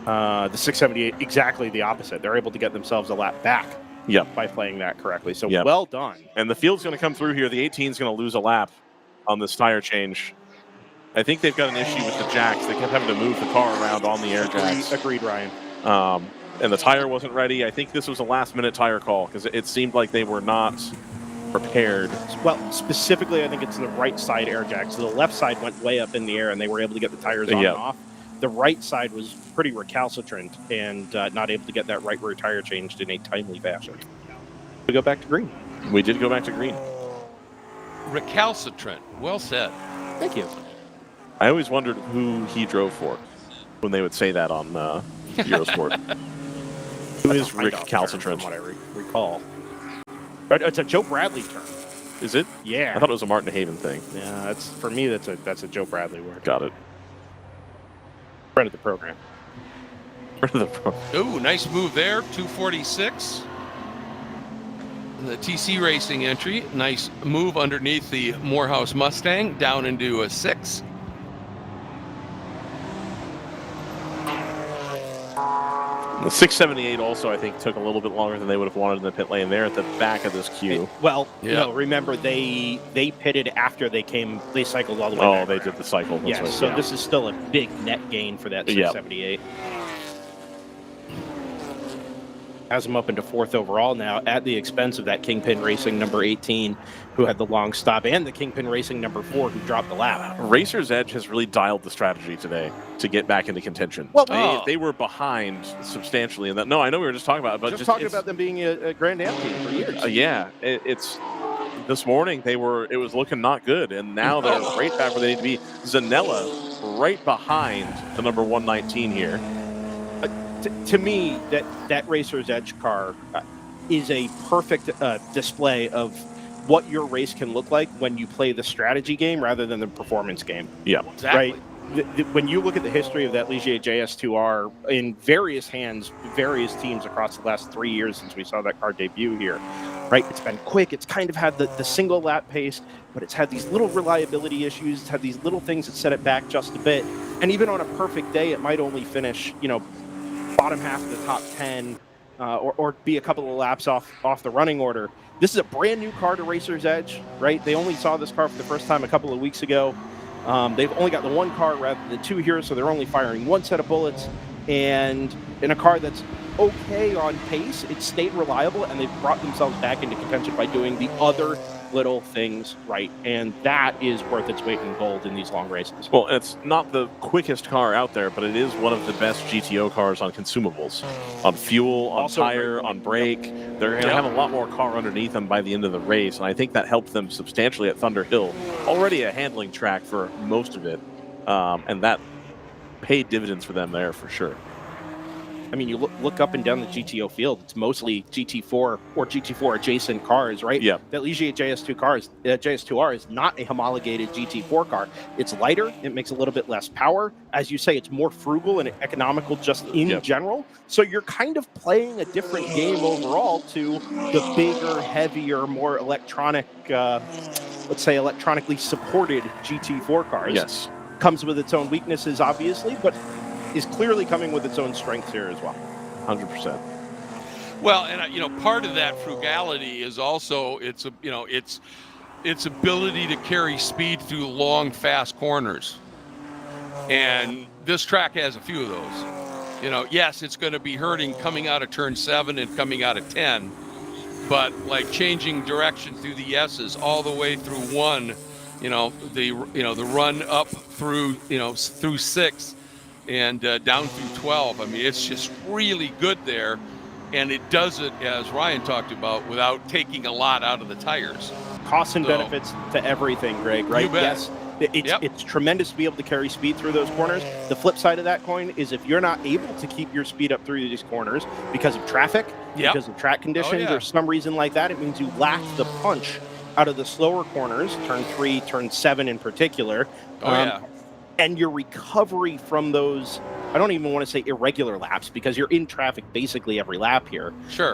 The 678, exactly the opposite. They're able to get themselves a lap back by playing that correctly. So well done. And the field's going to come through here. The 18 is going to lose a lap on this tire change. I think they've got an issue with the jacks. They kept having to move the car around on the air jacks. Agreed, Ryan. And the tire wasn't ready. I think this was a last-minute tire call because it seemed like they were not prepared. Well, specifically, I think it's the right side air jack. So the left side went way up in the air, and they were able to get the tires on and off. The right side was pretty recalcitrant and not able to get that right rear tire changed in a timely fashion. We go back to green. We did go back to green. Recalcitrant. Well said. Thank you. I always wondered who he drove for when they would say that on Eurosport. Who is recalcitrant? From what I recall. It's a Joe Bradley term. Is it? Yeah. I thought it was a Martin Haven thing. Yeah, for me that's a Joe Bradley word. Got it. Friend of the program. Ooh, nice move there. 246. The TC Racing entry. Nice move underneath the Morehouse Mustang down into a 6. The 678 also, I think, took a little bit longer than they would have wanted in the pit lane there at the back of this queue. Well, no, remember they pitted after they cycled all the way back. Oh, they did the cycle. Yes, right. so this is still a big net gain for that 678. Has him up into 4th overall now at the expense of that Kingpin Racing number 18 who had the long stop and the Kingpin Racing number 4 who dropped the lap. Racer's Edge has really dialed the strategy today to get back into contention. Well, they were behind substantially in that. No, I know we were just talking about it, but just talking about them being a Grand Am team for years. Yeah, it's this morning it was looking not good, and now they're right back where they need to be. Zanella right behind the number 119 here. To me, that Racer's Edge car is a perfect display of what your race can look like when you play the strategy game rather than the performance game. Yeah, exactly. Right? When you look at the history of that Ligier JS2R in various hands, various teams across the last 3 years since we saw that car debut here, right? It's been quick. It's kind of had the single lap pace, but it's had these little reliability issues. It's had these little things that set it back just a bit. And even on a perfect day, it might only finish, bottom half of the top 10 or be a couple of laps off the running order. This is a brand new car to Racer's Edge, right? They only saw this car for the first time a couple of weeks ago. They've only got the one car rather than two here, so they're only firing one set of bullets. And in a car that's okay on pace, it stayed reliable, and they've brought themselves back into contention by doing the other little things right, and that is worth its weight in gold in these long races. Well, it's not the quickest car out there, but it is one of the best GTO cars on consumables, on fuel, on Also tire, on brake. They're going to have a lot more car underneath them by the end of the race, and I think that helped them substantially at Thunder Hill. Already a handling track for most of it, and that paid dividends for them there for sure. I mean, you look up and down the GTO field, it's mostly GT4 or GT4 adjacent cars, right? Yeah. That Ligier JS2R is not a homologated GT4 car. It's lighter, it makes a little bit less power. As you say, it's more frugal and economical just in general. So you're kind of playing a different game overall to the bigger, heavier, more electronic, let's say electronically supported GT4 cars. Yes. Comes with its own weaknesses, obviously, but is clearly coming with its own strengths here as well. 100%. Well, and part of that frugality is also its ability to carry speed through long, fast corners. And this track has a few of those. Yes, it's going to be hurting coming out of turn 7 and coming out of 10, but like changing direction through the S's all the way through 1, the run up through through 6. And down through 12. I mean, it's just really good there. And it does it, as Ryan talked about, without taking a lot out of the tires. Costs and benefits to everything, Greg, right? You bet. Yes, it's tremendous to be able to carry speed through those corners. The flip side of that coin is if you're not able to keep your speed up through these corners because of traffic, because of track conditions, or some reason like that, it means you lack the punch out of the slower corners, turn 3, turn 7 in particular. And your recovery from those, I don't even want to say irregular laps because you're in traffic basically every lap here. Sure.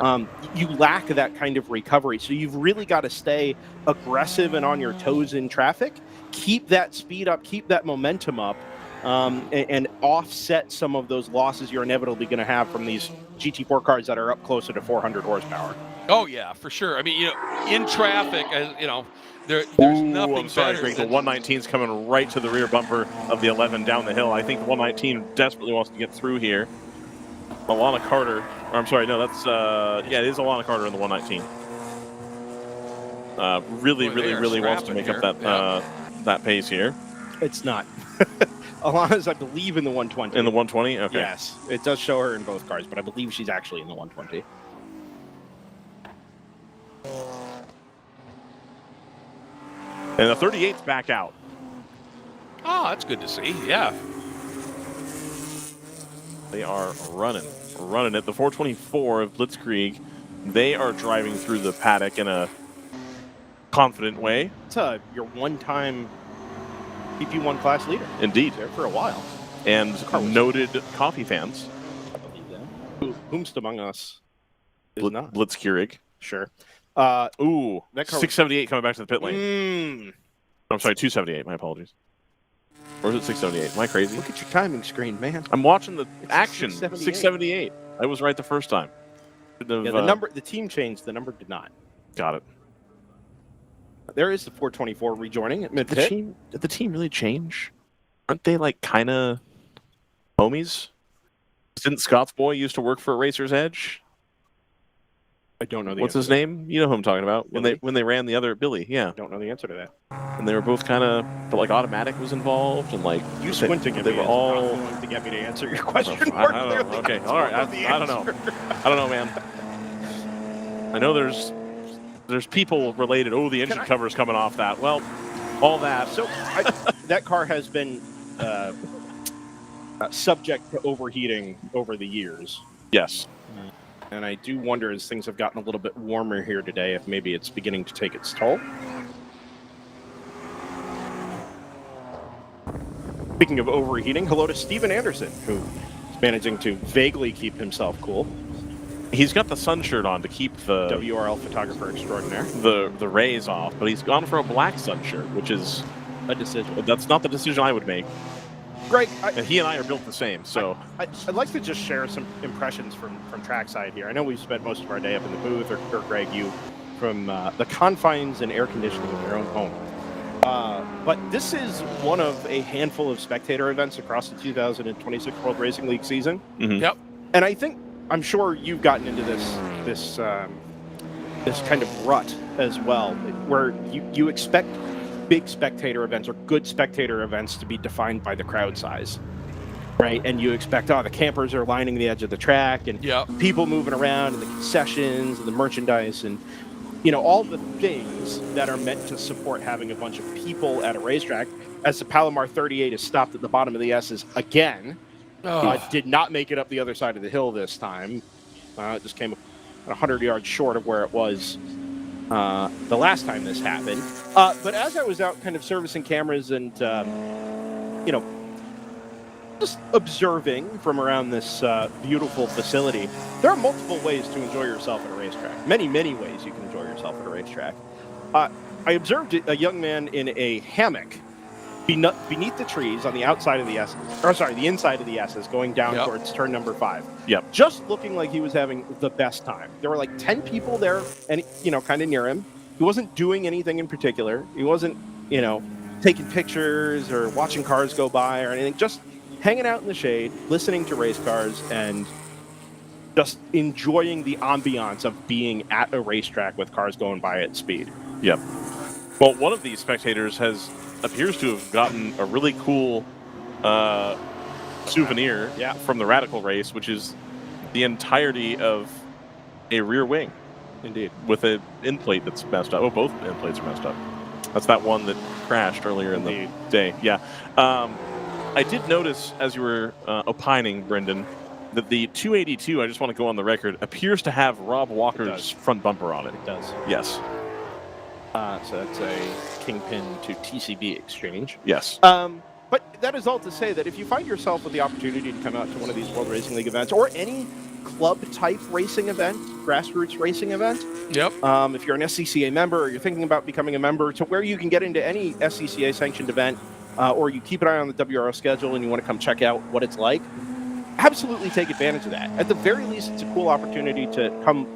You lack that kind of recovery. So you've really got to stay aggressive and on your toes in traffic, keep that speed up, keep that momentum up, and offset some of those losses you're inevitably going to have from these GT4 cars that are up closer to 400 horsepower. Oh, yeah, for sure. I mean, in traffic, there's nothing I'm sorry, better Greg. The 119's coming right to the rear bumper of the 11 down the hill. I think the 119 desperately wants to get through here. Alana Carter, or I'm sorry, no, that's, it is Alana Carter in the 119. Really wants to make up that pace here. It's not. Alana's, I believe, in the 120. In the 120? Okay. Yes. It does show her in both cars, but I believe she's actually in the 120. And the 38's back out. Oh, that's good to see. Yeah. They are running it. The 424 of Blitzkrieg, they are driving through the paddock in a confident way. It's your one-time PP1 class leader. Indeed. There for a while. And noted coffee fans. I believe that. Whomst among us is not. Blitzkrieg. Sure. That car 678 coming back to the pit lane. I'm sorry, 278. My apologies. Or is it 678? Am I crazy? Look at your timing screen, man. I'm watching the action. 678. 678. I was right the first time. The team changed. The number did not. Got it. There is the 424 rejoining at Did mid-pit. the team really change? Aren't they like kind of homies? Didn't Scott's boy used to work for Racer's Edge? I don't know the What's answer his to that. name? You know who I'm talking about. Billy? When they ran the other Billy, yeah. Don't know the answer to that. And they were both kind of, but like Automatic was involved, and like You squinting at they me were is all. not going to get me to answer your question. I don't know. Okay, all right. I don't know. I don't know, man. I know there's people related. Oh, the engine cover's coming off that. Well, all that. So that car has been subject to overheating over the years. Yes. And I do wonder, as things have gotten a little bit warmer here today, if maybe it's beginning to take its toll. Speaking of overheating, hello to Steven Anderson, who is managing to vaguely keep himself cool. He's got the sun shirt on to keep the WRL photographer extraordinaire. the rays off, but he's gone for a black sun shirt, which is a decision. That's not the decision I would make. Greg, he and I are built the same, so I'd like to just share some impressions from trackside here. I know we've spent most of our day up in the booth, or Greg, you, from the confines and air conditioning of your own home. But this is one of a handful of spectator events across the 2026 World Racing League season. Mm-hmm. Yep. And I'm sure you've gotten into this kind of rut as well, where you expect big spectator events or good spectator events to be defined by the crowd size, right? And you expect, the campers are lining the edge of the track and people moving around and the concessions and the merchandise and, all the things that are meant to support having a bunch of people at a racetrack. As the Palomar 38 is stopped at the bottom of the S's again, did not make it up the other side of the hill this time. It just came 100 yards short of where it was the last time this happened. But as I was out kind of servicing cameras and, just observing from around this beautiful facility, there are multiple ways to enjoy yourself at a racetrack. Many, many ways you can enjoy yourself at a racetrack. I observed a young man in a hammock beneath the trees on the outside of the S's, the inside of the S's, going down towards turn number 5. Yep. Just looking like he was having the best time. There were like 10 people there, and kind of near him. He wasn't doing anything in particular. He wasn't, taking pictures or watching cars go by or anything. Just hanging out in the shade, listening to race cars, and just enjoying the ambiance of being at a racetrack with cars going by at speed. Yep. Well, one of these spectators appears to have gotten a really cool souvenir from the Radical race, which is the entirety of a rear wing. Indeed. With an end plate that's messed up. Oh, both end plates are messed up. That's that one that crashed earlier in the day. Yeah. I did notice, as you were opining, Brendan, that the 282, I just want to go on the record, appears to have Rob Walker's front bumper on it. It does. Yes. So that's a Kingpin to TCB exchange. Yes. But that is all to say that if you find yourself with the opportunity to come out to one of these World Racing League events or any club-type racing event, grassroots racing event, if you're an SCCA member or you're thinking about becoming a member, to where you can get into any SCCA-sanctioned event, or you keep an eye on the WRL schedule and you want to come check out what it's like, absolutely take advantage of that. At the very least, it's a cool opportunity to come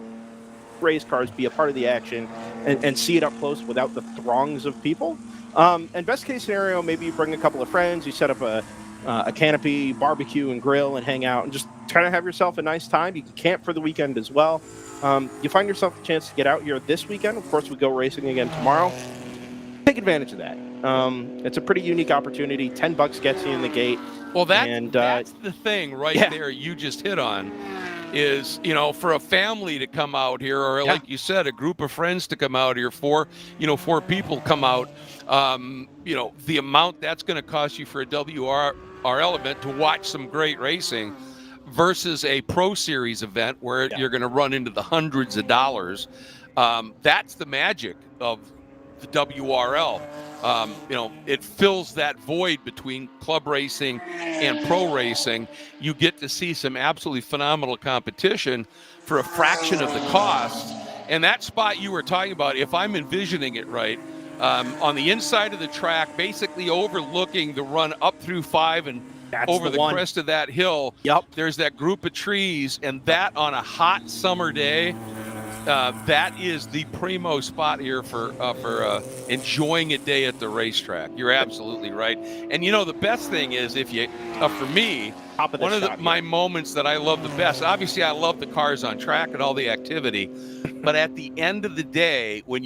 race cars, be a part of the action, and see it up close without the throngs of people. And best case scenario, maybe you bring a couple of friends, you set up a canopy, barbecue and grill and hang out and just kind of have yourself a nice time. You can camp for the weekend as well. You find yourself a chance to get out here this weekend. Of course, we go racing again tomorrow. Take advantage of that. It's a pretty unique opportunity. $10 gets you in the gate. Well, that's the thing there you just hit on is, for a family to come out here, or like you said, a group of friends to come out here, four people come out, the amount that's going to cost you for a WRL event to watch some great racing versus a Pro Series event where you're going to run into the hundreds of dollars. That's the magic of the WRL. It fills that void between club racing and pro racing. You get to see some absolutely phenomenal competition for a fraction of the cost. And that spot you were talking about, if I'm envisioning it right, on the inside of the track, basically overlooking the run up through 5 and over the one. crest of that hill. Yep. There's that group of trees, and that on a hot summer day, that is the primo spot here for enjoying a day at the racetrack. You're absolutely right. And the best thing is, if you, for me, one of my moments that I love the best, obviously I love the cars on track and all the activity, but at the end of the day, when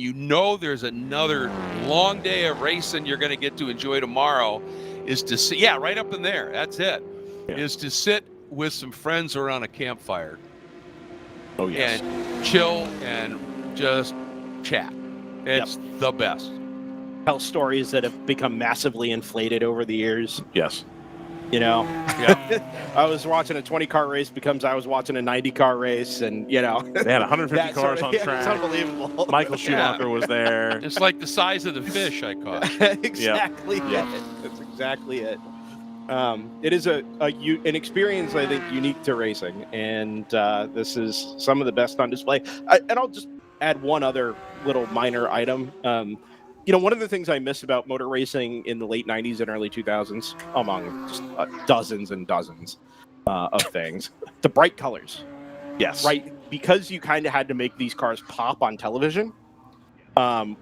there's another long day of racing you're going to get to enjoy tomorrow, is to sit, right up in there, that's it, is to sit with some friends around a campfire. Oh, yes. And chill and just chat. It's the best. Tell stories that have become massively inflated over the years. Yes. I was watching a 20-car race I was watching a 90-car race, and they had 150 cars on track. It's unbelievable. Michael Schumacher was there. It's like the size of the fish I caught. Exactly. That's exactly it. It is an experience, I think, unique to racing, and this is some of the best on display. And I'll just add one other little minor item. One of the things I miss about motor racing in the late 90s and early 2000s, among just dozens and dozens of things, the bright colors. Yes. Right? Because you kind of had to make these cars pop on television,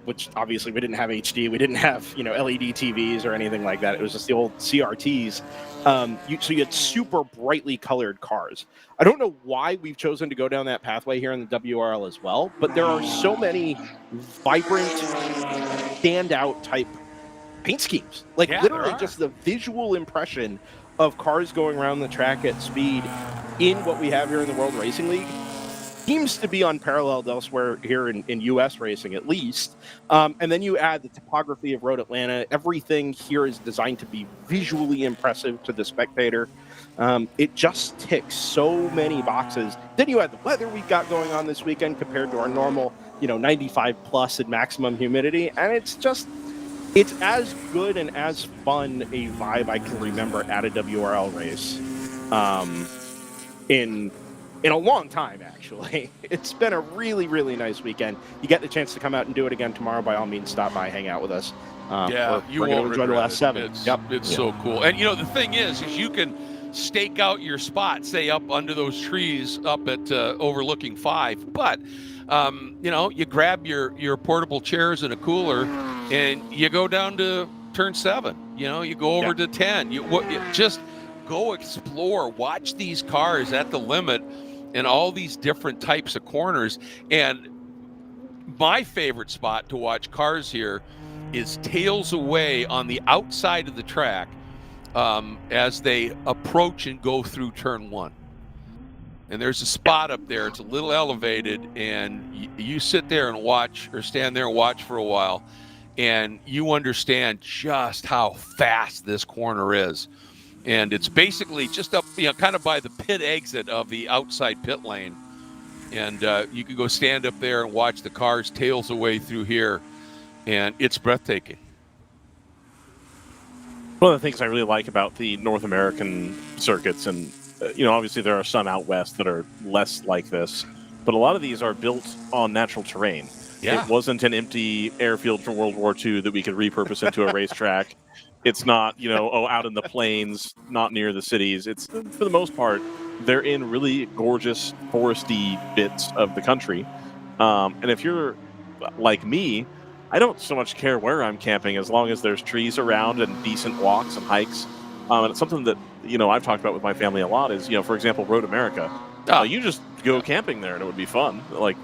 which obviously we didn't have HD. We didn't have, LED TVs or anything like that. It was just the old CRTs. So you had super brightly colored cars. I don't know why we've chosen to go down that pathway here in the WRL as well, but there are so many vibrant, standout type paint schemes. Literally just the visual impression of cars going around the track at speed in what we have here in the World Racing League seems to be unparalleled elsewhere here in U.S. racing, at least. And then you add the topography of Road Atlanta. Everything here is designed to be visually impressive to the spectator. It just ticks so many boxes. Then you add the weather we've got going on this weekend compared to our normal, 95 plus and maximum humidity. And it's as good and as fun a vibe I can remember at a WRL race in a long time, actually. It's been a really, really nice weekend. You get the chance to come out and do it again tomorrow, by all means, stop by, hang out with us. You we're won't enjoy the last 7. It's so cool. And, the thing is you can stake out your spot, say up under those trees up at overlooking 5. But, you grab your portable chairs and a cooler and you go down to turn 7. You go over to 10. You just go explore, watch these cars at the limit in all these different types of corners. And my favorite spot to watch cars here is tails away on the outside of the track as they approach and go through turn 1. And there's a spot up there, it's a little elevated, and you sit there and watch, or stand there and watch for a while, and you understand just how fast this corner is. And it's basically just up, kind of by the pit exit of the outside pit lane. And you can go stand up there and watch the cars tails away through here. And it's breathtaking. One of the things I really like about the North American circuits, and obviously there are some out west that are less like this, but a lot of these are built on natural terrain. Yeah. It wasn't an empty airfield from World War II that we could repurpose into a racetrack. It's not, out in the plains, not near the cities. It's, for the most part, they're in really gorgeous foresty bits of the country. And if you're like me, I don't so much care where I'm camping as long as there's trees around and decent walks and hikes. And it's something that, I've talked about with my family a lot is, for example, Road America. You just go camping there and it would be fun. Like,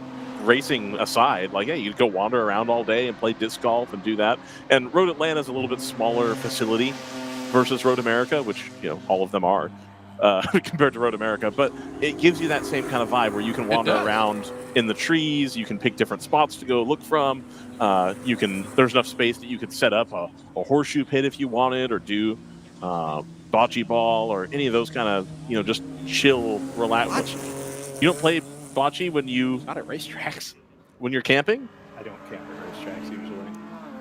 racing aside, you'd go wander around all day and play disc golf and do that. And Road Atlanta is a little bit smaller facility versus Road America, which, all of them are compared to Road America. But it gives you that same kind of vibe where you can wander around in the trees. You can pick different spots to go look from. There's enough space that you could set up a horseshoe pit if you wanted, or do bocce ball or any of those kind of, just chill, relax. You don't play bocce when not at racetracks. When you're camping? I don't camp at racetracks usually.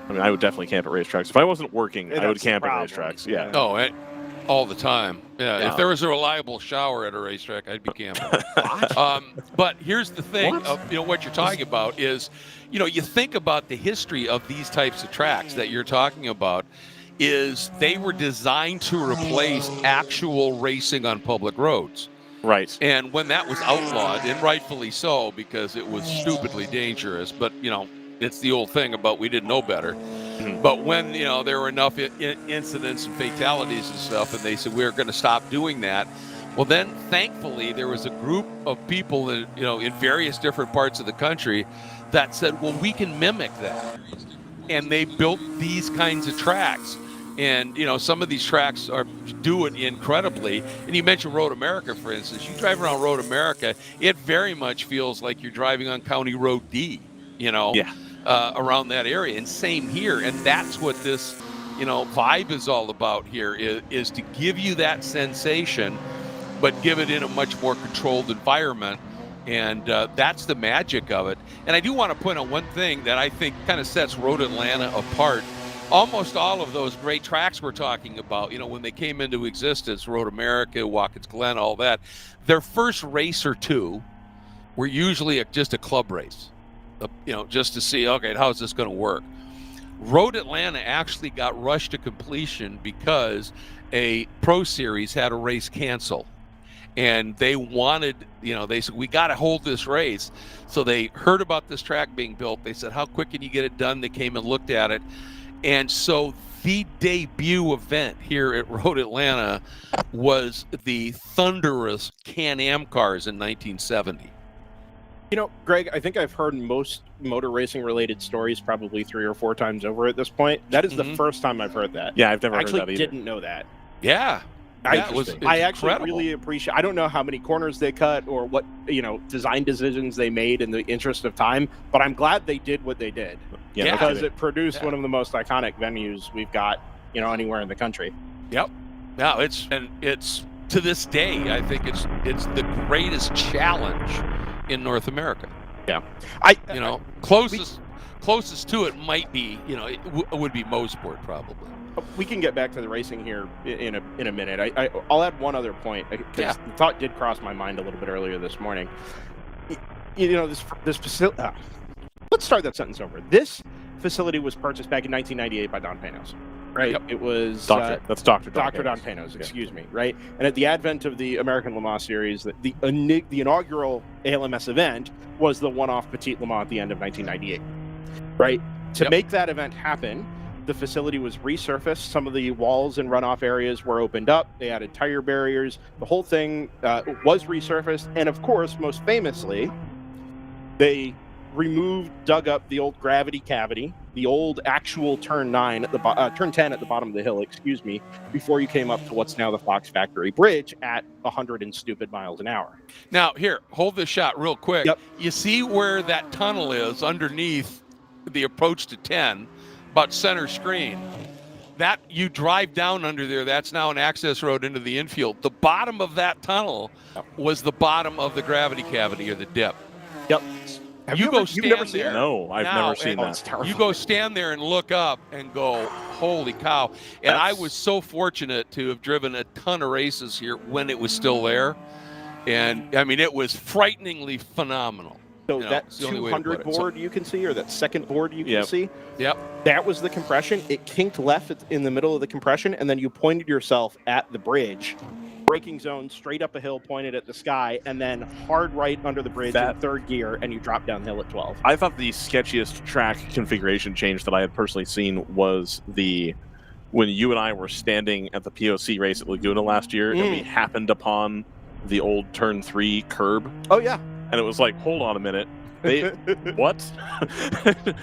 I mean, I would definitely camp at racetracks. If I wasn't working, I would camp at racetracks. Yeah. Oh, all the time. Yeah. If there was a reliable shower at a racetrack, I'd be camping. But here's the thing of what you're talking about is, you think about the history of these types of tracks that you're talking about. is they were designed to replace actual racing on public roads. Right. And when that was outlawed, and rightfully so, because it was stupidly dangerous, but, it's the old thing about we didn't know better. But when, there were enough incidents and fatalities and stuff, and they said, we're going to stop doing that. Well, then, thankfully, there was a group of people that, in various different parts of the country that said, well, we can mimic that. And they built these kinds of tracks. And, some of these tracks do it incredibly. And you mentioned Road America, for instance. You drive around Road America, it very much feels like you're driving on County Road D, around that area. And same here. And that's what this, vibe is all about here, is to give you that sensation, but give it in a much more controlled environment. And that's the magic of it. And I do want to point out one thing that I think kind of sets Road Atlanta apart. Almost all of those great tracks we're talking about, when they came into existence, Road America, Watkins Glen, all that, their first race or two were usually just a club race, just to see, okay, how's this going to work? Road Atlanta actually got rushed to completion because a Pro Series had a race cancel. And they wanted, they said, we got to hold this race. So they heard about this track being built. They said, how quick can you get it done? They came and looked at it. And so the debut event here at Road Atlanta was the thunderous Can-Am cars in 1970. Greg, I think I've heard most motor racing related stories probably 3 or 4 times over at this point. That is the first time I've heard that. Yeah, I've never heard that either. I actually didn't know that. Yeah. I actually really appreciate. I don't know how many corners they cut or what design decisions they made in the interest of time, but I'm glad they did what they did. Yeah, because it produced one of the most iconic venues we've got, anywhere in the country. Yep. No, it's to this day, I think it's the greatest challenge in North America. Yeah. Closest to it might be, it would be Motorsport probably. We can get back to the racing here in a minute. I'll add one other point because the thought did cross my mind a little bit earlier this morning. This facility. Let's start that sentence over. This facility was purchased back in 1998 by Don Panos, right? Yep. It was that's Dr. Don Panos, excuse me, right? And at the advent of the American Le Mans Series, the inaugural ALMS event was the one-off Petit Le Mans at the end of 1998, right? To make that event happen, the facility was resurfaced. Some of the walls and runoff areas were opened up. They added tire barriers. The whole thing was resurfaced. And of course, most famously, they dug up the old gravity cavity, the old actual turn 10 at the bottom of the hill, before you came up to what's now the Fox Factory Bridge at 100 and stupid miles an hour. Now, here, hold this shot real quick. Yep. You see where that tunnel is underneath the approach to 10? About center screen. That you drive down under there, that's now an access road into the infield. The bottom of that tunnel was the bottom of the gravity cavity or the dip. Yep. You've never seen that? No, I've never seen that. You go stand there and look up and go, holy cow. And I was so fortunate to have driven a ton of races here when it was still there. And I mean, it was frighteningly phenomenal. So that 200 board you can see, or that second board you can see, yep, that was the compression. It kinked left in the middle of the compression, and then you pointed yourself at the bridge, braking zone, straight up a hill, pointed at the sky, and then hard right under the bridge in third gear, and you drop downhill at 12. I thought the sketchiest track configuration change that I had personally seen was when you and I were standing at the POC race at Laguna last year, and we happened upon the old turn 3 curb. Oh, yeah. And it was like, hold on a minute. They what?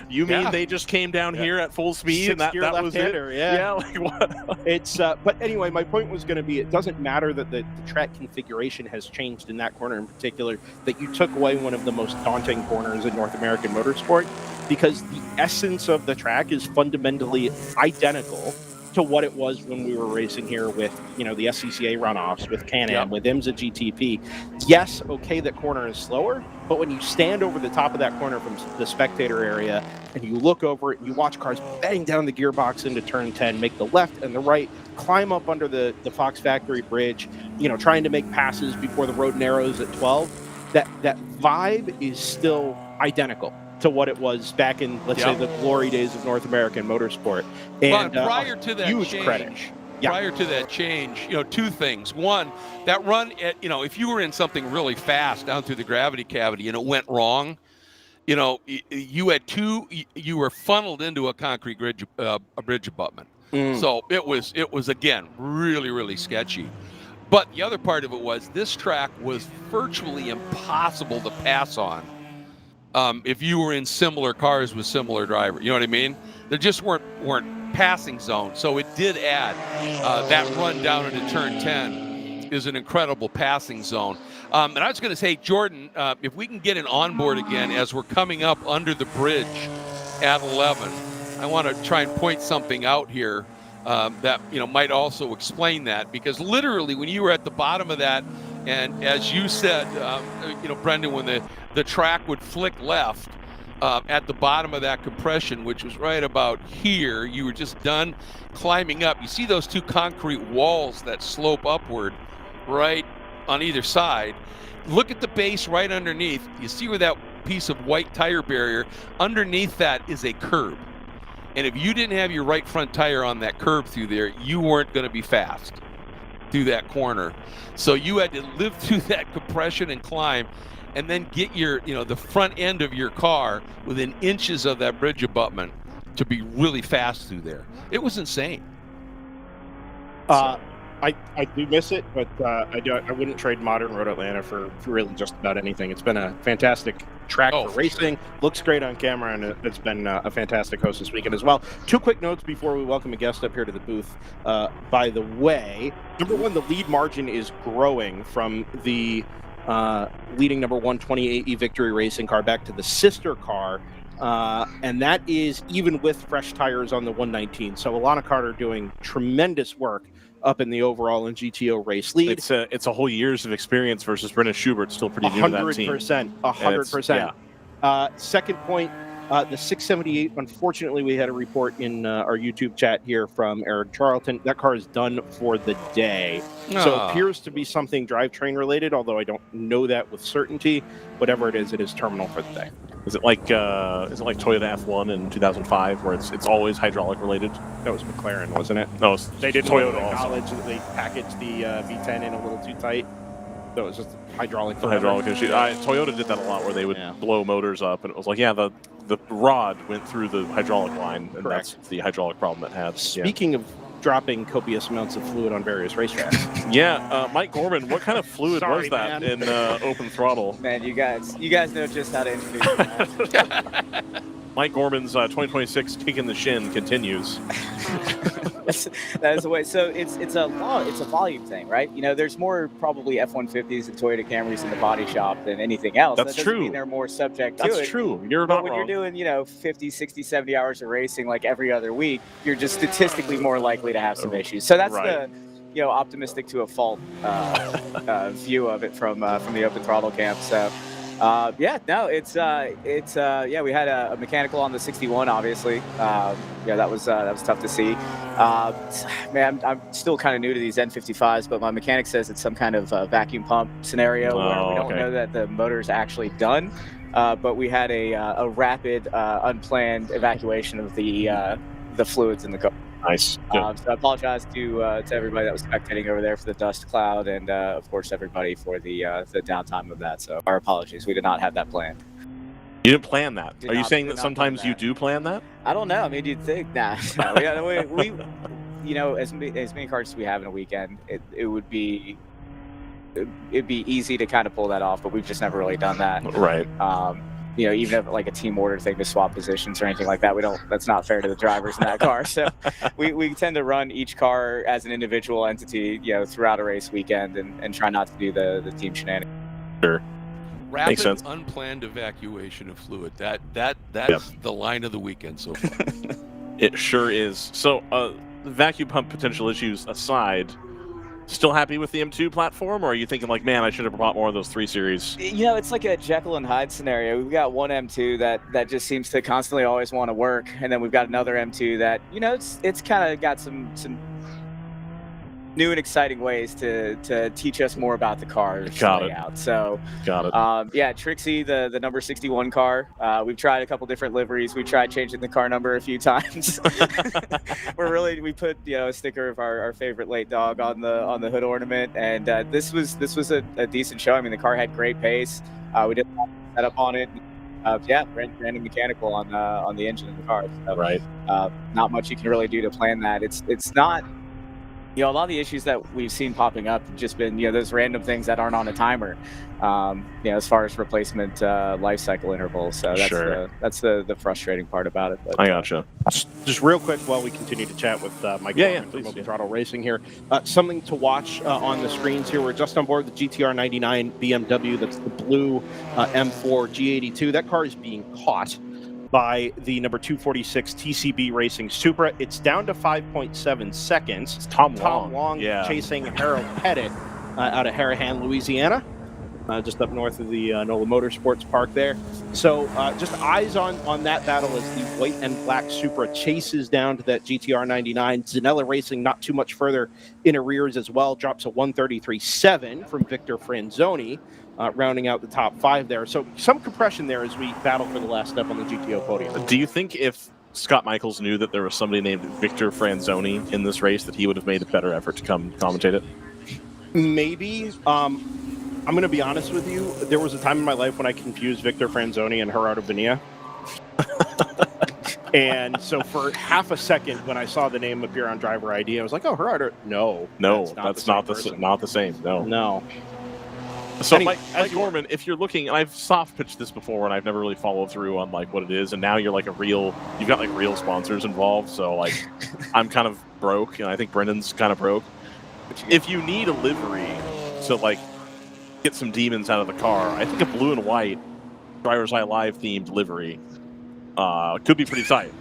You mean they just came down here at full speed and that was it? Yeah, like what? It's but anyway, my point was going to be, it doesn't matter that the track configuration has changed in that corner in particular, that you took away one of the most daunting corners in North American motorsport, because the essence of the track is fundamentally identical to what it was when we were racing here with, the SCCA runoffs, with Can-Am, with IMSA GTP. Yes, okay, that corner is slower, but when you stand over the top of that corner from the spectator area and you look over it, you watch cars bang down the gearbox into turn 10, make the left and the right, climb up under the Fox Factory Bridge, trying to make passes before the road narrows at 12, that vibe is still identical. to what it was back in, let's say, the glory days of North American motorsport. And prior to that huge change, credit. Prior to that change, two things. One, that run, if you were in something really fast down through the gravity cavity and it went wrong, you were funneled into a concrete bridge abutment. So it was again really, really sketchy. But the other part of it was this track was virtually impossible to pass on if you were in similar cars with similar drivers. You know what I mean? There just weren't passing zones. So it did add that run down into turn 10 is an incredible passing zone. And I was going to say, Jordan, if we can get an onboard again as we're coming up under the bridge at 11, I want to try and point something out here that might also explain that, because literally when you were at the bottom of that, and as you said, Brendan, when the track would flick left at the bottom of that compression, which was right about here, you were just done climbing up. You see those two concrete walls that slope upward right on either side. Look at the base right underneath. You see where that piece of white tire barrier, underneath that is a curb. And if you didn't have your right front tire on that curb through there, you weren't going to be fast through that corner. So you had to live through that compression and climb, and then get your, the front end of your car within inches of that bridge abutment to be really fast through there. It was insane. I do miss it, but I wouldn't trade modern Road Atlanta for really just about anything. It's been a fantastic track for racing. Sure. Looks great on camera, and it's been a fantastic host this weekend as well. Two quick notes before we welcome a guest up here to the booth. By the way, number one, the lead margin is growing from the leading number 128 Victory Racing car back to the sister car. And that is even with fresh tires on the 119. So Alana Carter doing tremendous work up in the overall and GTO race lead. It's a whole year's of experience versus Brenna Schubert, still pretty new to that team. 100%. Second point, the 678, unfortunately, we had a report in our YouTube chat here from Eric Charlton. That car is done for the day. So it appears to be something drivetrain related, although I don't know that with certainty. Whatever it is terminal for the day. Is it like Toyota F1 in 2005, where it's always hydraulic related? That was McLaren, wasn't it? No, they didn't Toyota acknowledge that they packaged the V10 in a little too tight. So it was just hydraulic. Hydraulic issue. Toyota did that a lot, where they would blow motors up, and it was like, the rod went through the hydraulic line, and that's the hydraulic problem it had. Speaking of dropping copious amounts of fluid on various racetracks. Mike Gorman, what kind of fluid was that in open throttle? Man, you guys know just how to introduce that. Mike Gorman's 2026 kick in the shin continues. That is the way. So it's a volume thing, right? There's more probably F-150s and Toyota Camrys in the body shop than anything else. That's that true. Mean they're more subject to it. That's true. You're but not when wrong. You're doing 50, 60, 70 hours of racing like every other week, you're just statistically more likely to have some issues. So that's the optimistic to a fault view of it from the open throttle camp. So. We had a mechanical on the 61, obviously. That was tough to see. Man, I'm still kind of new to these N55s, but my mechanic says it's some kind of vacuum pump scenario where we don't know that the motor's actually done. But we had a rapid, unplanned evacuation of the fluids in the car. Nice. So I apologize to everybody that was spectating over there for the dust cloud, and of course everybody for the downtime of that. So our apologies. We did not have that planned. You didn't plan that. Are you saying that sometimes you do plan that? I don't know. I mean, you'd think. Nah. We as many cars as we have in a weekend, it'd be easy to kind of pull that off, but we've just never really done that. Right. Even if like a team order thing to swap positions or anything like that, that's not fair to the drivers in that car. So we tend to run each car as an individual entity, throughout a race weekend and try not to do the team shenanigans. Sure. Rapid, unplanned evacuation of fluid. That's the line of the weekend so far. It sure is. So vacuum pump potential issues aside, still happy with the M2 platform, or are you thinking like, man, I should have brought more of those 3 Series? It's like a Jekyll and Hyde scenario. We've got one M2 that just seems to constantly always want to work, and then we've got another M2 that it's kind of got some new and exciting ways to teach us more about the car's layout. So, yeah, Trixie, the number 61 car. We've tried a couple different liveries. We've tried changing the car number a few times. We put a sticker of our favorite late dog on the hood ornament, and this was a decent show. I mean, the car had great pace. We did a setup on it. Random mechanical on the engine of the car. So, not much you can really do to plan that. It's not. A lot of the issues that we've seen popping up have just been, those random things that aren't on a timer, as far as replacement life cycle intervals. So that's the frustrating part about it. But, I gotcha. Just real quick while we continue to chat with Mike from Open Throttle Racing here. Something to watch on the screens here. We're just on board the GTR 99 BMW. That's the blue M4 G82. That car is being caught by the number 246 TCB Racing Supra. It's down to 5.7 seconds. It's Tom Long chasing Harold Pettit out of Harahan, Louisiana, just up north of the NOLA Motorsports Park there. So just eyes on that battle as the white and black Supra chases down to that GTR 99. Zanella Racing not too much further in arrears as well, drops a 133.7 from Victor Franzoni. Rounding out the top 5 there. So some compression there as we battle for the last step on the GTO podium. Do you think if Scott Michaels knew that there was somebody named Victor Franzoni in this race that he would have made a better effort to come commentate it? Maybe. I'm going to be honest with you. There was a time in my life when I confused Victor Franzoni and Gerardo Bonilla. And so for half a second, when I saw the name appear on driver ID, I was like, oh, Gerardo. No, that's not the same. No. So, Mike Gorman, if you're looking, and I've soft pitched this before, and I've never really followed through on like what it is, and now you're like you've got like real sponsors involved. So like, I'm kind of broke, and I think Brendan's kind of broke. If you need a livery to like get some demons out of the car, I think a blue and white DriverSeye Live themed livery could be pretty tight.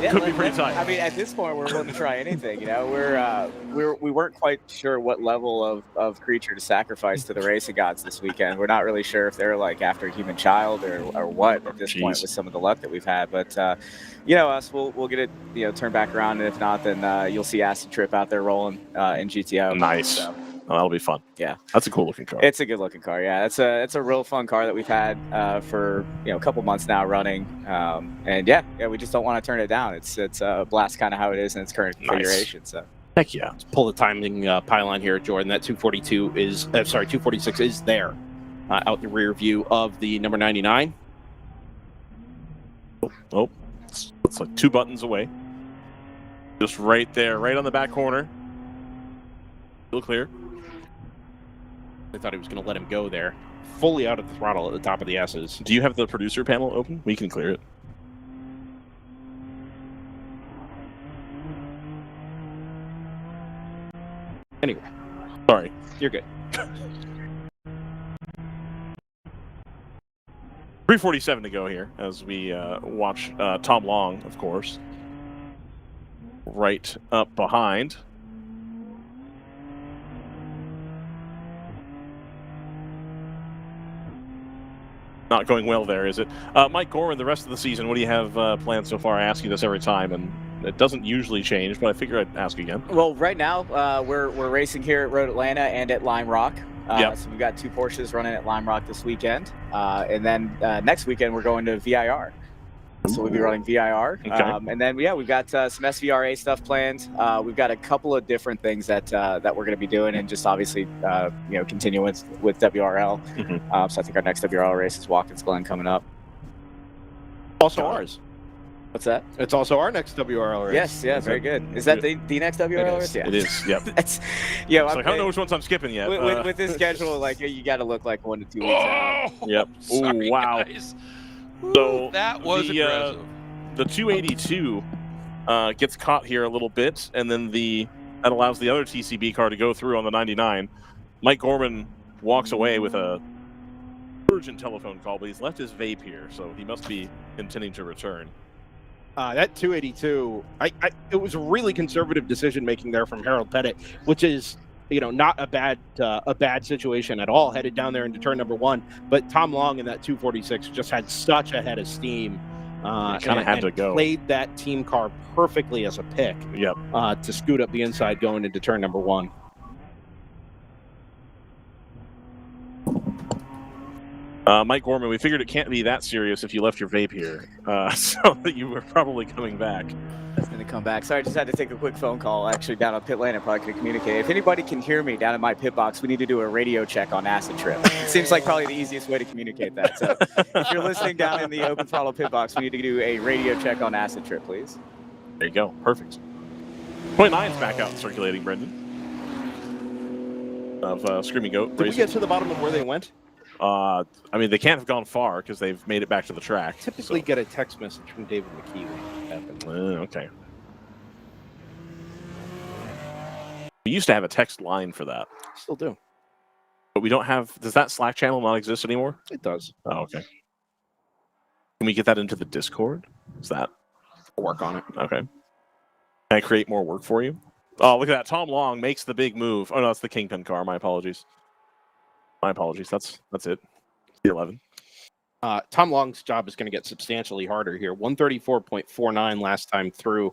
Yeah, could be pretty tight. I mean, at this point, we're willing to try anything. We weren't quite sure what level of creature to sacrifice to the racing gods this weekend. We're not really sure if they're like after a human child or what at this point with some of the luck that we've had. But us, we'll get it turned back around, and if not, then you'll see Acid Trip out there rolling in GTO. Nice. So. Oh, that'll be fun. Yeah, that's a cool looking car. It's a good looking car. Yeah, it's a real fun car that we've had for a couple months now running, and we just don't want to turn it down. It's a blast, kind of how it is in its current configuration. So heck yeah, let's pull the timing pylon here, Jordan. That 246 is there out the rear view of the number 99. Oh, it's like 2 buttons away. Just right there, right on the back corner. Still clear. I thought he was going to let him go there. Fully out of the throttle at the top of the S's. Do you have the producer panel open? We can clear it. Anyway. Sorry. You're good. 3:47 to go here as we watch Tom Long, of course, right up behind. Not going well there, is it? Mike Gorman, the rest of the season, what do you have planned so far? I ask you this every time, and it doesn't usually change, but I figure I'd ask again. Well, right now, we're racing here at Road Atlanta and at Lime Rock. So we've got 2 Porsches running at Lime Rock this weekend. And then next weekend, we're going to VIR. So we'll be running VIR. Okay. And then, we've got some SVRA stuff planned. We've got a couple of different things that we're going to be doing, and just obviously, continue with WRL. Mm-hmm. So I think our next WRL race is Watkins Glen coming up. Also ours. What's that? It's also our next WRL race. Yes, very good. Is that the next WRL race? Yeah. It is, yep. That's, I don't know which ones I'm skipping yet. With this schedule, you got to look like 1 to 2 weeks out. Yep. Sorry, wow. Guys. So that was aggressive. The 282 gets caught here a little bit, and then that allows the other TCB car to go through on the 99. Mike Gorman walks away with a urgent telephone call, but he's left his vape here, so he must be intending to return. That 282, it was a really conservative decision making there from Harold Pettit, which is not a bad situation at all, headed down there into turn number 1. But Tom Long in that 246 just had such a head of steam Kind of had to go. Played that team car perfectly as a pick. Yep. To scoot up the inside going into turn number 1. Mike Gorman, we figured it can't be that serious if you left your vape here, so that you were probably coming back. That's going to come back. Sorry, I just had to take a quick phone call. Actually, down on pit lane, I probably could communicate. If anybody can hear me down in my pit box, we need to do a radio check on Acid Trip. It seems like probably the easiest way to communicate that. So if you're listening down in the open throttle pit box, we need to do a radio check on Acid Trip, please. There you go. Perfect. 29's back out and circulating, Brendan. Of Screaming Goat. Did we get to the bottom of where they went? I mean, they can't have gone far because they've made it back to the track. Typically get a text message from David McKee when that happens. Okay. We used to have a text line for that. Still do. But we don't have... Does that Slack channel not exist anymore? It does. Oh, okay. Can we get that into the Discord? Is that... I'll work on it. Okay. Can I create more work for you? Oh, look at that. Tom Long makes the big move. Oh, no, that's the Kingpin car. My apologies. My apologies. That's it. The 11. Tom Long's job is going to get substantially harder here. 134.49 last time through.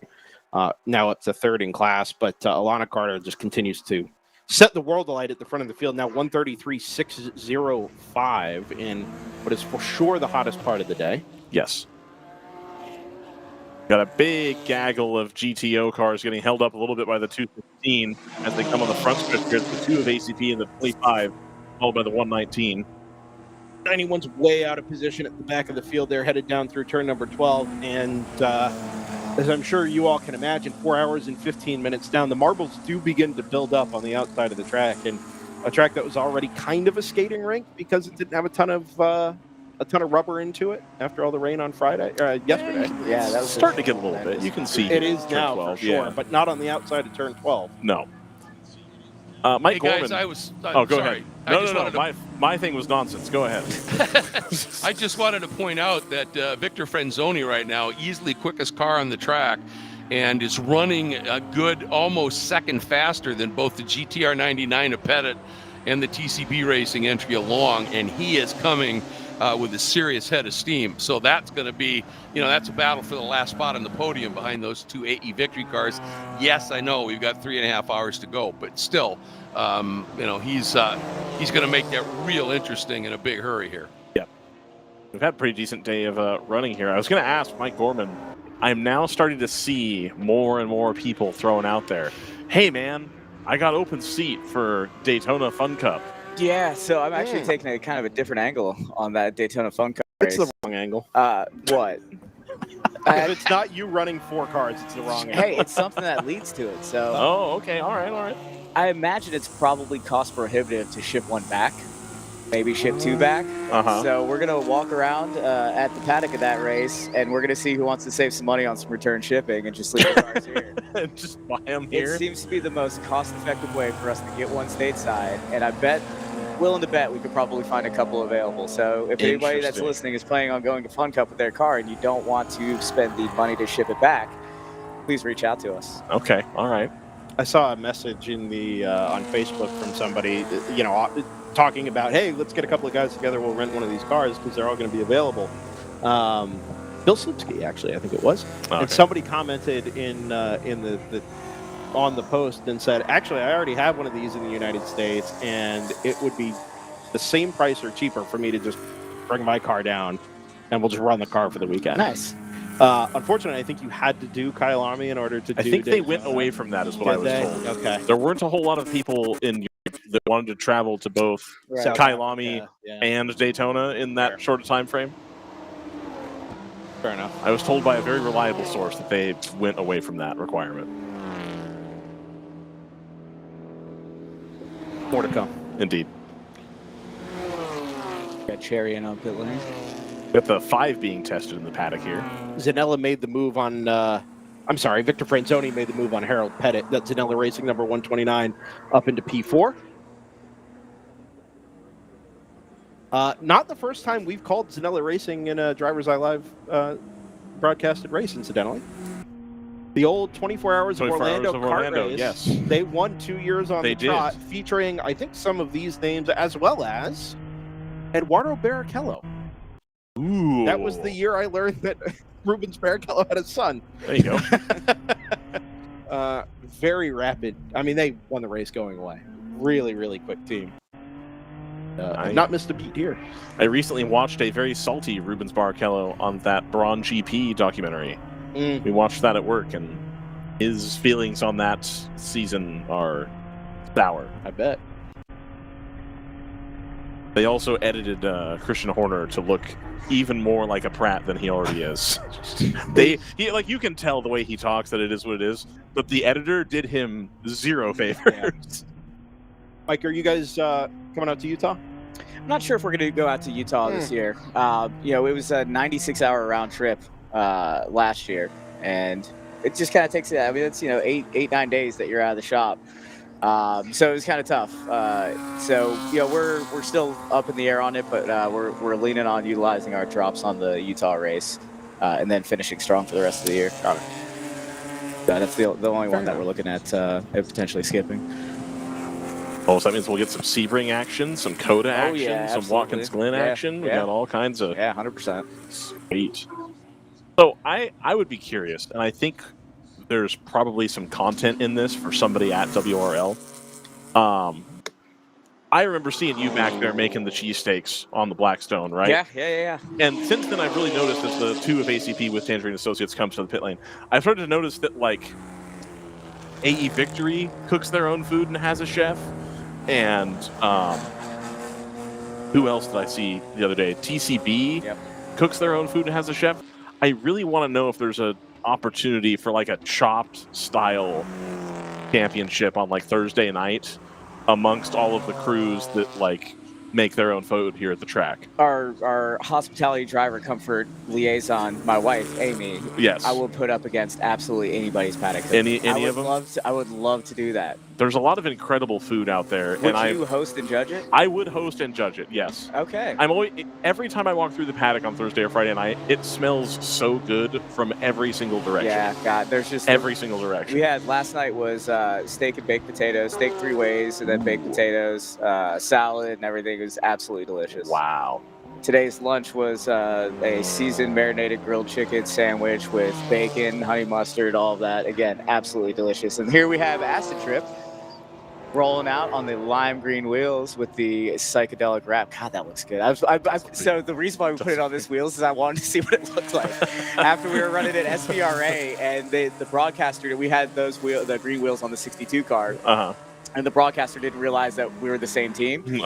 Now up to third in class, but Alana Carter just continues to set the world alight at the front of the field. Now 133.605 in what is for sure the hottest part of the day. Yes. Got a big gaggle of GTO cars getting held up a little bit by the 215 as they come on the front stretch here. It's the 2 of ACP and the 25, followed by the 119. 91's way out of position at the back of the field. They're headed down through turn number 12. And as I'm sure you all can imagine, 4 hours and 15 minutes down, the marbles do begin to build up on the outside of the track. And a track that was already kind of a skating rink because it didn't have a ton of rubber into it after all the rain on yesterday. Yeah, that was starting to get a little bit. You can see it is now 12, for sure, yeah. but not on the outside of turn 12. No. Mike Hey guys, Gorman. go ahead. No. My thing was nonsense. Go ahead. I just wanted to point out that Victor Frenzoni right now, easily quickest car on the track, and is running a good almost second faster than both the GTR 99 of Pettit and the TCB Racing entry along, and he is coming with a serious head of steam. So that's going to be, that's a battle for the last spot on the podium behind those two AE victory cars. Yes, I know we've got 3.5 hours to go, but still, he's going to make that real interesting in a big hurry here. Yeah. We've had a pretty decent day of running here. I was going to ask Mike Gorman, I'm now starting to see more and more people throwing out there, hey man, I got open seat for Daytona Fun Cup. Yeah, so I'm actually taking a kind of a different angle on that Daytona Fun Cup race. It's the wrong angle. What? If it's not you running 4 cars, it's the wrong angle. Hey, it's something that leads to it. So. Oh, okay. All right. I imagine it's probably cost prohibitive to ship one back. Maybe ship 2 back. So we're going to walk around at the paddock of that race, and we're going to see who wants to save some money on some return shipping and just leave the cars here. Just buy them here? It seems to be the most cost-effective way for us to get one stateside, and I bet, willing to bet, we could probably find a couple available. So if anybody that's listening is planning on going to Fun Cup with their car and you don't want to spend the money to ship it back, please reach out to us. Okay, all right. I saw a message in the on Facebook from somebody, talking about, hey, let's get a couple of guys together. We'll rent one of these cars because they're all going to be available. Bill Slipsky, actually, I think it was. Okay. And somebody commented in the on the post and said, actually, I already have one of these in the United States, and it would be the same price or cheaper for me to just bring my car down, and we'll just run the car for the weekend. Nice. Unfortunately, I think you had to do Kyle Army in order to do. I think they went away from that, is what I was told. Okay. There weren't a whole lot of people in Europe that wanted to travel to both Kailami and Daytona in that short a time frame. Fair enough. I was told by a very reliable source that they went away from that requirement. More to come. Indeed. Got Cherry in on pit lane. With the 5 being tested in the paddock here. Zanella made the move on, Victor Franzoni made the move on Harold Pettit. That's Zanella Racing number 129 up into P4. Not the first time we've called Zanella Racing in a DriverSeye Live broadcasted race, incidentally. The old 24 Hours of Orlando kart race. Yes. They won 2 years on the trot, featuring, I think, some of these names, as well as Eduardo Barrichello. Ooh. That was the year I learned that Rubens Barrichello had a son. There you go. Very rapid. I mean, they won the race going away. Really, really quick team. I've not missed a beat here. I recently watched a very salty Rubens Barrichello on that Braun GP documentary. We watched that at work, and his feelings on that season are sour. I bet. They also edited Christian Horner to look even more like a Pratt than he already is. You can tell the way he talks that it is what it is, but the editor did him zero favors. Mike, are you guys coming out to Utah? I'm not sure if we're going to go out to Utah this year. It was a 96-hour round trip last year, and it just kind of takes, it's 8-9 days that you're out of the shop. So it was kind of tough. We're still up in the air on it, but we're leaning on utilizing our drops on the Utah race, and then finishing strong for the rest of the year. Got it. That's the only one that we're looking at potentially skipping. Oh, so that means we'll get some Sebring action, some Coda action, some Watkins Glen action. We got all kinds of... Yeah, 100%. Sweet. So I would be curious, and I think there's probably some content in this for somebody at WRL. I remember seeing you back there making the cheesesteaks on the Blackstone, right? Yeah. And since then, I've really noticed as the two of ACP with Tangerine Associates comes to the pit lane, I've started to notice that, like, AE Victory cooks their own food and has a chef. And who else did I see the other day? TCB cooks their own food and has a chef. I really want to know if there's an opportunity for like a chopped style championship on like Thursday night amongst all of the crews that like make their own food here at the track. Our hospitality driver comfort liaison, my wife Amy. Yes, I will put up against absolutely anybody's paddock. Any of them? I would love to do that. There's a lot of incredible food out there. Would you host and judge it? I would host and judge it, yes. Okay. Every time I walk through the paddock on Thursday or Friday night, it smells so good from every single direction. Yeah, God, there's just every single direction. We had last night was steak and baked potatoes, steak 3 ways, and then baked potatoes, salad, and everything. It was absolutely delicious. Wow. Today's lunch was a seasoned marinated grilled chicken sandwich with bacon, honey mustard, all of that. Again, absolutely delicious. And here we have Acid Trip rolling out on the lime green wheels with the psychedelic wrap. God, that looks good. So the reason why we put it on this wheels is I wanted to see what it looked like. After we were running at SVRA and the broadcaster, we had the green wheels on the 62 car. And the broadcaster didn't realize that we were the same team.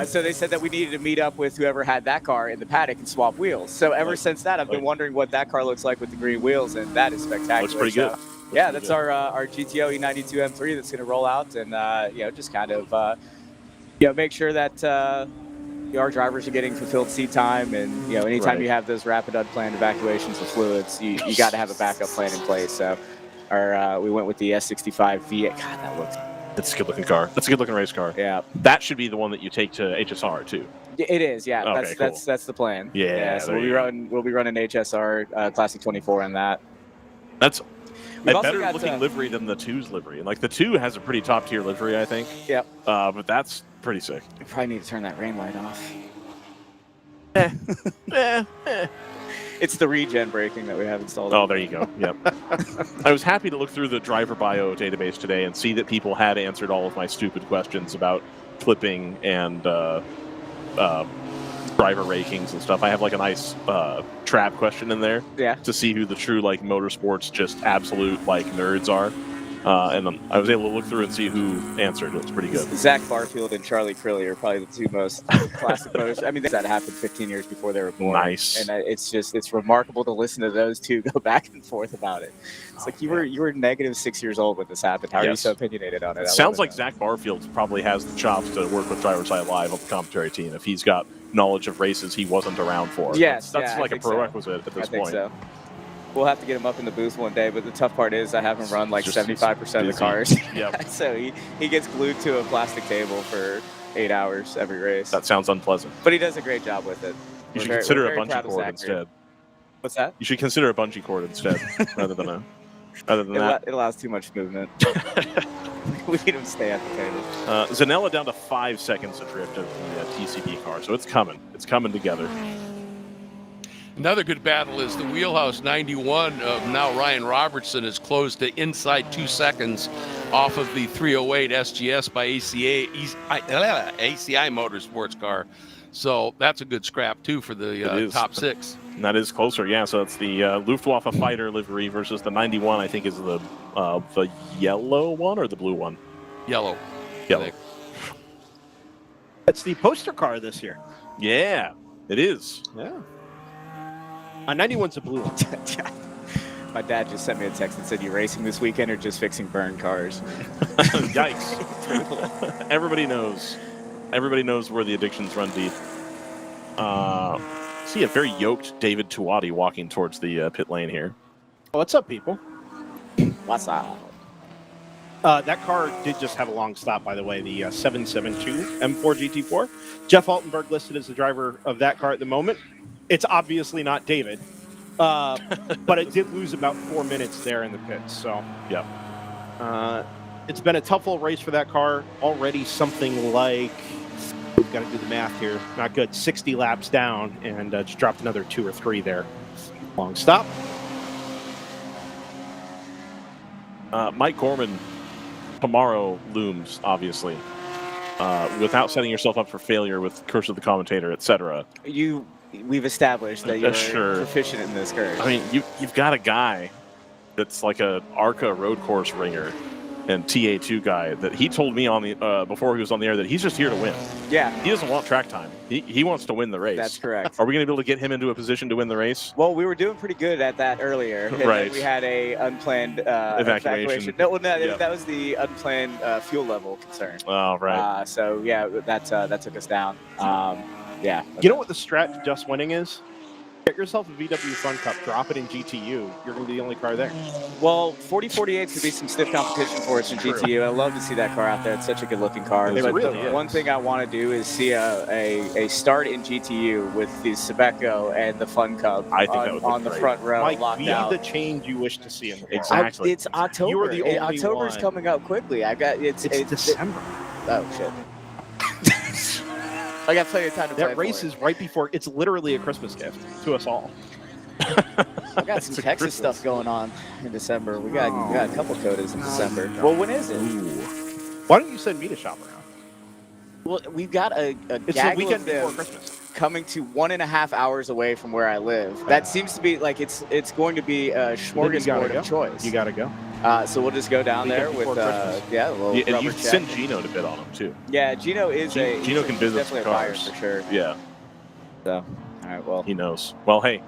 So they said that we needed to meet up with whoever had that car in the paddock and swap wheels. So ever since that, I've been wondering what that car looks like with the green wheels, and that is spectacular. Looks pretty good. Yeah, that's our GTO E92 M3 that's going to roll out, and just kind of make sure that our drivers are getting fulfilled seat time, and anytime you have those rapid unplanned evacuations of fluids, you got to have a backup plan in place. So we went with the S65 V8. God, that looks. That's a good-looking car. That's a good-looking race car. Yeah. That should be the one that you take to HSR too. It is, yeah. Okay, that's the plan. Yeah. So we'll be running HSR Classic 24 on that. That's a better-looking livery than the 2's livery. Like the 2 has a pretty top-tier livery, I think. Yep. But that's pretty sick. We probably need to turn that rain light off. It's the regen braking that we have installed. Oh, there you go. Yep. I was happy to look through the driver bio database today and see that people had answered all of my stupid questions about flipping and driver rakings and stuff. I have like a nice trap question in there to see who the true like motorsports just absolute like nerds are. And I was able to look through and see who answered. It was pretty good. Zach Barfield and Charlie Crilly are probably the 2 most classic motors. I mean, that happened 15 years before they were born. Nice. And it's remarkable to listen to those 2 go back and forth about it. It's like you were negative 6 years old when this happened. How are you so opinionated on it? It sounds like Zach Barfield probably has the chops to work with DriverSeye Live on the commentary team if he's got knowledge of races he wasn't around for. Yes, that's like a prerequisite at this point. So. We'll have to get him up in the booth one day, but the tough part is I have him run like 75% of the cars. Yep. So he gets glued to a plastic table for 8 hours every race. That sounds unpleasant. But he does a great job with it. You should consider a bungee cord instead. What's that? You should consider a bungee cord instead rather than that. It allows too much movement. We need him to stay at the table. Zanella down to 5 seconds adrift of the TCB car, so it's coming. It's coming together. Another good battle is the Wheelhouse 91 of now Ryan Robertson is closed to inside 2 seconds off of the 308 SGS by ACI Motorsports car. So that's a good scrap, too, for the top 6. And that is closer, yeah. So it's the Luftwaffe Fighter livery versus the 91, I think, is the yellow one or the blue one? Yellow. It's the poster car this year. Yeah, it is. Yeah. 91's a blue one. My dad just sent me a text and said, "You racing this weekend or just fixing burn cars?" Yikes. Everybody knows. Everybody knows where the addictions run deep. See a very yoked David Tuati walking towards the pit lane here. What's up, people? What's up? That car did just have a long stop, by the way, the 772 M4 GT4. Jeff Altenberg listed as the driver of that car at the moment. It's obviously not David, but it did lose about 4 minutes there in the pits. So, yeah. It's been a tough little race for that car. Already something like, we've got to do the math here, not good, 60 laps down, and just dropped another 2 or 3 there. Long stop. Mike Gorman tomorrow looms, obviously, without setting yourself up for failure with Curse of the Commentator, etc. We've established that you're Sure. proficient in this curse. I mean, you've got a guy that's like a ARCA road course ringer and TA2 guy that he told me on the before he was on the air that he's just here to win. Yeah. He doesn't want track time. He wants to win the race. That's correct. Are we going to be able to get him into a position to win the race? Well, we were doing pretty good at that earlier. And Right. then we had a unplanned evacuation. No, that was the unplanned fuel level concern. Oh, right. So yeah, that took us down. Yeah. You know what the strat to just winning is? Get yourself a VW Fun Cup, drop it in GTU. You're going to be the only car there. Well, 4048 could be some stiff competition for us in GTU. I love to see that car out there. It's such a good-looking car. It But really the is. one thing I want to do is see a start in GTU with the Sebeco and the Fun Cup I think that would on be the great. front row Mike, locked be out. the change you wish to see in the car. Exactly. It's October. You are the only October's one. coming up quickly. It's December. Oh shit. I got plenty of time to play That race for it. is right before. It's literally a Christmas gift to us all. I got some Texas stuff going on in December. We got a couple codas in December. Well, when is it? Why don't you send me to shop around? Well, we've got a It's the gaggle weekend of before them Christmas. coming to 1.5 hours away from where I live. That seems to be like it's going to be a smorgasbord of choice. You got to go. So we'll just go down there with Christmas. a little And rubber you check. send Gino to bid on him, too. Yeah, Gino is Gino can bid definitely some a buyer cars. for sure. Yeah, So, all right, well, he knows. Well, hey,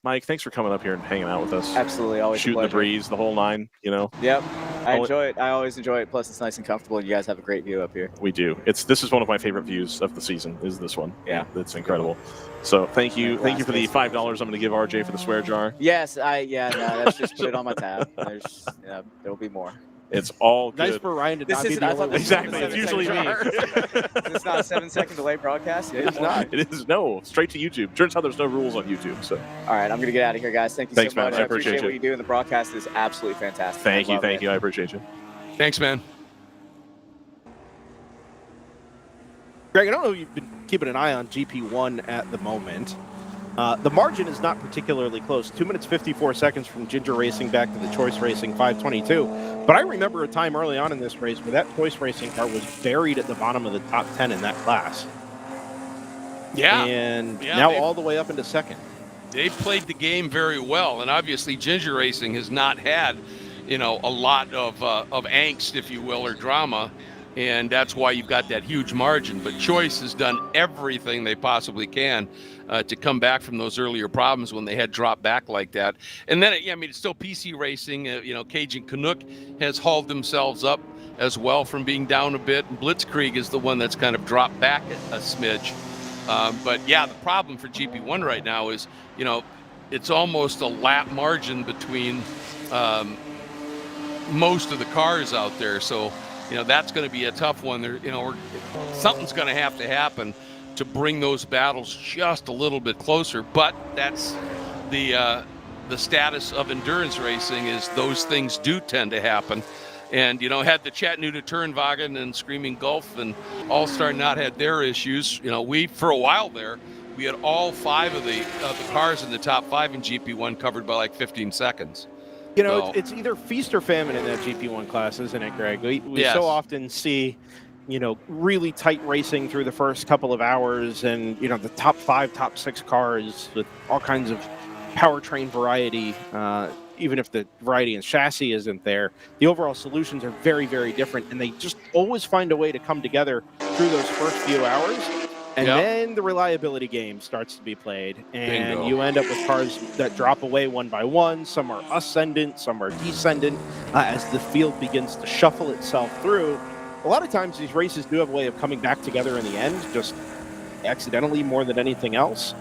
Mike, thanks for coming up here and hanging out with us. absolutely, always a Shooting the pleasure. breeze, the whole nine, you know. Yep, I Only- enjoy it. I always enjoy it. Plus, it's nice and comfortable, and you guys have a great view up here. We do. This is one of my favorite views of the season. Is this one? Yeah. It's incredible. So thank you for the Glass $5 I'm going to give RJ for the swear jar. Yes, that's just put it on my tab. There'll be more. It's all good. Nice for Ryan to This not be isn't- the I only thought one. this was Exactly. a It's usually me. 7-second Is this not a 7-second delay broadcast? It is not. It is straight to YouTube. Turns out there's no rules on YouTube. So All right, I'm gonna get out of here, guys. Thank you Thanks, so much. man. I appreciate what you. you do, and the broadcast is absolutely fantastic. thank I you, love thank it. you. I appreciate you. Thanks, man. Greg, I don't know if you've been keeping an eye on GP1 at the moment. The margin is not particularly close. 2 minutes 54 seconds from Ginger Racing back to the Choice Racing 522. But I remember a time early on in this race where that Choice Racing car was buried at the bottom of the top 10 in that class. Yeah. And Yeah, now they- all the way up into second. They've played the game very well, and obviously Ginger Racing has not had, a lot of angst, if you will, or drama, and that's why you've got that huge margin. But Choice has done everything they possibly can to come back from those earlier problems when they had dropped back like that. And then, it's still PC Racing. Cajun Canuck has hauled themselves up as well from being down a bit. And Blitzkrieg is the one that's kind of dropped back a smidge. But yeah, the problem for GP1 right now is, it's almost a lap margin between most of the cars out there. So, that's going to be a tough one. There, something's going to happen to bring those battles just a little bit closer. But that's the status of endurance racing is those things do tend to happen. And, had the Chattanooga Turnwagen and Screaming Gulf and All-Star not had their issues, we, for a while there, we had all 5 of the cars in the top 5 in GP1 covered by like 15 seconds. You know, So, it's either feast or famine in that GP1 class, isn't it, Greg? We Yes. so often see, you know, really tight racing through the first couple of hours, and you know, the top 5, top 6 cars with all kinds of powertrain variety. Even if the variety in chassis isn't there, the overall solutions are very, very different, and they just always find a way to come together through those first few hours. And Yep. then the reliability game starts to be played, and Bingo. you end up with cars that drop away one by one. Some are ascendant, some are descendant, as the field begins to shuffle itself through. A lot of times these races do have a way of coming back together in the end, just accidentally more than anything else.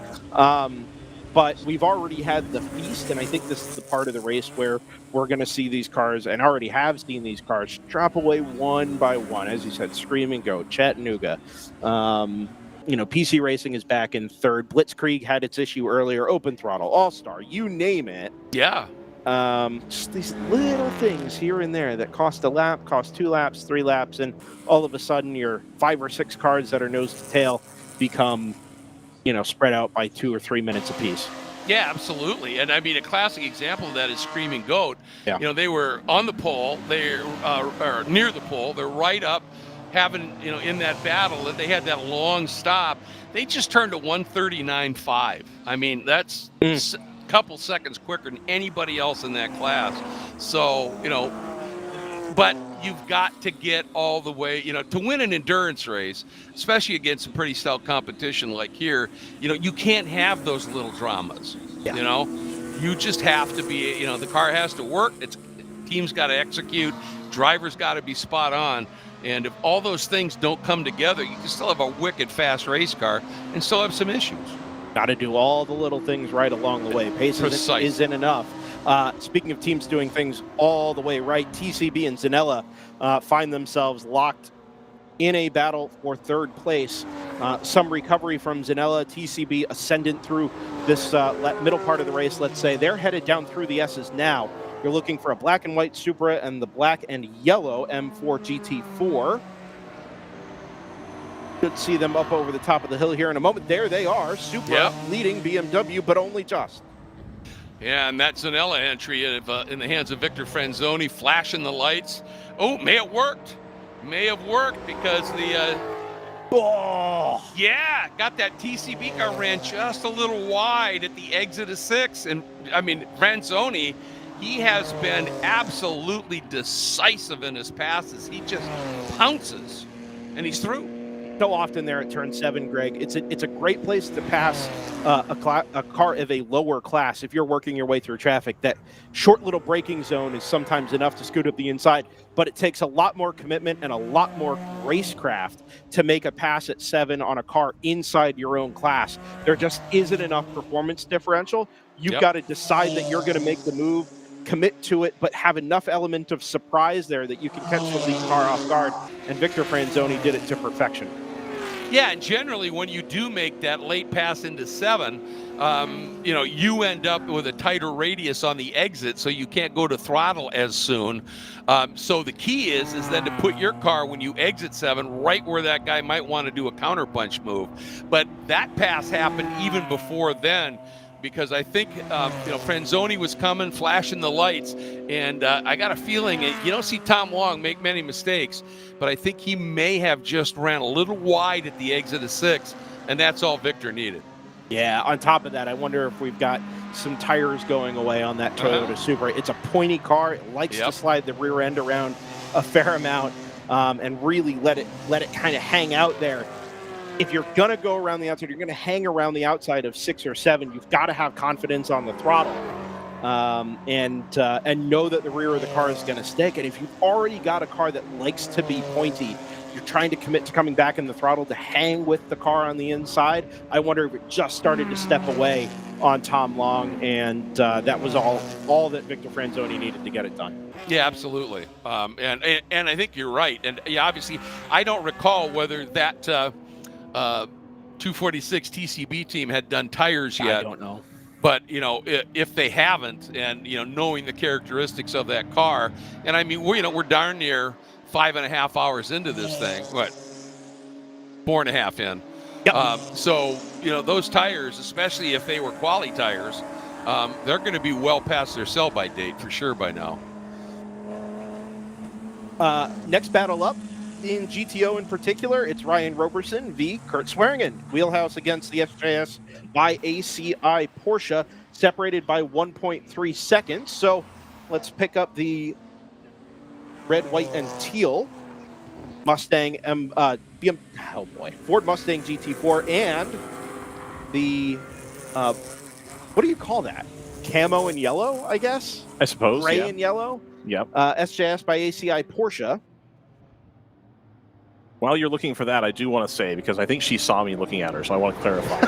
But we've already had the feast, and I think this is the part of the race where we're going to see these cars, and already have seen these cars, drop away one by one. As you said, Scream and Go, Chattanooga. You know, PC Racing is back in third. Blitzkrieg had its issue earlier. Open Throttle, All-Star, you name it. yeah. Just these little things here and there that cost a lap, cost 2 laps, 3 laps, and all of a sudden your 5 or 6 cars that are nose to tail become, you know, spread out by 2 or 3 minutes apiece. Yeah, absolutely. And I mean, a classic example of that is Screaming Goat. Yeah. You know, they were on the pole, they're or near the pole, they're right up, having, you know, in that battle, that they had that long stop. They just turned to 139.5. I mean, that's a couple seconds quicker than anybody else in that class. So, you know, but you've got to get all the way, you know, to win an endurance race, especially against some pretty stout competition like here, you know, you can't have those little dramas. Yeah. You know, you just have to be, you know, the car has to work. Team's got to execute. Driver's got to be spot on. And if all those things don't come together, you can still have a wicked fast race car and still have some issues. Got to do all the little things right along the way. Pace isn't enough. Speaking of teams doing things all the way right, TCB and Zanella find themselves locked in a battle for third place. Some recovery from Zanella. TCB ascendant through this middle part of the race, let's say. They're headed down through the S's now. You're looking for a black and white Supra and the black and yellow M4 GT4. Should see them up over the top of the hill here in a moment. There they are, Supra leading BMW, but only just. Yeah, and that Zanella entry in the hands of Victor Franzoni, flashing the lights. Oh, may have worked. May have worked because the... yeah, got that TCB car, ran just a little wide at the exit of 6. And, I mean, Franzoni, he has been absolutely decisive in his passes. He just pounces, and he's through. So often there at turn 7, Greg, it's a great place to pass a car of a lower class. If you're working your way through traffic, that short little braking zone is sometimes enough to scoot up the inside, but it takes a lot more commitment and a lot more racecraft to make a pass at 7 on a car inside your own class. There just isn't enough performance differential. You've got to decide that you're going to make the move, commit to it, but have enough element of surprise there that you can catch the lead car off guard. And Victor Franzoni did it to perfection. Yeah, and generally when you do make that late pass into 7, you know, you end up with a tighter radius on the exit, so you can't go to throttle as soon. So the key is then to put your car, when you exit 7, right where that guy might want to do a counterpunch move. But that pass happened even before then, because I think, you know, Franzoni was coming, flashing the lights, and I got a feeling, you don't see Tom Long make many mistakes, but I think he may have just ran a little wide at the exit of 6, and that's all Victor needed. Yeah, on top of that, I wonder if we've got some tires going away on that Toyota Supra. It's a pointy car. It likes to slide the rear end around a fair amount and really let it kind of hang out there. If you're going to go around the outside, you're going to hang around the outside of 6 or 7, you've got to have confidence on the throttle and know that the rear of the car is going to stick. And if you've already got a car that likes to be pointy, you're trying to commit to coming back in the throttle to hang with the car on the inside. I wonder if it just started to step away on Tom Long, and that was all that Victor Franzoni needed to get it done. Yeah, absolutely. And I think you're right. And yeah, obviously, I don't recall whether that 246 TCB team had done tires yet. I don't know. But, you know, if they haven't, and, you know, knowing the characteristics of that car, and I mean, we're darn near 5.5 hours into this thing. What? 4.5 in. Yep. So, those tires, especially if they were quali tires, they're going to be well past their sell-by date for sure by now. Next battle up in GTO in particular, it's Ryan Roberson v. Kurt Swearingen. Wheelhouse against the SJS by ACI Porsche, separated by 1.3 seconds. So let's pick up the red, white, and teal Mustang, Ford Mustang GT4, and the, what do you call that? Camo and yellow, I guess? I suppose, Gray yeah. and yellow? Yep. SJS by ACI Porsche. While you're looking for that, I do want to say, because I think she saw me looking at her, so I want to clarify.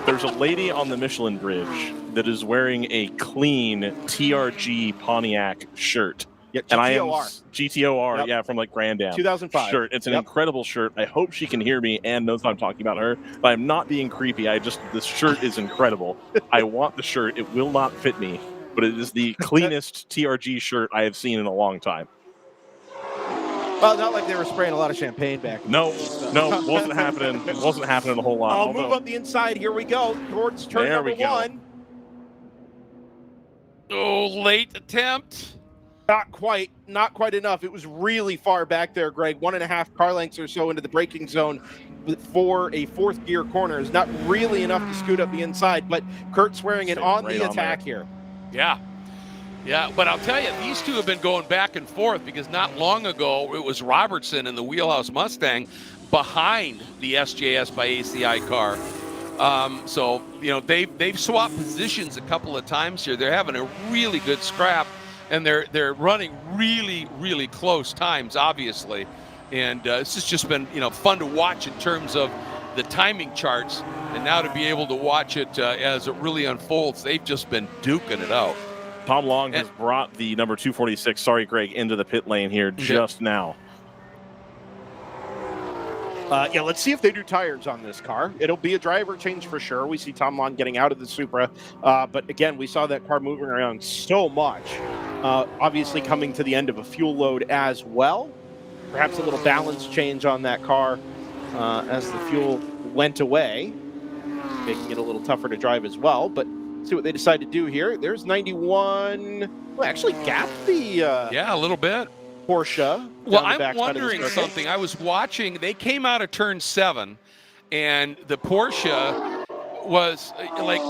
There's a lady on the Michelin Bridge that is wearing a clean TRG Pontiac shirt. Yeah, and I am GTOR. GTOR, Yep. yeah, from like Grand Am. 2005. Shirt. It's an Yep. incredible shirt. I hope she can hear me and knows I'm talking about her. But I'm not being creepy. This shirt is incredible. I want the shirt. It will not fit me, but it is the cleanest TRG shirt I have seen in a long time. Well, not like they were spraying a lot of champagne back. No, wasn't happening. It wasn't happening a whole lot. I'll move up the inside. Here we go towards turn There number we go. 1. Oh, late attempt. Not quite enough. It was really far back there, Greg. 1.5 car lengths or so into the braking zone for a fourth gear corner is not really enough to scoot up the inside, but Kurt Swearingen on right the on attack there. here. Yeah, but I'll tell you, these two have been going back and forth because not long ago it was Robertson in the Wheelhouse Mustang behind the SJS by ACI car. So they've swapped positions a couple of times here. They're having a really good scrap, and they're running really, really close times, obviously. And this has just been fun to watch in terms of the timing charts, and now to be able to watch it as it really unfolds. They've just been duking it out. Tom Long has brought the number 246, sorry, Greg, into the pit lane here just now. Let's see if they do tires on this car. It'll be a driver change for sure. We see Tom Long getting out of the Supra. But again, we saw that car moving around so much. Obviously coming to the end of a fuel load as well. Perhaps a little balance change on that car as the fuel went away, making it a little tougher to drive as well. But see what they decide to do here. There's 91. Well, actually gapped the a little bit. Porsche. Well, I'm wondering something. I was watching. They came out of turn 7, and the Porsche was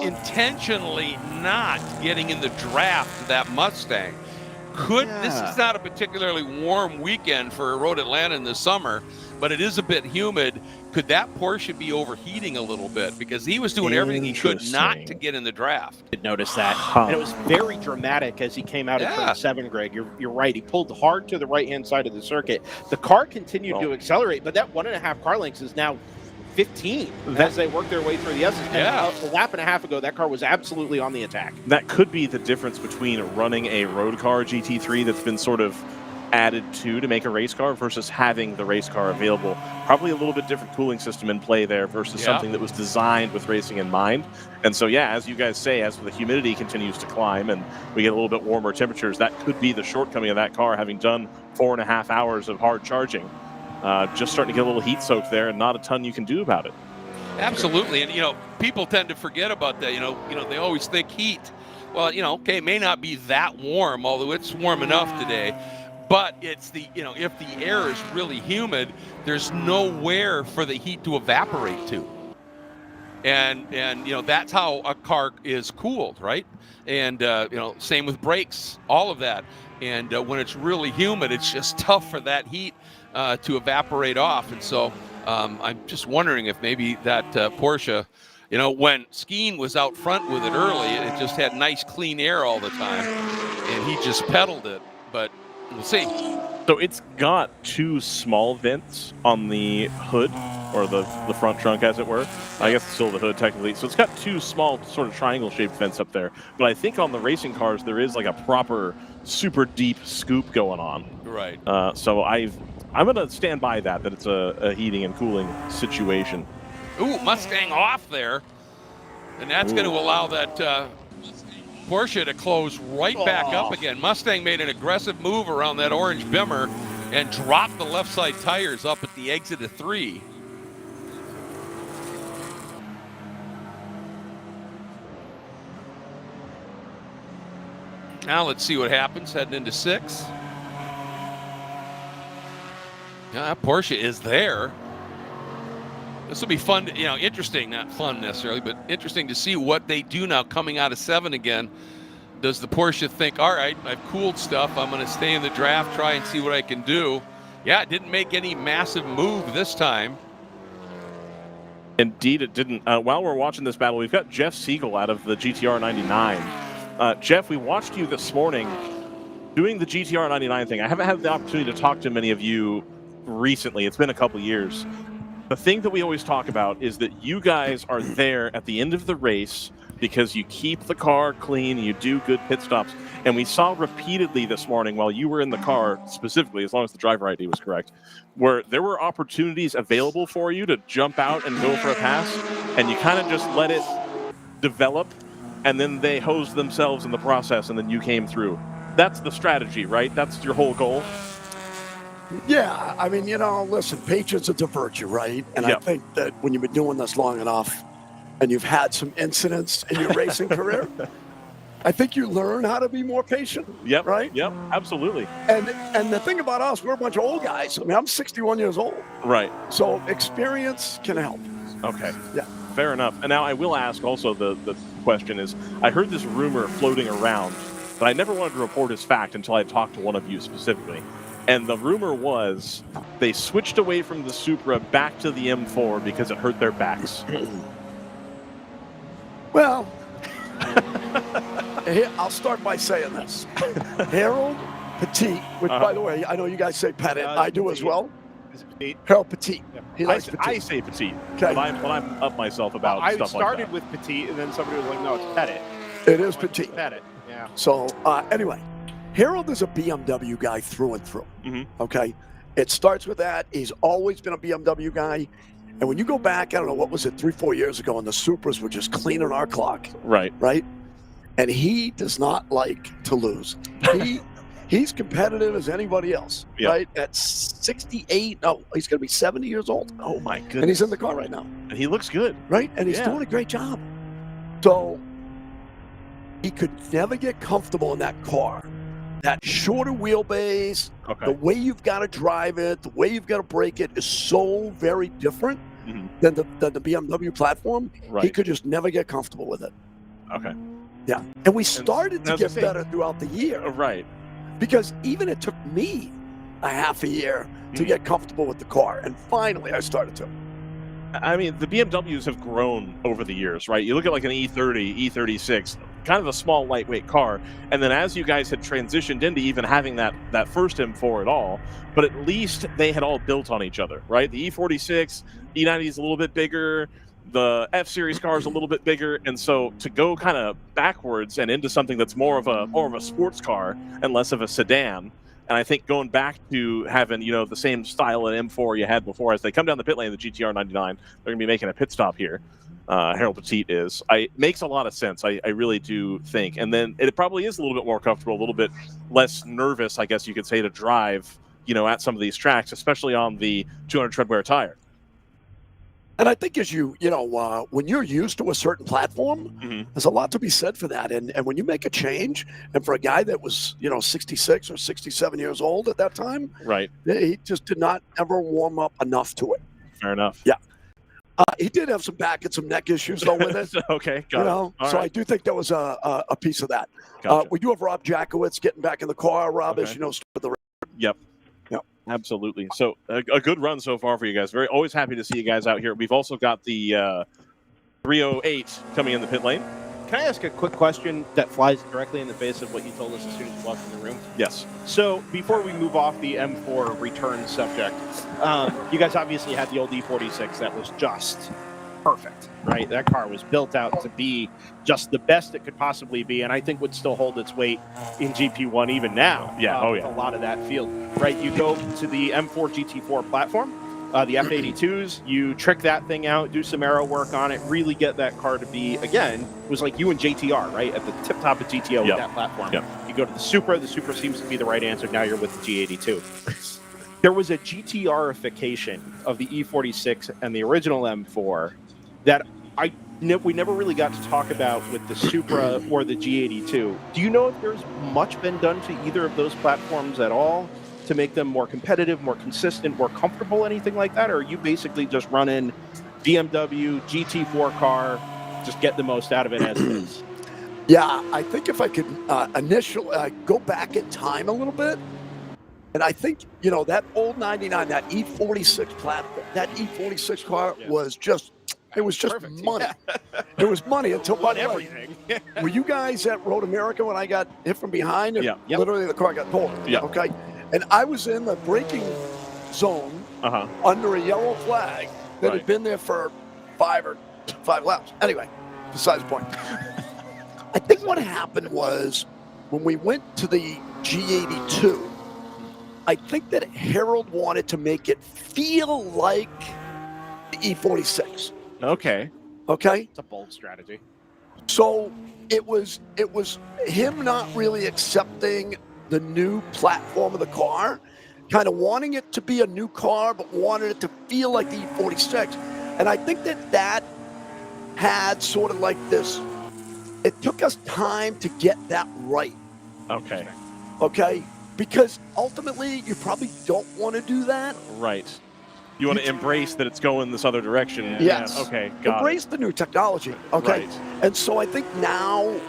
intentionally not getting in the draft of that Mustang. This is not a particularly warm weekend for Road Atlanta in the summer, but it is a bit humid. Could that Porsche be overheating a little bit? Because he was doing everything he could not to get in the draft. Did notice that. And it was very dramatic as he came out of turn 7, Greg. You're right. He pulled hard to the right-hand side of the circuit. The car continued to accelerate, but that 1.5 car lengths is now 15 as they work their way through the S's. A lap and a half ago, that car was absolutely on the attack. That could be the difference between running a road car GT3 that's been sort of added to make a race car versus having the race car available. Probably a little bit different cooling system in play there versus something that was designed with racing in mind. And so, as you guys say, as the humidity continues to climb and we get a little bit warmer temperatures, that could be the shortcoming of that car, having done 4.5 hours of hard charging. Just starting to get a little heat soaked there, and not a ton you can do about it. Absolutely, and people tend to forget about that. They always think heat. Well, it may not be that warm, although it's warm enough today. But it's if the air is really humid, there's nowhere for the heat to evaporate to. And that's how a car is cooled, right? And same with brakes, all of that. And when it's really humid, it's just tough for that heat to evaporate off. And so I'm just wondering if maybe that Porsche, when Skeen was out front with it early, it just had nice clean air all the time, and he just pedaled it. But we'll see. So it's got 2 small vents on the hood, or the front trunk, as it were. I guess it's still the hood, technically. So it's got 2 small sort of triangle-shaped vents up there. But I think on the racing cars, there is like a proper, super deep scoop going on. Right. So I'm going to stand by that it's a heating and cooling situation. Ooh, Mustang off there. And that's going to allow that Porsche to close right back up again. Mustang made an aggressive move around that orange Bimmer and dropped the left side tires up at the exit of 3. Now let's see what happens heading into 6. Yeah, Porsche is there. This will be fun, interesting, not fun necessarily, but interesting to see what they do now coming out of 7 again. Does the Porsche think, all right, I've cooled stuff, I'm going to stay in the draft, try and see what I can do? Yeah, it didn't make any massive move this time. Indeed, it didn't. While we're watching this battle, we've got Jeff Siegel out of the GTR 99. Jeff, we watched you this morning doing the GTR 99 thing. I haven't had the opportunity to talk to many of you recently. It's been a couple years. The thing that we always talk about is that you guys are there at the end of the race because you keep the car clean, you do good pit stops. And we saw repeatedly this morning while you were in the car, specifically, as long as the driver ID was correct, where there were opportunities available for you to jump out and go for a pass, and you kind of just let it develop, and then they hosed themselves in the process, and then you came through. That's the strategy, right? That's your whole goal? Yeah, I mean, listen, patience is a virtue, right? And I think that when you've been doing this long enough and you've had some incidents in your racing career, I think you learn how to be more patient. Yep. Right? Yep. Absolutely. And the thing about us, we're a bunch of old guys. I mean, I'm 61 years old. Right. So experience can help. Okay. Yeah. Fair enough. And now I will ask also the question is, I heard this rumor floating around, but I never wanted to report as fact until I talked to one of you specifically. And the rumor was they switched away from the Supra back to the M4 because it hurt their backs. Well, I'll start by saying this. Harold Petit, which, by the way, I know you guys say Petit. I do as well. Harold Petit. Yeah. He likes Petit. I say Petit. Okay. When I'm up myself about stuff like that. I started with Petit, and then somebody was like, no, it's Petit. It is Petit. Petit, yeah. So, anyway, Harold is a BMW guy through and through. Mm-hmm. Okay? It starts with that. He's always been a BMW guy. And when you go back, I don't know, what was it, 3-4 years ago, and the Supras were just cleaning our clock. Right. Right? And he does not like to lose. He's competitive as anybody else, right? At 68, no, he's going to be 70 years old. Oh, my goodness. And he's in the car right now. And he looks good. Right? And he's doing a great job. So he could never get comfortable in that car. That shorter wheelbase, the way you've got to drive it, the way you've got to brake it is so very different than the BMW platform. Right. He could just never get comfortable with it. Okay. Yeah. And we started to get better throughout the year. Right. Because even it took me a half a year to get comfortable with the car. And finally I started to. I mean, the BMWs have grown over the years, right? You look at like an E30, E36, kind of a small, lightweight car. And then as you guys had transitioned into even having that first M4 at all, but at least they had all built on each other, right? The E46, E90 is a little bit bigger. The F-Series car is a little bit bigger. And so to go kind of backwards and into something that's more of a sports car and less of a sedan, and I think going back to having, the same style of M4 you had before, as they come down the pit lane of the GTR 99, they're going to be making a pit stop here. Harold Petit is. It makes a lot of sense. I really do think. And then it probably is a little bit more comfortable, a little bit less nervous, I guess you could say, to drive, at some of these tracks, especially on the 200 tread wear tire. And I think as when you're used to a certain platform, there's a lot to be said for that. And when you make a change, and for a guy that was, 66 or 67 years old at that time, right, he just did not ever warm up enough to it. Fair enough. Yeah. He did have some back and some neck issues, though, with it. Okay, got it. So I do think that was a piece of that. Gotcha. We do have Rob Jackowitz getting back in the car. Rob, as you know, started the Yep. Absolutely. So a good run so far for you guys. Always happy to see you guys out here. We've also got the 308 coming in the pit lane. Can I ask a quick question that flies directly in the face of what you told us as soon as you walked in the room? Yes. So before we move off the M4 return subject, you guys obviously had the old E46 that was just perfect, right? That car was built out to be just the best it could possibly be, and I think would still hold its weight in GP1 even now. Yeah, A lot of that field, right? You go to the M4 GT4 platform, the F82s, you trick that thing out, do some aero work on it, really get that car to be, again, it was like you and JTR, right? At the tip top of GTO with that platform. You go to the Supra seems to be the right answer. Now you're with the G82. There was a GTR-ification of the E46 and the original M4 that we never really got to talk about with the Supra or the G82. Do you know if there's much been done to either of those platforms at all to make them more competitive, more consistent, more comfortable, anything like that? Or are you basically just running BMW GT4 car, just get the most out of it as it is? Yeah, I think if I could initially go back in time a little bit, and I think, that old 99, that E46 platform, that E46 car was just, it was just money. It was money until everything. Were you guys at Road America when I got hit from behind? And literally the car got pulled. Yeah. Okay. And I was in the braking zone under a yellow flag that had been there for five laps. Anyway, besides the point. I think what happened was when we went to the G82, I think that Harold wanted to make it feel like the E46. Okay. Okay? It's a bold strategy. So it was him not really accepting the new platform of the car, kind of wanting it to be a new car, but wanted it to feel like the E46. And I think that had sort of like this, it took us time to get that right. Okay. Okay? Because ultimately, you probably don't want to do that. Right. You want to embrace that it's going this other direction. Yes. Yeah. Okay, got embrace the new technology. Okay? Right. And so I think now,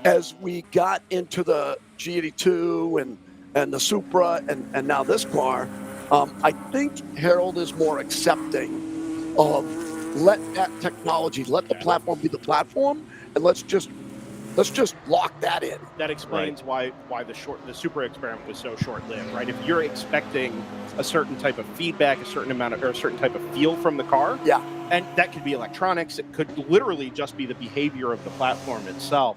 as we got into the G82 and the Supra and now this car, I think Harold is more accepting of let that technology, let the platform be the platform, and let's just lock that in. That explains why the Supra experiment was so short-lived, right? If you're expecting a certain type of feedback, a certain type of feel from the car, and that could be electronics, it could literally just be the behavior of the platform itself.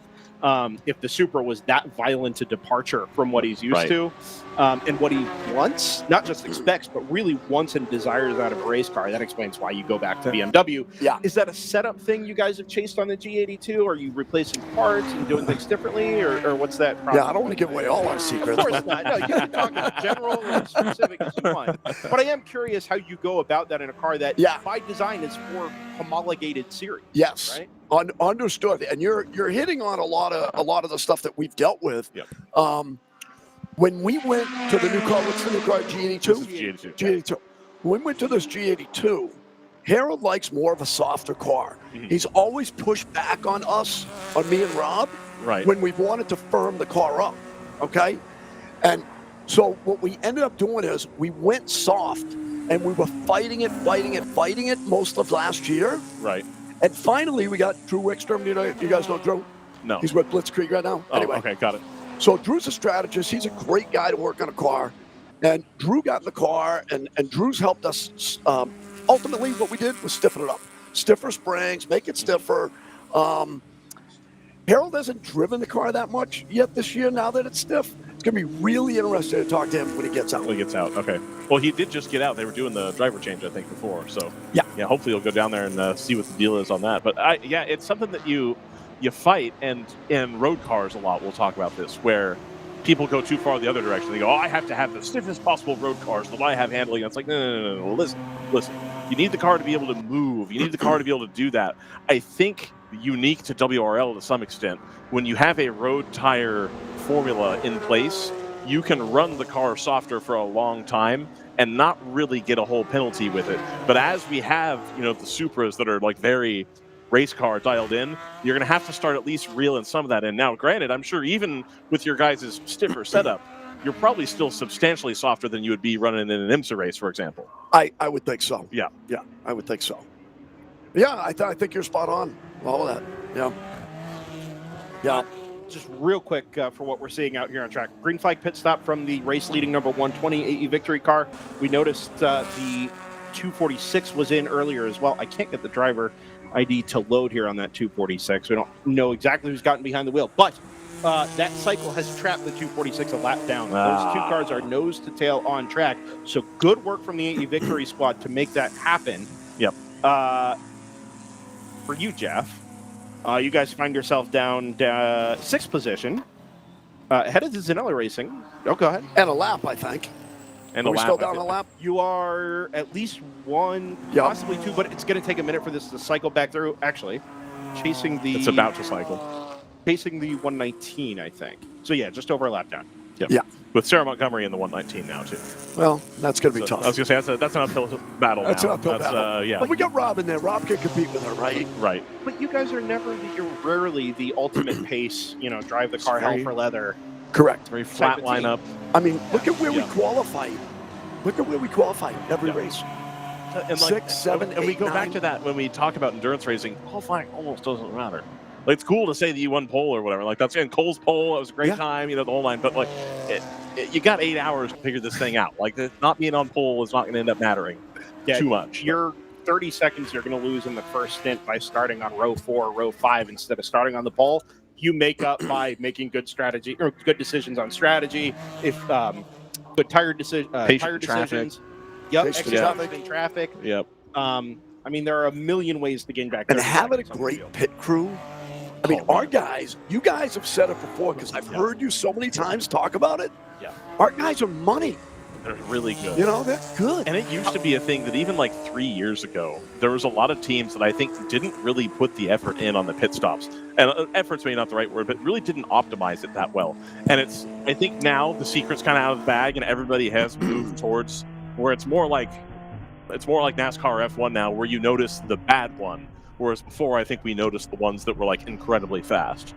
If the Supra was that violent a departure from what he's used to, and what he wants, not just expects, but really wants and desires out of a race car, that explains why you go back to BMW. Yeah. Is that a setup thing you guys have chased on the G82? Are you replacing parts and doing things differently, or what's that process? Yeah, I don't want to give away all our secrets. Of course not. No, you can talk as general or as specific as you want. But I am curious how you go about that in a car that, by design, is for homologated series. Yes. Right? Understood. And you're hitting on a lot of the stuff that we've dealt with. Yep. When we went to the new car, what's the new car? G82? G82. When we went to this G82, Harold likes more of a softer car. He's always pushed back on us, on me and Rob, when we've wanted to firm the car up. Okay? And so what we ended up doing is we went soft, and we were fighting it most of last year. Right. And finally, we got Drew Wickstrom. You guys know Drew? No. He's with Blitzkrieg right now. Oh, anyway. okay, got it. So Drew's a strategist. He's a great guy to work on a car. And Drew got in the car, and Drew's helped us. Ultimately, what we did was stiffen it up. Stiffer springs, make it stiffer. Harold hasn't driven the car that much yet this year now that it's stiff. It's going to be really interesting to talk to him when he gets out. When he gets out, okay. Well, he did just get out. They were doing the driver change, I think, before. So, yeah, hopefully you'll go down there and see what the deal is on that. But, it's something that you fight, and in road cars a lot, we'll talk about this, where people go too far the other direction. They go, I have to have the stiffest possible road cars that I have handling. And it's like, no. Listen. You need the car to be able to move. You need the car to be able to do that. I think unique to WRL to some extent, when you have a road tire formula in place, you can run the car softer for a long time and not really get a whole penalty with it. But as we have, the Supras that are like very race car dialed in, you're going to have to start at least reeling some of that in. Now, granted, I'm sure even with your guys' stiffer setup, you're probably still substantially softer than you would be running in an IMSA race, for example. I would think so. Yeah, I would think so. Yeah, I think you're spot on. All of that. Yeah. Just real quick for what we're seeing out here on track. Green flag pit stop from the race leading number 120 AE Victory car. We noticed the 246 was in earlier as well. I can't get the driver ID to load here on that 246. We don't know exactly who's gotten behind the wheel, but that cycle has trapped the 246 a lap down. Those two cars are nose to tail on track. So good work from the AE Victory squad to make that happen. Yep. For you, Jeff, you guys find yourself down 6th position, ahead of the Zanella Racing. Oh, go ahead. And a lap, I think. And are we still down a lap? You are at least one, possibly two, but it's going to take a minute for this to cycle back through. Actually, chasing the. It's about to cycle. Chasing the 119, I think. So yeah, just over a lap down. Yep. Yeah. With Sarah Montgomery in the 119 now too. Well, that's going to be tough. I was going to say that's an uphill battle. That's now. an uphill battle. Yeah. But we got Rob in there. Rob can compete with her, right? Right. But you guys are you're rarely the ultimate pace, drive the car hell for leather. Correct. Very flat lineup. I mean, look at where we qualify. Look at where we qualify every race. And 6, 7, and we 8, go 9. back to that when we talk about endurance racing. Qualifying almost doesn't matter. Like, it's cool to say that you won pole or whatever. Like, that's in Cole's pole. It was a great time, the whole line. But like, you got 8 hours to figure this thing out. Like, not being on pole is not going to end up mattering too much. Your 30 seconds you're going to lose in the first stint by starting on row 4, row 5 instead of starting on the pole. You make up by making good strategy or good decisions on strategy. If good tire decisions. Yep, exit traffic and traffic. Yep. I mean, there are a million ways to gain back. And having a great pit crew. I mean, our guys, you guys have said it before because I've heard you so many times talk about it. Yeah. Our guys are money. They're really good. They're good. And it used to be a thing that even like 3 years ago, there was a lot of teams that I think didn't really put the effort in on the pit stops. And effort's maybe not the right word, but really didn't optimize it that well. And I think now the secret's kind of out of the bag and everybody has moved towards where it's more like NASCAR F1 now, where you notice the bad one. Whereas before, I think we noticed the ones that were like incredibly fast.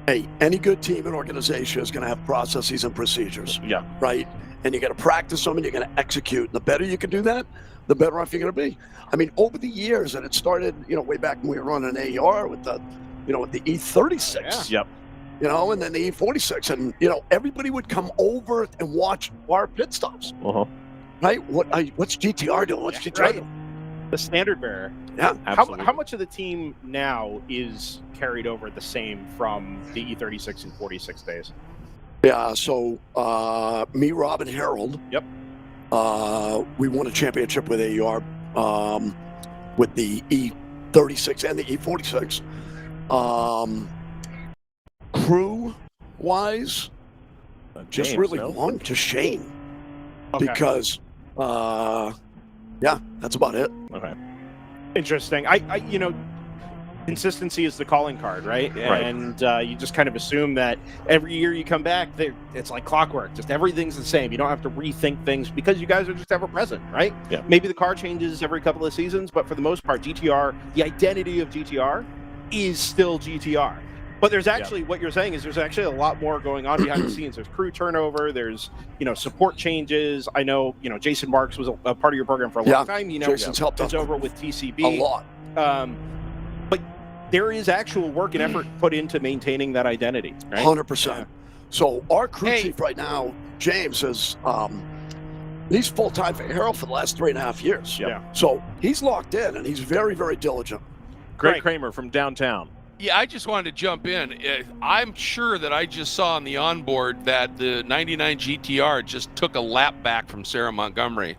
Hey, any good team and organization is going to have processes and procedures. Yeah. Right? And you got to practice them and you're going to execute. The better you can do that, the better off you're going to be. I mean, over the years, and it started, way back when we were running an AR with the, with the E36. Yeah. Yep. And then the E46. And, everybody would come over and watch our pit stops. Uh-huh. Right? What's GTR doing? What's GTR doing? The standard bearer. Yeah, absolutely. How much of the team now is carried over the same from the E36 and 46 days? Yeah, so me, Rob, and Harold. Yep. We won a championship with AER with the E36 and the E46. Crew-wise, just really one, just Shane. Okay. Because, that's about it. Okay. Interesting. Consistency is the calling card, right? Right. And you just kind of assume that every year you come back, it's like clockwork. Just everything's the same. You don't have to rethink things because you guys are just ever present, right? Yeah. Maybe the car changes every couple of seasons, but for the most part, GTR, the identity of GTR is still GTR. But there's actually, what you're saying is there's actually a lot more going on behind the scenes. There's crew turnover. There's, support changes. I know, Jason Marks was a part of your program for a long time. Jason's helped us over with TCB. A lot. But there is actual work and effort put into maintaining that identity, right? 100%. Yeah. So our crew chief right now, James, is he's full-time for Harold for the last 3.5 years. Yeah. So he's locked in, and he's very, very diligent. Greg Kramer from downtown. Yeah, I just wanted to jump in. I'm sure that I just saw on the onboard that the 99 GTR just took a lap back from Sarah Montgomery.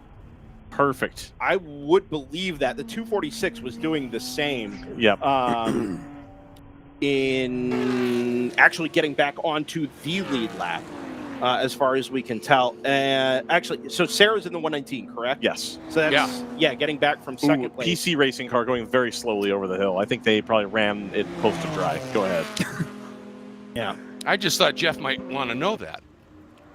Perfect. I would believe that the 246 was doing the same. Yep. In actually getting back onto the lead lap, as far as we can tell. Actually, so Sarah's in the 119, correct? Yes. So that's getting back from second place. PC racing car going very slowly over the hill. I think they probably ran it close to dry. Go ahead. Yeah. I just thought Jeff might want to know that.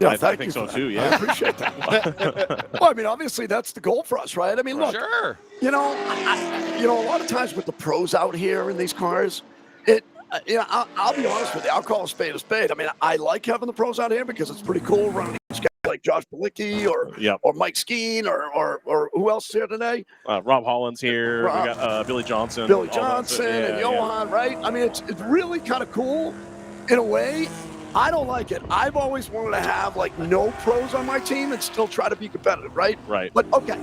Yeah, I think so too. Yeah, I appreciate that. Well, I mean, obviously that's the goal for us, right? I mean, look, sure. A lot of times with the pros out here in these cars, I'll be honest with you. I'll call a spade a spade. I mean, I like having the pros out here because it's pretty cool running these guys like Josh Balicki or Mike Skeen or who else is here today? Rob Holland's here. We got Billy Johnson. And Johan, right? I mean, it's really kind of cool in a way. I don't like it. I've always wanted to have like no pros on my team and still try to be competitive, right? Right. But okay,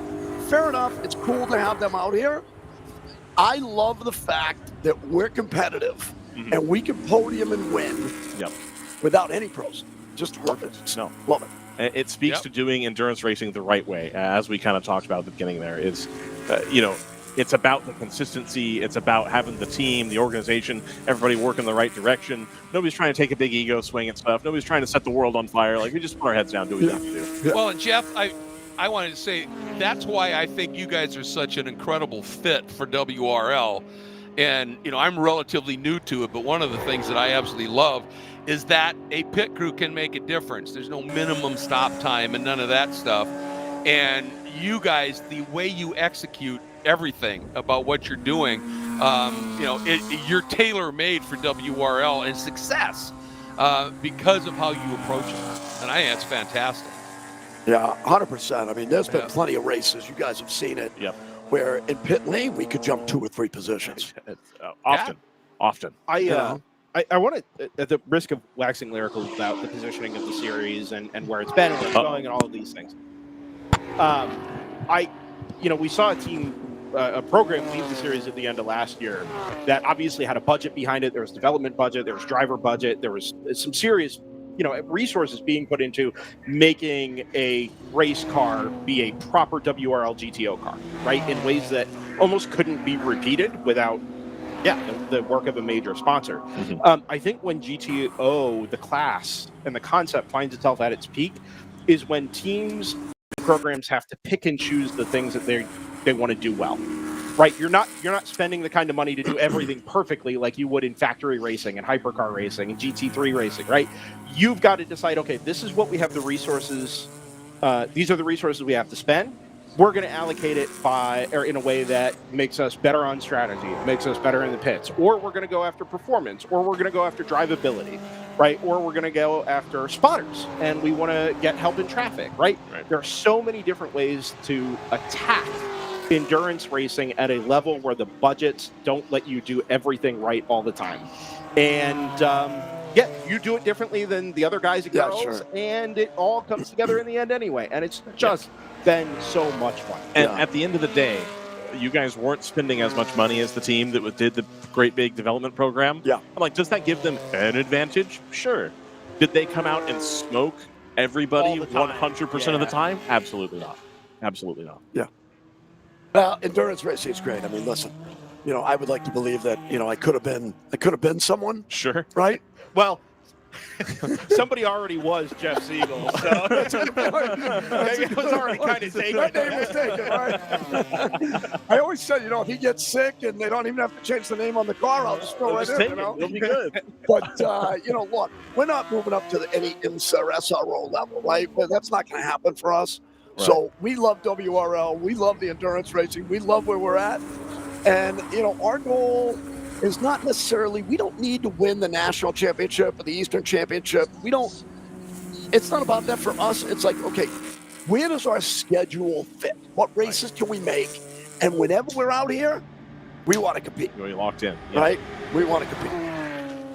fair enough. It's cool to have them out here. I love the fact that we're competitive and we can podium and win without any pros. Just love it. Love it. It speaks to doing endurance racing the right way, as we kind of talked about at the beginning there. Is, it's about the consistency. It's about having the team, the organization, everybody work in the right direction. Nobody's trying to take a big ego swing at stuff. Nobody's trying to set the world on fire. Like, we just put our heads down, do what we have to do. Yeah. Well, and Jeff, I wanted to say that's why I think you guys are such an incredible fit for WRL. And, you know, I'm relatively new to it, but one of the things that I absolutely love is that a pit crew can make a difference. There's no minimum stop time and none of that stuff. And you guys, the way you execute everything about what you're doing, you know, you're tailor-made for WRL and success because of how you approach it. And I think that's fantastic. Yeah, 100%. I mean, there's been plenty of races. You guys have seen it. Yep. Where in pit lane we could jump 2 or 3 positions. Often. I want to, at the risk of waxing lyrical about the positioning of the series and where it's been and where it's going and all of these things. We saw a program leave the series at the end of last year that obviously had a budget behind it. There was development budget, there was driver budget, there was some serious, resources being put into making a race car be a proper WRL GTO car, right? In ways that almost couldn't be repeated without the work of a major sponsor. Mm-hmm. I think when GTO, the class and the concept finds itself at its peak is when teams and programs have to pick and choose the things that they want to do well. Right, you're not spending the kind of money to do everything perfectly like you would in factory racing and hypercar racing and GT3 racing, right? You've got to decide, okay, this is what we have the resources, these are the resources we have to spend. We're going to allocate it in a way that makes us better on strategy, makes us better in the pits, or we're going to go after performance, or we're going to go after drivability, right? Or we're going to go after spotters, and we want to get help in traffic, right? There are so many different ways to attack endurance racing at a level where the budgets don't let you do everything right all the time. And you do it differently than the other guys and girls, and it all comes together in the end anyway. And it's just been so much fun. And at the end of the day, you guys weren't spending as much money as the team that did the great big development program. Yeah. I'm like, does that give them an advantage? Sure. Did they come out and smoke everybody 100% of the time? Absolutely not. Absolutely not. Yeah. Endurance racing is great. I mean, listen, I would like to believe that, I could have been someone. Sure. Right? Well, somebody already was Jeff Siegel, so it was already kind of taken. That name was taken, right? I always said, if he gets sick and they don't even have to change the name on the car, I'll just throw it in, It'll be good. But, look, we're not moving up to any IMSA or SRO level, right? But that's not going to happen for us. Right. So we love WRL. We love the endurance racing. We love where we're at. And, our goal is not necessarily, we don't need to win the national championship or the Eastern championship. It's not about that for us. It's like, okay, where does our schedule fit? What races can we make? And whenever we're out here, we want to compete. You're locked in. Yeah. Right? We want to compete.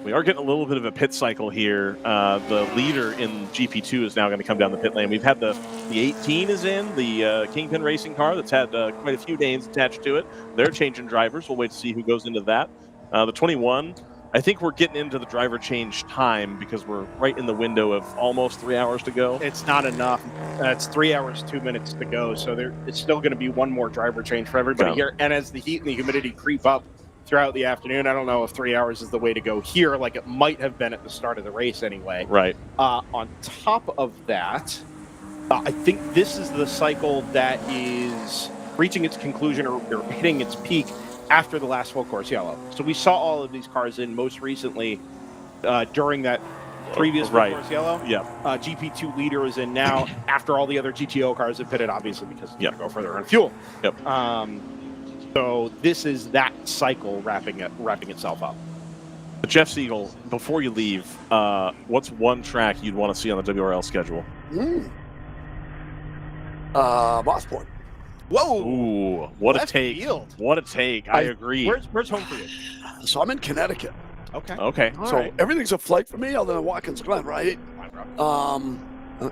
We are getting a little bit of a pit cycle here. The leader in GP2 is now going to come down the pit lane. We've had the 18 is in, the Kingpin racing car that's had quite a few names attached to it. They're changing drivers. We'll wait to see who goes into that. The 21, I think we're getting into the driver change time because we're right in the window of almost 3 hours to go. It's not enough. It's 3 hours, 2 minutes to go. So it's still going to be one more driver change for everybody here. And as the heat and the humidity creep up throughout the afternoon, I don't know if 3 hours is the way to go here, like it might have been at the start of the race anyway. Right. On top of that, I think this is the cycle that is reaching its conclusion or hitting its peak after the last full course yellow. So we saw all of these cars in most recently during that previous full course yellow. Yeah. GP2 leader is in now after all the other GTO cars have pitted, obviously, because it's going to go further on fuel. Yep. So this is that cycle wrapping itself up. Jeff Siegel, before you leave, what's one track you'd want to see on the WRL schedule? Mosport. Whoa! Ooh, what a take! Field. What a take! I agree. Where's home for you? So I'm in Connecticut. Okay. Okay. So everything's a flight for me other than Watkins Glen, right?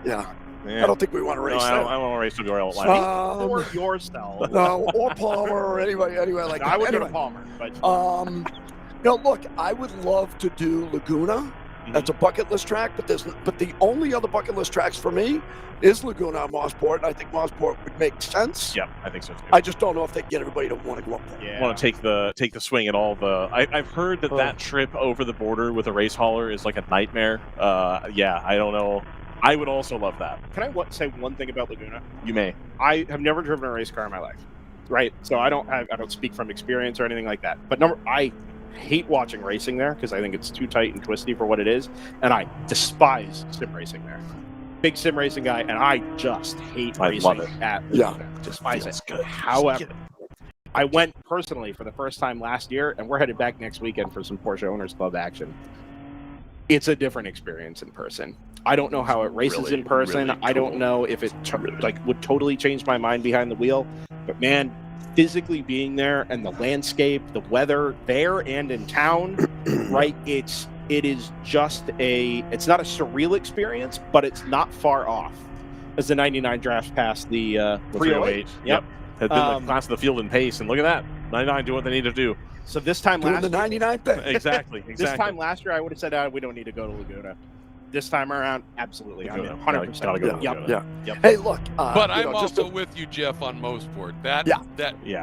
Yeah. I don't think we want to race there. I don't want to race WRL Atlanta. Or yourself. No, or Palmer, or anyway like that. I would go to Palmer. But look, I would love to do Laguna. That's a bucket list track, but the only other bucket list tracks for me is Laguna and Mosport, and I think Mosport would make sense. Yeah, I think so too. I just don't know if they can get everybody to want to go up there. Yeah. Want to take the swing at all the. I've heard that trip over the border with a race hauler is like a nightmare. I don't know. I would also love that. Can I say one thing about Laguna? You may. I have never driven a race car in my life. right? So I don't speak from experience or anything like that. But I hate watching racing there because I think it's too tight and twisty for what it is, and I despise sim racing there. Big sim racing guy, and I just hate racing at despise it. Good. However, I went personally for the first time last year, and we're headed back next weekend for some Porsche Owners Club action. It's a different experience in person. I don't know how it races in person. I don't know if it would totally change my mind behind the wheel. But man, physically being there and the landscape, the weather there and in town, right? It is just it's not a surreal experience, but it's not far off. As the 99 drafts past the 308. Yep. Had been the class of the field in pace, and look at that. 99 doing what they need to do. So this time doing the 99 thing. Exactly. This time last year, I would have said, we don't need to go to Laguna. This time around, absolutely. I mean, 100%. Gotta go. Yep. Hey, look. But I'm also with you, Jeff, on Mosport.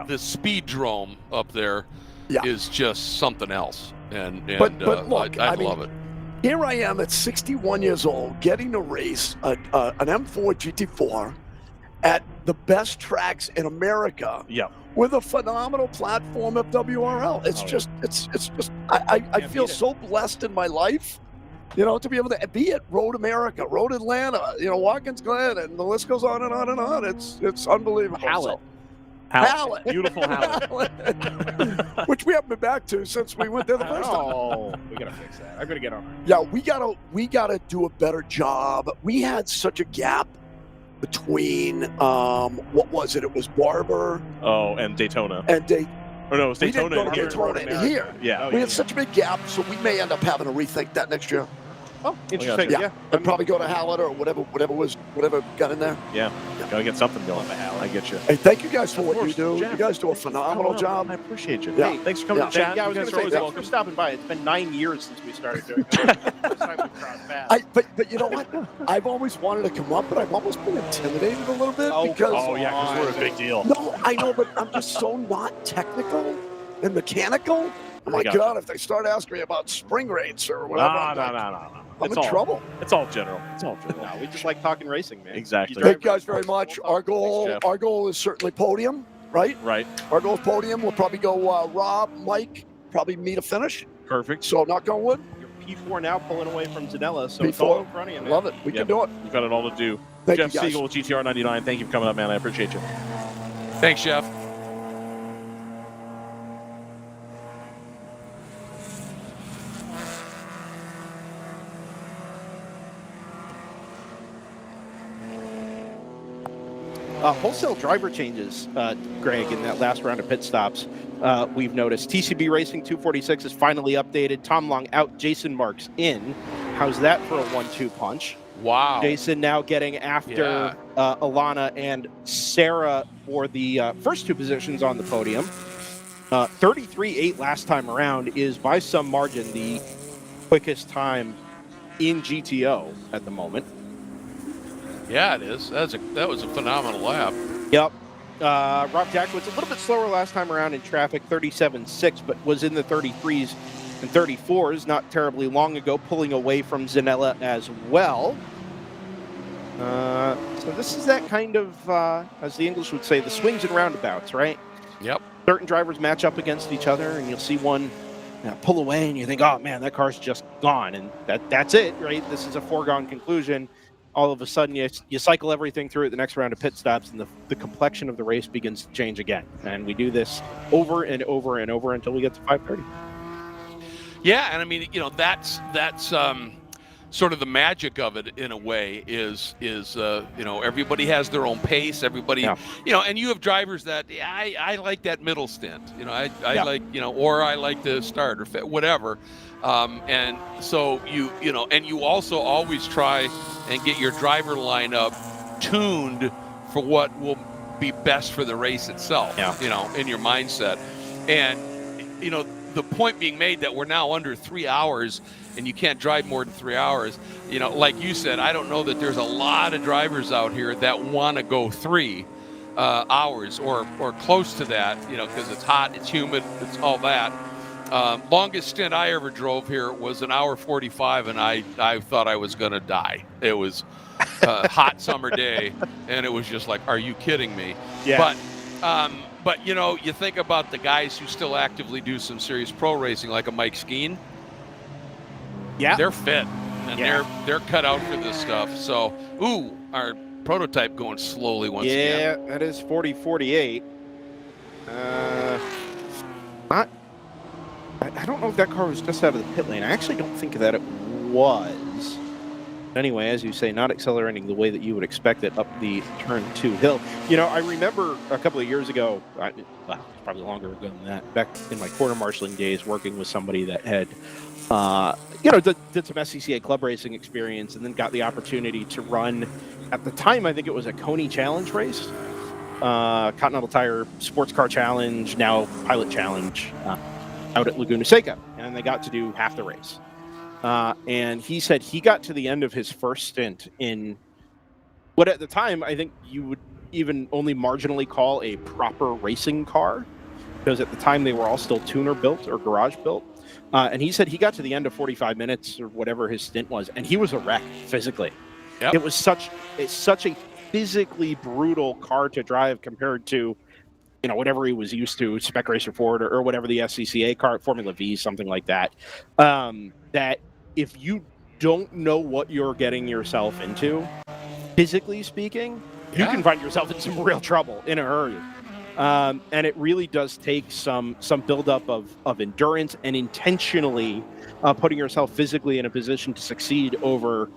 The speed drome up there is just something else. But look, I love it. Here I am at 61 years old, getting to race an M4 GT4 at the best tracks in America. With a phenomenal platform of WRL. It's just I feel so blessed in my life, to be able to be at Road America, Road Atlanta, Watkins Glen, and the list goes on and on and on. It's unbelievable. Hallett. Beautiful Hallett. Which we haven't been back to since we went there the first time. Oh, we gotta fix that. I'm gonna get on it. Yeah, we gotta do a better job. We had such a gap between what was it? It was Barber. Oh, and Daytona. And Or no, it was Daytona. We didn't go to Daytona and here. Yeah. We had such a big gap, so we may end up having to rethink that next year. Oh, interesting. Yeah. And probably go to Hallett or whatever got in there. Yeah. Gotta get something going. I get you. Hey, thank you guys for what you do. You guys do a phenomenal job. I appreciate you. Yeah. Hey, thanks for coming to chat. Yeah, I was going to say, thanks for stopping by. It's been 9 years since we started doing it. First time we crossed paths. But you know what? I've always wanted to come up, but I've almost been intimidated a little bit because we're a big deal. No, I know, but I'm just so not technical and mechanical. Oh my God, if they start asking me about spring rates or whatever, no. I'm in trouble. It's all general. No, we just like talking racing, man. Exactly. Thank you guys very much. Our goal is certainly podium, right? Right. Our goal is podium. We'll probably go Rob, Mike, probably meet a finish. Perfect. So knock on wood. You're P4 now pulling away from Zanella, so P4. it's all in front of you, man. Love it. We can do it. You've got it all to do. Thank Jeff you guys. Siegel with GTR 99. Thank you for coming up, man. I appreciate you. Thanks, Jeff. Wholesale driver changes, Greg, in that last round of pit stops. We've noticed TCB Racing 246 is finally updated. Tom Long out, Jason Marks in. How's that for a 1-2 punch? Wow. Jason now getting after Alana and Sarah for the first two positions on the podium. 33.8 last time around is by some margin the quickest time in GTO at the moment. Yeah, it is. That was a phenomenal lap. Yep. Rob Jackowitz a little bit slower last time around in traffic, 37.6, but was in the 33s and 34s not terribly long ago, pulling away from Zanella as well. So this is that kind of, as the English would say, the swings and roundabouts, right? Yep. Certain drivers match up against each other, and you'll see one pull away, and you think, oh, man, that car's just gone, and that's it, right? This is a foregone conclusion. All of a sudden, you cycle everything through at the next round of pit stops, and the complexion of the race begins to change again. And we do this over and over and over until we get to 5:30. Yeah, and I mean, that's sort of the magic of it in a way is everybody has their own pace. Everybody, and you have drivers that I like that middle stint. I like or I like to start or whatever. And so and you also always try and get your driver lineup tuned for what will be best for the race itself, in your mindset. And, the point being made that we're now under 3 hours and you can't drive more than 3 hours, like you said, I don't know that there's a lot of drivers out here that want to go 3 hours or close to that, because it's hot, it's humid, it's all that. Longest stint I ever drove here was an hour 45, and I thought I was going to die. It was a hot summer day, and it was just like, are you kidding me? Yeah. But, But, you know, you think about the guys who still actively do some serious pro racing, like a Mike Skeen. Yeah. They're fit, and they're cut out for this stuff. So, ooh, our prototype going slowly once again. Yeah, that is 40-48. I don't know if that car was just out of the pit lane. I actually don't think that it was. Anyway, as you say, not accelerating the way that you would expect it up the turn 2 hill. You know, I remember a couple of years ago, probably longer ago than that, back in my quarter marshaling days, working with somebody that had, did some SCCA club racing experience and then got the opportunity to run, at the time, I think it was a Coney Challenge race, Continental Tire Sports Car Challenge, now Pilot Challenge, out at Laguna Seca. And they got to do half the race. And he said he got to the end of his first stint in what at the time I think you would even only marginally call a proper racing car, because at the time they were all still tuner built or garage built. And he said he got to the end of 45 minutes or whatever his stint was, and he was a wreck physically. Yep. It was such a physically brutal car to drive compared to, you know, whatever he was used to, Spec Racer Ford or whatever the SCCA car, Formula V, something like that. That if you don't know what you're getting yourself into, physically speaking, you can find yourself in some real trouble in a hurry. And it really does take some buildup of endurance and intentionally putting yourself physically in a position to succeed over,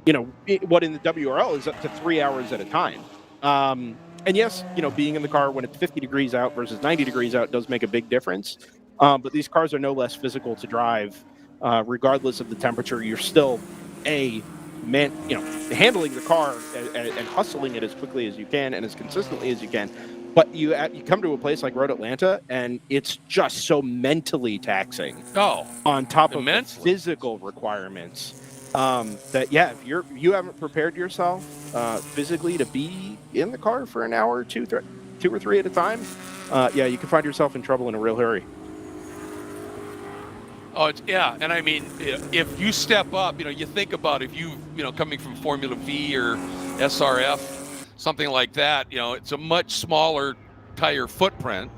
you know, what in the WRL is up to 3 hours at a time. And yes, you know, being in the car when it's 50 degrees out versus 90 degrees out does make a big difference. But these cars are no less physical to drive, regardless of the temperature. You're still handling the car and hustling it as quickly as you can and as consistently as you can. But you come to a place like Road Atlanta, and it's just so mentally taxing. Oh, on top of the physical requirements. That if you haven't prepared yourself physically to be in the car for an hour or two or three at a time, you can find yourself in trouble in a real hurry. Oh, and I mean, if you step up, you know, you think about if you coming from Formula V or SRF, something like that, you know, it's a much smaller tire footprint,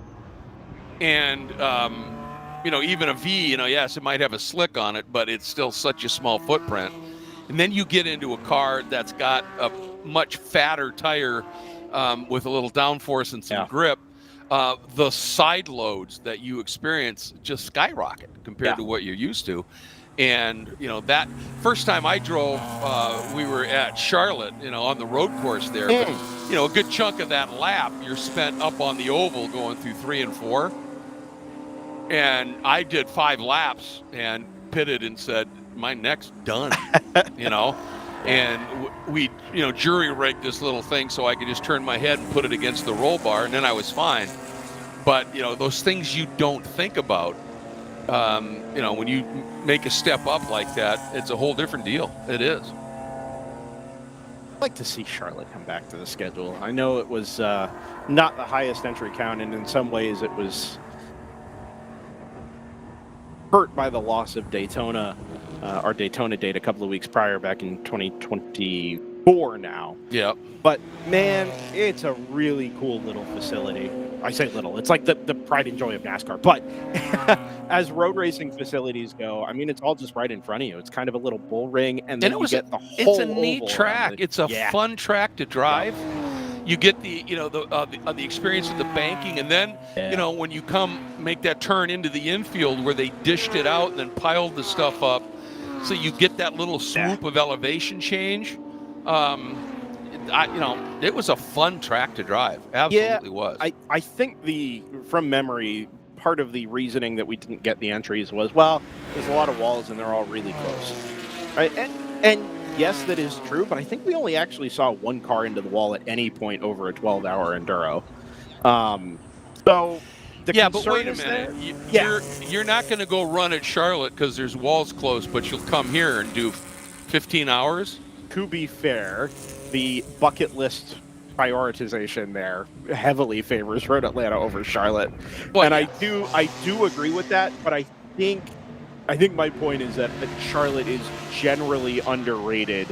and even a V, you know, yes, it might have a slick on it, but it's still such a small footprint. And then you get into a car that's got a much fatter tire with a little downforce and some grip. The side loads that you experience just skyrocket compared to what you're used to. And, you know, that first time I drove, we were at Charlotte, you know, on the road course there. But, you know, a good chunk of that lap you're spent up on the oval going through 3 and 4. And I did 5 laps and pitted and said, my neck's done, you know. And we, you know, jury rigged this little thing so I could just turn my head and put it against the roll bar, and then I was fine. But, you know, those things you don't think about, you know, when you make a step up like that, it's a whole different deal. It is. I'd like to see Charlotte come back to the schedule. I know it was not the highest entry count, and in some ways it was hurt by the loss of Daytona, our Daytona date a couple of weeks prior, back in 2024 now. Yeah. But, man, it's a really cool little facility. I say little. It's like the pride and joy of NASCAR. But as road racing facilities go, I mean, it's all just right in front of you. It's kind of a little bull ring, and then you get the whole It's a neat track. It's a fun track to drive. You get the experience of the banking, and then you know, when you make that turn into the infield where they dished it out and then piled the stuff up, so you get that little swoop of elevation change. It was a fun track to drive. Absolutely was. I think from memory, part of the reasoning that we didn't get the entries was, well, there's a lot of walls and they're all really close, right? And yes, that is true, but I think we only actually saw one car into the wall at any point over a 12-hour enduro. So but wait a minute. You're not going to go run at Charlotte because there's walls close, but you'll come here and do 15 hours? To be fair, the bucket list prioritization there heavily favors Road Atlanta over Charlotte. I do agree with that, but I think my point is that Charlotte is generally underrated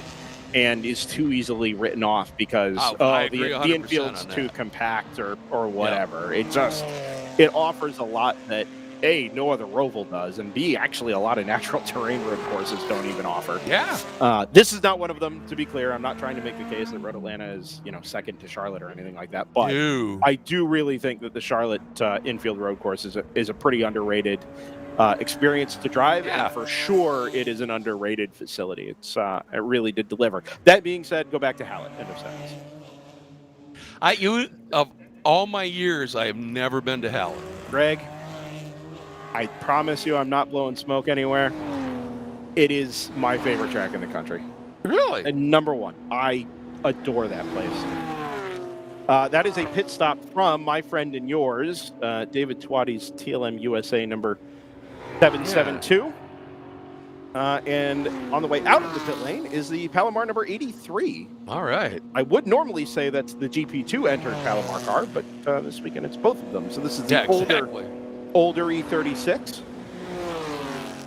and is too easily written off because I agree the 100% infield's on too that. compact or whatever. It offers a lot that A, no other Roval does, and B, actually a lot of natural terrain road courses don't even offer. Yeah. This is not one of them, to be clear. I'm not trying to make the case that Road Atlanta is, second to Charlotte or anything like that. But I do really think that the Charlotte infield road course is a pretty underrated experience to drive, and for sure it is an underrated facility. It really did deliver. That being said, go back to Hallett. End of sentence. Of all my years, I have never been to Hallett. Greg, I promise you I'm not blowing smoke anywhere. It is my favorite track in the country. Really? And number one. I adore that place. That is a pit stop from my friend and yours, David Twatty's TLM USA number 772. And on the way out of the pit lane is the Palomar number 83. All right. I would normally say that's the GP2 entered Palomar car, but this weekend it's both of them. So this is the older E36.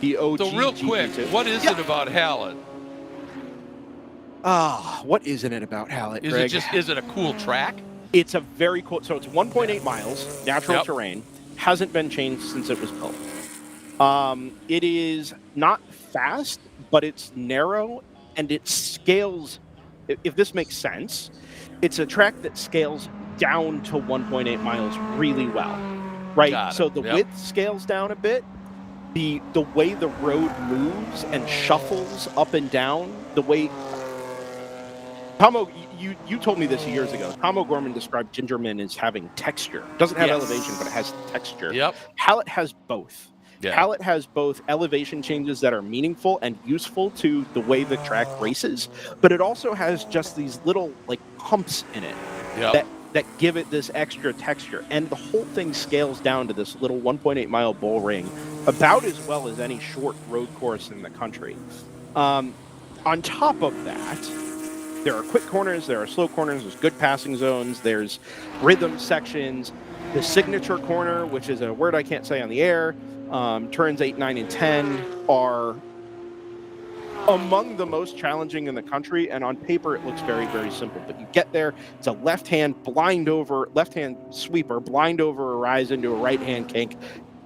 The OG So real quick, GP2. what is it about Hallett? What isn't it about Hallett, Greg? Is it a cool track? It's a very cool, so it's 1.8 miles, natural terrain, hasn't been changed since it was built. It is not fast, but it's narrow, and it scales, if this makes sense, it's a track that scales down to 1.8 miles really well, right? So the width scales down a bit. The way the road moves and shuffles up and down, the way... Tomo, you told me this years ago. Tom O'Gorman described Gingerman as having texture. It doesn't have elevation, but it has texture. Yep. Hallett has both. Yeah. Hallett has both elevation changes that are meaningful and useful to the way the track races, but it also has just these little humps in it that give it this extra texture. And the whole thing scales down to this little 1.8 mile bull ring about as well as any short road course in the country. On top of that, there are quick corners, there are slow corners, there's good passing zones, there's rhythm sections. The signature corner, which is a word I can't say on the air, turns 8, 9, and 10 are among the most challenging in the country, and on paper it looks very, very simple. But you get there, it's a left-hand sweeper, blind over a rise into a right-hand kink,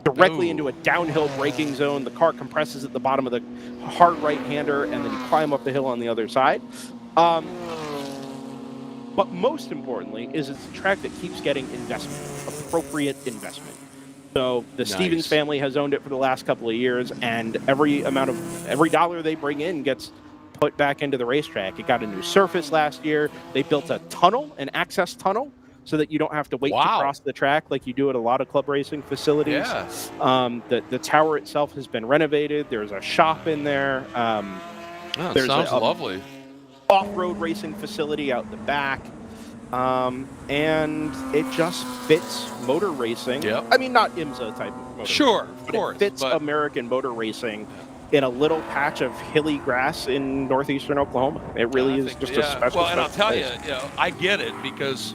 directly into a downhill braking zone. The car compresses at the bottom of the hard right-hander, and then you climb up the hill on the other side. But most importantly is it's a track that keeps getting investment, appropriate investment. So the Stevens family has owned it for the last couple of years, and every dollar they bring in gets put back into the racetrack. It got a new surface last year. They built a tunnel, an access tunnel, so that you don't have to wait to cross the track like you do at a lot of club racing facilities. Yeah. The tower itself has been renovated. There's a shop in there. There's sounds lovely. Off-road racing facility out the back. And it just fits motor racing. Yep. I mean, not IMSA type of motor Sure, racing, of but course, it fits American motor racing in a little patch of hilly grass in northeastern Oklahoma. It really is just a special. Well, and I'll tell you, place. I get it, because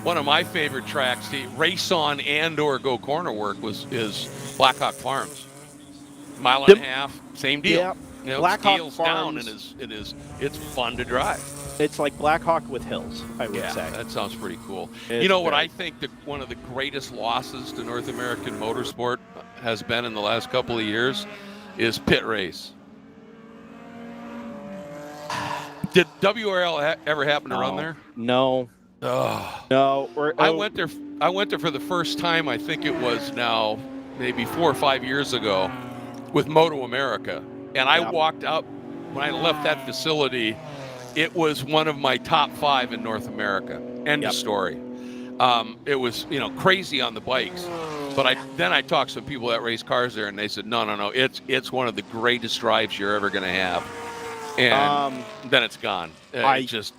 one of my favorite tracks to race on and/or go corner work is Blackhawk Farms. Mile and a half, same deal. Yeah. Blackhawk scales Farms, down, and it's fun to drive. It's like Blackhawk with hills, I would say. That sounds pretty cool. It's you know what I think one of the greatest losses to North American motorsport has been in the last couple of years is pit race. Did WRL ever happen to run there? No. Oh. No. I went there for the first time. I think it was now maybe 4 or 5 years ago with Moto America, and I walked up when I left that facility. It was one of my top 5 in North America. End of story. It was crazy on the bikes, but I talked to some people that race cars there, and they said no, it's one of the greatest drives you're ever going to have. And then it's gone. It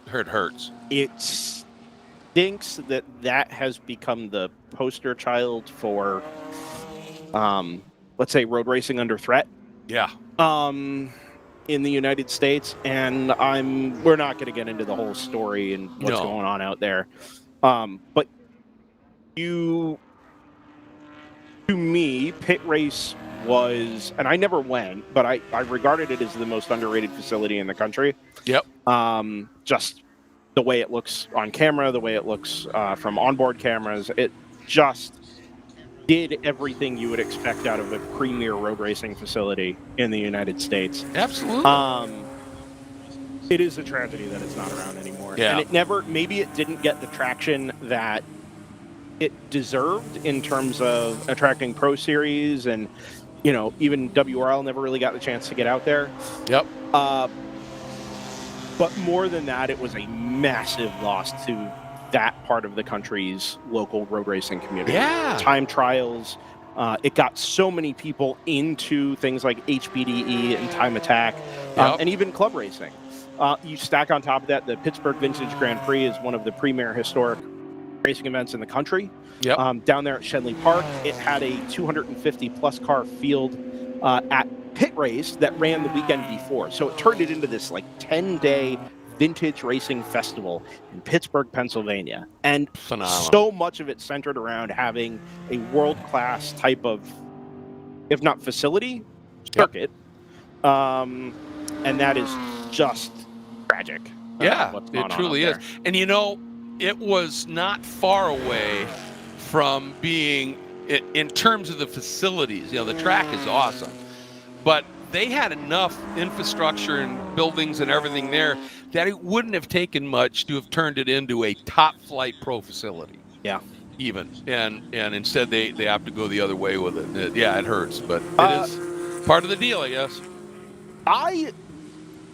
hurts. It stinks that has become the poster child for, let's say, road racing under threat. Yeah. In the United States, and we're not going to get into the whole story and what's going on out there. But to me, pit race was, and I never went, but I regarded it as the most underrated facility in the country. Yep. Just the way it looks on camera, the way it looks from onboard cameras, it just did everything you would expect out of a premier road racing facility in the United States. Absolutely. It is a tragedy that it's not around anymore. Yeah. And maybe it didn't get the traction that it deserved in terms of attracting Pro Series, and, you know, even WRL never really got the chance to get out there. Yep. But more than that, it was a massive loss to that part of the country's local road racing community. Yeah. Time trials. It got so many people into things like HPDE and Time Attack, and even club racing. You stack on top of that, the Pittsburgh Vintage Grand Prix is one of the premier historic racing events in the country. Yep. Down there at Shenley Park, it had a 250-plus car field at Pit Race that ran the weekend before. So it turned it into this like 10-day vintage racing festival in Pittsburgh, Pennsylvania. And so much of it centered around having a world-class type of, if not facility, circuit. And that is just tragic. Yeah, it truly is. And, you know, it was not far away from being, in terms of the facilities, you know, the track is awesome, but they had enough infrastructure and buildings and everything there that it wouldn't have taken much to have turned it into a top flight pro facility. Yeah. Even. And instead they have to go the other way with it. It hurts, but it is part of the deal, I guess. I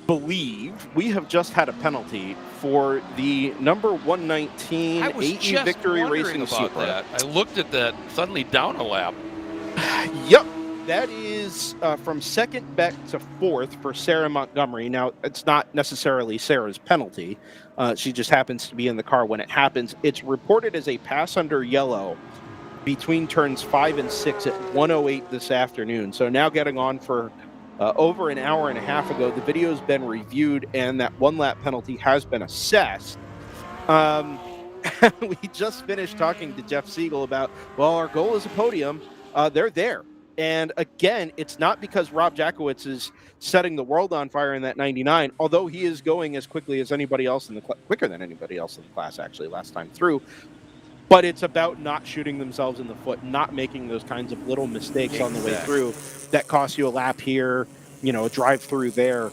believe we have just had a penalty for the number 119 AE Victory Racing Supra. I looked at that suddenly down a lap. Yep. That is from second back to fourth for Sarah Montgomery. Now, it's not necessarily Sarah's penalty. She just happens to be in the car when it happens. It's reported as a pass under yellow between turns 5 and 6 at 1:08 this afternoon. So now getting on for over an hour and a half ago. The video's been reviewed, and that one-lap penalty has been assessed. We just finished talking to Jeff Siegel about, well, our goal is a podium. They're there. And again, it's not because Rob Jakowitz is setting the world on fire in that 99, although he is going as quickly as anybody else in the quicker than anybody else in the class, actually, last time through. But it's about not shooting themselves in the foot, not making those kinds of little mistakes on the way through that cost you a lap here, you know, a drive through there.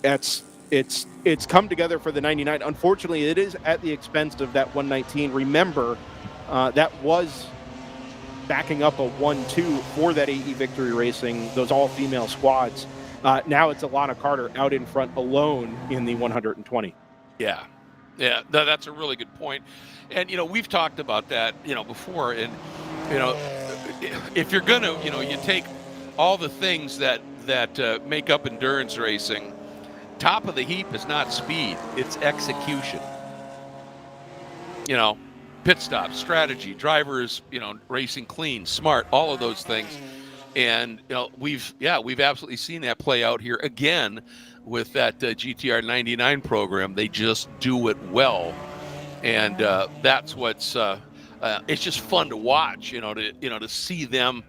It's come together for the 99. Unfortunately, it is at the expense of that 119. Remember, that was backing up a 1-2 for that AE Victory Racing, those all-female squads. Now it's Alana Carter out in front alone in the 120. Yeah, that's a really good point. And, you know, we've talked about that, you know, before. And, you know, if you're going to, you know, you take all the things that make up endurance racing, top of the heap is not speed, it's execution. You know, pit stops, strategy, drivers, you know, racing clean, smart, all of those things. And, you know, we've absolutely seen that play out here again with that GTR 99 program. They just do it well. And that's what's it's just fun to watch, to see them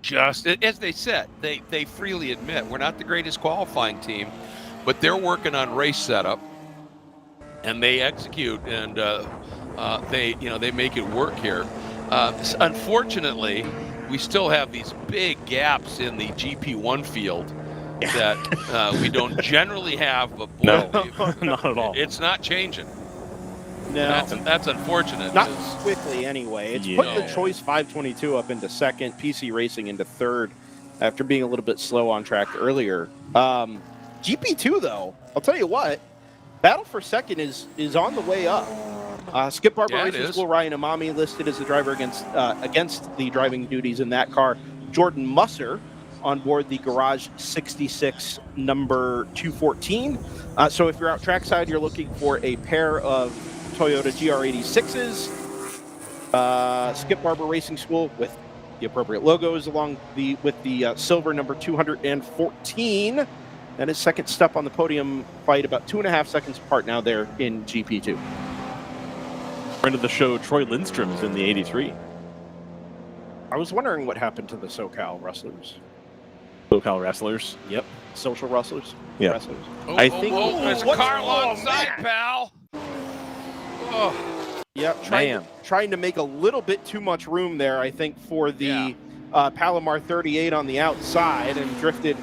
just, as they said, they freely admit, we're not the greatest qualifying team, but they're working on race setup and they execute, and they make it work here. Unfortunately, we still have these big gaps in the GP1 field that we don't generally have, but boy, no, not at all. It's not changing. No, that's unfortunate. Not quickly, anyway. It's put the Choice 522 up into second, PC Racing into third, after being a little bit slow on track earlier. GP2, though, I'll tell you what, battle for second is on the way up. Skip Barber Racing School, Ryan Amami listed as the driver against the driving duties in that car. Jordan Musser on board the Garage 66 number 214. So if you're out trackside, you're looking for a pair of Toyota GR86s. Skip Barber Racing School with the appropriate logos with the silver number 214. That is second step on the podium fight, about 2.5 seconds apart now there in GP2. Friend of the show, Troy Lindstrom, is in the 83. I was wondering what happened to the SoCal wrestlers. SoCal wrestlers? Yep. Social wrestlers? Yeah. Wrestlers. I think... there's a car alongside, pal. Oh. Yep. Trying to make a little bit too much room there, I think, for the Palomar 38 on the outside, and drifted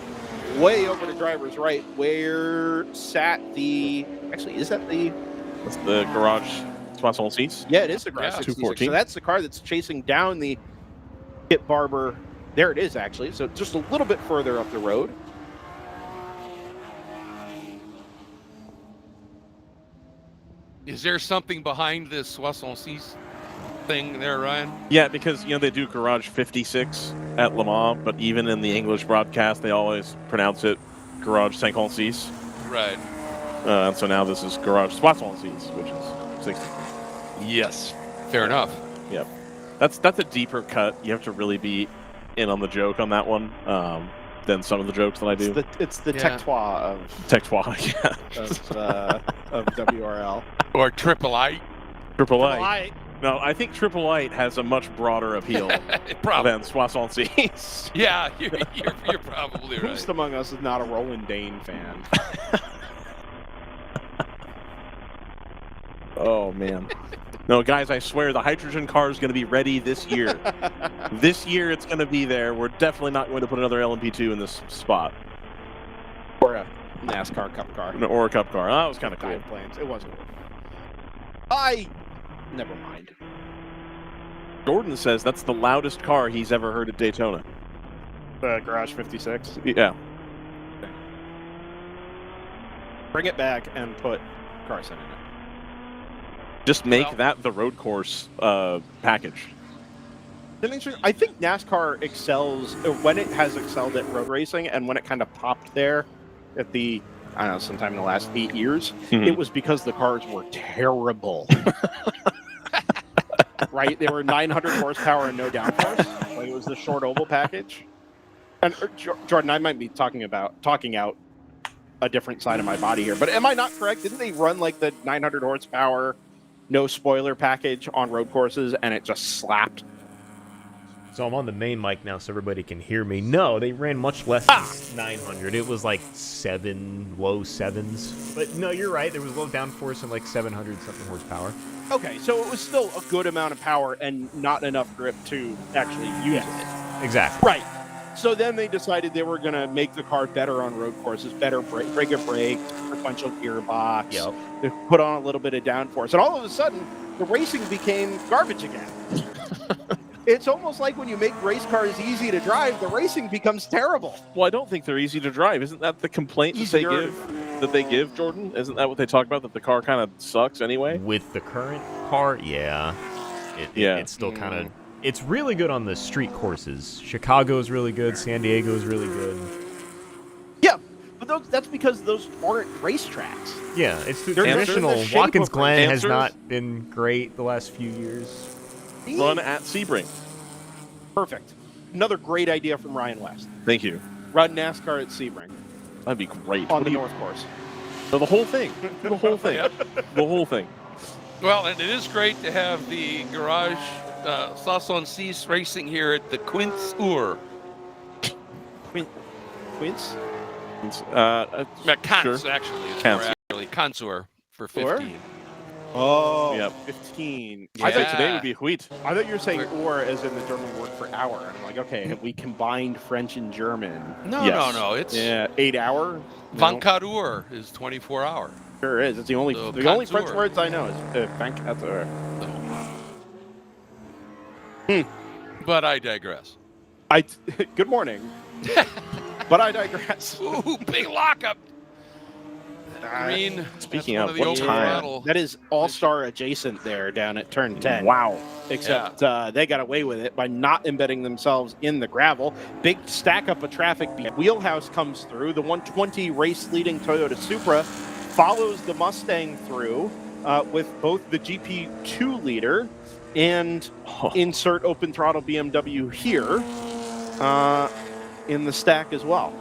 way over to driver's right, where sat the... Actually, is that the... That's the garage 66? Yeah, it is the garage 66. 214. So that's the car that's chasing down the Kit Barber. There it is, actually. So just a little bit further up the road. Is there something behind this 66 thing there, Ryan? Yeah, because they do Garage 56 at Le Mans, but even in the English broadcast, they always pronounce it Garage 56. Right. And so now this is Garage 66, which is 60. Yes. Fair enough. Yep. That's a deeper cut. You have to really be in on the joke on that one than some of the jokes that I do. It's the Tectois of of WRL. Or Triple I. Triple I. No, I think Triple I has a much broader appeal than 66. Yeah, you're probably right. Who's among us is not a Roland Dane fan? Oh, man. No, guys, I swear the hydrogen car is going to be ready this year. This year it's going to be there. We're definitely not going to put another LMP2 in this spot. Or a NASCAR Cup car. Or a Cup car. That was kind of cool. Plans. It wasn't. Never mind. Jordan says that's the loudest car he's ever heard at Daytona. The Garage 56? Yeah. Bring it back and put Carson in it. Just make that the road course package. I think NASCAR excels when it has excelled at road racing, and when it kind of popped there at the, I don't know, sometime in the last 8 years, it was because the cars were terrible. Right? They were 900 horsepower and no downforce. Like, it was the short oval package. And Jordan, I might be talking out a different side of my body here, but am I not correct? Didn't they run like the 900 horsepower, no spoiler package on road courses, and it just slapped? So I'm on the main mic now so everybody can hear me. No, they ran much less than 900. It was like low sevens. But no, you're right. There was low downforce and like 700-something horsepower. Okay, so it was still a good amount of power and not enough grip to actually use it. Exactly. Right. So then they decided they were going to make the car better on road courses, better breaker brakes, sequential gearbox. Yep. They put on a little bit of downforce. And all of a sudden, the racing became garbage again. It's almost like when you make race cars easy to drive, the racing becomes terrible. Well, I don't think they're easy to drive. Isn't that the complaint that they give, Jordan? Isn't that what they talk about, that the car kind of sucks anyway? With the current car, yeah. It's still kind of... It's really good on the street courses. Chicago is really good. San Diego is really good. Yeah, but that's because those aren't racetracks. Yeah, it's the traditional. Watkins Glen has not been great the last few years. Run at Sebring. Perfect. Another great idea from Ryan West. Thank you. Run NASCAR at Sebring. That'd be great. On the North Course. So the whole thing. The whole thing. The whole thing. Well, and it is great to have the garage 66 racing here at the Quince Ur. Quince? Cons, sure. actually. Cons. Consur for 15. Oh, yep. 15. I thought today would be wheat. I thought you were saying or as in the German word for hour. And I'm like, okay, have we combined French and German? No. It's 8 hour. 24 is 24 hour. Sure is. It's the only French words I know is 24. But I digress. Good morning. But I digress. Ooh, big lockup. Green. Speaking of, what time? That is all-star adjacent there down at turn 10. Wow. Except they got away with it by not embedding themselves in the gravel. Big stack up of traffic. Wheelhouse comes through. The 120 race-leading Toyota Supra follows the Mustang through with both the GP2 leader and insert open throttle BMW here in the stack as well.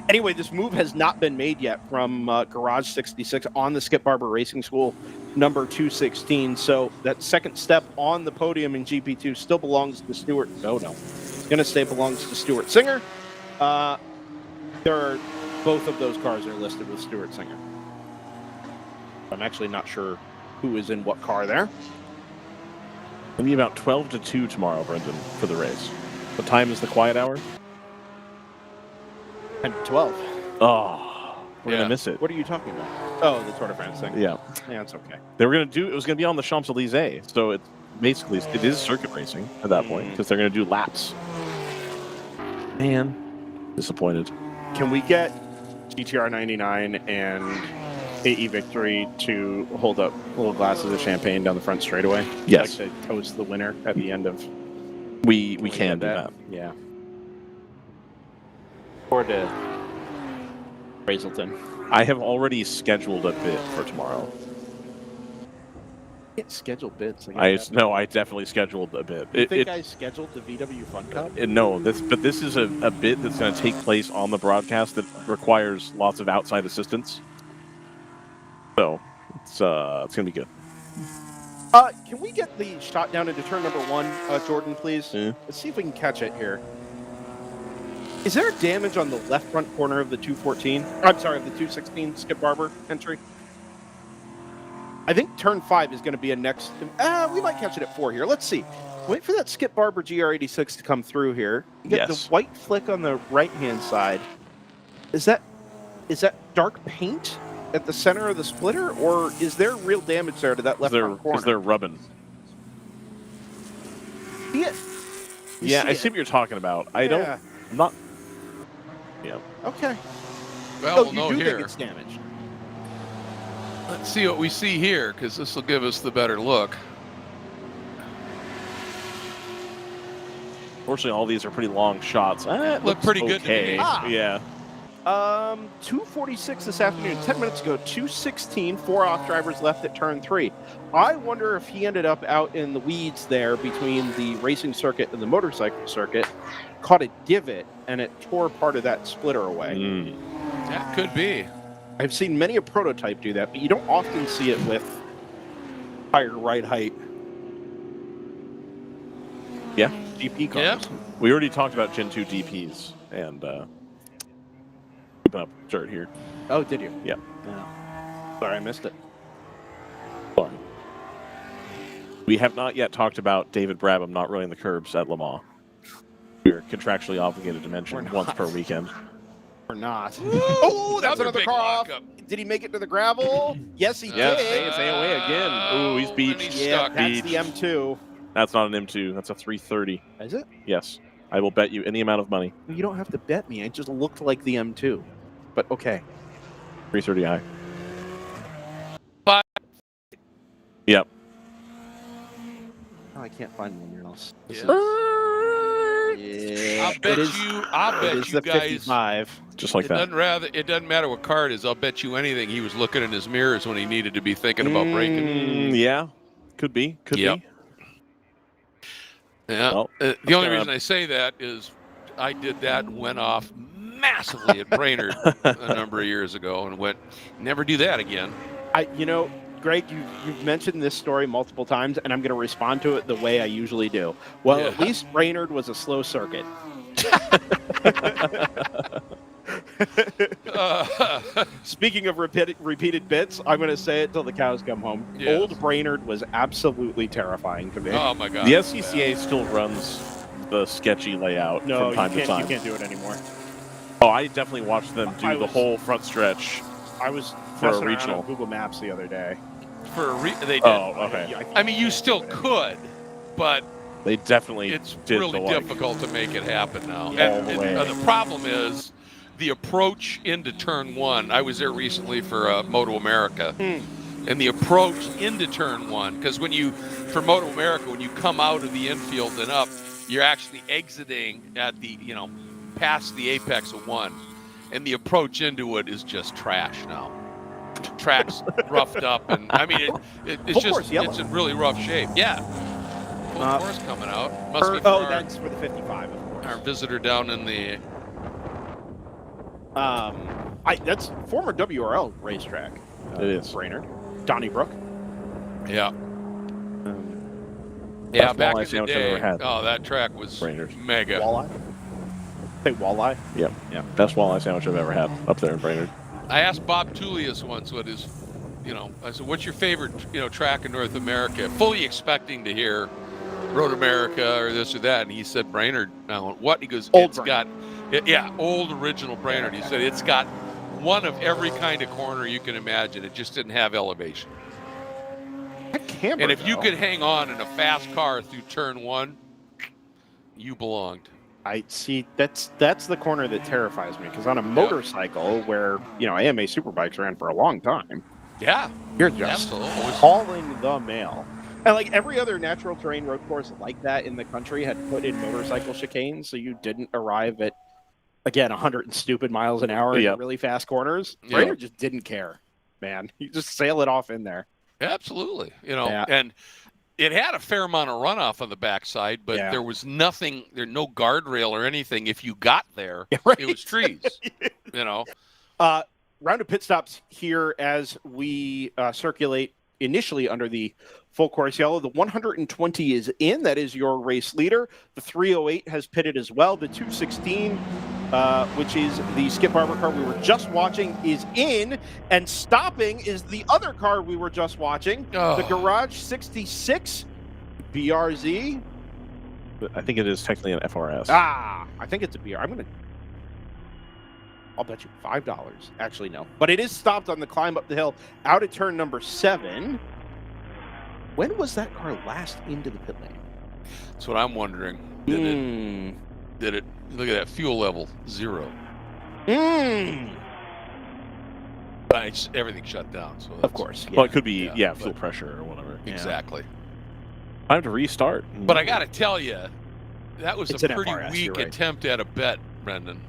Anyway, this move has not been made yet from Garage 66 on the Skip Barber Racing School number 216. So that second step on the podium in GP2 still belongs to Stuart. No. It's going to stay belongs to Stuart Singer. Both of those cars are listed with Stuart Singer. I'm actually not sure who is in what car there. It'll be about 12 to 2 tomorrow, Brendan, for the race. What time is the quiet hour? 10 to 12. Oh, we're going to miss it. What are you talking about? Oh, the Tour de France thing. Yeah. Yeah, it's okay. They were going to do, it was going to be on the Champs-Elysees. So it is circuit racing at that point because they're going to do laps. Man, disappointed. Can we get GTR 99 and AE Victory to hold up little glasses of champagne down the front straightaway? Yes. Like to toast the winner at the end of... We can do that. Yeah. Or to Brazelton. I have already scheduled a bit for tomorrow. Can't schedule bits. I definitely scheduled a bit. You think I scheduled the VW Fun Cup? No, this is a bit that's going to take place on the broadcast that requires lots of outside assistance. So it's going to be good. Can we get the shot down into turn number 1, Jordan, please? Yeah. Let's see if we can catch it here. Is there damage on the left front corner of the 214? I'm sorry, of the 216 Skip Barber entry? I think turn 5 is going to be a next... we might catch it at 4 here. Let's see. Wait for that Skip Barber GR86 to come through here. You get the white flick on the right-hand side. Is that dark paint at the center of the splitter, or is there real damage there to that left front corner? Is there rubbing? See it? Yeah, I see what you're talking about. I'm not... Yeah. Okay. Well, we'll you know do here. think it's damaged. Let's see what we see here, because this will give us the better look. Fortunately, all these are pretty long shots. Look pretty good to me. Yeah. 2:46 this afternoon, 10 minutes ago, 2:16, 4 off drivers left at turn 3. I wonder if he ended up out in the weeds there between the racing circuit and the motorcycle circuit, caught a divot, and it tore part of that splitter away. That could be. I've seen many a prototype do that, but you don't often see it with higher ride height. Yeah. GP cars. Yeah. We already talked about Gen 2 DPs and up dirt here. Oh, did you? Yeah. Sorry, I missed it. Sorry. We have not yet talked about David Brabham not running the curbs at Le Mans. We are contractually obligated to mention once per weekend. Or not. Oh, that's another big car off. lockup. Did he make it to the gravel? Yes, he Yes, did. it's AOA again. Ooh, he's beached. Yeah, that's Beached. the M2. That's not an M2. That's a 330. Is it? Yes. I will bet you any amount of money. You don't have to bet me. It just looked like the M2. But okay. 330i. But Yep. Oh, I can't find one else. Yeah. Yeah. I'll bet you guys. 55. Just like that. It doesn't matter what car it is. I'll bet you anything he was looking in his mirrors when he needed to be thinking about braking. Yeah. Could be. Could be. Yeah. Well, the only reason I say that is I did that and went off massively at Brainerd a number of years ago and went, never do that again. Greg, you've mentioned this story multiple times, and I'm going to respond to it the way I usually do. Well, at least Brainerd was a slow circuit. Speaking of repeated bits, I'm going to say it till the cows come home. Yes. Old Brainerd was absolutely terrifying to me. Oh, my God. The SCCA still runs the sketchy layout from time to time. You can't do it anymore. Oh, I definitely watched them do the whole front stretch. I was for messing a around regional on Google Maps the other day. They did. Oh, okay. I mean, you still could, but they definitely it's did really difficult to make it happen now. Yeah, And the problem is the approach into turn 1. I was there recently for Moto America, and the approach into turn 1, because for Moto America, when you come out of the infield and up, you're actually exiting at the past the apex of 1, and the approach into it is just trash now. Track's roughed up, and I mean it's in really rough shape. Yeah, full course coming out. Must be that's for the 55, of course. Our visitor down in the That's former WRL racetrack. It is. Brainerd. Donnybrook. Yeah. Best Back walleye in the sandwich I've day, ever had. that track was Brainerd. mega. Walleye? Say walleye? Yep. Yeah. Best walleye sandwich I've ever had up there in Brainerd. I asked Bob Tullius once what his, I said, what's your favorite, track in North America? Fully expecting to hear Road America or this or that. And he said, Brainerd. Now, what? He goes, Old it's got, old original Brainerd. He said, it's got one of every kind of corner you can imagine. It just didn't have elevation. Camber, and if you though, could hang on in a fast car through turn 1, you belonged. I see. That's the corner that terrifies me, because on a motorcycle, where AMA Superbikes ran for a long time, you're just hauling the mail. And like every other natural terrain road course like that in the country had put in motorcycle chicanes, so you didn't arrive at 100 and stupid miles an hour in really fast corners. Brainerd just didn't care, man. You just sail it off in there. Absolutely, and it had a fair amount of runoff on the backside, but there was nothing, no guardrail or anything. If you got there, it was trees, Round of pit stops here as we circulate initially under the full course yellow. The 120 is in. That is your race leader. The 308 has pitted as well. The 216, which is the Skip Barber car we were just watching, is in. And stopping is the other car we were just watching. The Garage 66 BRZ. I think it is technically an FRS. I think it's a BR. I'll bet you $5. Actually, no. But it is stopped on the climb up the hill out at turn number 7. When was that car last into the pit lane? That's what I'm wondering. Did it look at that fuel level 0? Everything shut down. So of course. Well, it could be fuel pressure or whatever. Exactly. Time to restart. But I got to tell you, that was It's a an pretty FRS, weak attempt at a bet, Brendan.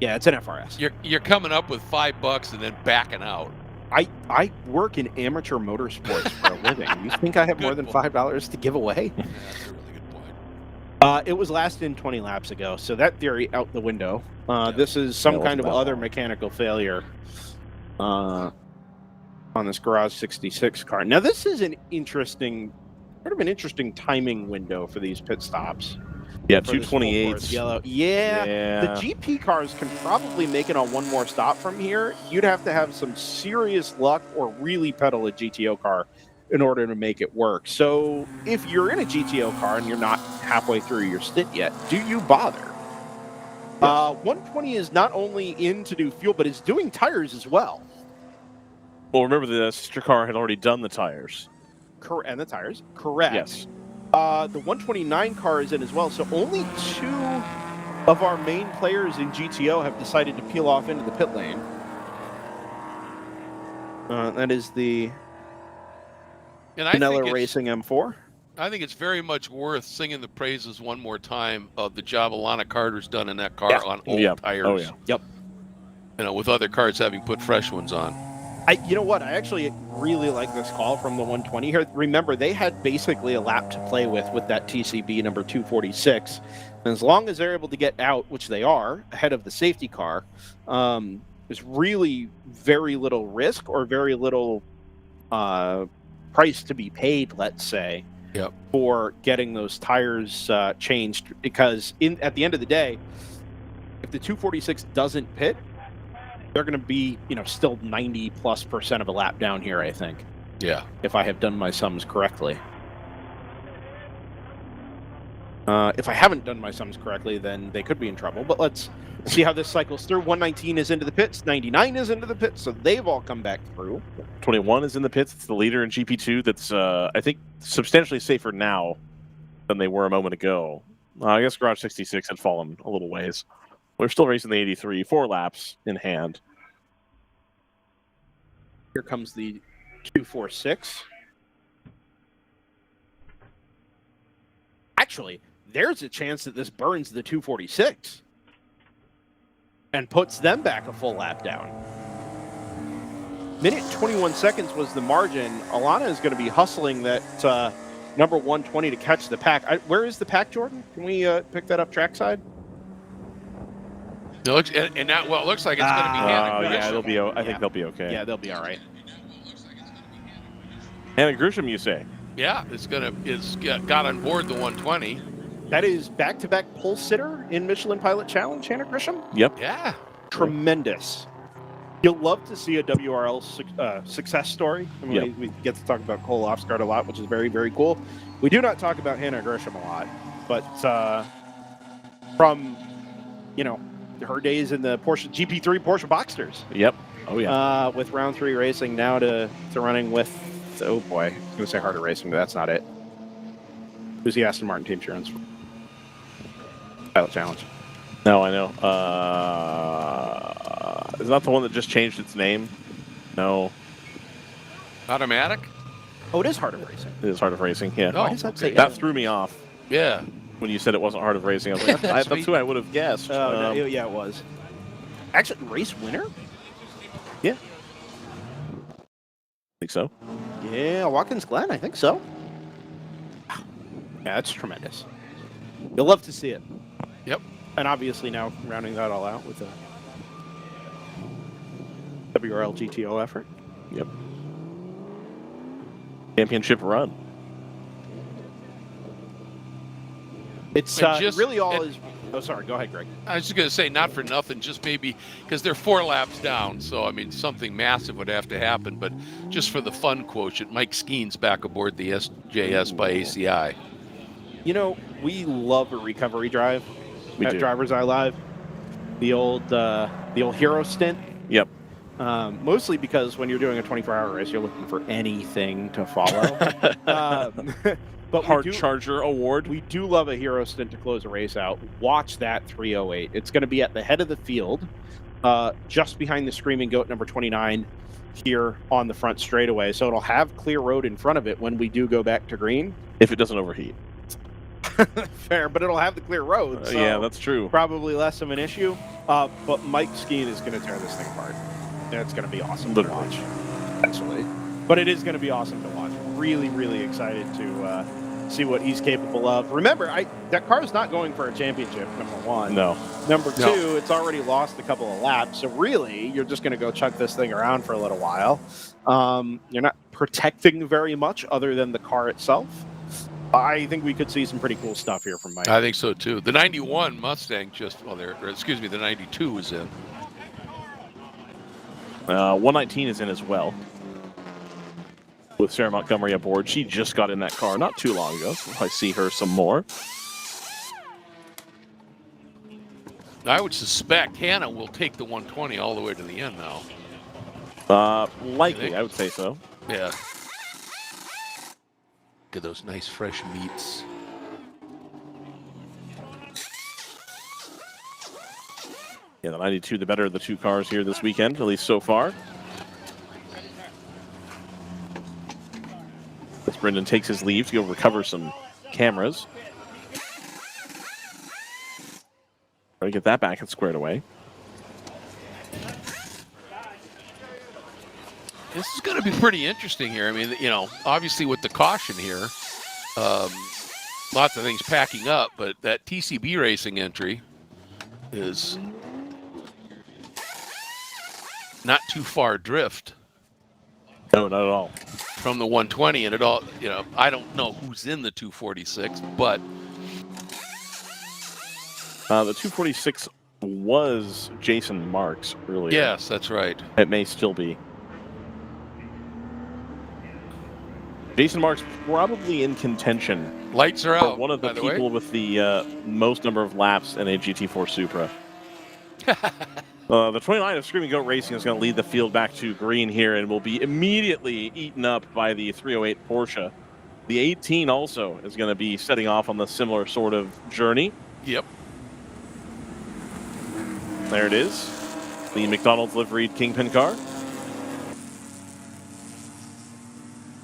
Yeah, it's an FRS. You're coming up with $5 and then backing out. I work in amateur motorsports for a living. You think I have more than $5 to give away? Yeah, that's a really good point. It was last in 20 laps ago, so that theory out the window. This is some kind of other mechanical failure on this Garage 66 car. Now, this is an interesting timing window for these pit stops. Yeah, 228. Yellow. Yeah. The GP cars can probably make it on one more stop from here. You'd have to have some serious luck or really pedal a GTO car in order to make it work. So if you're in a GTO car and you're not halfway through your stint yet, do you bother? 120 is not only in to do fuel, but is doing tires as well. Well, remember the sister car had already done the tires. And the tires. Correct. Yes. The 129 car is in as well, so only 2 of our main players in GTO have decided to peel off into the pit lane. That is the Vanilla Racing M4. I think it's very much worth singing the praises one more time of the job Alana Carter's done in that car on old tires. Oh, yeah. Yep. With other cars having put fresh ones on. You know what? I actually really like this call from the 120 here. Remember, they had basically a lap to play with that TCB number 246. And as long as they're able to get out, which they are, ahead of the safety car, there's really very little risk or very little price to be paid, let's say, for getting those tires changed. Because at the end of the day, if the 246 doesn't pit, they're going to be, still 90+% of a lap down here, I think. Yeah. If I have done my sums correctly. If I haven't done my sums correctly, then they could be in trouble. But let's see how this cycles through. 119 is into the pits. 99 is into the pits. So they've all come back through. 21 is in the pits. It's the leader in GP2 that's, I think, substantially safer now than they were a moment ago. I guess Garage 66 had fallen a little ways. We're still racing the 83, 4 laps in hand. Here comes the 246. Actually, there's a chance that this burns the 246 and puts them back a full lap down. Minute 21 seconds was the margin. Alana is going to be hustling that number 120 to catch the pack. Where is the pack, Jordan? Can we pick that up trackside? And that, well, it looks like it's going to be Hannah Grisham. Yeah, they'll be. I think they'll be okay. Yeah, they'll be all right. Hannah Grisham, you say? Yeah, it's got on board the 120. That is back-to-back pole sitter in Michelin Pilot Challenge, Hannah Grisham. Yep. Yeah. Tremendous. You'll love to see a WRL success story. I mean, Yep. we get to talk about Cole Ofsgaard a lot, which is very, very cool. We do not talk about Hannah Grisham a lot, but from, her days in the Porsche GP3 Porsche Boxsters. Yep. Oh, yeah. With round 3 racing now to running with, oh boy, I was going to say harder racing, but that's not it. Who's the Aston Martin team she runs for? Pilot Challenge. No, I know. Is that the one that just changed its name? No. Automatic? Oh, it is Heart of Racing. It is Heart of Racing, yeah. Oh, why does that say that threw me off. Yeah. When you said it wasn't Heart of Racing, I was like, that's who I would have guessed. No, yeah, it was. Actually, race winner? Yeah. Think so. Yeah, Watkins Glen, I think so. Yeah, that's tremendous. You'll love to see it. Yep. And obviously now rounding that all out with a WRL GTO effort. Yep. Championship run. It's really all is. Oh, sorry. Go ahead, Greg. I was just going to say, not for nothing, just maybe because they're 4 laps down. So, I mean, something massive would have to happen. But just for the fun quotient, Mike Skeen's back aboard the SJS by ACI. We love a recovery drive we at do. DriversEye Live. The old hero stint. Yep. Mostly because when you're doing a 24-hour race, you're looking for anything to follow. But Hard Charger Award. We do love a hero stint to close a race out. Watch that 308. It's going to be at the head of the field, just behind the Screaming Goat number 29 here on the front straightaway. So it'll have clear road in front of it when we do go back to green. If it doesn't overheat. Fair, but it'll have the clear road. So yeah, that's true. Probably less of an issue. But Mike Skeen is going to tear this thing apart. And it's going to be awesome to watch. Actually. But it is going to be awesome to watch. Really, really excited to see what he's capable of. Remember, that car is not going for a championship, number 1. No. Number 2, it's already lost a couple of laps. So really, you're just going to go chuck this thing around for a little while. You're not protecting very much other than the car itself. I think we could see some pretty cool stuff here from Mike. I think so, too. The 91 Mustang the 92 is in. 119 is in as well. With Sarah Montgomery aboard. She just got in that car not too long ago. So I see her some more. I would suspect Hannah will take the 120 all the way to the end now. Likely, I would say so. Yeah. Look at those nice fresh meats. Yeah, the 92, the better of the 2 cars here this weekend, at least so far. As Brendan takes his leave to go recover some cameras. Try to get that back and squared away. This is going to be pretty interesting here. I mean, obviously with the caution here, lots of things packing up, but that TCB racing entry is not too far drift. No, not at all. From the 120, and it all, I don't know who's in the 246, but the 246 was Jason Marks earlier. Yes, that's right. It may still be. Jason Marks probably in contention. Lights are out. One of the people with the most number of laps in a GT4 Supra. The 29 of Screaming Goat Racing is going to lead the field back to green here and will be immediately eaten up by the 308 Porsche. The 18 also is going to be setting off on the similar sort of journey. Yep. There it is. The McDonald's liveried Kingpin car.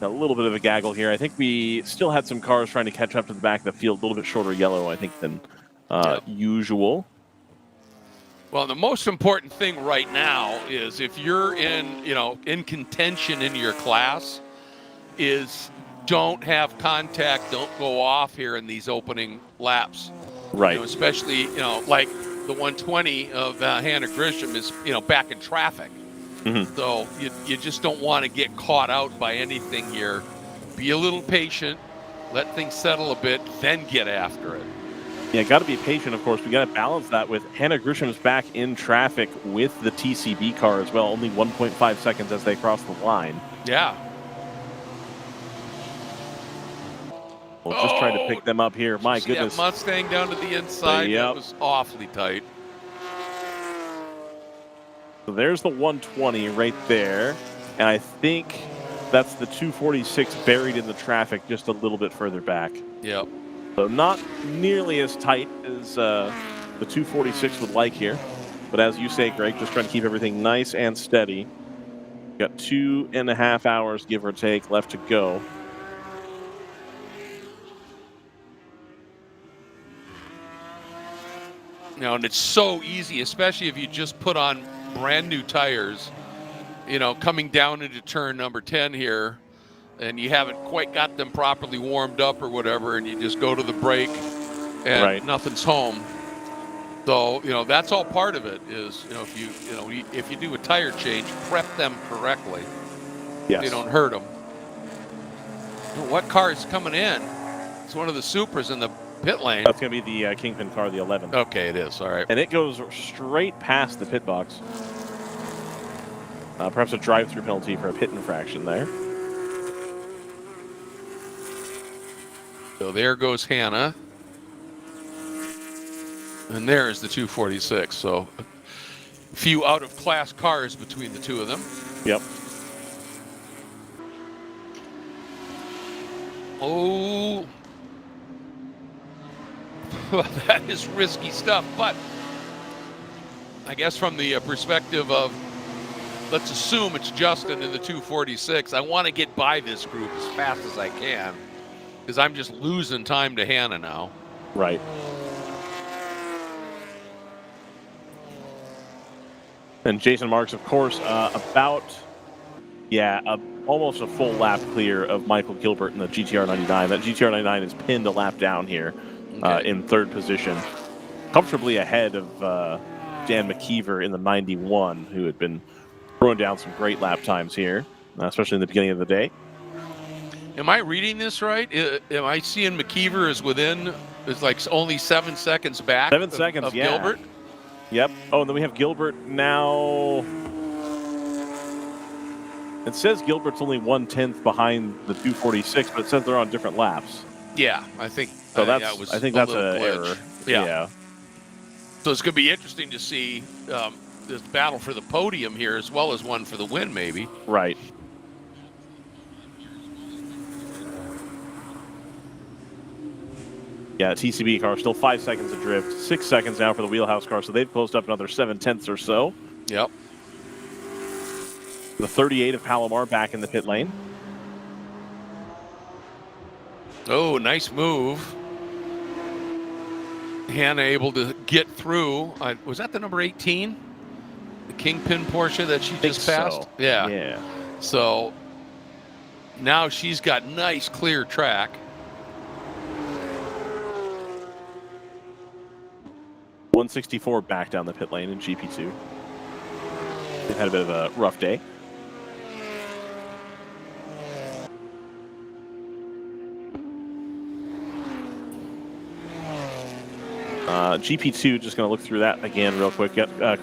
A little bit of a gaggle here. I think we still had some cars trying to catch up to the back of the field. A little bit shorter yellow, I think, than usual. Well, the most important thing right now is if you're in contention in your class, is don't have contact, don't go off here in these opening laps. Right. Especially, like the 120 of Hannah Grisham is, back in traffic. Mm-hmm. So you just don't want to get caught out by anything here. Be a little patient, let things settle a bit, then get after it. Yeah, got to be patient, of course. We got to balance that with Hannah Grisham's back in traffic with the TCB car as well. Only 1.5 seconds as they cross the line. Yeah. We'll just try to pick them up here. My goodness. That Mustang down to the inside. Yep. That was awfully tight. So there's the 120 right there. And I think that's the 246 buried in the traffic just a little bit further back. Yep. So not nearly as tight as the 246 would like here. But as you say, Greg, just trying to keep everything nice and steady. Got 2.5 hours, give or take, left to go. And it's so easy, especially if you just put on brand new tires, coming down into turn number 10 here, and you haven't quite got them properly warmed up or whatever, and you just go to the brake and nothing's home. So, that's all part of it is, if you do a tire change, prep them correctly. Yes. You don't hurt them. What car is coming in? It's one of the Supras in the pit lane. That's going to be the Kingpin car, the 11. Okay, it is. All right. And it goes straight past the pit box. Perhaps a drive-through penalty for a pit infraction there. So there goes Hannah. And there is the 246. So a few out-of-class cars between the two of them. Yep. Oh. Well, that is risky stuff. But I guess from the perspective of, let's assume it's Justin in the 246, I want to get by this group as fast as I can because I'm just losing time to Hannah now. Right. And Jason Marks, of course, almost a full lap clear of Michael Gilbert in the GTR 99. That GTR 99 is pinned a lap down here in third position, comfortably ahead of Dan McKeever in the 91, who had been throwing down some great lap times here, especially in the beginning of the day. Am I reading this right? Am I seeing McKeever is like only 7 seconds back? 7 seconds, of yeah. Gilbert? Yep. Oh, and then we have Gilbert now. It says Gilbert's only 1/10 behind the 246, but it says they're on different laps. Yeah, I think so. That's I think that's an error. Yeah. So it's going to be interesting to see this battle for the podium here, as well as one for the win, maybe. Right. Yeah, TCB car still 5 seconds adrift, 6 seconds now for the Wheelhouse car, so they've closed up another 7/10 or so. Yep. The 38 of Palomar back in the pit lane. Oh, nice move. Hannah able to get through. Was that the number 18? The Kingpin Porsche that she just passed? So. Yeah. Yeah. So now she's got nice clear track. 164 back down the pit lane in GP2. They've had a bit of a rough day. GP2, just going to look through that again real quick.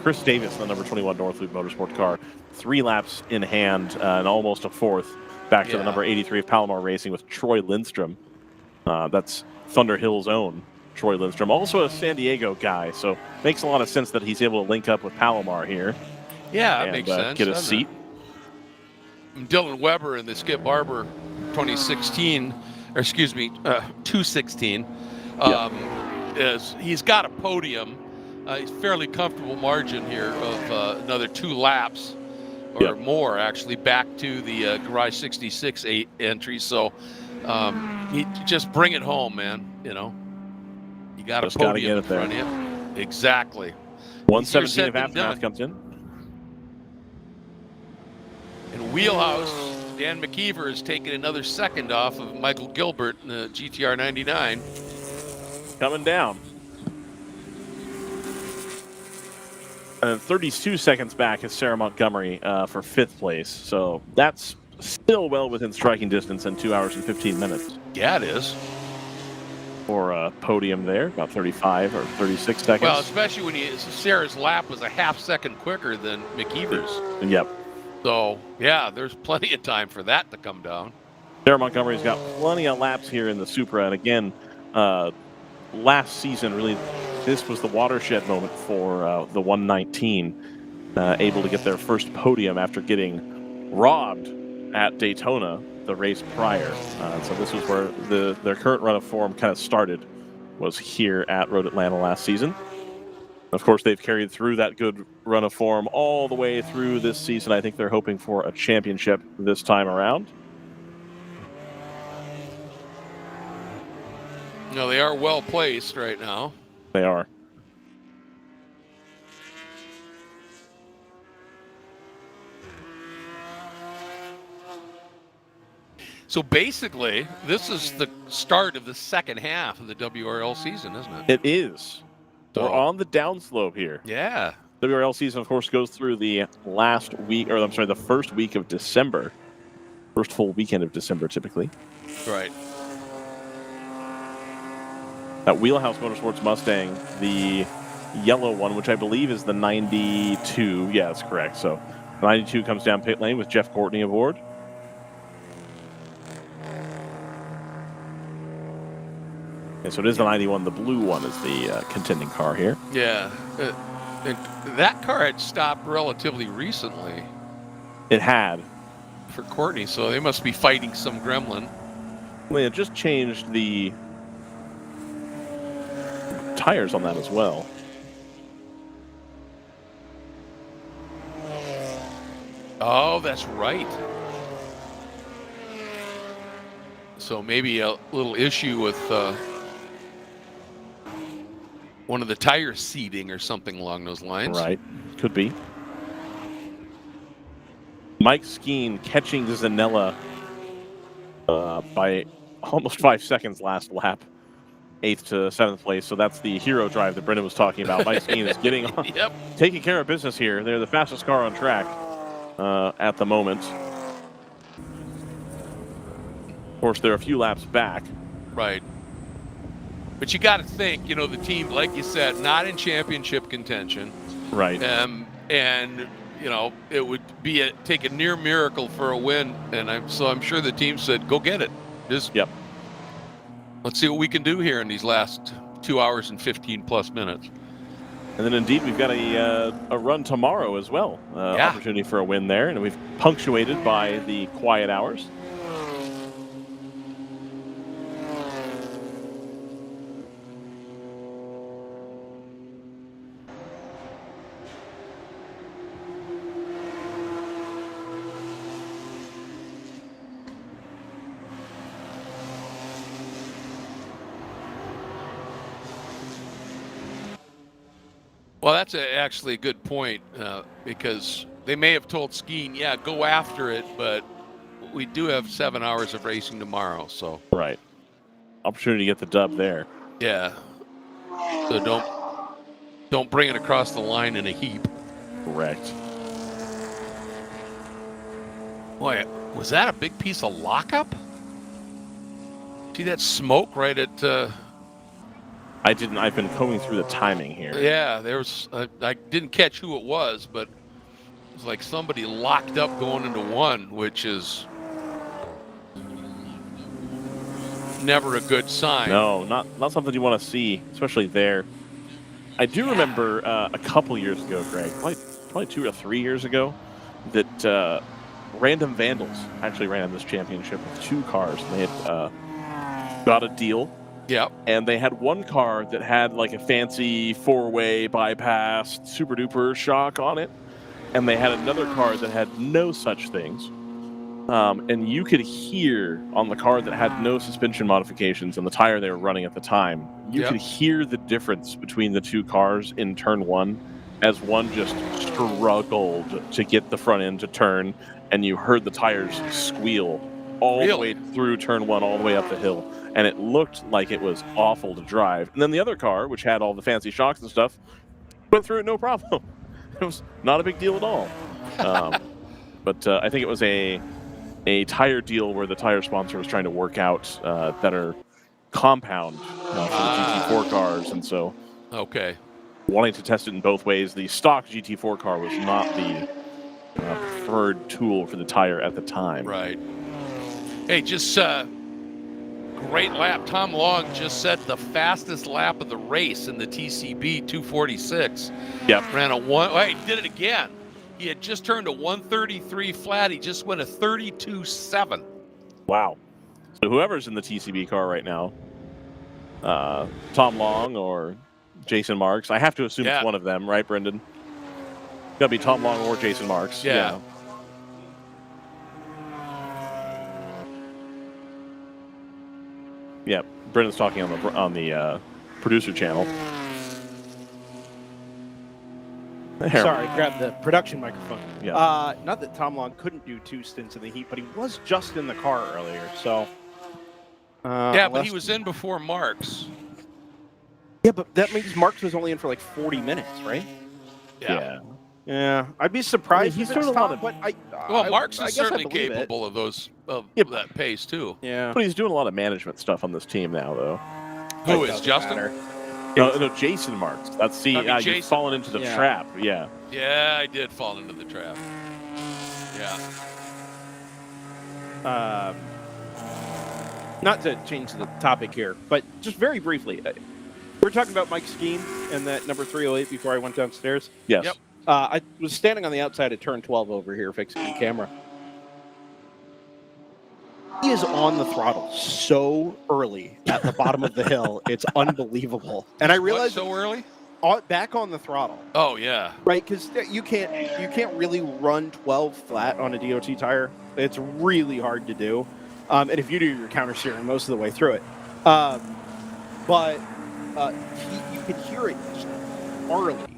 Chris Davis, the number 21 North Loop Motorsport car, 3 laps in hand and almost a fourth back to the number 83 of Palomar Racing with Troy Lindstrom. That's Thunder Hill's own Troy Lindstrom, also a San Diego guy, so makes a lot of sense that he's able to link up with Palomar here. Yeah, that makes sense. Get a seat. Dylan Weber in the Skip Barber 2016, or excuse me, 216. He's got a podium. He's fairly comfortable margin here of another 2 laps or more, actually, back to the Garage 66 entry. So he just bring it home, man. You got a podium in front of you. Exactly. 117 of Aftermath comes in. In Wheelhouse, Dan McKeever has taken another second off of Michael Gilbert in the GTR 99. Coming down. And 32 seconds back is Sarah Montgomery for 5th place. So that's still well within striking distance in 2 hours and 15 minutes. Yeah, it is. For a podium there, about 35 or 36 seconds. Well, especially when Sarah's lap was a half second quicker than McKeever's. Yep. So, yeah, there's plenty of time for that to come down. Sarah Montgomery's got plenty of laps here in the Supra. And again, last season, really, this was the watershed moment for the 119. Able to get their first podium after getting robbed at Daytona the race prior. So this was where their current run of form kind of started, was here at Road Atlanta last season. Of course, they've carried through that good run of form all the way through this season. I think they're hoping for a championship this time around. No, they are well placed right now. They are. So basically, this is the start of the second half of the WRL season, isn't it? It is. We're on the downslope here. Yeah. WRL season, of course, goes through the the first week of December. First full weekend of December, typically. Right. That Wheelhouse Motorsports Mustang, the yellow one, which I believe is the 92. Yeah, that's correct. So 92 comes down pit lane with Jeff Courtney aboard. Okay, so it is the 91. The blue one is the contending car here. Yeah. And that car had stopped relatively recently. It had. For Courtney, so they must be fighting some gremlin. Well, it just changed the tires on that as well. Oh, that's right. So maybe a little issue with one of the tire seating or something along those lines. Right. Could be. Mike Skeen catching Zanella by almost 5 seconds last lap. 8th to 7th place. So that's the hero drive that Brendan was talking about. Mike Skeen is getting on, taking care of business here. They're the fastest car on track at the moment. Of course, they're a few laps back. Right. But you got to think, the team, like you said, not in championship contention. Right. And it would be take a near miracle for a win. And I'm sure the team said, go get it. Just let's see what we can do here in these last 2 hours and 15 plus minutes. And then indeed, we've got a run tomorrow as well. Opportunity for a win there. And we've punctuated by the quiet hours. Well, that's actually a good point because they may have told Skeen, go after it, but we do have 7 hours of racing tomorrow. So right, opportunity to get the dub there. Yeah. So don't bring it across the line in a heap. Correct. Boy, was that a big piece of lockup? See that smoke right at... I didn't. I've been combing through the timing here. Yeah, there's. I didn't catch who it was, but it was like somebody locked up going into one, which is never a good sign. No, not something you want to see, especially there. I do remember a couple years ago, Greg, probably 2 or 3 years ago, that Random Vandals actually ran this championship with 2 cars. And they had got a deal. Yep. And they had one car that had like a fancy 4-way bypass, super duper shock on it. And they had another car that had no such things. And you could hear on the car that had no suspension modifications and the tire they were running at the time, you could hear the difference between the 2 cars in turn 1 as one just struggled to get the front end to turn. And you heard the tires squeal all the way through turn 1, all the way up the hill. And it looked like it was awful to drive. And then the other car, which had all the fancy shocks and stuff, went through it no problem. It was not a big deal at all. But I think it was a tire deal where the tire sponsor was trying to work out better compound for the GT4 cars, and so wanting to test it in both ways. The stock GT4 car was not the preferred tool for the tire at the time. Right. Hey, just great lap. Tom Long just set the fastest lap of the race in the TCB 246. Yep. Ran a one. Wait, he did it again. He had just turned a 133 flat. He just went a 32.7. Wow. So whoever's in the TCB car right now, Tom Long or Jason Marks, I have to assume it's one of them, right, Brendan? Gotta be Tom Long or Jason Marks. Yeah. Yeah, Brendan's talking on the producer channel. Sorry, grab the production microphone. Yeah. Not that Tom Long couldn't do 2 stints in the heat, but he was just in the car earlier, so. Yeah, but he was in before Marks. Yeah, but that means Marks was only in for like 40 minutes, right? Yeah. Yeah, I'd be surprised. He's if it's doing a lot Tom, of. but Marks I is guess I certainly believe it. capable of that pace too. Yeah. But he's doing a lot of management stuff on this team now, though. Who is Justin? No, Jason Marks. That's you've fallen into the trap. Yeah. Yeah, I did fall into the trap. Yeah. Not to change the topic here, but just very briefly, we're talking about Mike Skeen and that number 308 before I went downstairs. Yes. Yep. I was standing on the outside of turn 12 over here fixing the camera. He is on the throttle so early at the bottom of the hill. It's unbelievable. And I realized so early? Back on the throttle. Oh yeah. Right, because you can't really run 12 flat on a DOT tire. It's really hard to do. And if you do your counter steering most of the way through it. But you can hear it just early.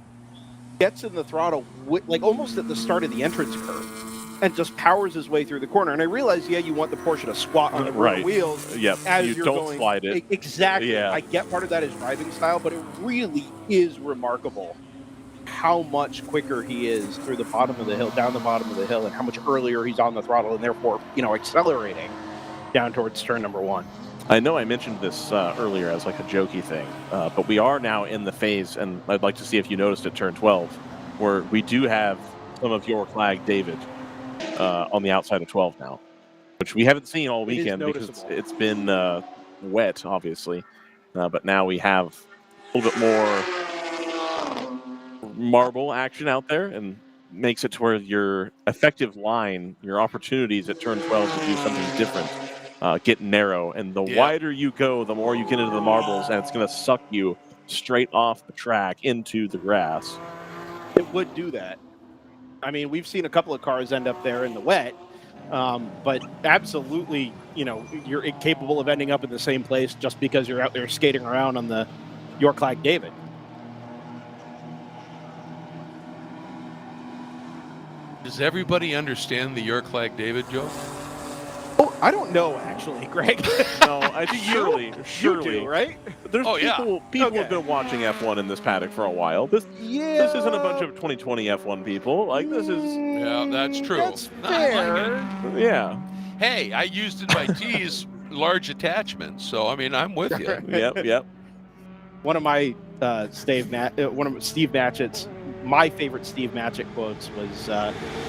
Gets in the throttle like almost at the start of the entrance curve and just powers his way through the corner. And I realize, you want the Porsche to squat on the rear wheels. Yep. As you you're don't going. slide it. Exactly. Yeah. I get part of that is driving style, but it really is remarkable how much quicker he is through the bottom of the hill, down the bottom of the hill, and how much earlier he's on the throttle and therefore, accelerating down towards turn number 1. I know I mentioned this earlier as like a jokey thing, but we are now in the phase, and I'd like to see if you noticed at turn 12, where we do have some of your flag David on the outside of 12 now, which we haven't seen all weekend because it's been wet, obviously. But now we have a little bit more marble action out there, and makes it to where your effective line, your opportunities at turn 12 to do something different get narrow. And the wider you go, the more you get into the marbles, and it's going to suck you straight off the track into the grass. It would do that. I mean, we've seen a couple of cars end up there in the wet, but absolutely, you're incapable of ending up in the same place just because you're out there skating around on the York-Clag David. Does everybody understand the York-Clag David, Joe? Oh, I don't know, actually, Greg. No, surely. You do, right? There's people have been watching F1 in this paddock for a while. This isn't a bunch of 2020 F1 people. Like, this is... Yeah, that's true. That's fair. Yeah. Hey, I used in my T's large attachments, so, I mean, I'm with you. Yep. One of my Steve Matchett's, my favorite Steve Matchett quotes was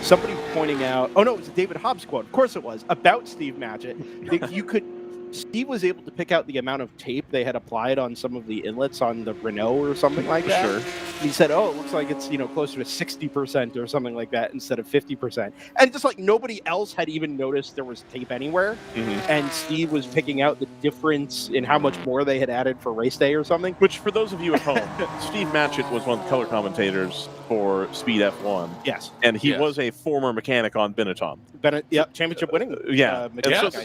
somebody pointing out, it was a David Hobbs quote, of course it was, about Steve Matchett, that Steve was able to pick out the amount of tape they had applied on some of the inlets on the Renault or something like that. Sure. And he said, it looks like it's, closer to 60% or something like that instead of 50%. And just like nobody else had even noticed there was tape anywhere. Mm-hmm. And Steve was picking out the difference in how much more they had added for race day or something. Which, for those of you at home, Steve Matchett was one of the color commentators for Speed F1. Yes. And he was a former mechanic on Benetton. Championship winning.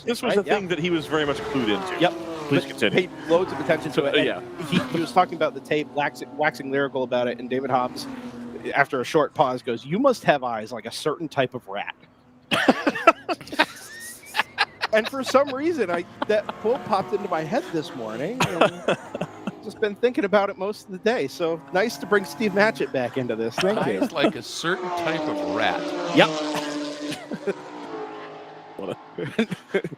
This was a thing that he was very much clued into. Yep. Please continue. Paid loads of attention to it. Yeah. He was talking about the tape, waxing lyrical about it, and David Hobbs, after a short pause, goes, "You must have eyes like a certain type of rat." And for some reason, that quote popped into my head this morning. And just been thinking about it most of the day. So nice to bring Steve Matchett back into this. Thank you. It's like a certain type of rat. Yep.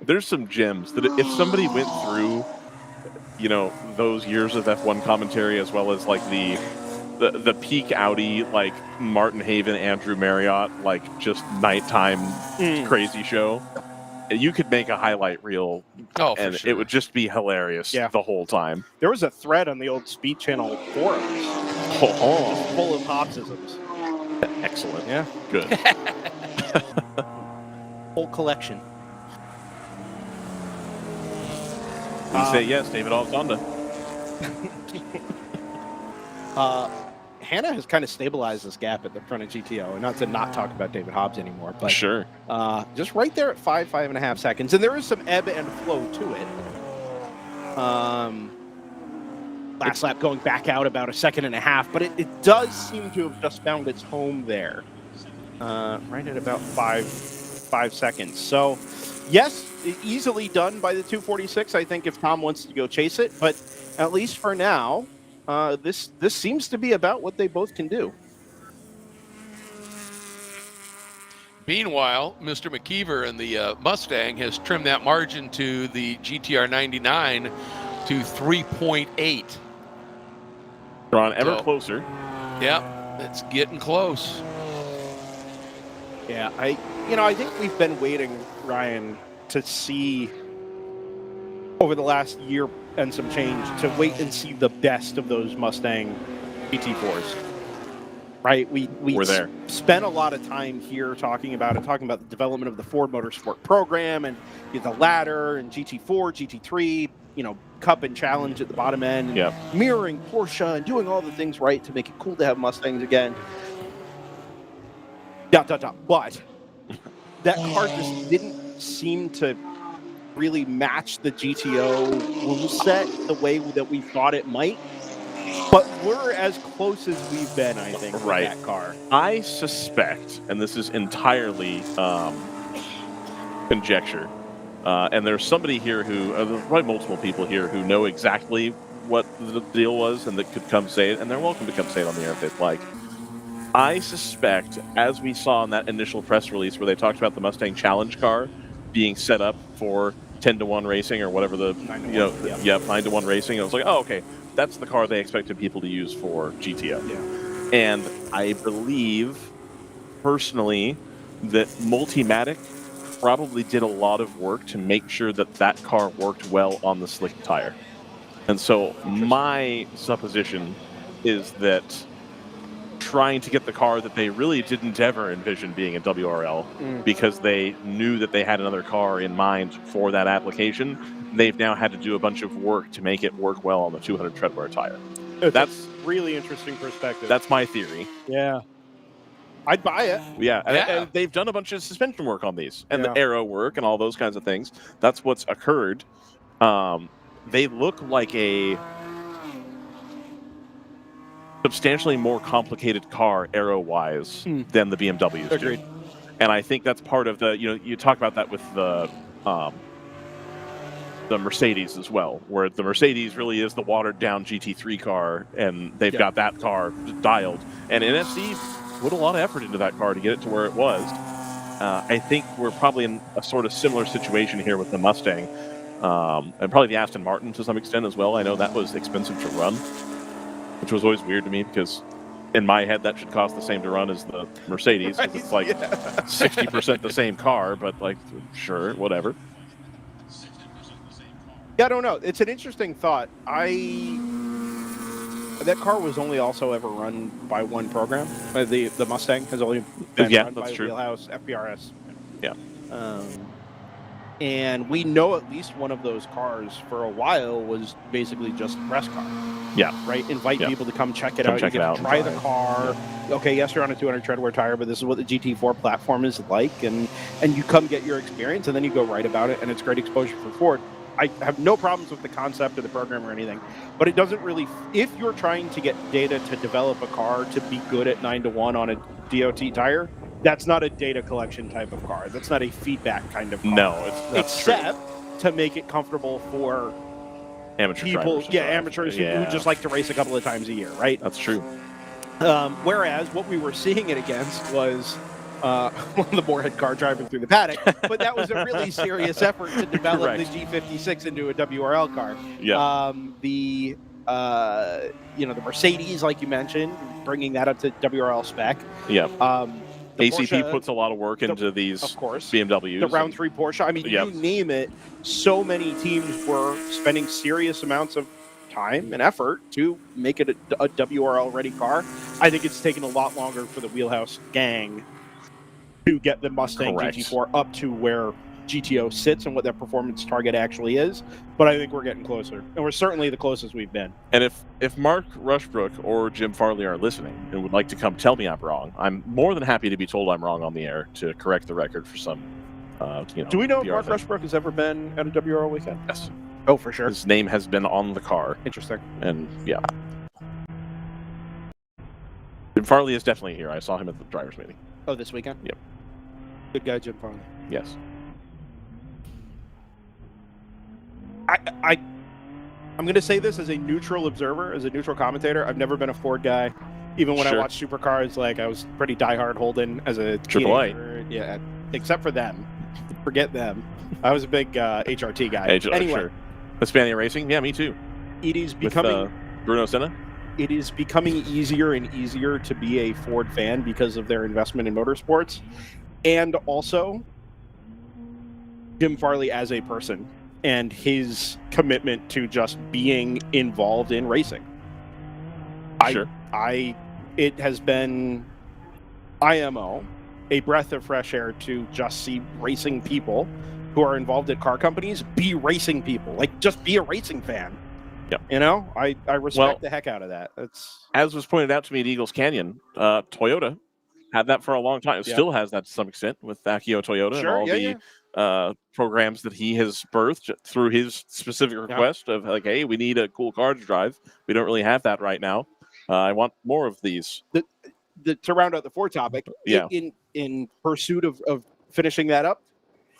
There's some gems that if somebody went through, those years of F1 commentary as well as like the peak Audi, like Martin Haven, Andrew Marriott, like just nighttime crazy show, you could make a highlight reel and sure. it would just be hilarious the whole time. There was a thread on the old Speed Channel forums just full of Hobbsisms. Excellent. Yeah. Good. Whole collection. We say yes, David Alexander. Hannah has kind of stabilized this gap at the front of GTO, and not to not talk about David Hobbs anymore, but sure, just right there at 5.5 seconds, and there is some ebb and flow to it. Last lap going back out about 1.5 seconds, but it does seem to have just found its home there, right at about 5 seconds. So, yes, easily done by the 246. I think if Tom wants to go chase it, but at least for now. This seems to be about what they both can do. Meanwhile, Mr. McKeever and the Mustang has trimmed that margin to the GTR 99 to 3.8. Drawn ever closer. Yep, it's getting close. Yeah, I think we've been waiting, Ryan, to see over the last year and some change to wait and see the best of those Mustang GT4s. Right? We're there. Spent a lot of time here talking about the development of the Ford Motorsport program and the ladder and GT4, GT3, Cup and Challenge at the bottom end, and mirroring Porsche and doing all the things right to make it cool to have Mustangs again. ... But that car just didn't seem to really match the GTO rule set the way that we thought it might. But we're as close as we've been, I think, with that car. I suspect, and this is entirely conjecture, and there's somebody here who, there's probably multiple people here who know exactly what the deal was and that could come say it, and they're welcome to come say it on the air if they'd like. I suspect, as we saw in that initial press release where they talked about the Mustang Challenge car being set up for 10-to-1 racing or whatever 9-to-1 racing. I was like, oh, okay, that's the car they expected people to use for GTO. Yeah. And I believe, personally, that Multimatic probably did a lot of work to make sure that that car worked well on the slick tire. And so my supposition is that trying to get the car that they really didn't ever envision being a WRL because they knew that they had another car in mind for that application, they've now had to do a bunch of work to make it work well on the 200 treadwear tire. That's a really interesting perspective. That's my theory. Yeah. I'd buy it. Yeah. And they've done a bunch of suspension work on these and the aero work and all those kinds of things. That's what's occurred. They look like a substantially more complicated car aero-wise than the BMWs Agreed. do. And I think that's part of the, you talk about that with the Mercedes as well, where the Mercedes really is the watered-down GT3 car, and they've got that car dialed. And NFC put a lot of effort into that car to get it to where it was. I think we're probably in a sort of similar situation here with the Mustang, and probably the Aston Martin to some extent as well. I know that was expensive to run, which was always weird to me because in my head that should cost the same to run as the Mercedes. Right. It's like 60% the same car, but like, sure, whatever. Yeah, I don't know. It's an interesting thought. That car was only also ever run by one program. The Mustang has only been run by Wheelhouse FPRS. Yeah. And we know at least one of those cars for a while was basically just a press car. Yeah. Right? Invite people to come check it out. You get to try the car. Okay, yes, you're on a 200 treadwear tire, but this is what the GT4 platform is like. And you come get your experience, and then you go write about it, and it's great exposure for Ford. I have no problems with the concept of the program or anything, but it doesn't really, if you're trying to get data to develop a car to be good at 9-to-1 on a DOT tire, that's not a data collection type of car. That's not a feedback kind of car. No, it's except to make it comfortable for Amateur people, drivers. amateurs who just like to race a couple of times a year, right? That's true. Whereas what we were seeing it against was the Moorhead car driving through the paddock, but that was a really serious effort to develop the G56 into a WRL car. Yeah. The Mercedes, like you mentioned, bringing that up to WRL spec. Yeah. The ACP Porsche, puts a lot of work into these, of course, BMWs. The round 3 Porsche. I mean, you name it. So many teams were spending serious amounts of time and effort to make it a WRL ready car. I think it's taken a lot longer for the Wheelhouse gang to get the Mustang GT4 up to where GTO sits and what that performance target actually is. But I think we're getting closer, and we're certainly the closest we've been. And if Mark Rushbrook or Jim Farley are listening and would like to come tell me I'm wrong, I'm more than happy to be told I'm wrong on the air to correct the record for some. Do we know if Mark Rushbrook has ever been at a WRL weekend? Yes. Oh, for sure. His name has been on the car. Interesting. And yeah. Jim Farley is definitely here. I saw him at the drivers' meeting. Oh, this weekend? Yep. Good guy, Jim Farley. Yes. I'm going to say this as a neutral observer, as a neutral commentator. I've never been a Ford guy. Even when I watched supercars, like I was pretty diehard Holden as a AAA. teenager. Yeah, except for them. Forget them. I was a big HRT guy. Anyway, sure. Hispania Racing? Yeah, me too. It is becoming with, Bruno Senna? It is becoming easier and easier to be a Ford fan because of their investment in motorsports, and also Jim Farley as a person and his commitment to just being involved in racing. It has been IMO, a breath of fresh air to just see racing people who are involved at car companies be racing people. Like, just be a racing fan. Yep. You know, I respect the heck out of that. That's, as was pointed out to me at Eagles Canyon, Toyota had that for a long time. It still has that to some extent with Akio Toyota and all the programs that he has birthed through his specific request of like, hey, we need a cool car to drive. We don't really have that right now. I want more of these. To round out the Ford topic, in pursuit of finishing that up,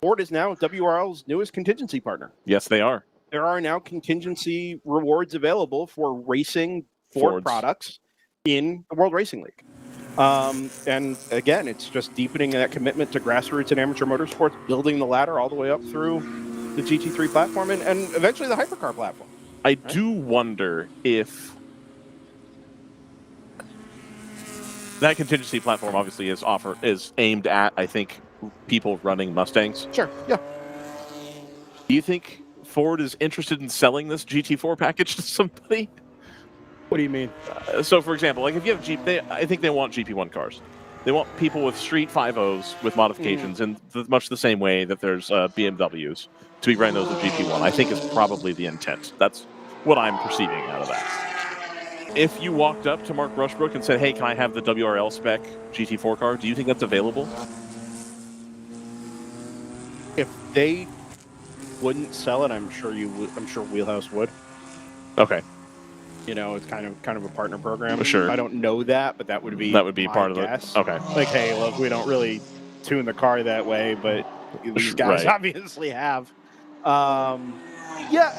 Ford is now WRL's newest contingency partner. Yes, they are. There are now contingency rewards available for racing Ford products in the World Racing League. And again, it's just deepening that commitment to grassroots and amateur motorsports, building the ladder all the way up through the GT3 platform and eventually the hypercar platform. I do wonder if that contingency platform obviously is aimed at, I think, people running Mustangs. Sure, yeah. Do you think Ford is interested in selling this GT4 package to somebody? What do you mean? So, for example, like if you have Jeep, I think they want GP1 cars. They want people with street 5.0s with modifications in much the same way that there's BMWs to be running those with GP1. I think is probably the intent. That's what I'm perceiving out of that. If you walked up to Mark Rushbrook and said, hey, can I have the WRL spec GT4 car, do you think that's available? If they wouldn't sell it, I'm sure Wheelhouse would. Okay. You know, it's kind of a partner program. Sure. I don't know that, but that would be part of guess. it. Okay. Like, hey, look, we don't really tune the car that way, but these guys obviously have. Yeah,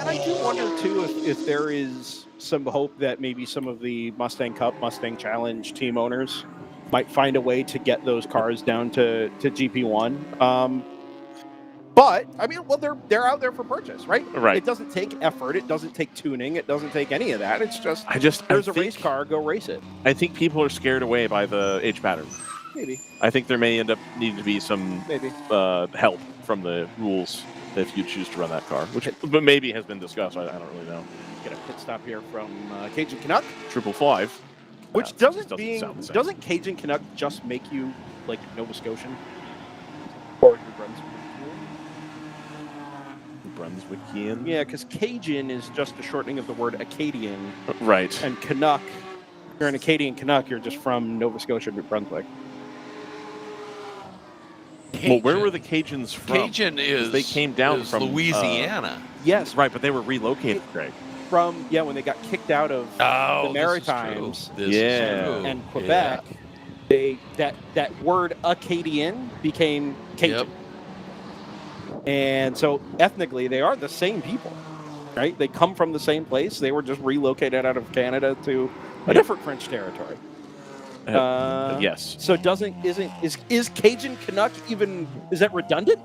and I do wonder too if there is some hope that maybe some of the Mustang Cup, Mustang Challenge team owners might find a way to get those cars down to GP1. But I mean, well, they're out there for purchase, right? Right. It doesn't take effort. It doesn't take tuning. It doesn't take any of that. It's just there's a race car, go race it. I think people are scared away by the H pattern. Maybe. I think there may end up needing to be some help from the rules if you choose to run that car, which but maybe has been discussed. I don't really know. Get a pit stop here from Cajun Canuck. 555. Which doesn't Cajun Canuck just make you like Nova Scotian or New Brunswickian? Yeah, because Cajun is just a shortening of the word Acadian. Right. And Canuck, if you're an Acadian Canuck, you're just from Nova Scotia, New Brunswick. Cajun. Well, where were the Cajuns from? Cajun they came down from Louisiana. Yes. Right, but they were relocated, Greg. From, when they got kicked out of the Maritimes and Quebec, that word Acadian became Cajun. Yep. And so ethnically, they are the same people. right? They come from the same place. They were just relocated out of Canada to a different French territory. Yes. So is Cajun Canuck is that redundant?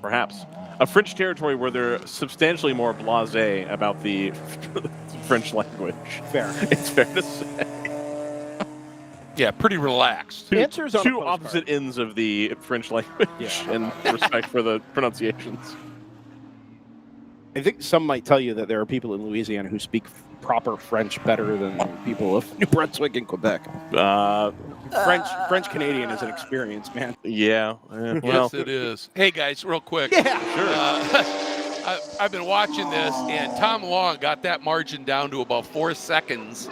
Perhaps. A French territory where they're substantially more blasé about the French language. Fair. It's fair to say. Yeah, pretty relaxed. Two opposite ends of the French language and respect for the pronunciations. I think some might tell you that there are people in Louisiana who speak proper French better than people of New Brunswick and Quebec. French Canadian is an experience, man. Yeah. Well. Yes, it is. Hey, guys, real quick. Yeah, sure. I've been watching this, and Tom Long got that margin down to about 4 seconds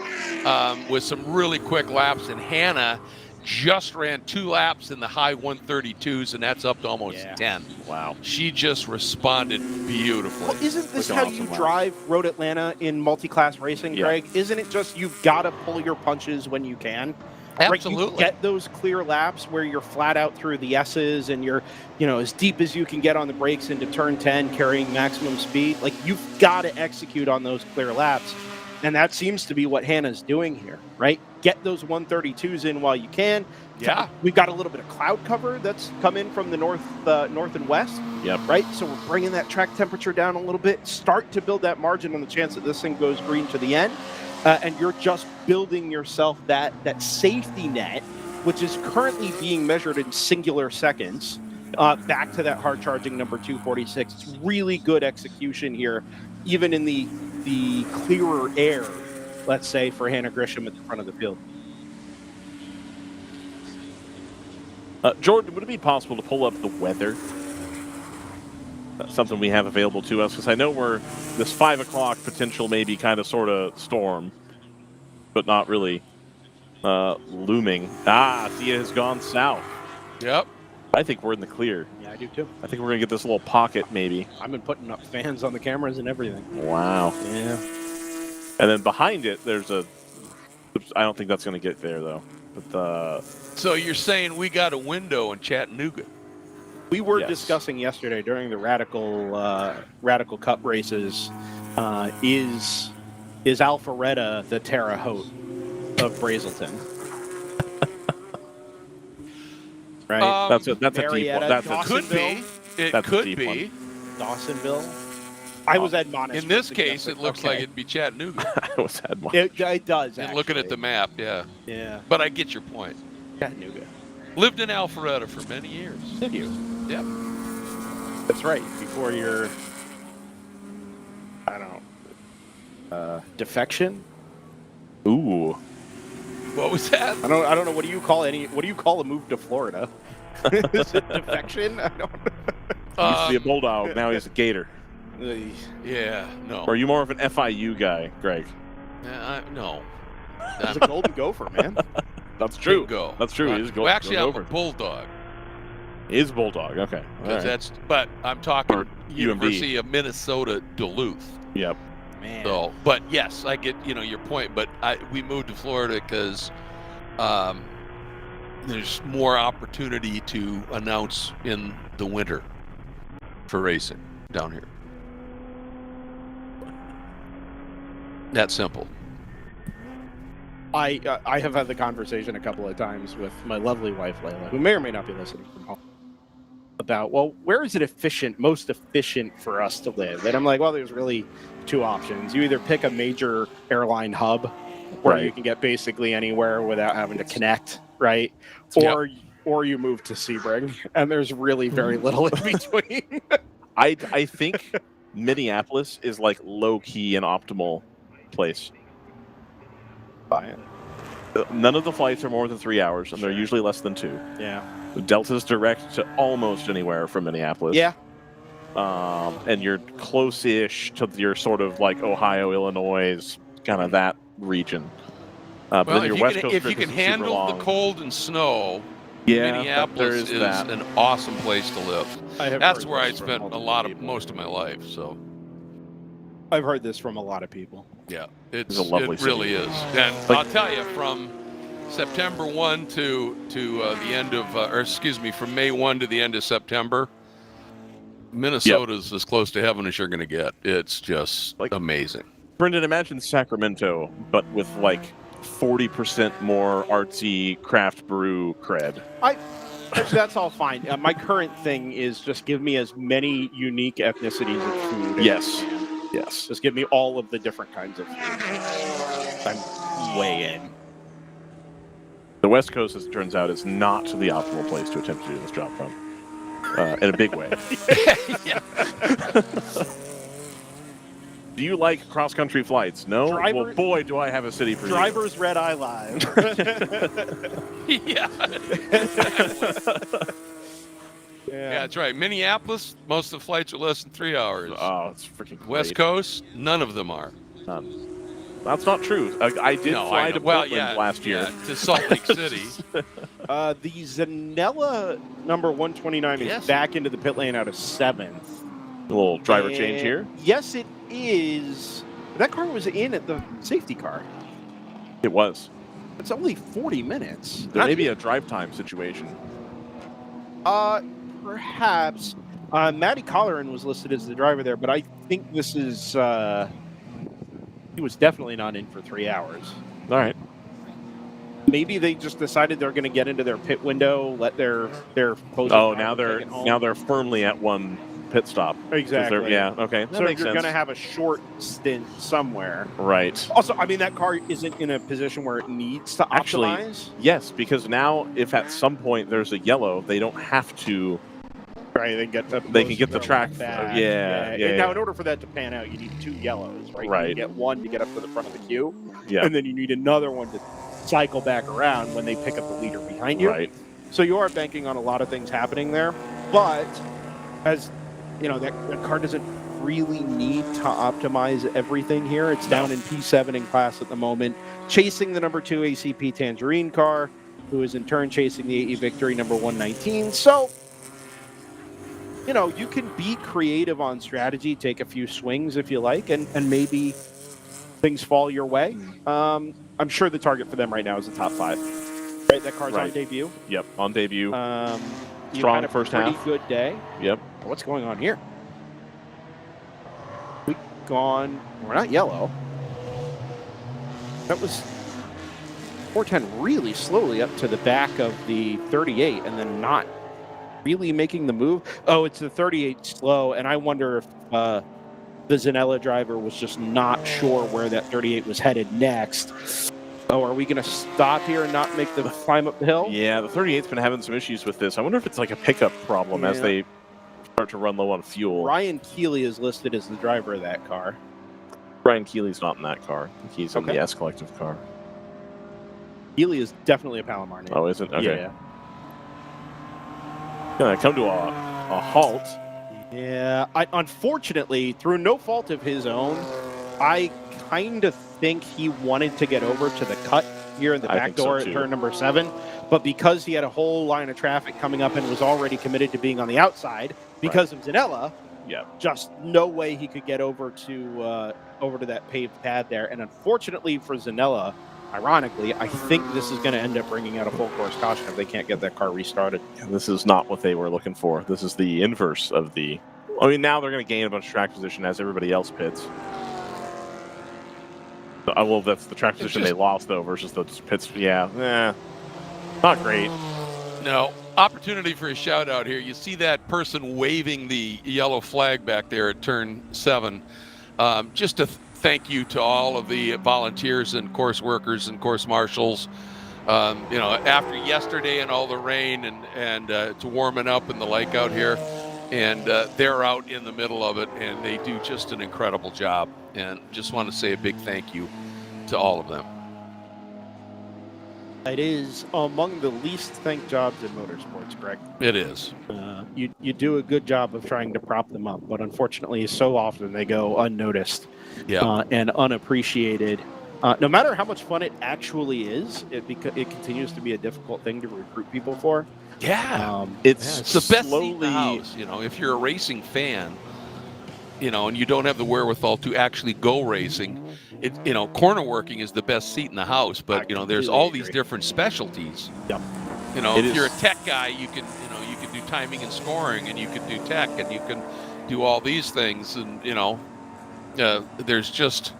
with some really quick laps, and Hannah just ran 2 laps in the high 132s, and that's up to almost 10. Wow. She just responded beautifully. Well, isn't this how you drive Road Atlanta in multi-class racing, Greg? Isn't it just you've got to pull your punches when you can? Absolutely. Right? You get those clear laps where you're flat out through the S's and you're, as deep as you can get on the brakes into turn 10, carrying maximum speed. Like, you've got to execute on those clear laps. And that seems to be what Hannah's doing here, right? Get those 132s in while you can. Yeah. We've got a little bit of cloud cover that's come in from the north and west. Yep. Right? So we're bringing that track temperature down a little bit. Start to build that margin on the chance that this thing goes green to the end. And you're just building yourself that safety net, which is currently being measured in singular seconds, back to that hard charging number 246. It's really good execution here, even in the clearer air, let's say, for Hannah Grisham at the front of the field. Jordan, would it be possible to pull up the weather? That's something we have available to us, because I know we're this 5 o'clock potential maybe kind of sort of storm, but not really looming. Thea has gone south. Yep. I think we're in the clear. Yeah, I do too. I think we're going to get this little pocket maybe. I've been putting up fans on the cameras and everything. Wow. Yeah. And then behind it, there's I don't think that's going to get there, though. But So you're saying we got a window in Chattanooga? We were discussing yesterday during the Radical Cup races, is Alpharetta the Terre Haute of Brazelton? Right? That's a deep one. That's could be. It could be. Dawsonville. I was admonished. In this case, it looks like it'd be Chattanooga. I was admonished. It does, and looking at the map, yeah. Yeah. But I get your point. Chattanooga. Lived in Alpharetta for many years. Did you? Yep. That's right. Before your, defection. Ooh. What was that? I don't know. What do you call a move to Florida? Is it defection? I don't know. He used to be a bulldog. Now he's a gator. Yeah. No. Or are you more of an FIU guy, Greg? No. He's a golden gopher, man. That's true. Bingo. That's true. He's a golden Well, actually, I'm gopher. a bulldog. He is a bulldog. Okay. Because but I'm talking Or University of Minnesota Duluth. Yep. Man. So, but yes, I get your point. But we moved to Florida because there's more opportunity to announce in the winter for racing down here. That simple. I have had the conversation a couple of times with my lovely wife, Layla, who may or may not be listening from home, about, well, where is it most efficient for us to live? And I'm like, well, there's really 2 options. You either pick a major airline hub where you can get basically anywhere without having to connect, right? Or you move to Sebring, and there's really very little in between. I think Minneapolis is like low-key an optimal place. None of the flights are more than 3 hours, and they're usually less than 2. Yeah. Delta's direct to almost anywhere from Minneapolis. Yeah. And you're close-ish to your sort of like Ohio, Illinois, kind of that region. But Well, then your if West Coast you trip can isn't super handle long. the cold and snow, Yeah, Minneapolis there is that. an awesome place to live. That's where I spent most of my life. So I've heard this from a lot of people. yeah, It's a lovely it really city. is. And I'll tell you, from September 1 to the end of, from May 1 to the end of September, Minnesota's as close to heaven as you're going to get. It's just amazing. Brendan, imagine Sacramento, but with like 40% more artsy craft brew cred. That's all fine. My current thing is just give me as many unique ethnicities of food. Yes. Yes. Just give me all of the different kinds of food. I'm way in. The West Coast, as it turns out, is not the optimal place to attempt to do this job from. In a big way. Do you like cross-country flights? No? Well, boy, do I have a city for you. Drivers Red Eye Live. Yeah, that's right. Minneapolis, most of the flights are less than 3 hours. Oh, it's freaking great. West Coast, none of them are. That's not true. I did fly to Portland last year. To Salt Lake City. The Zanella number 129 is back into the pit lane out of 7th. A little driver change here. Yes, it is. That car was in at the safety car. It was. It's only 40 minutes. There may be a drive time situation. Perhaps. Matty Colleran was listed as the driver there, but I think this is... he was definitely not in for 3 hours. All right. Maybe they just decided they're going to get into their pit window, let their now they're firmly at one pit stop. Exactly. Yeah. Okay. So you're going to have a short stint somewhere. Right. Also, I mean, that car isn't in a position where it needs to optimize. Actually, yes, because now if at some point there's a yellow, they don't have to. Right, they can get the track. Yeah. Now, in order for that to pan out, you need 2 yellows, right? Right. You get one to get up to the front of the queue, and then you need another one to cycle back around when they pick up the leader behind you. Right. So you are banking on a lot of things happening there, but as you know, that car doesn't really need to optimize everything here. It's down in P7 in class at the moment, chasing the number 2 ACP Tangerine car, who is in turn chasing the AE Victory number 119. So, you know, you can be creative on strategy, take a few swings if you like, and maybe things fall your way. I'm sure the target for them right now is the top 5. Right, that car's on debut. Yep, on debut. Strong first half. Pretty good day. Yep. What's going on here? We're not yellow. That was 410 really slowly up to the back of the 38 and then not really making the move. Oh, it's the 38 slow, and I wonder if the Zanella driver was just not sure where that 38 was headed next. Oh, are we going to stop here and not make the climb up the hill? Yeah, the 38's been having some issues with this. I wonder if it's like a pickup problem as they start to run low on fuel. Ryan Keeley is listed as the driver of that car. Ryan Keeley's not in that car. He's in the S Collective car. Keeley is definitely a Palomar name. Oh, is it? Okay. Yeah. Gonna come to a halt. Yeah. Unfortunately, through no fault of his own, I kind of think he wanted to get over to the cut here in the back door at turn number 7, but because he had a whole line of traffic coming up and was already committed to being on the outside because of Zanella, just no way he could get over to that paved pad there. And unfortunately for Zanella, ironically, I think this is going to end up bringing out a full course caution if they can't get that car restarted. This is not what they were looking for. This is the inverse of the... I mean, now they're going to gain a bunch of track position as everybody else pits. Well, that's the track position they lost, though, versus the pits. Yeah, not great. No. Opportunity for a shout out here. You see that person waving the yellow flag back there at turn 7. Just a thank you to all of the volunteers and course workers and course marshals. You know, after yesterday and all the rain and it's warming up in the lake out here, and they're out in the middle of it, and they do just an incredible job. And just want to say a big thank you to all of them. It is among the least thanked jobs in motorsports, Greg. It is. You do a good job of trying to prop them up, but unfortunately, so often they go unnoticed and unappreciated. No matter how much fun it actually is, it continues to be a difficult thing to recruit people for. Yeah, it's the best seat in the house. You know, if you're a racing fan, you know, and you don't have the wherewithal to actually go racing, you know, corner working is the best seat in the house. But you know, there's all these different specialties. Yep. You know, if you're a tech guy, you can do timing and scoring, and you can do tech, and you can do all these things, and there's just.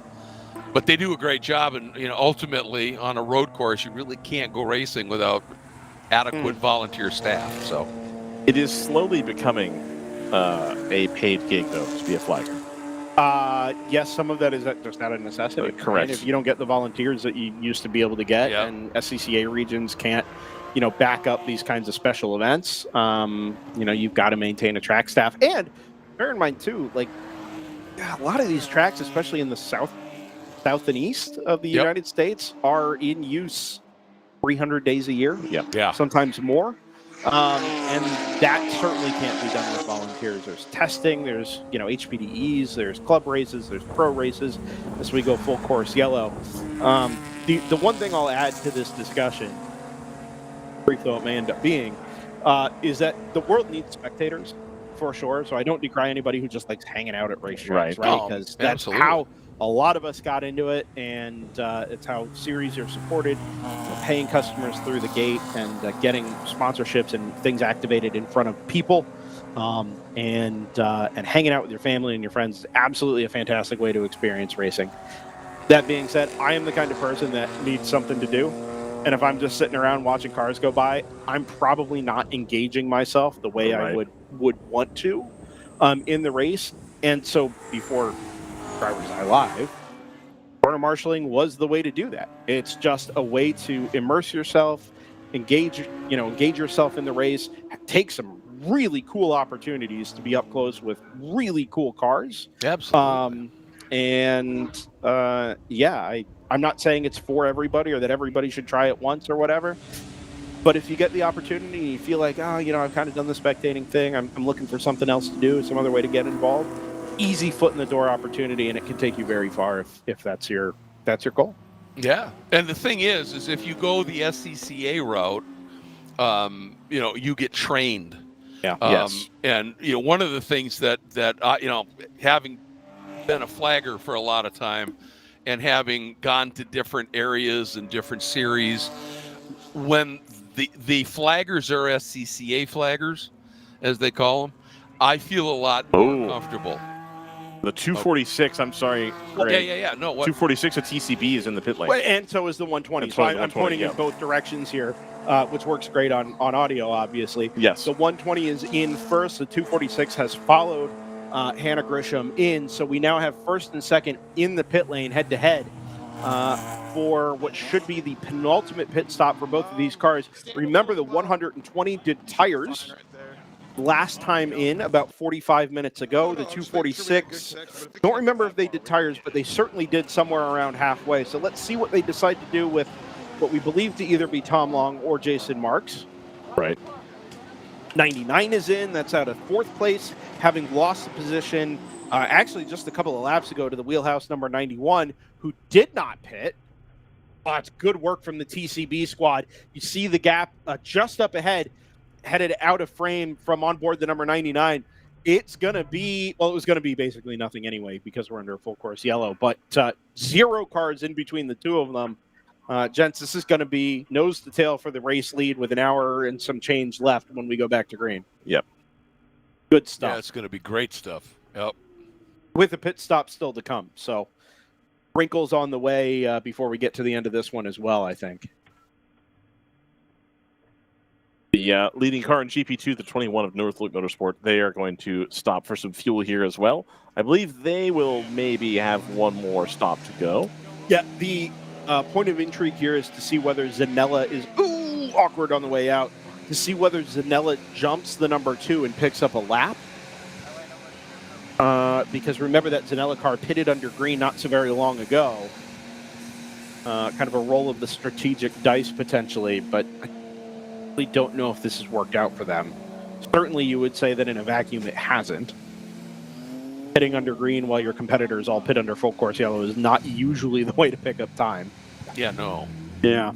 But they do a great job, and ultimately on a road course, you really can't go racing without adequate volunteer staff. So it is slowly becoming a paid gig, though, to be a flagger. Yes, some of that is just not a necessity. Correct. And if you don't get the volunteers that you used to be able to get, and SCCA regions can't, back up these kinds of special events, you've got to maintain a track staff. And bear in mind too, like a lot of these tracks, especially in the south and east of the United States, are in use 300 days a year. Yeah. Sometimes more. And that certainly can't be done with volunteers. There's testing, there's HPDEs, there's club races, there's pro races as we go full course yellow. The one thing I'll add to this discussion, brief though it may end up being, is that the world needs spectators for sure. So I don't decry anybody who just likes hanging out at racetracks, right? Because that's how a lot of us got into it, and it's how series are supported, paying customers through the gate and getting sponsorships and things activated in front of people, and hanging out with your family and your friends is absolutely a fantastic way to experience racing. That being said, I am the kind of person that needs something to do, and if I'm just sitting around watching cars go by, I'm probably not engaging myself the way I would want to in the race. And so before DriversEye Live, corner marshaling was the way to do that. It's just a way to immerse yourself, engage yourself in the race, take some really cool opportunities to be up close with really cool cars. Absolutely. I'm not saying it's for everybody or that everybody should try it once or whatever. But if you get the opportunity and you feel like, I've kind of done the spectating thing, I'm looking for something else to do, some other way to get involved, easy foot in the door opportunity, and it can take you very far if that's your goal. Yeah, and the thing is if you go the SCCA route, you get trained. Yeah. Yes. And one of the things that having been a flagger for a lot of time, and having gone to different areas and different series, when the flaggers are SCCA flaggers, as they call them, I feel a lot more comfortable. The 246, I'm sorry. Yeah. No, what? 246 at TCB is in the pit lane. And so is the 120. So I'm pointing in both directions here, which works great on audio, obviously. Yes. The 120 is in first. The 246 has followed Hannah Grisham in. So we now have first and second in the pit lane head-to-head for what should be the penultimate pit stop for both of these cars. Remember, the 120 did tires last time in about 45 minutes ago. The 246, don't remember if they did tires, but they certainly did somewhere around halfway. So let's see what they decide to do with what we believe to either be Tom Long or Jason Marks. Right. 99 is in. That's out of fourth place, having lost the position actually just a couple of laps ago to the wheelhouse number 91, who did not pit. It's good work from the TCB squad. You see the gap just up ahead, headed out of frame from on board the number 99. It's going to be, it was going to be basically nothing anyway because we're under a full course yellow, but 0 cars in between the two of them. Gents, this is going to be nose to tail for the race lead with an hour and some change left when we go back to green. Yep. Good stuff. Yeah, it's going to be great stuff. Yep. With a pit stop still to come. So wrinkles on the way before we get to the end of this one as well, I think. The leading car in GP2, the 21 of Northloop Motorsport, they are going to stop for some fuel here as well. I believe they will maybe have one more stop to go. Yeah, the point of intrigue here is to see whether Zanella is awkward on the way out, to see whether Zanella jumps the number 2 and picks up a lap. Because remember that Zanella car pitted under green not so very long ago. Kind of a roll of the strategic dice potentially, but I really don't know if this has worked out for them. Certainly you would say that in a vacuum it hasn't. Pitting under green while your competitors all pit under full course yellow is not usually the way to pick up time. Yeah, no. Yeah.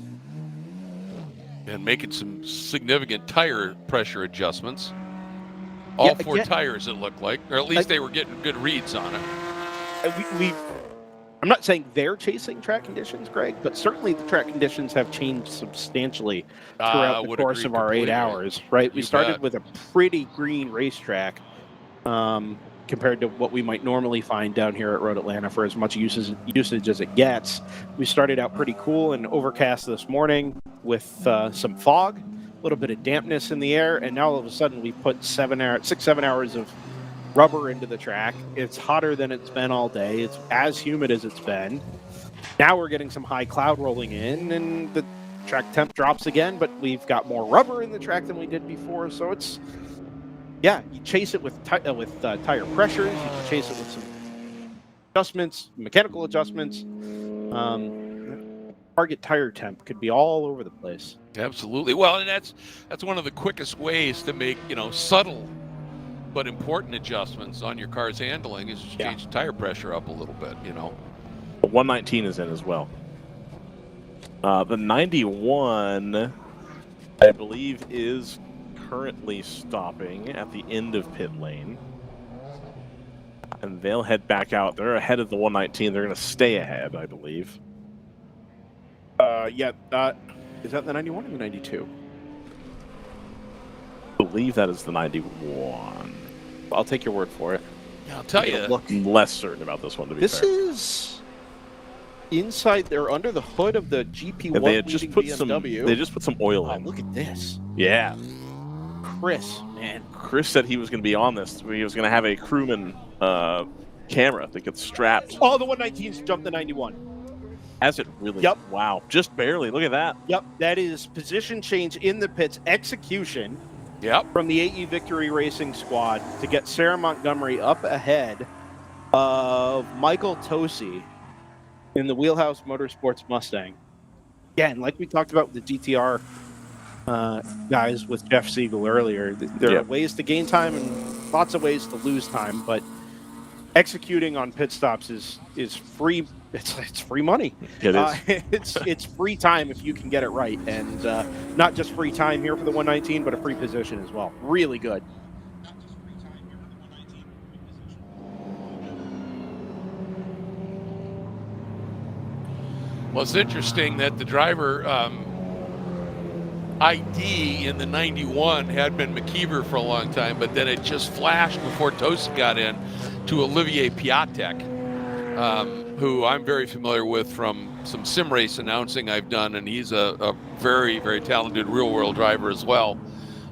And making some significant tire pressure adjustments. All 4 tires, it looked like. Or at least they were getting good reads on it. I'm not saying they're chasing track conditions, Greg, but certainly the track conditions have changed substantially throughout the course of our 8 hours, right? We started with a pretty green racetrack compared to what we might normally find down here at Road Atlanta for as much usage as it gets. We started out pretty cool and overcast this morning with some fog, a little bit of dampness in the air, and now all of a sudden we put 7 hours of rubber into the track. It's hotter than it's been all day. It's as humid as it's been. Now we're getting some high cloud rolling in, and the track temp drops again, but we've got more rubber in the track than we did before, so it's you chase it with tire pressures. You can chase it with some adjustments, mechanical adjustments. Target tire temp could be all over the place. Absolutely. Well, and that's one of the quickest ways to make subtle but important adjustments on your car's handling is to change the tire pressure up a little bit. The 119 is in as well. The 91, I believe, is currently stopping at the end of pit lane, and they'll head back out. They're ahead of the 119. They're going to stay ahead, I believe. Is that the 91 or the 92? I believe that is the 91. I'll take your word for it. Yeah, I'll tell you. Look less certain about this one, to be fair. This is inside. They're under the hood of the GP1. They had just put BMW. They just put some oil in. Look at this. Yeah. Chris, man. Chris said he was going to be on this. He was going to have a crewman camera that gets strapped. Oh, the 119's jumped the 91. Has it really? Yep. Wow. Just barely. Look at that. Yep. That is position change in the pits execution. Yep. From the AE Victory Racing Squad to get Sarah Montgomery up ahead of Michael Tosi in the Wheelhouse Motorsports Mustang. Again, like we talked about with the GTR guys with Jeff Siegel earlier, there are ways to gain time and lots of ways to lose time, but executing on pit stops is free. It's free money. It is. It's free time if you can get it right, and not just free time here for the 119, but a free position as well. Really good. Well, it's interesting that the driver ID in the 91 had been McKeever for a long time, but then it just flashed before Tosi got in to Olivier Piatek, who I'm very familiar with from some sim race announcing I've done, and he's a very, very talented real-world driver as well,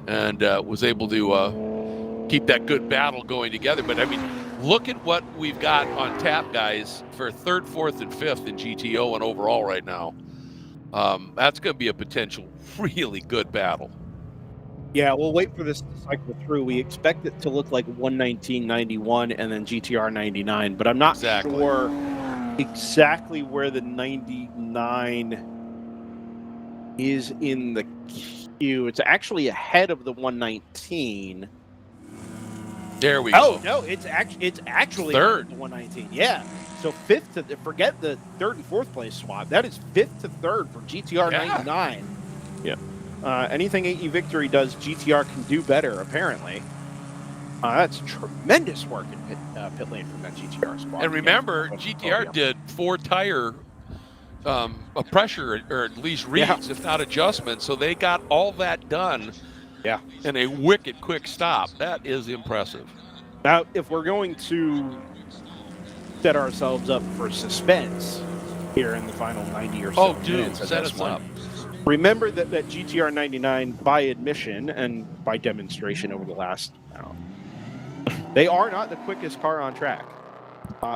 and was able to keep that good battle going together. But, I mean, look at what we've got on tap, guys, for 3rd, 4th, and 5th in GTO and overall right now. That's going to be a potential really good battle. Yeah, we'll wait for this to cycle through. We expect it to look like 119.91 and then GTR 99, but I'm not sure exactly where the 99 is in the queue. It's actually ahead of the 119. There we go. Oh no, it's actually 3rd. The 119. Yeah. So 5th to forget the 3rd and 4th place swap. That is 5th to 3rd for GTR 99. Yeah. Anything AE Victory does, GTR can do better, apparently. That's tremendous work in pit lane from that GTR squad. And remember, GTR did 4 tire pressure, or at least reads, if not adjustments. So they got all that done in a wicked quick stop. That is impressive. Now, if we're going to set ourselves up for suspense here in the final 90 or so minutes of set this us one, up. remember that GTR 99, by admission and by demonstration over the last, they are not the quickest car on track.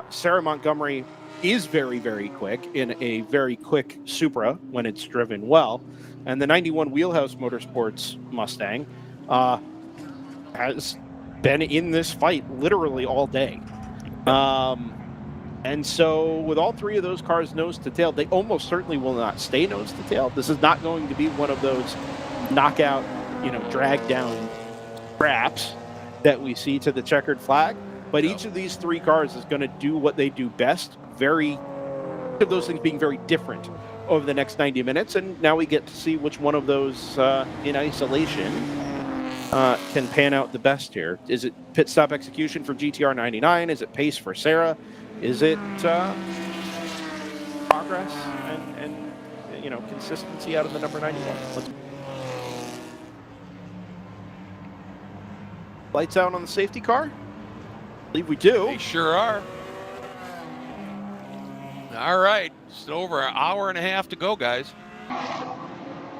Sarah Montgomery is very, very quick in a very quick Supra when it's driven well. And the 91 Wheelhouse Motorsports Mustang has been in this fight literally all day. And so with all 3 of those cars nose to tail, they almost certainly will not stay nose to tail. This is not going to be one of those knockout, drag down scraps that we see to the checkered flag. But each of these 3 cars is going to do what they do best. Each of those things being very different over the next 90 minutes. And now we get to see which one of those in isolation can pan out the best here. Is it pit stop execution for GTR 99? Is it pace for Sarah? Is it progress and consistency out of the number 91. Lights out on the safety car? I believe we do. They sure are. All right, it's over an hour and a half to go, guys.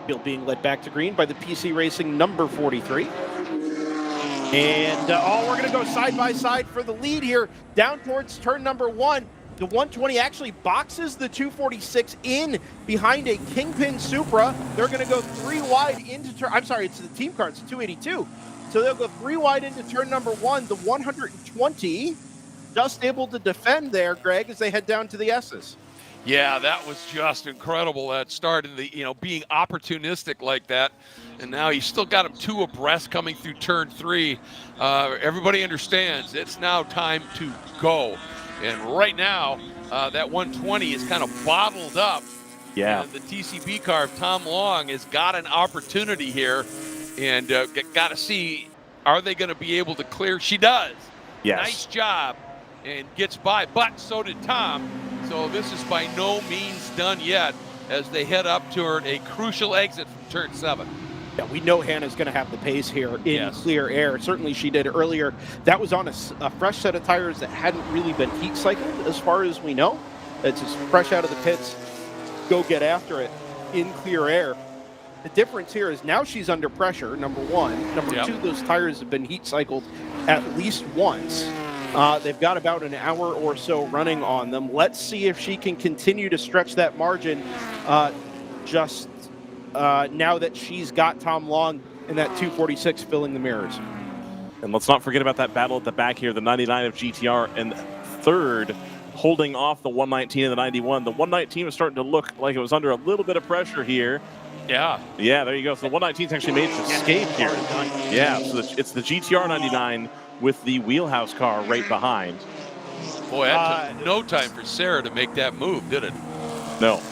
Field being led back to green by the PC Racing number 43. And we're going to go side by side for the lead here, down towards turn number 1. The 120 actually boxes the 246 in behind a Kingpin Supra. They're going to go 3 wide into turn. I'm sorry, it's the team car. It's the 282. So they'll go 3 wide into turn number 1. The 120 just able to defend there, Greg, as they head down to the S's. Yeah, that was just incredible. That started being opportunistic like that, and now he's still got him 2 abreast coming through turn 3. Everybody understands it's now time to go, and right now that 120 is kind of bottled up. Yeah, and the TCB car of Tom Long has got an opportunity here, and got to see, are they going to be able to clear? She does. Yes. Nice job. And gets by, but so did Tom. So this is by no means done yet as they head up toward a crucial exit from turn 7. Yeah, we know Hannah's going to have the pace here in clear air. Certainly she did earlier. That was on a fresh set of tires that hadn't really been heat cycled as far as we know. It's just fresh out of the pits. Go get after it in clear air. The difference here is now she's under pressure, number 1. Number 2, those tires have been heat cycled at least once. They've got about an hour or so running on them. Let's see if she can continue to stretch that margin now that she's got Tom Long in that 246 filling the mirrors. And let's not forget about that battle at the back here, the 99 of GTR and third, holding off the 119 and the 91. The 119 was starting to look like it was under a little bit of pressure here. Yeah. Yeah, there you go. So the 119's actually made its escape here. Yeah, so it's the GTR 99 with the wheelhouse car right behind. Boy, that took no time for Sarah to make that move, did it? No,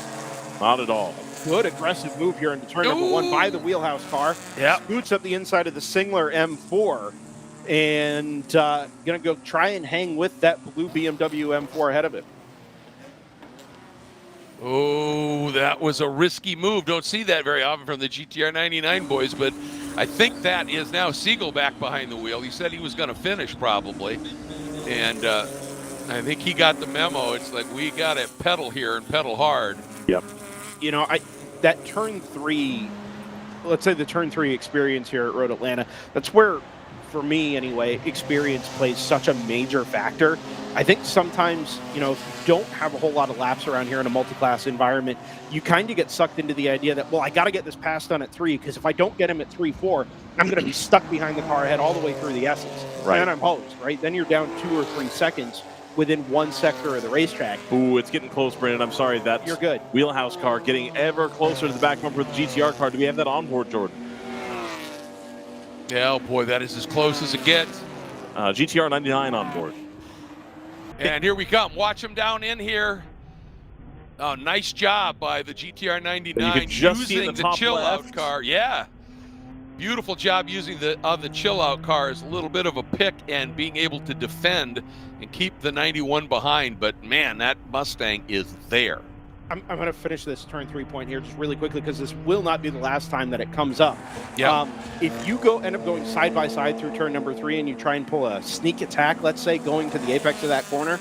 not at all. Good aggressive move here into turn number 1 by the wheelhouse car. Yeah. Scoots up the inside of the Singler M4 and going to go try and hang with that blue BMW M4 ahead of it. Oh, that was a risky move. Don't see that very often from the GTR 99 boys, but I think that is now Siegel back behind the wheel. He said he was going to finish probably, and I think he got the memo. It's like we got to pedal here and pedal hard. Yep. That turn 3, let's say the turn 3 experience here at Road Atlanta, that's where, for me anyway, experience plays such a major factor. I think sometimes, if you don't have a whole lot of laps around here in a multi-class environment, you kind of get sucked into the idea that, well, I got to get this pass done at 3, because if I don't get him at 3-4, I'm going to be stuck behind the car ahead all the way through the S's. Right. And I'm hosed, right? Then you're down 2 or 3 seconds within one sector of the racetrack. Ooh, it's getting close, Brandon. I'm sorry. That's You're good. Wheelhouse car getting ever closer to the back bumper of the GTR car. Do we have that on board, Jordan? Yeah, oh boy, that is as close as it gets. GTR 99 on board. And here we come. Watch them down in here. Oh, nice job by the GTR 99 using the chill-out car. Yeah. Beautiful job using the chill-out car as a little bit of a pick and being able to defend and keep the 91 behind. But, man, that Mustang is there. I'm going to finish this turn 3 point here just really quickly because this will not be the last time that it comes up. Yeah. If you end up going side by side through turn number 3 and you try and pull a sneak attack, let's say, going to the apex of that corner,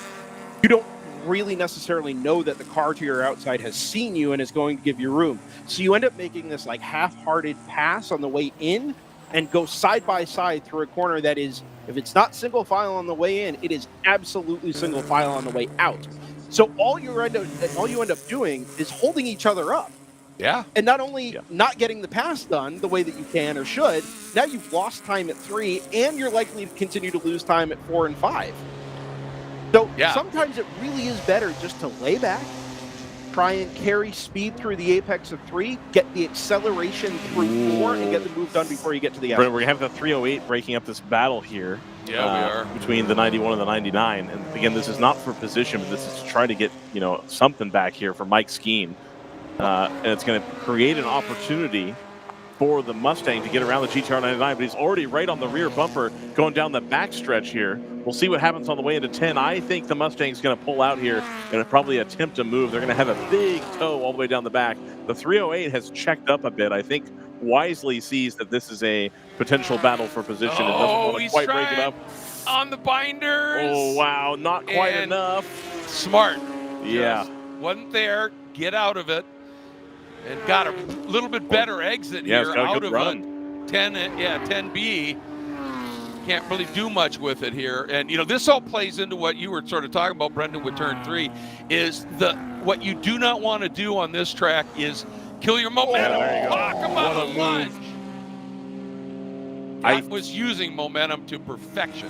you don't really necessarily know that the car to your outside has seen you and is going to give you room. So you end up making this like half-hearted pass on the way in and go side by side through a corner that is, if it's not single file on the way in, it is absolutely single file on the way out. So all you end up doing is holding each other up. Yeah. And not only not getting the pass done the way that you can or should, now you've lost time at 3 and you're likely to continue to lose time at 4 and 5. So sometimes it really is better just to lay back, try and carry speed through the apex of 3, get the acceleration through 4, and get the move done before you get to the Brent, we're going to have the 308 breaking up this battle here. Yeah, we are. Between the 91 and the 99. And again, this is not for position, but this is to try to get, something back here for Mike's scheme. And it's going to create an opportunity for the Mustang to get around the GTR 99, but he's already right on the rear bumper going down the backstretch here. We'll see what happens on the way into 10. I think the Mustang's going to pull out here and probably attempt a move. They're going to have a big toe all the way down the back. The 308 has checked up a bit. I think wisely sees that this is a potential battle for position and doesn't want to quite break it up. On the binders. Oh, wow. Not quite enough. Smart. Yeah. Just wasn't there. Get out of it. And got a little bit better exit here out of a 10B. Can't really do much with it here. And, you know, this all plays into what you were sort of talking about, Brendan, with turn 3, is what you do not want to do on this track is kill your momentum. Lock them out of lunge. I was using momentum to perfection.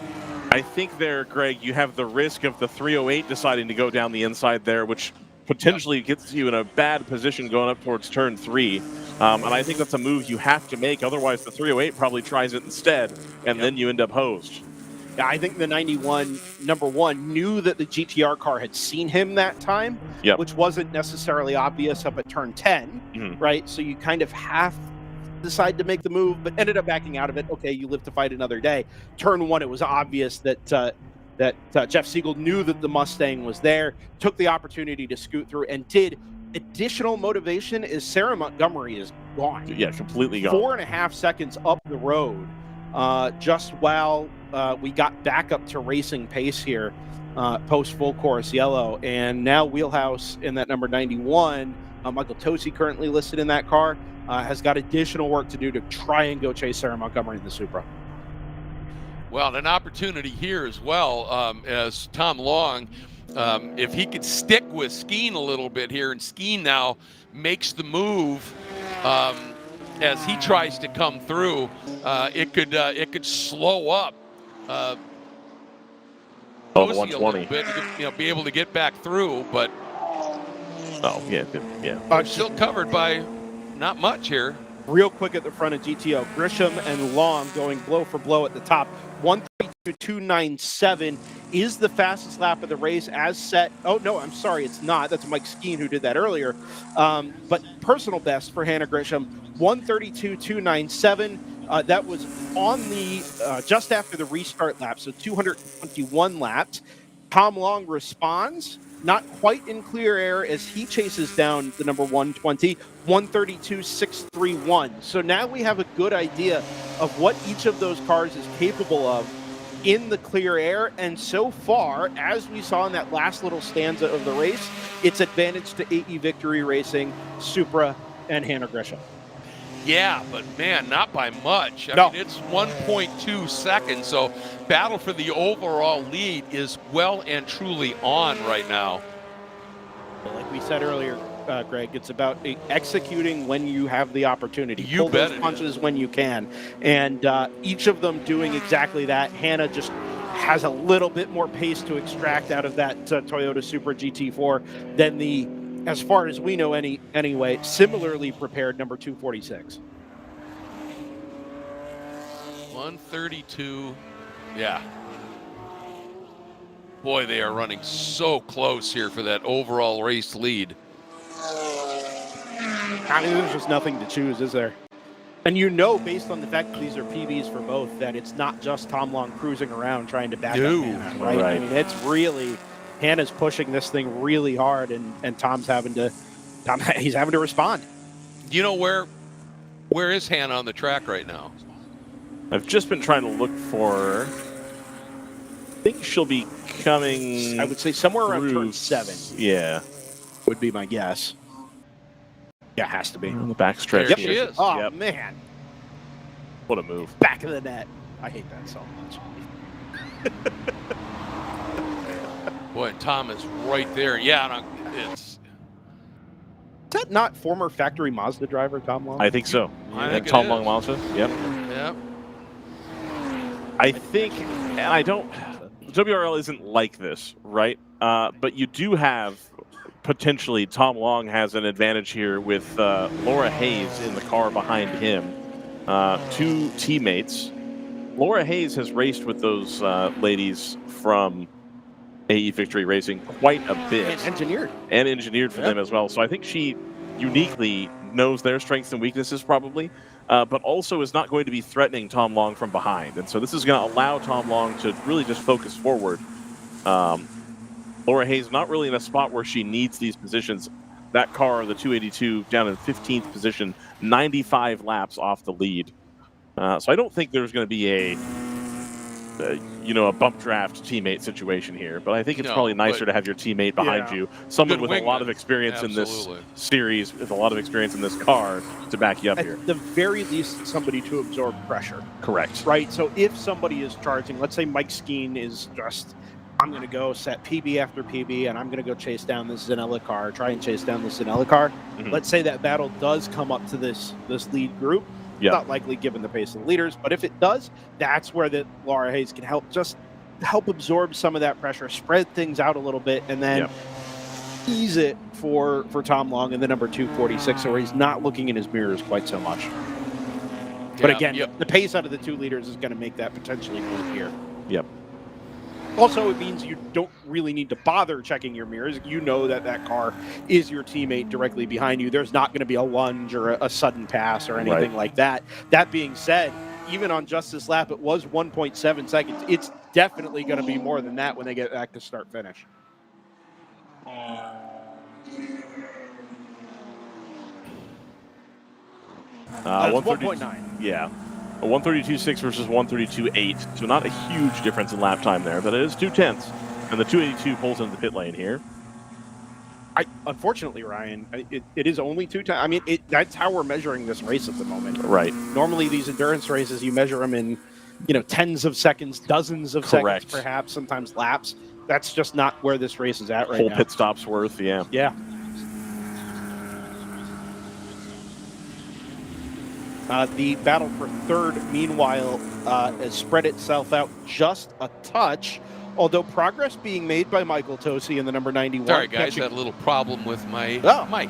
I think there, Greg, you have the risk of the 308 deciding to go down the inside there, which potentially gets you in a bad position going up towards turn 3. And I think that's a move you have to make. Otherwise, the 308 probably tries it instead, and then you end up hosed. Yeah, I think the 91, number one, knew that the GTR car had seen him that time, which wasn't necessarily obvious up at turn 10, right? So you kind of half decide to make the move, but ended up backing out of it. Okay, you live to fight another day. Turn 1, it was obvious that Jeff Siegel knew that the Mustang was there, took the opportunity to scoot through, and did. Additional motivation is Sarah Montgomery is gone. Yeah, completely gone. 4.5 seconds up the road, just while we got back up to racing pace here, post full course yellow. And now Wheelhouse in that number 91, Michael Tosi currently listed in that car, has got additional work to do to try and go chase Sarah Montgomery in the Supra. Well, an opportunity here as well, as Tom Long, if he could stick with Skeen a little bit here, and Skeen now makes the move as he tries to come through, it could slow up Tosi a little bit, be able to get back through, but still covered by not much here. Real quick at the front of GTO, Grisham and Long going blow for blow at the top. 132.297 is the fastest lap of the race as set. Oh, no, I'm sorry, it's not. That's Mike Skeen who did that earlier. But personal best for Hannah Grisham, 132.297. That was on the just after the restart lap, so 221 laps. Tom Long responds, not quite in clear air as he chases down the number 120, 132.631. So now we have a good idea of what each of those cars is capable of in the clear air. And so far, as we saw in that last little stanza of the race, it's advantage to AE Victory Racing, Supra, and Hannah Grisham. Yeah, but man, not by much. I mean, it's 1.2 seconds, so battle for the overall lead is well and truly on right now. Like we said earlier, Greg, it's about executing when you have the opportunity. You pull bet those punches when you can. And each of them doing exactly that. Hannah just has a little bit more pace to extract out of that Toyota Supra GT4 than the, as far as we know anyway, similarly prepared number 246. 132, yeah. Boy, they are running so close here for that overall race lead. I mean, there's just nothing to choose, is there? And you know, based on the fact that these are PBs for both, that it's not just Tom Long cruising around trying to back up Hannah, right? I mean, it's really, Hannah's pushing this thing really hard, and Tom's having to respond. You know, where is Hannah on the track right now? I've just been trying to look for her. I think she'll be coming, I would say somewhere around turn 7. Yeah. Would be my guess. Yeah, has to be. On the backstretch. There she is. Oh, man. What a move. Back of the net. I hate that so much. Boy, Tom is right there. Yeah, it's... Is that not former factory Mazda driver, Tom Long? I think so. I think Tom Long Mazda. Yep. Yep. I think, and I don't, WRL isn't like this, right? But you do have, potentially, Tom Long has an advantage here with Laura Hayes in the car behind him. 2 teammates. Laura Hayes has raced with those ladies from AE Victory Racing quite a bit. And engineered for them as well. So I think she uniquely knows their strengths and weaknesses probably. but also is not going to be threatening Tom Long from behind. And so this is going to allow Tom Long to really just focus forward. Laura Hayes not really in a spot where she needs these positions. That car, the 282, down in 15th position, 95 laps off the lead. So I don't think there's going to be a bump draft teammate situation here, but I think it's probably nicer to have your teammate behind you, someone with a lot of experience in this series, with a lot of experience in this car to back you up here. At the very least, somebody to absorb pressure. Correct. Right. So if somebody is charging, let's say Mike Skeen is just, I'm going to go set PB after PB, and I'm going to go chase down this Zanella car, try and chase down this Zanella car. Let's say that battle does come up to this lead group. Yeah. Not likely given the pace of the leaders, but if it does, that's where the Laura Hayes can help absorb some of that pressure, spread things out a little bit, and then ease it for Tom Long in the number 246, so where he's not looking in his mirrors quite so much. But again, the pace out of the 2 leaders is going to make that potentially move here. Yep. Also, it means you don't really need to bother checking your mirrors. You know that car is your teammate directly behind you. There's not going to be a lunge or a sudden pass or anything like that. That being said, even on just this lap, it was 1.7 seconds. It's definitely going to be more than that when they get back to start-finish. Uh, 1.9. Yeah. A 132.6 versus 132.8. So not a huge difference in lap time there, but it is 2/10. And the 282 pulls into the pit lane here. Unfortunately, Ryan, it is only 2 times. I mean, that's how we're measuring this race at the moment. Right. Normally, these endurance races, you measure them in, tens of seconds, dozens of seconds, perhaps, sometimes laps. That's just not where this race is at right now. Whole pit stop's worth, yeah. Yeah. The battle for third, meanwhile, has spread itself out just a touch, although progress being made by Michael Tosi in the number 91. Sorry, guys, had a little problem with my mic.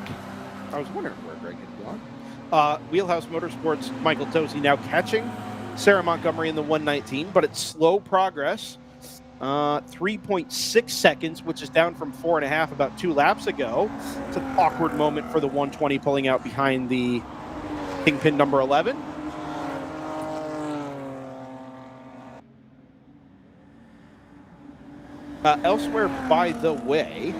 I was wondering where Greg had gone. Wheelhouse Motorsports, Michael Tosi now catching Sarah Montgomery in the 119, but it's slow progress. 3.6 seconds, which is down from 4.5 about 2 laps ago. It's an awkward moment for the 120 pulling out behind the Kingpin number 11. Elsewhere, by the way,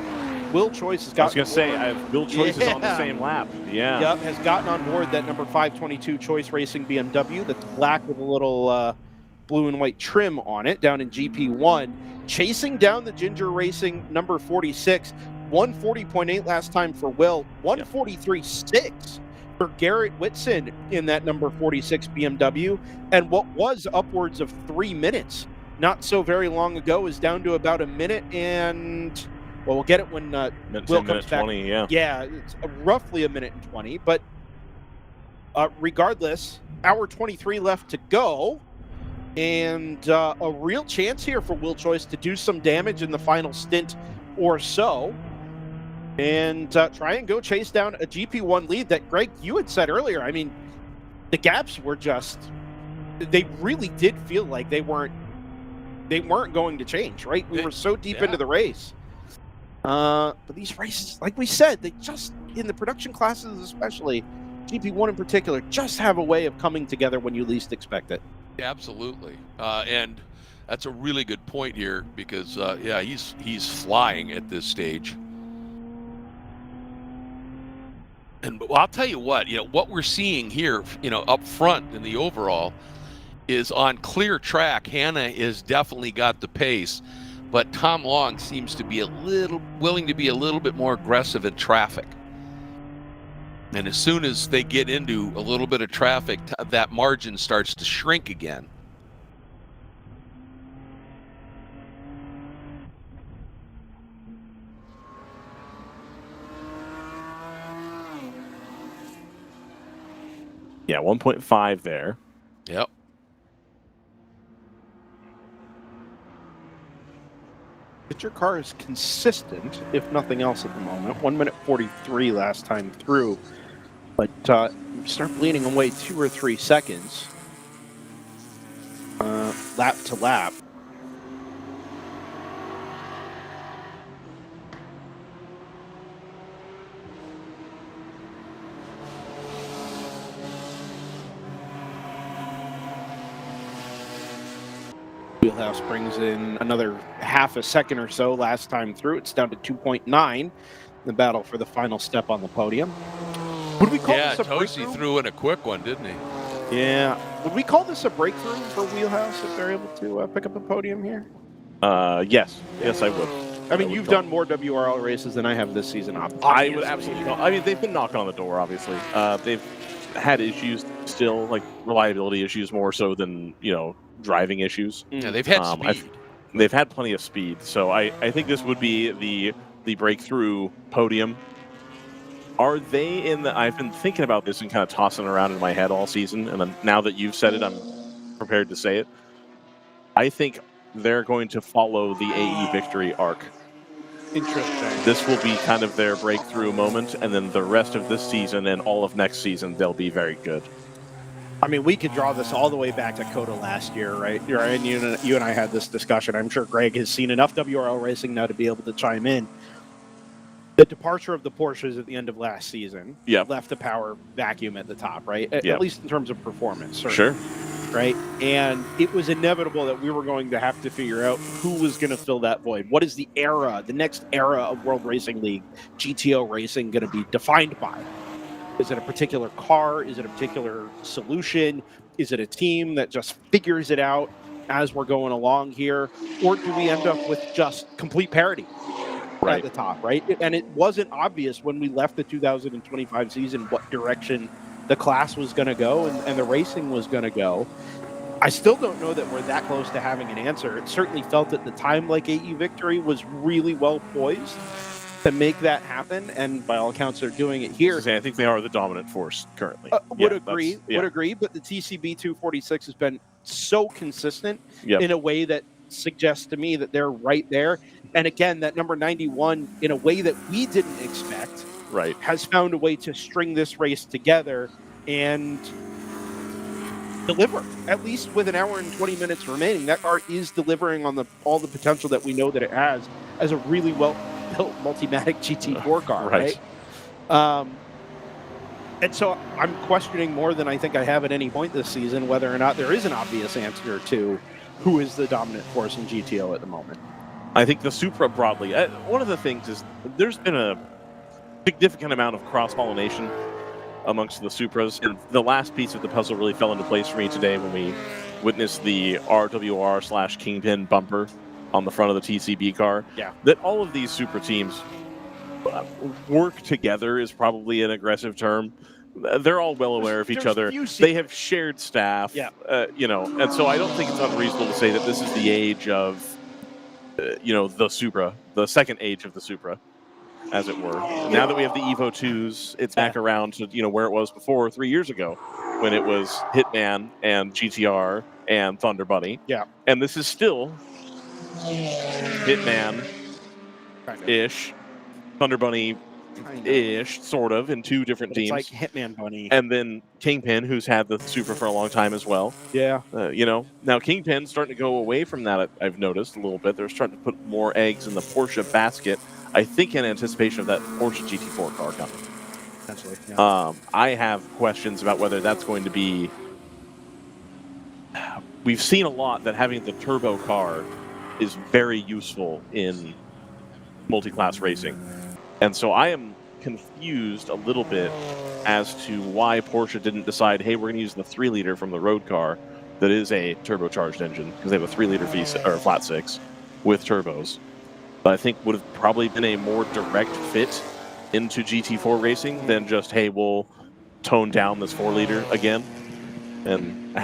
Will Choice has got. I was going to say, Will Choice is on the same lap. Yeah. Yep, has gotten on board that number 522 Choice Racing BMW that's black with a little blue and white trim on it down in GP1. Chasing down the Ginger Racing number 46. 140.8 last time for Will. 143.6 for Garrett Whitson in that number 46 BMW. And what was upwards of 3 minutes not so very long ago is down to about a minute and, well, we'll get it when Will comes back. 20, yeah. Yeah, it's roughly a minute and 20. But regardless, hour 23 left to go. And a real chance here for Will Choice to do some damage in the final stint or so. And try and go chase down a GP1 lead that, Greg, you had said earlier. I mean, the gaps were just, they really did feel like they weren't going to change, right? We were so deep into the race. But these races, like we said, they just, in the production classes especially, GP1 in particular, just have a way of coming together when you least expect it. Absolutely. And that's a really good point here because, he's flying at this stage. And I'll tell you what we're seeing here, up front in the overall is on clear track. Hannah is definitely got the pace, but Tom Long seems to be willing to be a little bit more aggressive in traffic. And as soon as they get into a little bit of traffic, that margin starts to shrink again. Yeah, 1.5 there. Yep. But your car is consistent, if nothing else, at the moment. 1 minute 43 last time through. But start bleeding away 2 or 3 seconds. Lap to lap. Wheelhouse brings in another half a second or so last time through. It's down to 2.9. The battle for the final step on the podium. Would we call this a Tosi breakthrough? threw in a quick one, didn't he? Yeah. Would we call this a breakthrough for Wheelhouse if they're able to pick up a podium here? Yes. Yes, I would. I mean, you've done more WRL races than I have this season. I would absolutely not. I mean, they've been knocking on the door, obviously. They've had issues still, like reliability issues more so than, driving issues. Yeah, they've had speed. They've had plenty of speed. So I think this would be the breakthrough podium. Are they in the... I've been thinking about this and kind of tossing around in my head all season, and then now that you've said it, I'm prepared to say it. I think they're going to follow the AE victory arc. Interesting. This will be kind of their breakthrough moment, and then the rest of this season and all of next season, they'll be very good. I mean, we could draw this all the way back to COTA last year, right? And you and I had this discussion. I'm sure Greg has seen enough WRL racing now to be able to chime in. The departure of the Porsches at the end of last season left the power vacuum at the top, right? At least in terms of performance. Certainly. Sure. Right? And it was inevitable that we were going to have to figure out who was going to fill that void. What is the next era of World Racing League GTO racing going to be defined by? Is it a particular car? Is it a particular solution? Is it a team that just figures it out as we're going along here? Or do we end up with just complete parity at the top, right? And it wasn't obvious when we left the 2025 season what direction the class was going to go and the racing was going to go. I still don't know that we're that close to having an answer. It certainly felt at the time like AE Victory was really well poised to make that happen, and by all accounts, they're doing it here. I think they are the dominant force currently. Would agree, but the TCB 246 has been so consistent in a way that suggests to me that they're right there. And again, that number 91, in a way that we didn't expect, has found a way to string this race together and deliver, at least with an hour and 20 minutes remaining. That car is delivering on all the potential that we know that it has as a really well-built Multimatic GT4 car, right? And so I'm questioning more than I think I have at any point this season whether or not there is an obvious answer to who is the dominant force in GTO at the moment. I think the Supra broadly, one of the things is there's been a significant amount of cross-pollination amongst the Supras, and the last piece of the puzzle really fell into place for me today when we witnessed the RWR/Kingpin bumper on the front of the TCB car. Yeah. That all of these Supra teams work together is probably an aggressive term. They're all well aware of each other. They have shared staff, and so I don't think it's unreasonable to say that this is the age of, the Supra, the second age of the Supra, as it were. Now that we have the Evo 2s, it's back around to, where it was before 3 years ago when it was Hitman and GTR and Thunder Bunny. Yeah. And this is still Hitman-ish, Thunder Bunny-ish, sort of, in two different teams. It's like Hitman Bunny. And then Kingpin, who's had the Supra for a long time as well. Yeah. Now Kingpin's starting to go away from that, I've noticed a little bit. They're starting to put more eggs in the Porsche basket, I think in anticipation of that Porsche GT4 car coming. Potentially, yeah. I have questions about whether that's going to be... We've seen a lot that having the turbo car is very useful in multi-class racing. And so I am confused a little bit as to why Porsche didn't decide, hey, we're going to use the 3-liter from the road car that is a turbocharged engine, because they have a 3-liter flat six with turbos. But I think would have probably been a more direct fit into GT4 racing than just, hey, we'll tone down this 4-liter again and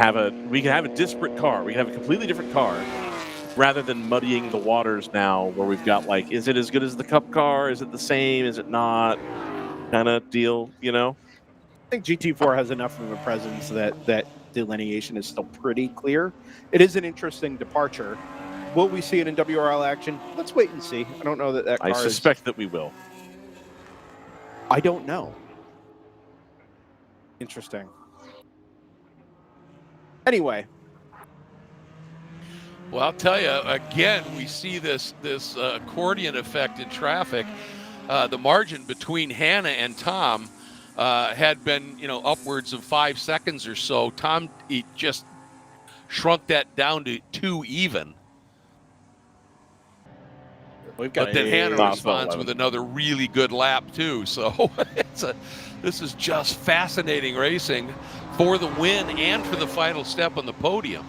we can have a disparate car. We can have a completely different car rather than muddying the waters now where we've got, like, is it as good as the Cup car? Is it the same? Is it not? Kind of deal, I think GT4 has enough of a presence that delineation is still pretty clear. It is an interesting departure. Will we see it in WRL action? Let's wait and see. I don't know that car I suspect that we will. I don't know. Interesting. Anyway. Well, I'll tell you, again, we see this accordion effect in traffic. The margin between Hannah and Tom had been, upwards of 5 seconds or so. Tom, he just shrunk that down to 2 even. We've got but then Hannah top responds 11. with another really good lap too. So this is just fascinating racing for the win and for the final step on the podium.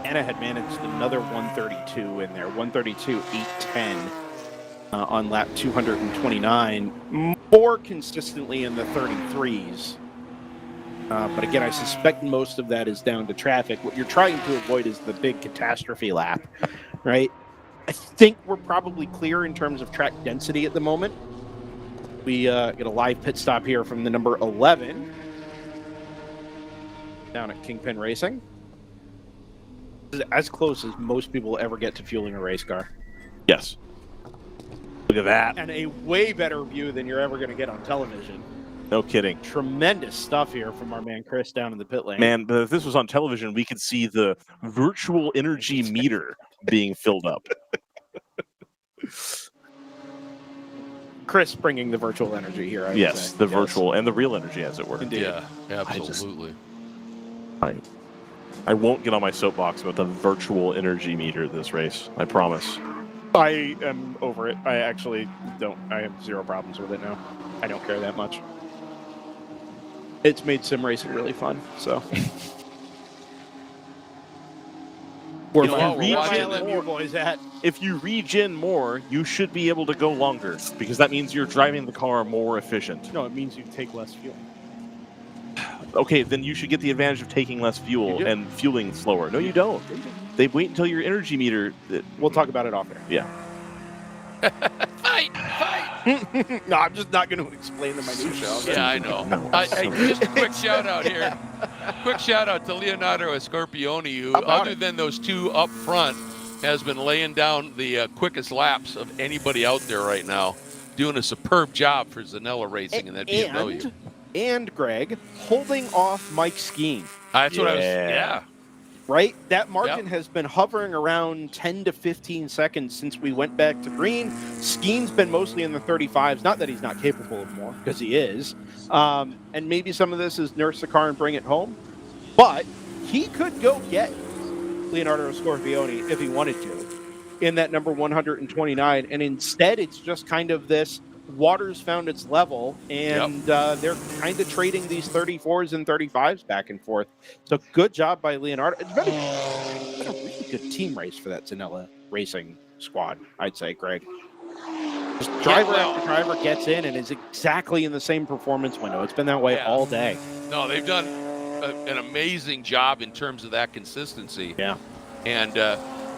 Anna had managed another 132 in there, 132.810 on lap 229, more consistently in the 33s. But again, I suspect most of that is down to traffic. What you're trying to avoid is the big catastrophe lap, right? I think we're probably clear in terms of track density at the moment. We get a live pit stop here from the number 11 down at Kingpin Racing. This is as close as most people will ever get to fueling a race car. Yes. Look at that. And a way better view than you're ever going to get on television. No kidding. Tremendous stuff here from our man Chris down in the pit lane. Man, but if this was on television, we could see the virtual energy meter being filled up. Chris bringing the virtual energy here. I Yes, would say. the virtual and the real energy, as it were. Indeed. Yeah, absolutely. I won't get on my soapbox about the virtual energy meter this race. I promise. I am over it. I actually don't. I have zero problems with it now. I don't care that much. It's made sim racing really fun. So If you regen more, you should be able to go longer because that means you're driving the car more efficient. No, it means you take less fuel. Okay, then you should get the advantage of taking less fuel and fueling slower. No, you don't. They wait until your energy meter. We'll talk about it off air. Yeah. Fight! No, I'm just not going to explain the minutia. Yeah, I know. Just a quick shout out here. Quick shout out to Leonardo Scorpioni, who, other than those two up front, has been laying down the quickest laps of anybody out there right now, doing a superb job for Zanella Racing in that BMW. And Greg holding off Mike Skeen. That's what I was. Yeah. Right? That margin has been hovering around 10 to 15 seconds since we went back to green. Skeen's been mostly in the 35s. Not that he's not capable of more, because he is. And maybe some of this is nurse the car and bring it home. But he could go get Leonardo Scorpioni if he wanted to in that number 129. And instead, it's just kind of this water's found its level, and they're kind of trading these 34s and 35s back and forth. So good job by Leonardo. It's been a really good team race for that Zanella Racing squad, I'd say, Greg. Just driver after driver gets in and is exactly in the same performance window. It's been that way all day. No, they've done an amazing job in terms of that consistency. Yeah. And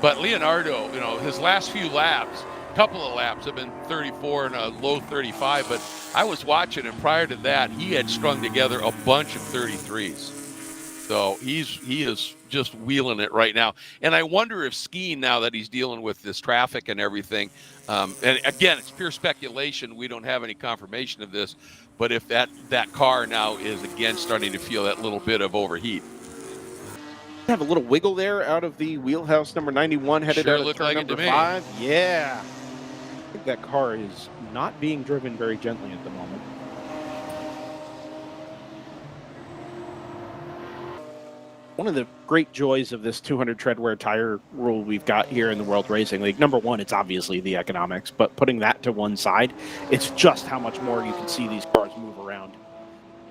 but Leonardo, his last few laps, couple of laps have been 34 and a low 35, but I was watching, and prior to that, he had strung together a bunch of 33s. So he is just wheeling it right now. And I wonder if Skeen, now that he's dealing with this traffic and everything, and again, it's pure speculation. We don't have any confirmation of this, but if that car now is again starting to feel that little bit of overheat. Have a little wiggle there out of the wheelhouse number 91 headed out of turn number 5. Yeah. I think that car is not being driven very gently at the moment. One of the great joys of this 200 treadwear tire rule we've got here in the World Racing League, number one, it's obviously the economics, but putting that to one side, it's just how much more you can see these cars move around.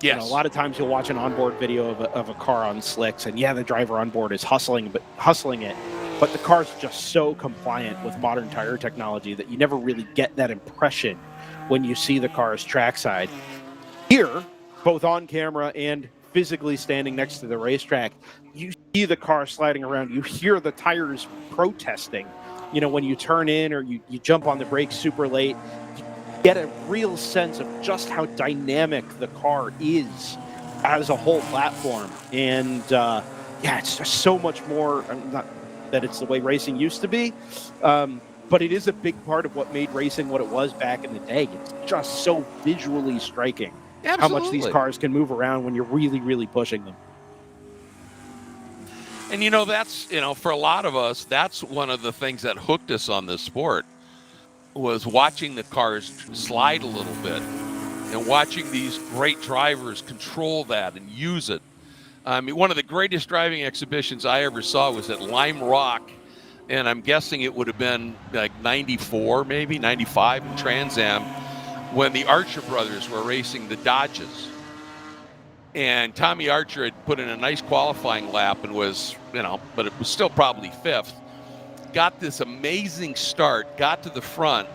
Yes. A lot of times you'll watch an onboard video of a car on slicks, and the driver on board is hustling it, but the car's just so compliant with modern tire technology that you never really get that impression when you see the cars trackside. Here, both on camera and physically standing next to the racetrack, you see the car sliding around. You hear the tires protesting. When you turn in or you jump on the brakes super late, you get a real sense of just how dynamic the car is as a whole platform. And it's just so much more. Not that it's the way racing used to be, but it is a big part of what made racing what it was back in the day. It's just so visually striking. How much these cars can move around when you're really, really pushing them. And that's, for a lot of us, that's one of the things that hooked us on this sport, was watching the cars slide a little bit and watching these great drivers control that and use it. I mean, one of the greatest driving exhibitions I ever saw was at Lime Rock and I'm guessing it would have been like 94, maybe 95 in Trans Am, when the Archer brothers were racing the Dodges. And Tommy Archer had put in a nice qualifying lap and was, but it was still probably 5th. Got this amazing start, got to the front,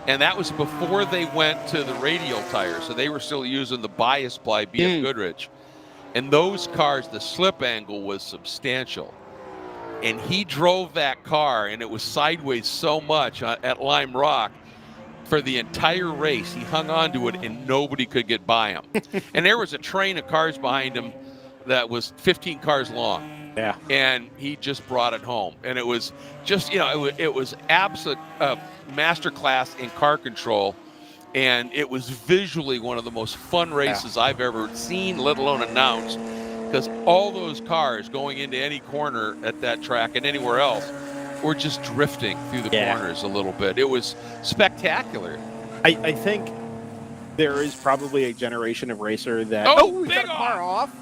and that was before they went to the radial tires. So they were still using the bias ply BF Goodrich. And those cars, the slip angle was substantial. And he drove that car, and it was sideways so much at Lime Rock for the entire race. He hung on to it, and nobody could get by him. And there was a train of cars behind him that was 15 cars long. Yeah. And he just brought it home. And it was just, it was absolute masterclass in car control. And it was visually one of the most fun races I've ever seen, let alone announced. Because all those cars going into any corner at that track and anywhere else were just drifting through the corners a little bit. It was spectacular. I think there is probably a generation of racer that... Oh, we got a car off.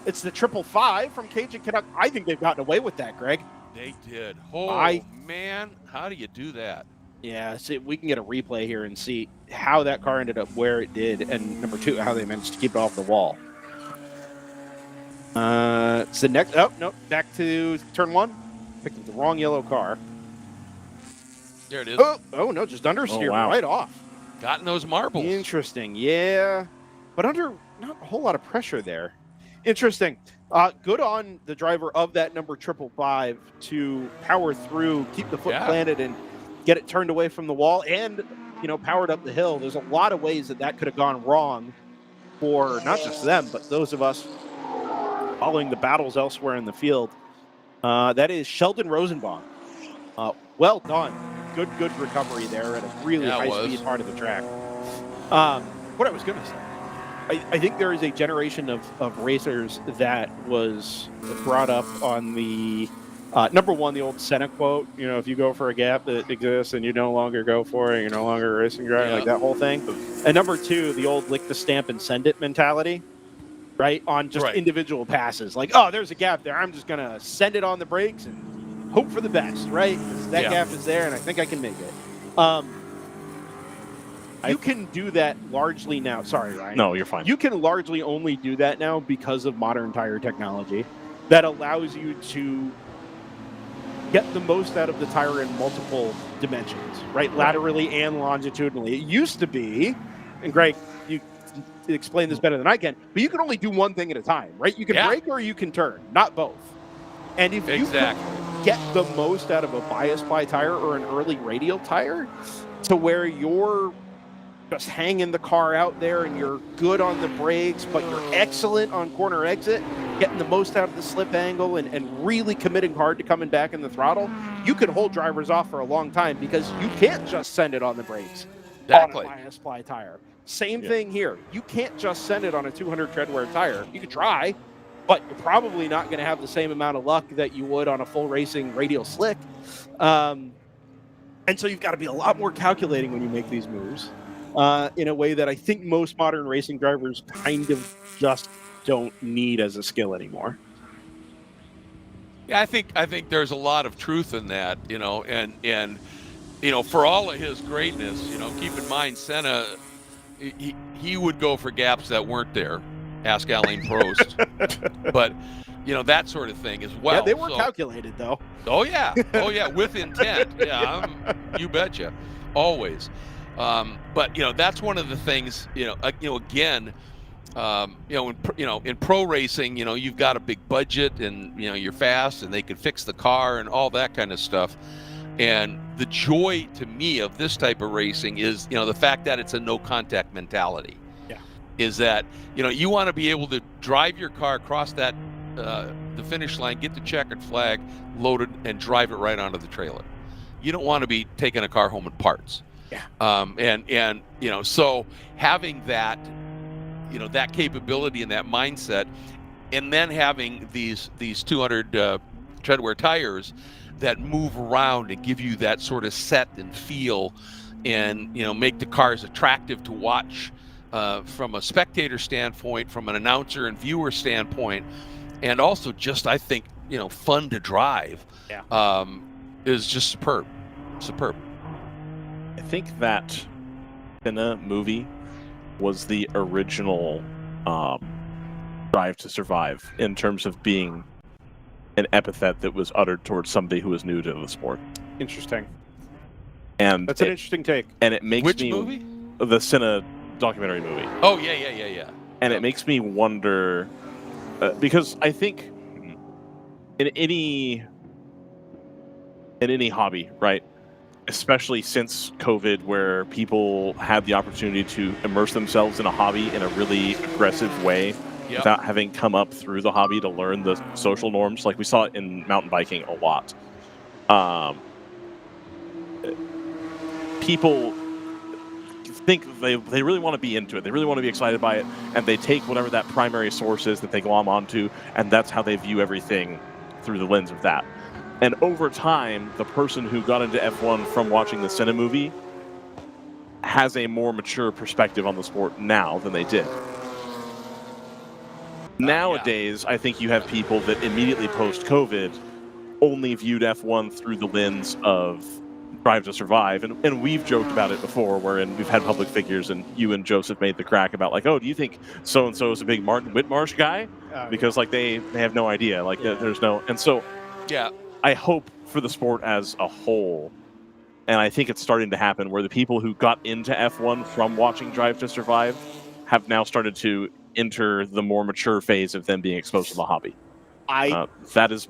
It's the 555 from Cajun Canuck. I think they've gotten away with that, Greg. They did. Man, how do you do that? Yeah, see, we can get a replay here and see how that car ended up where it did, and number 2, how they managed to keep it off the wall. It's the next... Oh, no, back to turn 1. Picked up the wrong yellow car. There it is. Oh no, just understeer wow. right off. Got in those marbles. Interesting, yeah. But under not a whole lot of pressure there. Interesting. Good on the driver of that number 555 to power through, keep the foot planted, and get it turned away from the wall and, powered up the hill. There's a lot of ways that could have gone wrong for not just them, but those of us following the battles elsewhere in the field. That is Sheldon Rosenbaum. Well done. Good recovery there at a really high-speed part of the track. What I was going to say, I think there is a generation of racers that was brought up on the, number 1, the old Senna quote, if you go for a gap that exists and you no longer go for it, you're no longer a racing driver, like that whole thing. And number 2, the old lick the stamp and send it mentality. Right, on just individual passes. Like, oh, there's a gap there. I'm just going to send it on the brakes and hope for the best, right? That gap is there, and I think I can make it. You can do that largely now. Sorry, Ryan. No, you're fine. You can largely only do that now because of modern tire technology that allows you to get the most out of the tire in multiple dimensions, right? Laterally and longitudinally. It used to be, and Greg, you explain this better than I can, but you can only do one thing at a time, right? You can brake or you can turn, not both. And if you can get the most out of a bias ply tire or an early radial tire to where you're just hanging the car out there and you're good on the brakes, but you're excellent on corner exit, getting the most out of the slip angle and really committing hard to coming back in the throttle, you can hold drivers off for a long time because you can't just send it on the brakes on a bias ply tire. Same thing here. You can't just send it on a 200 treadwear tire. You could try, but you're probably not going to have the same amount of luck that you would on a full racing radial slick. And so you've got to be a lot more calculating when you make these moves in a way that I think most modern racing drivers kind of just don't need as a skill anymore. Yeah, I think there's a lot of truth in that, and for all of his greatness, keep in mind Senna, he would go for gaps that weren't there. Ask Alain Prost. But, that sort of thing as well. Yeah, they were calculated, though. Oh, yeah. With intent. Yeah, you betcha. Always. But, that's one of the things, again, in pro racing, you've got a big budget and, you're fast and they can fix the car and all that kind of stuff. And the joy to me of this type of racing is, the fact that it's a no contact mentality. Yeah. Is that, you want to be able to drive your car across that, the finish line, get the checkered flag loaded and drive it right onto the trailer. You don't want to be taking a car home in parts. Yeah. And so having that, that capability and that mindset, and then having these 200 treadwear tires that move around and give you that sort of set and feel and, make the cars attractive to watch from a spectator standpoint, from an announcer and viewer standpoint, and also just, I think, fun to drive. Yeah. is just superb. Superb. I think that Senna movie was the original Drive to Survive in terms of being an epithet that was uttered towards somebody who was new to the sport. Interesting. And that's an interesting take. And it makes Which me movie? The Senna documentary movie. Oh yeah. And it makes me wonder because I think in any hobby, right? Especially since COVID, where people had the opportunity to immerse themselves in a hobby in a really aggressive way without having come up through the hobby to learn the social norms. Like we saw it in mountain biking a lot. People think they really want to be into it. They really want to be excited by it, and they take whatever that primary source is that they glom onto, and that's how they view everything through the lens of that. And over time, the person who got into F1 from watching the Senna movie has a more mature perspective on the sport now than they did. Nowadays, I think you have people that immediately post-COVID only viewed F1 through the lens of Drive to Survive. And we've joked about it before, wherein we've had public figures, and you and Joseph made the crack about, like, oh, do you think so-and-so is a big Martin Whitmarsh guy? Because, like, they have no idea. Like, there's no... And so... Yeah. I hope for the sport as a whole, and I think it's starting to happen, where the people who got into F1 from watching Drive to Survive have now started to enter the more mature phase of them being exposed to the hobby. That is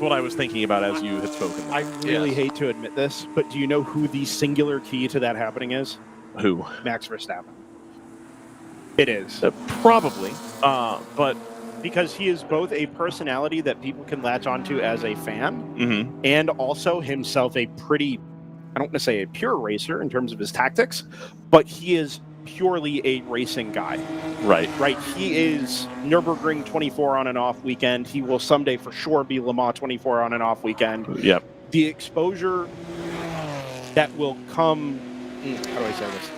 what I was thinking about as you had spoken. I really hate to admit this, but do you know who the singular key to that happening is? Who? Max Verstappen. It is. Probably. But... Because he is both a personality that people can latch onto as a fan, and also himself a pretty, I don't want to say a pure racer in terms of his tactics, but he is purely a racing guy. Right. Right. He is Nürburgring 24 on and off weekend. He will someday for sure be Le Mans 24 on and off weekend. Yep. The exposure that will come, how do I say this?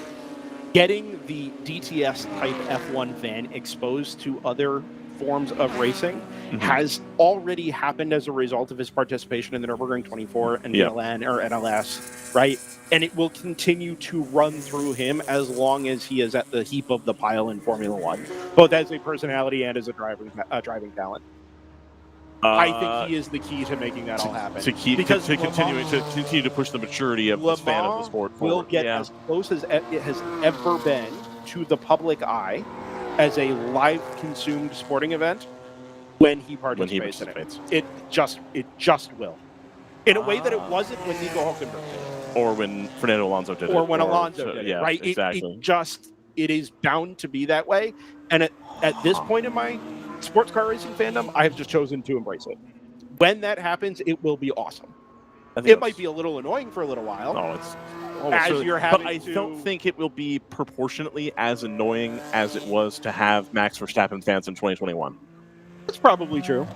Getting the DTS type F1 fan exposed to other forms of racing has already happened as a result of his participation in the Nürburgring 24 and Milan or NLS, right? And it will continue to run through him as long as he is at the heap of the pile in Formula One, both as a personality and as a driving talent. I think he is the key to making that all happen. To continue to push the maturity of the fan of the sport forward. Will get as close as it has ever been to the public eye as a live consumed sporting event when he participates in it. It just will. In a way that it wasn't when Nico Hülkenberg did. Or when Fernando Alonso did it. Or when Alonso did it, right? Exactly. It is bound to be that way. And at this point in my sports car racing fandom, I have just chosen to embrace it. When that happens, it will be awesome. It might be a little annoying for a little while. No, it's... But I don't think it will be proportionately as annoying as it was to have Max Verstappen fans in 2021. That's probably true.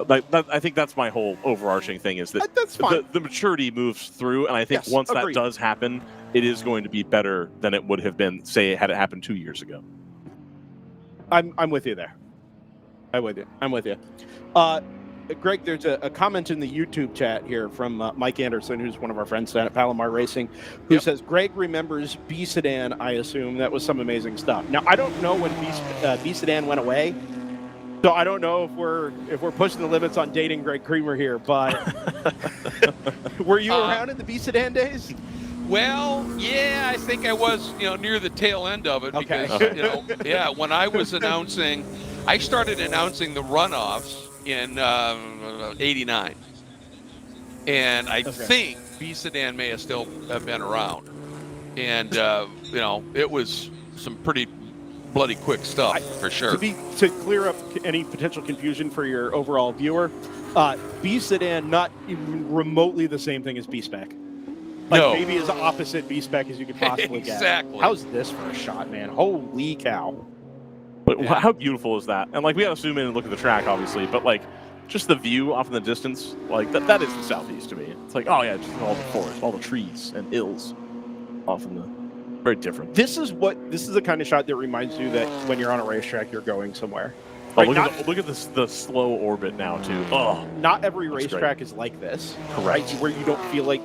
I think that's my whole overarching thing, is that that's fine. The maturity moves through, and I think once that does happen, it is going to be better than it would have been, say, had it happened 2 years ago. I'm with you there. I'm with you. Greg, there's a comment in the YouTube chat here from Mike Anderson, who's one of our friends down at Palomar Racing, who says, Greg remembers B Sedan, I assume. That was some amazing stuff. Now, I don't know when B Sedan went away, so I don't know if we're pushing the limits on dating Greg Creamer here, but were you around in the B Sedan days? Well, yeah, I think I was, near the tail end of it because, when I was announcing, I started announcing the runoffs in 89, and I think B Sedan may have still have been around, and it was some pretty bloody quick stuff for sure. To clear up any potential confusion for your overall viewer, B Sedan not even remotely the same thing as B Spec. Maybe as opposite B Spec as you could possibly get. Exactly. How's this for a shot, man? Holy cow! But how beautiful is that? And we got to zoom in and look at the track, obviously, but just the view off in the distance, that is the Southeast to me. It's just all the forest, all the trees and hills off in the very different. This is the kind of shot that reminds you that when you're on a racetrack, you're going somewhere. Oh, look at this, the slow orbit now too. Oh, not every that's racetrack great. is like this. Correct. Right? Where you don't feel like,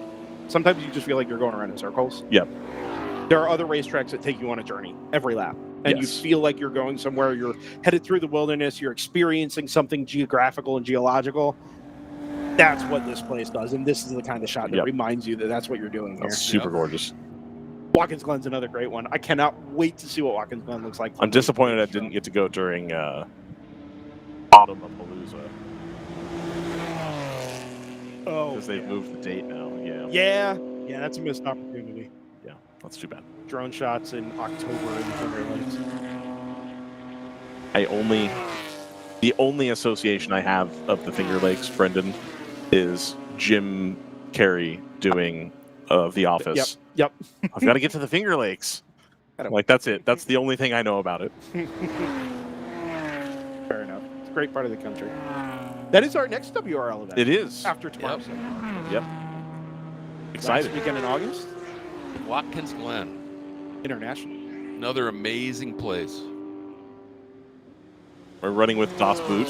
sometimes you just feel like you're going around in circles. Yep. There are other racetracks that take you on a journey every lap. And Yes. you feel like you're going somewhere, you're headed through the wilderness, you're experiencing something geographical and geological. That's what this place does. And this is the kind of shot that Yep. reminds you that that's what you're doing here. That's super gorgeous. Watkins Glen's another great one. I cannot wait to see what Watkins Glen looks like. I'm disappointed I didn't get to go during Autumn of Palooza. Oh, because they've moved the date now. Yeah, that's a missed opportunity. Yeah, that's too bad. Drone shots in October in the Finger Lakes. The only association I have of the Finger Lakes, Brendan, is Jim Carrey doing The Office. Yep. I've got to get to the Finger Lakes. Like, that's it. That's the only thing I know about it. Fair enough. It's a great part of the country. That is our next WRL event. It is. After tomorrow. Yep. Excited. Last weekend in August. Watkins Glen. International. Another amazing place. We're running with Das Boot.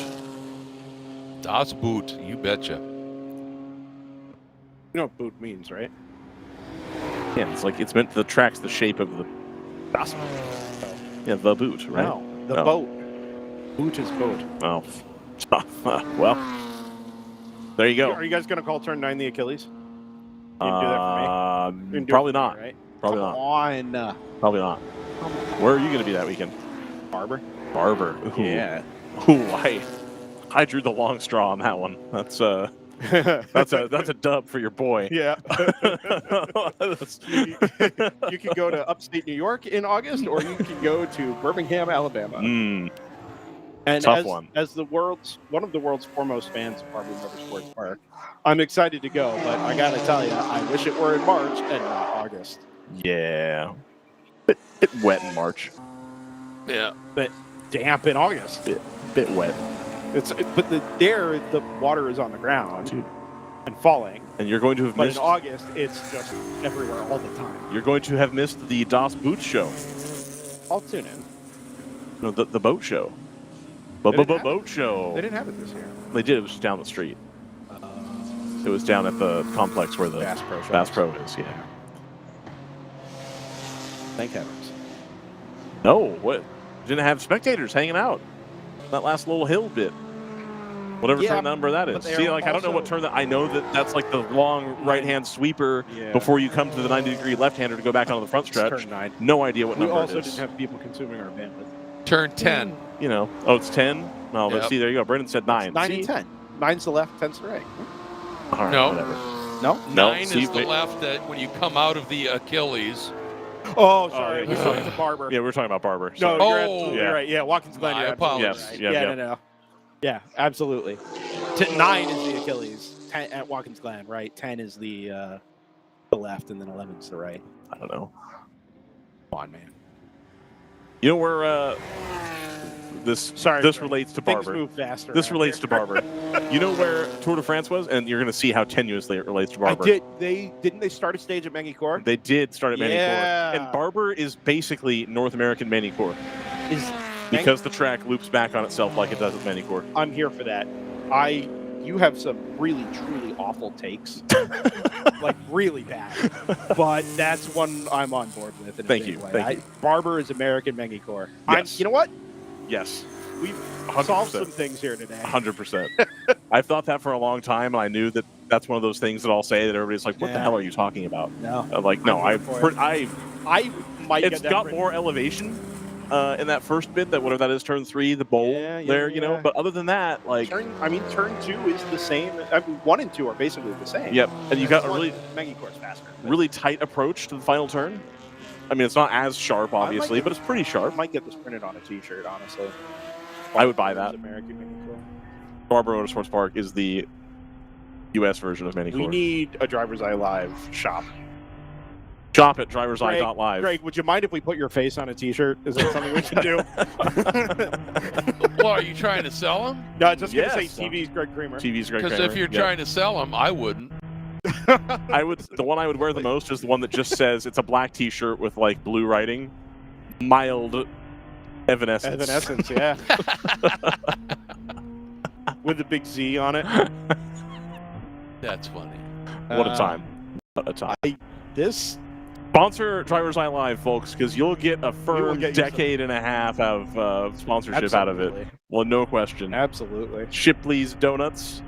Das Boot, you betcha. You know what boot means, right? Yeah, it's like it's meant the track's the shape of the Das Boot. Yeah, the boot, right? No, the boat. Boot is boat. Oh. Well, there you go. Are you guys going to call turn 9 the Achilles? You can do that for me. Probably not. Right? Probably Come not. on. Probably not. Where are you going to be that weekend? Barber. Ooh. Yeah. Ooh, I drew the long straw on that one. That's a dub for your boy. Yeah. You can go to upstate New York in August, or you can go to Birmingham, Alabama. And Tough one. As one of the world's foremost fans of Barber Motorsports Park, I'm excited to go, but I got to tell you, I wish it were in March and not August. Yeah. Bit wet in March. Yeah. But damp in August. Bit wet. But the water is on the ground and falling. And you're going to have But missed. in August, it's just everywhere all the time. You're going to have missed the Das Boot show. I'll tune in. No, the boat show. Boat show. They didn't have it this year. They did. It was just down the street. It was down at the complex where the Bass Pro is. Yeah. Thank heavens. No, what? Didn't have spectators hanging out. That last little hill bit. Whatever turn number that is. See, like, I don't know what turn that. I know that's like the long right-hand sweeper before you come to the 90-degree left-hander to go back onto the front stretch. Turn 9. No idea what number it is. We also didn't have people consuming our bandwidth. Turn 10. You know, it's 10? No, let's see, there you go. Brendan said 9. 9 and 10. 9's the left, 10's the right. All right, No. whatever. No? 9 is the left when you come out of the Achilles. Oh, sorry. We're talking about Barber. Yeah, we're talking about Barber. No, Sorry. you're absolutely right. Yeah, Watkins Glen, I you're absolutely apologize. right. Yes, No. Yeah, absolutely. 9 is the Achilles 10, at Watkins Glen, right? 10 is the left, and then 11 is the right. I don't know. Come on, man. You know where this relates to Things Barber. move faster. This around relates here. to Barber. You know where Tour de France was, and you're going to see how tenuously it relates to Barber. Didn't they start a stage at Megicourt? They did start at Manicourt. Yeah. And Barber is basically North American Manicourt. Because the track loops back on itself like it does at Manicourt. I'm here for that. You have some really, truly awful takes. Like, really bad. But that's one I'm on board with in a Thank big you. way. Thank you. Barber is American Megicourt. Yes. You know what? Yes. We've 100%. solved some things here today. 100%. I've thought that for a long time, and I knew that that's one of those things that I'll say that everybody's like, what the hell are you talking about? No. I'm like, no, I'm here for it. I might it's get that got written. more elevation in that first bit, that whatever that is, turn 3, the bowl there, you know. But other than that, like, turn 2 is the same. 1 and 2 are basically the same. yep. And you got a really Megicourt's faster. really tight approach to the final turn. I mean, it's not as sharp, obviously, but it's pretty sharp. I might get this printed on a T-shirt, honestly. I would buy that. American Megicourt. Barber Motorsports Park is the U.S. version of Manicourt. We need a DriverSeye Live shop. Shop at driverseye.live. Greg, would you mind if we put your face on a T-shirt? Is that something we can do? Well, are you trying to sell them? No, just going to Yes. say TV's Greg Creamer. TV's Greg Because Kramer. if you're Yep. trying to sell them, I wouldn't. The one I would wear the most is the one that just says it's a black T-shirt with like blue writing, mild Evanescence. Evanescence, yeah. With a big Z on it. That's funny. What a time. What a time. This sponsor DriversEye Live, folks, because you'll get a firm decade and a half of sponsorship out of it. Well, no question. Absolutely. Shipley's Donuts.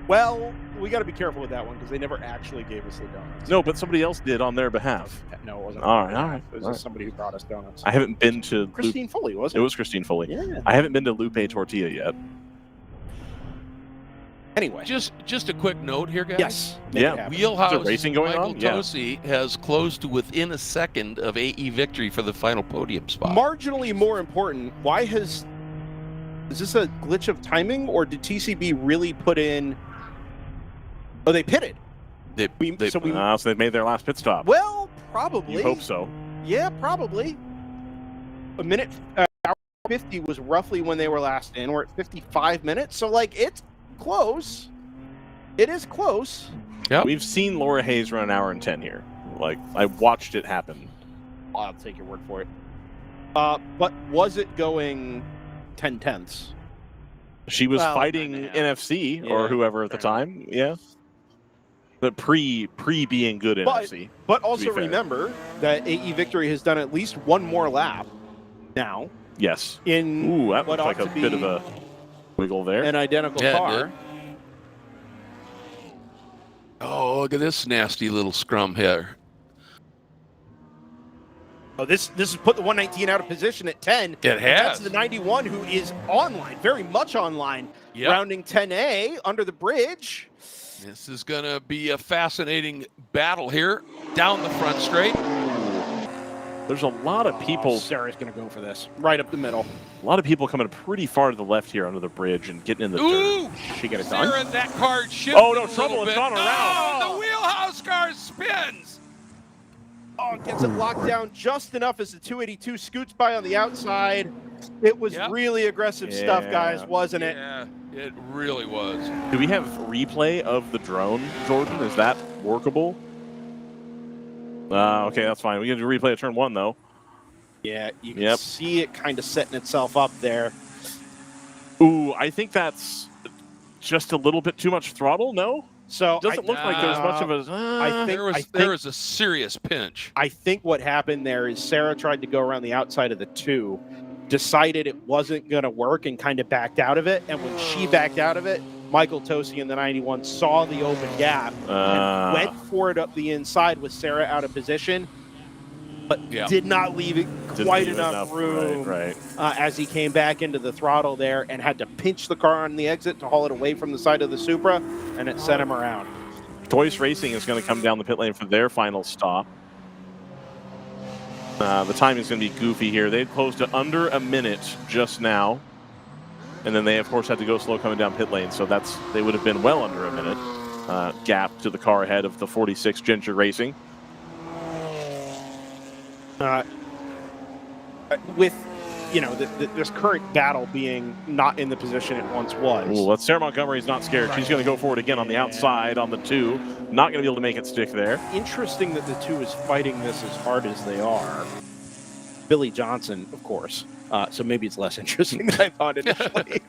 Well, we got to be careful with that one because they never actually gave us the donuts. No, but somebody else did on their behalf. No, it wasn't. All right. It was just somebody who brought us donuts. I haven't been to Christine Foley, wasn't it? It was Christine Foley. Yeah. I haven't been to Lupe Tortilla yet. Anyway, just a quick note here, guys. Yes. Yeah. Wheelhouse. Is there racing going Michael on? Yeah. Tosi has closed to within a second of AE victory for the final podium spot. Marginally more important, is this a glitch of timing, or did TCB really put in? Oh, they pitted. So they made their last pit stop. Well, probably. You hope so. Yeah, probably. A minute, hour 50 was roughly when they were last in. We're at 55 minutes, so like it's close. It is close. Yeah. We've seen Laura Hayes run an hour and 10 here. Like, I watched it happen. I'll take your word for it. But was it going 10 tenths? She was fighting NFC or whoever at the time. Yeah. But pre being good NFC. But also remember that AE Victory has done at least one more lap now. Yes. In that what looked like a bit of a wiggle there. An identical car. Oh, look at this nasty little scrum here. Oh, this has put the 119 out of position at 10. It has. That's the 91 who is online, very much online, rounding 10A under the bridge. This is going to be a fascinating battle here down the front straight. There's a lot of people. Sarah's going to go for this right up the middle. A lot of people coming pretty far to the left here under the bridge and getting in the dirt. She get it Sarah, done. that car shifted Oh, no, a trouble. little It's bit. gone around. Oh, the wheelhouse car spins. Oh, gets it locked down just enough as the 282 scoots by on the outside. It was really aggressive stuff, guys, wasn't it? Yeah, it really was. Do we have replay of the drone, Jordan? Is that workable? Okay, that's fine. We get to replay of turn 1, though. Yeah, you can see it kind of setting itself up there. Ooh, I think that's just a little bit too much throttle, no? So doesn't look like there's much of a. I think there was a serious pinch. I think what happened there is Sarah tried to go around the outside of the 2, decided it wasn't going to work, and kind of backed out of it. And when she backed out of it, Michael Tosi in the 91 saw the open gap and went for it up the inside with Sarah out of position, but did not leave it quite enough room as he came back into the throttle there and had to pinch the car on the exit to haul it away from the side of the Supra, and it sent him around. Toys Racing is going to come down the pit lane for their final stop. The timing is going to be goofy here. They closed to under a minute just now. And then they, of course, had to go slow coming down pit lane. So they would have been well under a minute gap to the car ahead of the 46 Ginger Racing. With, this current battle being not in the position it once was. Ooh, Sarah Montgomery's not scared. She's going to go for it again on the outside on the 2. Not going to be able to make it stick there. Interesting that the 2 is fighting this as hard as they are. Billy Johnson, of course. So maybe it's less interesting than I thought initially.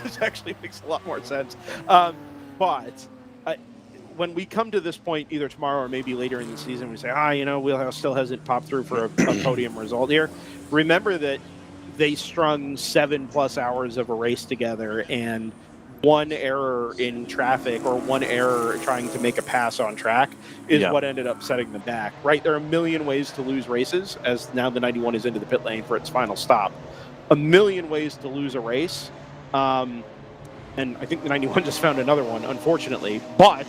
This actually makes a lot more sense. But when we come to this point, either tomorrow or maybe later in the season, we say, Wheelhouse still hasn't popped through for a podium result here. Remember that they strung 7+ hours of a race together, and one error in traffic or one error trying to make a pass on track is what ended up setting them back, right? There are a million ways to lose races, as now the 91 is into the pit lane for its final stop. A million ways to lose a race. And I think the 91 just found another one, unfortunately. But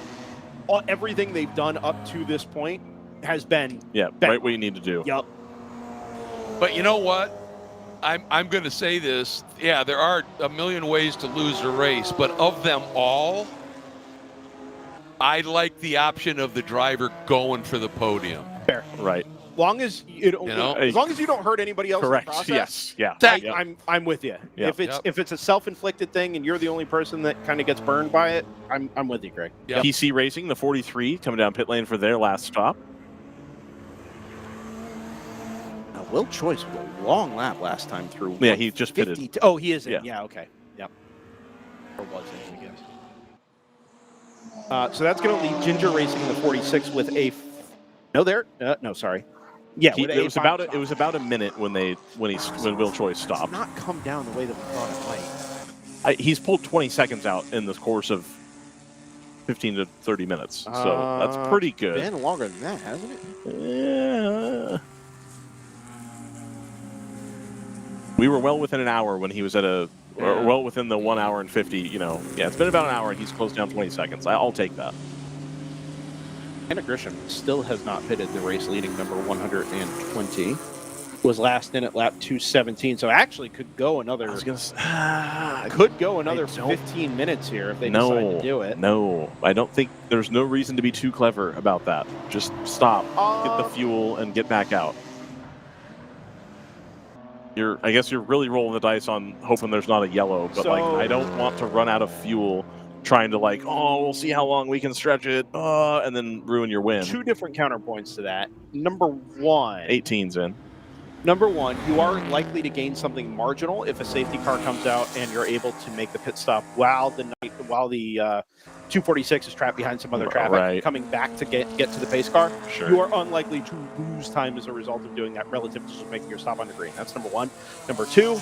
everything they've done up to this point has been right what you need to do. Yep. But you know what? I'm going to say this. Yeah, there are a million ways to lose a race, but of them all, I like the option of the driver going for the podium. Fair. Right. Long as as long as you don't hurt anybody else. Correct. In the process, Yes. Yeah. I'm with you. Yeah. If it's a self-inflicted thing and you're the only person that kind of gets burned by it, I'm with you, Greg. PC Racing, the 43, coming down pit lane for their last stop. Will Choice with a long lap last time through. Yeah, he just pitted. Oh, he is in. Yeah. Yeah, okay. Yep. Or was in, I guess. So that's going to leave Ginger racing in the 46 with a. No, sorry. Yeah, It was about a minute when Will Choice stopped. It's not come down the way that we thought it might. He's pulled 20 seconds out in the course of 15 to 30 minutes, so that's pretty good. Been longer than that, hasn't it? Yeah. We were well within an hour when he was at or well within the 1 hour and 50. Yeah, it's been about an hour, and he's closed down 20 seconds. I'll take that. Anna Grisham still has not pitted the race leading number 120. Was last in at lap 217, so actually could go another. 15 minutes here if they decide to do it. No, I don't think there's no reason to be too clever about that. Just stop, get the fuel, and get back out. I guess you're really rolling the dice on hoping there's not a yellow, but I don't want to run out of fuel trying to we'll see how long we can stretch it, and then ruin your win. Two different counterpoints to that. Number one, 18's in. Number one, you are likely to gain something marginal if a safety car comes out and you're able to make the pit stop while the 246 is trapped behind some other traffic, coming back to get to the pace car. Sure. You are unlikely to lose time as a result of doing that relative to just making your stop on the green. That's number one. Number two,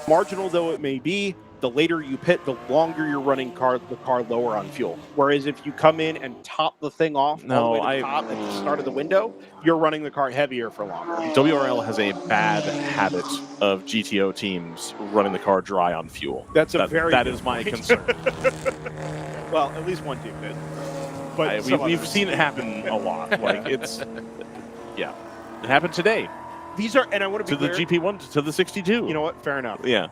marginal though it may be, the later you pit, the longer you're running the car lower on fuel. Whereas if you come in and top the thing off all the way to the top at the start of the window, you're running the car heavier for longer. WRL has a bad habit of GTO teams running the car dry on fuel. That is my concern. Well, at least one team did. But we've seen it happen a lot. Yeah, it happened today. These are, and I want to be clear, the GP1 to the 62. You know what? Fair enough. Yeah.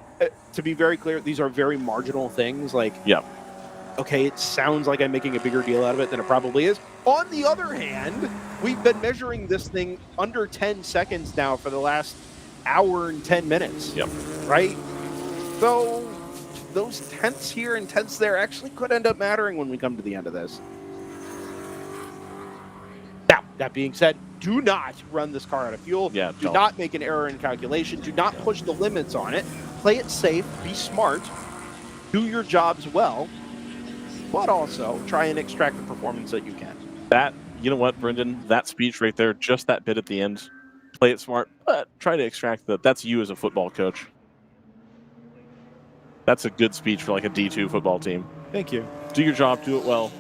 To be very clear, these are very marginal things. Okay, it sounds like I'm making a bigger deal out of it than it probably is. On the other hand, we've been measuring this thing under 10 seconds now for the last hour and 10 minutes. Yep. Right? So those tenths here and tenths there actually could end up mattering when we come to the end of this. Now, that being said, do not run this car out of fuel. Yeah, do not make an error in calculation. Do not push the limits on it. Play it safe. Be smart. Do your jobs well. But also try and extract the performance that you can. You know what, Brendan? That speech right there, just that bit at the end. Play it smart, but try to extract that's you as a football coach. That's a good speech for a D2 football team. Thank you. Do your job. Do it well.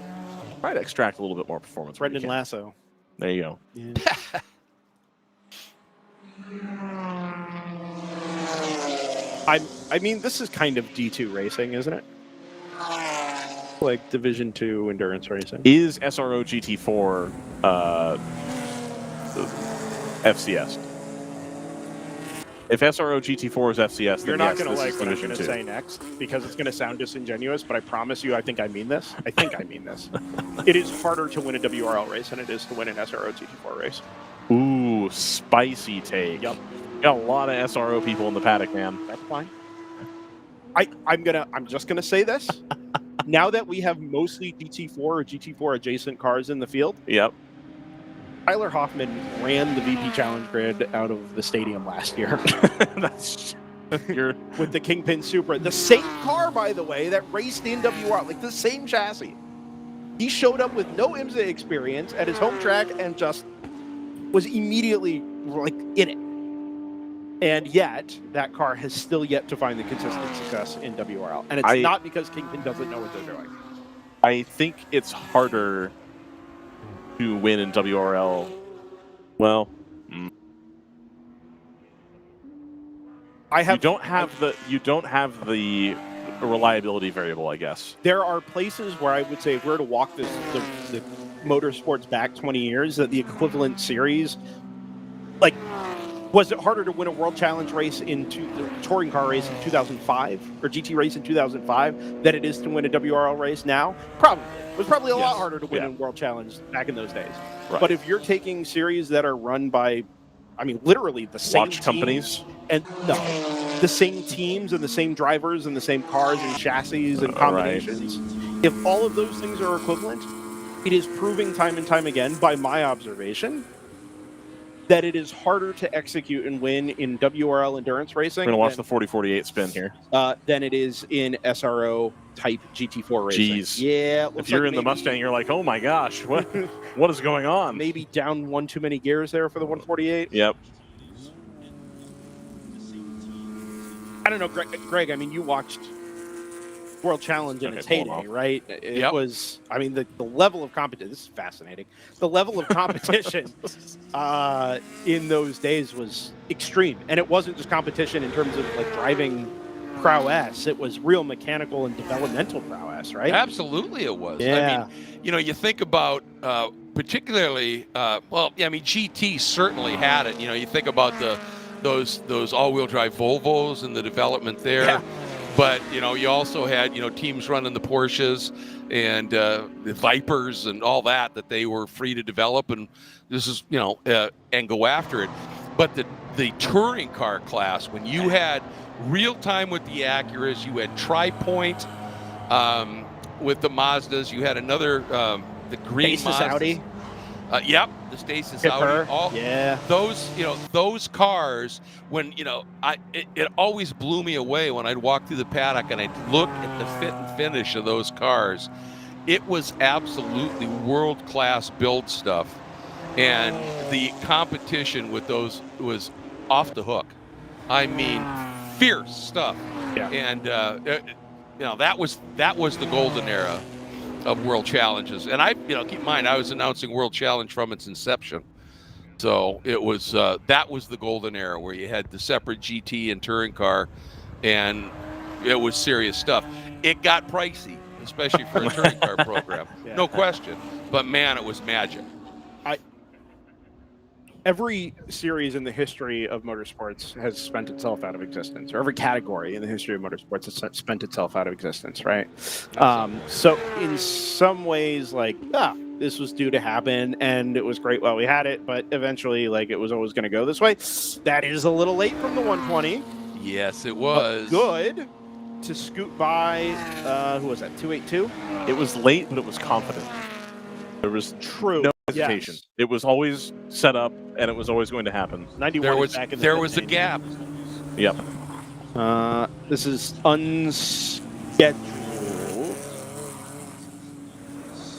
Try to extract a little bit more performance. Brendan Lasso. There you go. Yeah. I mean, this is kind of D2 racing, isn't it? Like Division 2 endurance racing. Is SRO GT4 FCS? If SRO GT4 is FCS, then you're not yes, going to like what I'm Division going to 2. say next because it's going to sound disingenuous, but I promise you, I think I mean this. It is harder to win a WRL race than it is to win an SRO GT4 race. Ooh, spicy take. Yep. Got a lot of SRO people in the paddock, man. That's fine. I'm just gonna say this. Now that we have mostly GT4 or GT4 adjacent cars in the field. Yep. Tyler Hoffman ran the VP Challenge grid out of the stadium last year. That's with the Kingpin Supra. The same car, by the way, that raced in WR, the same chassis. He showed up with no IMSA experience at his home track and just was immediately in it. And yet, that car has still yet to find the consistent success in WRL. And it's not because Kingpin doesn't know what they're doing. I think it's harder to win in WRL. Well, you don't have the reliability variable, I guess. There are places where I would say if we were to walk the motorsports back 20 years, that the equivalent series, was it harder to win a World Challenge race the touring car race in 2005 or GT race in 2005 than it is to win a WRL race now? Probably. It was probably a lot harder to win a World Challenge back in those days. Right. But if you're taking series that are run by, literally the same watch companies, and the same teams and the same drivers and the same cars and chassis and combinations, if all of those things are equivalent, it is proving time and time again by my observation that it is harder to execute and win in WRL endurance racing. We're going to watch the 40-48 spin here. Than it is in SRO type GT4 racing. Jeez. Yeah. If you're in the Mustang, you're like, oh my gosh, what is going on? Maybe down one too many gears there for the 148. Yep. I don't know, Greg. I mean, you watched World Challenge in its heyday, right? It was, I mean, the level of competition, this is fascinating. The level of competition in those days was extreme. And it wasn't just competition in terms of like driving prowess. It was real mechanical and developmental prowess, right? Absolutely it was. Yeah. I mean, you know, you think about particularly, GT certainly had it. You know, you think about those all-wheel drive Volvos and the development there. Yeah. But, you know, you also had, you know, teams running the Porsches and the Vipers and all that they were free to develop. And this is, you know, and go after it. But the touring car class, when you had real time with the Acuras, you had Tri-Point with the Mazdas, you had another, the green Stasis Mazdas. Audi. Yep, the Stasis Audi. Yeah. Those cars, when, you know, it always blew me away when I'd walk through the paddock and I'd look at the fit and finish of those cars. It was absolutely world-class build stuff. And the competition with those was off the hook. I mean, fierce stuff. Yeah. And, you know, that was the golden era of World Challenges. And keep in mind, I was announcing World Challenge from its inception. So it was, that was the golden era where you had the separate GT and touring car, and it was serious stuff. It got pricey, especially for a touring car program. Yeah. No question. But man, it was magic. Every series in the history of motorsports has spent itself out of existence, or every category in the history of motorsports has spent itself out of existence, right? So in some ways, like, this was due to happen, and it was great while we had it, but eventually, like, it was always going to go this way. That is a little late from the 120. Yes, it was. But good to scoot by, who was that, 282? It was late, but it was confident. There was no hesitation. Yes. It was always set up, and it was always going to happen. 91 there was a gap. Yep. This is unscheduled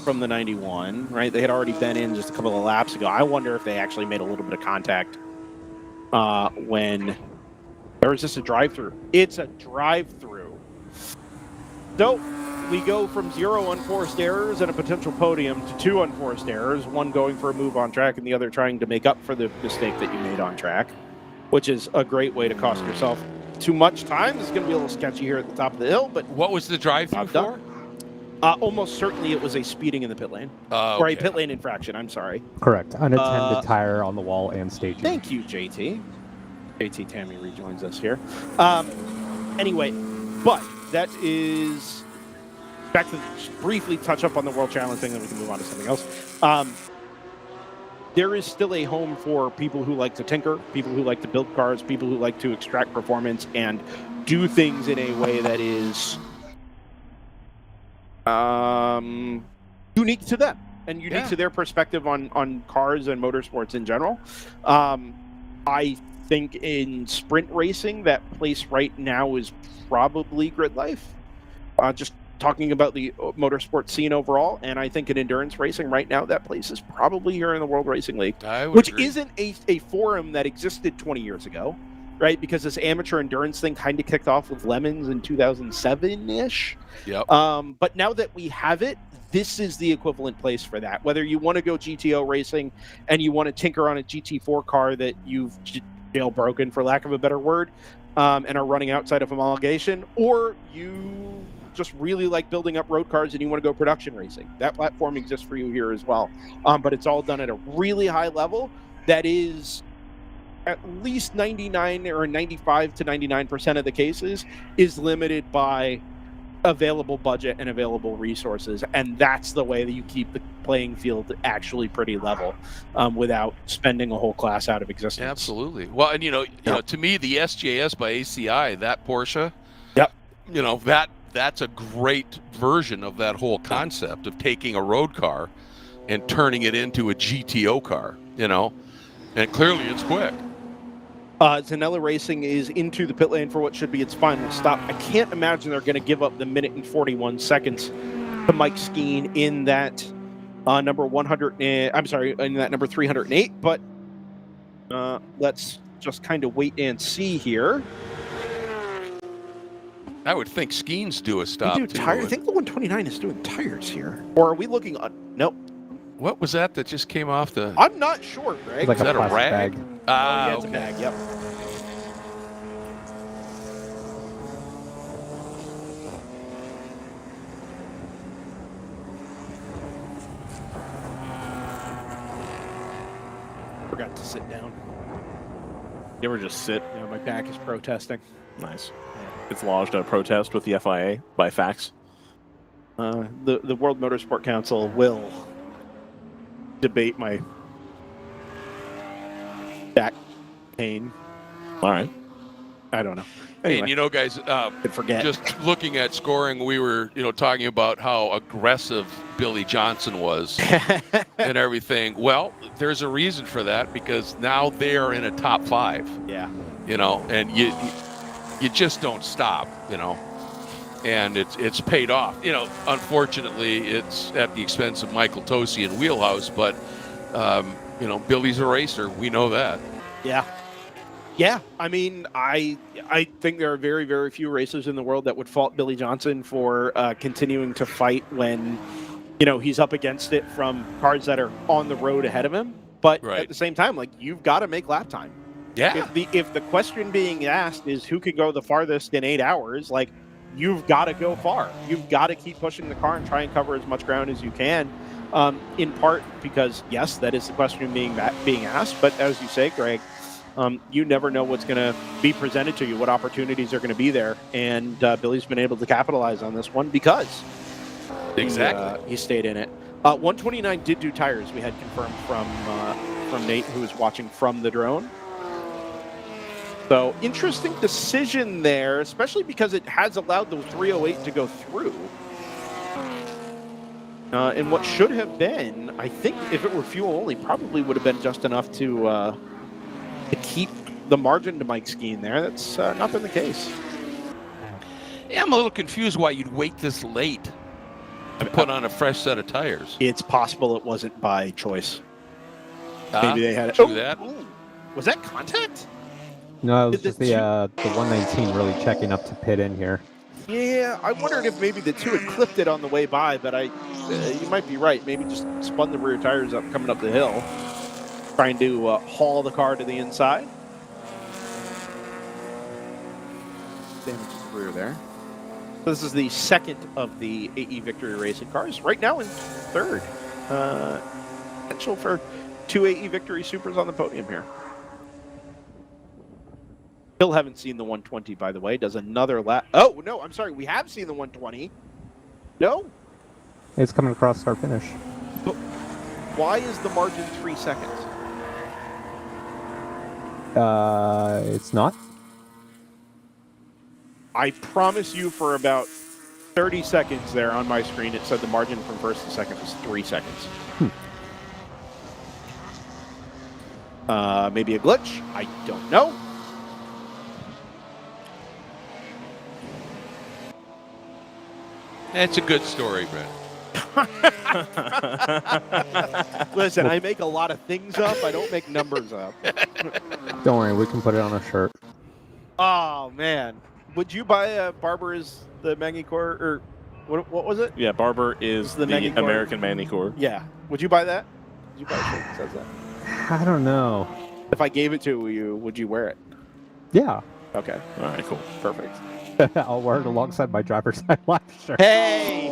from the 91, right? They had already been in just a couple of laps ago. I wonder if they actually made a little bit of contact when there was just a drive-through. It's a drive-through. So we go from 0 unforced errors and a potential podium to 2 unforced errors, one going for a move on track and the other trying to make up for the mistake that you made on track, which is a great way to cost yourself too much time. This is going to be a little sketchy here at the top of the hill, but what was the drive-through for? Almost certainly it was a speeding in the pit lane. Or a pit lane infraction, I'm sorry. Correct. Unattended tire on the wall and staging. Thank you, JT. JT Tammy rejoins us here. Anyway, but that is... Back to briefly touch up on the World Challenge thing, then we can move on to something else. There is still a home for people who like to tinker, people who like to build cars, people who like to extract performance and do things in a way that is unique to them and unique to their perspective on cars and motorsports in general. I think in sprint racing, that place right now is probably Grid Life. Just talking about the motorsport scene overall, and I think in endurance racing right now, that place is probably here in the World Racing League, which agree. Isn't a forum that existed 20 years ago, right? Because this amateur endurance thing kind of kicked off with Lemons in 2007-ish. Yep. But now that we have it, this is the equivalent place for that. Whether you want to go GTO racing and you want to tinker on a GT4 car that you've jailbroken, for lack of a better word, and are running outside of homologation, or you just really like building up road cars and you want to go production racing, that platform exists for you here as well. But it's all done at a really high level that is at least 99 or 95 to 99% of the cases is limited by available budget and available resources. And that's the way that you keep the playing field actually pretty level without spending a whole class out of existence. Absolutely. Well, and you know, to me, the SJS by ACI, that Porsche, that's a great version of that whole concept of taking a road car and turning it into a GTO car, And clearly it's quick. Zanella Racing is into the pit lane for what should be its final stop. I can't imagine they're going to give up the minute and 41 seconds to Mike Skeen in that number 100. I'm sorry, in that number 308. But let's just kind of wait and see here. I would think Skeen's do a stop. We do tire. I think the 129 is doing tires here. Or are we looking on? Nope. What was that just came off the? I'm not sure, Greg. Like Is that a rag? bag. Ah, yeah, it's okay. a bag. Yep. Forgot to sit down. You ever just sit? Yeah, my back is protesting. Nice. It's lodged a protest with the FIA by fax. The World Motorsport Council will debate my back pain. All right. I don't know. Hey, Anyway, and you know, guys, forget. just looking at scoring, we were, talking about how aggressive Billy Johnson was and everything. Well, there's a reason for that because now they are in a top 5. Yeah. And you just don't stop, and it's paid off. Unfortunately, it's at the expense of Michael Tosi and Wheelhouse, but Billy's a racer. We know that. Yeah. Yeah, I mean, I think there are very, very few racers in the world that would fault Billy Johnson for continuing to fight when, he's up against it from cars that are on the road ahead of him. But at the same time, you've got to make lap time. Yeah. If the question being asked is who could go the farthest in 8 hours, you've got to go far. You've got to keep pushing the car and try and cover as much ground as you can. In part because, yes, that is the question being asked. But as you say, Greg, you never know what's going to be presented to you, what opportunities are going to be there. And Billy's been able to capitalize on this one because he stayed in it. 129 did do tires. We had confirmed from Nate, who was watching from the drone. So interesting decision there, especially because it has allowed the 308 to go through. And what should have been, I think if it were fuel only, probably would have been just enough to keep the margin to Mike Skeen there. That's not been the case. Yeah, I'm a little confused why you'd wait this late to put on a fresh set of tires. It's possible it wasn't by choice. Maybe they had it. True that. Was that contact? No, it was just the 119 really checking up to pit in here. Yeah, I wondered if maybe the 2 had clipped it on the way by, but you might be right. Maybe just spun the rear tires up coming up the hill, trying to haul the car to the inside. Damage to the rear there. So this is the second of the AE Victory Racing cars. Right now in third. Potential for 2 AE Victory Supers on the podium here. Still haven't seen the 120, by the way. Does another lap. Oh, no, I'm sorry. We have seen the 120. No? It's coming across start finish. But why is the margin 3 seconds? It's not. I promise you for about 30 seconds there on my screen, it said the margin from first to second was 3 seconds. Maybe a glitch. I don't know. It's a good story, Brent. Listen, I make a lot of things up. I don't make numbers up. Don't worry, we can put it on a shirt. Oh, man. Would you buy a Barber is the Magny-Cours, or what was it? Yeah, Barber is the American Magny-Cours. Yeah. Would you buy that? Would you buy a shirt that says that? I don't know. If I gave it to you, would you wear it? Yeah. Okay. All right, cool. Perfect. I'll wear it alongside my DriverSeye live shirt. Hey!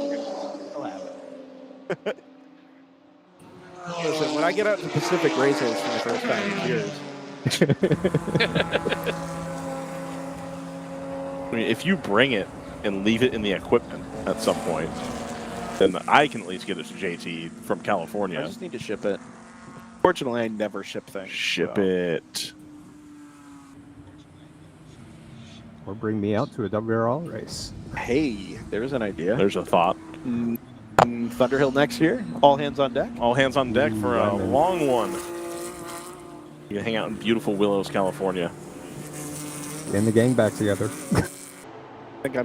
I'll have it. Listen, when I get out to Pacific Racers for the first time in years. I mean, if you bring it and leave it in the equipment at some point, then I can at least get it to JT from California. I just need to ship it. Fortunately, I never ship things. Ship it. Or bring me out to a WRL race. Hey, there's an idea. There's a thought. Thunderhill next year. All hands on deck. All hands on deck for a long one. You can hang out in beautiful Willows, California. Getting the gang back together. I think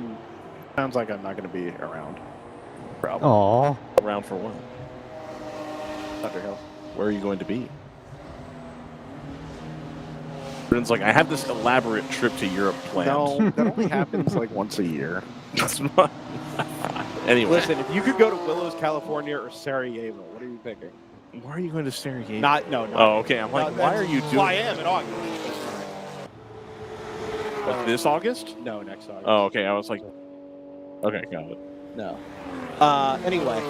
sounds like I'm not going to be around. Probably. Aw. Around for what? Thunderhill. Where are you going to be? Brennan's like, I have this elaborate trip to Europe planned. No, that only happens like once a year. Anyway. Listen, if you could go to Willows, California or Sarajevo, what are you picking? Why are you going to Sarajevo? No. Oh, okay. I'm like, why are you doing? Well, I am in August. What, this August? No, next August. Oh, okay. I was like, okay, got it. No. Anyway,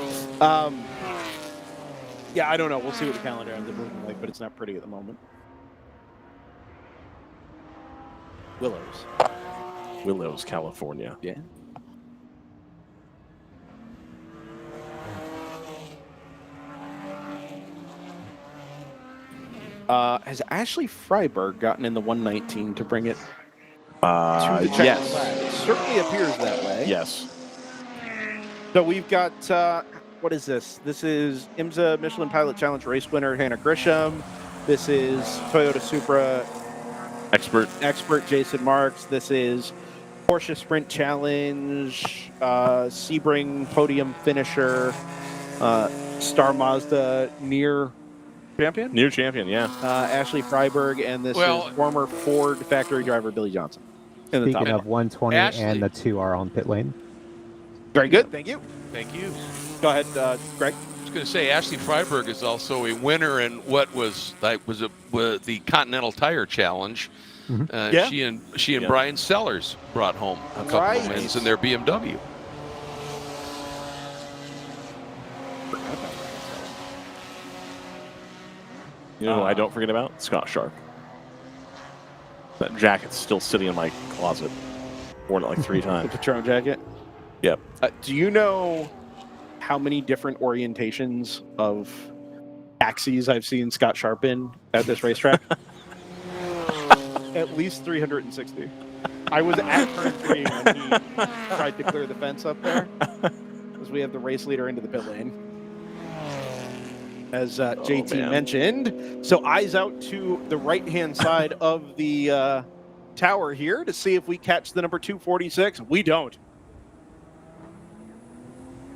yeah, I don't know. We'll see what the calendar ends up looking like, but it's not pretty at the moment. Willows, California. Yeah. Has Ashley Freiberg gotten in the 119 to bring it to the Czech yes. flag? It certainly appears that way. Yes. So we've got, what is this? This is IMSA Michelin Pilot Challenge race winner Hannah Grisham. This is Toyota Supra expert Jason Marks. This is Porsche Sprint Challenge, Sebring podium finisher, Star Mazda near champion? Near champion, yeah. Ashley Freiberg, and this is former Ford factory driver Billy Johnson. In the Speaking top of 120, Ashley. and the 2 are on pit lane. Very good, thank you. Thank you. Go ahead, Greg. I was going to say Ashley Freiberg is also a winner in what was the Continental Tire Challenge. Yeah. She and Brian Sellers brought home a couple of wins in their BMW. You know, I don't forget about Scott Sharp. That jacket's still sitting in my closet. Worn it like 3 The times. Patron jacket. Yep. Do you know how many different orientations of taxis I've seen Scott Sharp in at this racetrack? At least 360. I was at turn 3 when he tried to clear the fence up there, as we have the race leader into the pit lane. As JT mentioned. So eyes out to the right-hand side of the tower here to see if we catch the number 246. We don't.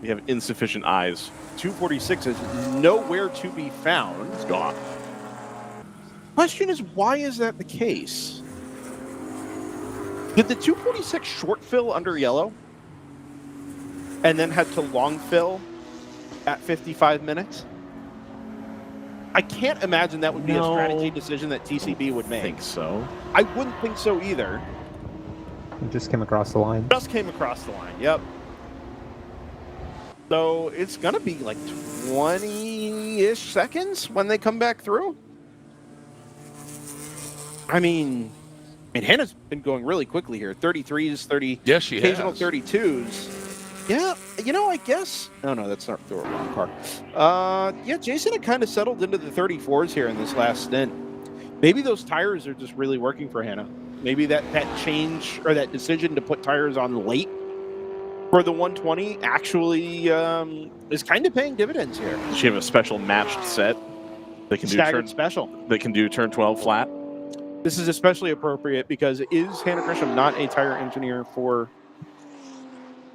We have insufficient eyes. 246 is nowhere to be found. It's gone. Question is, why is that the case? Did the 246 short fill under yellow and then had to long fill at 55 minutes? I can't imagine that would be a strategy decision that TCB would make. I think so. I wouldn't think so either. It just came across the line. Just came across the line, yep. So it's going to be like 20-ish seconds when they come back through. I mean, Hannah's been going really quickly here. 33s, 30, yes, she occasional has. 32s. Yeah, you know, I guess. No, that's not the wrong car. Yeah, Jason had kind of settled into the 34s here in this last stint. Maybe those tires are just really working for Hannah. Maybe that change or that decision to put tires on late for the 120 actually is kind of paying dividends here. Does she have a special matched set? They can do staggered special. They can do turn 12 flat. This is especially appropriate because is Hannah Grisham not a tire engineer for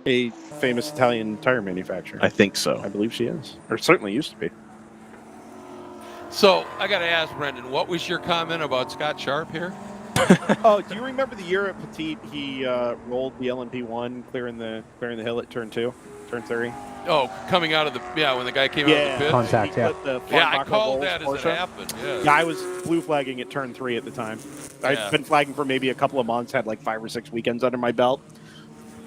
a famous Italian tire manufacturer? I think so. I believe she is, or certainly used to be. So I got to ask Brendan, what was your comment about Scott Sharp here? Oh, do you remember the year at Petit he rolled the LMP1 clearing the hill at turn 2, turn 3? Oh, coming out of when the guy came out of the pit. Contact, yeah. I called that as it happened. Yeah. Yeah, I was blue flagging at turn 3 at the time. I've been flagging for maybe a couple of months, had like 5 or 6 weekends under my belt.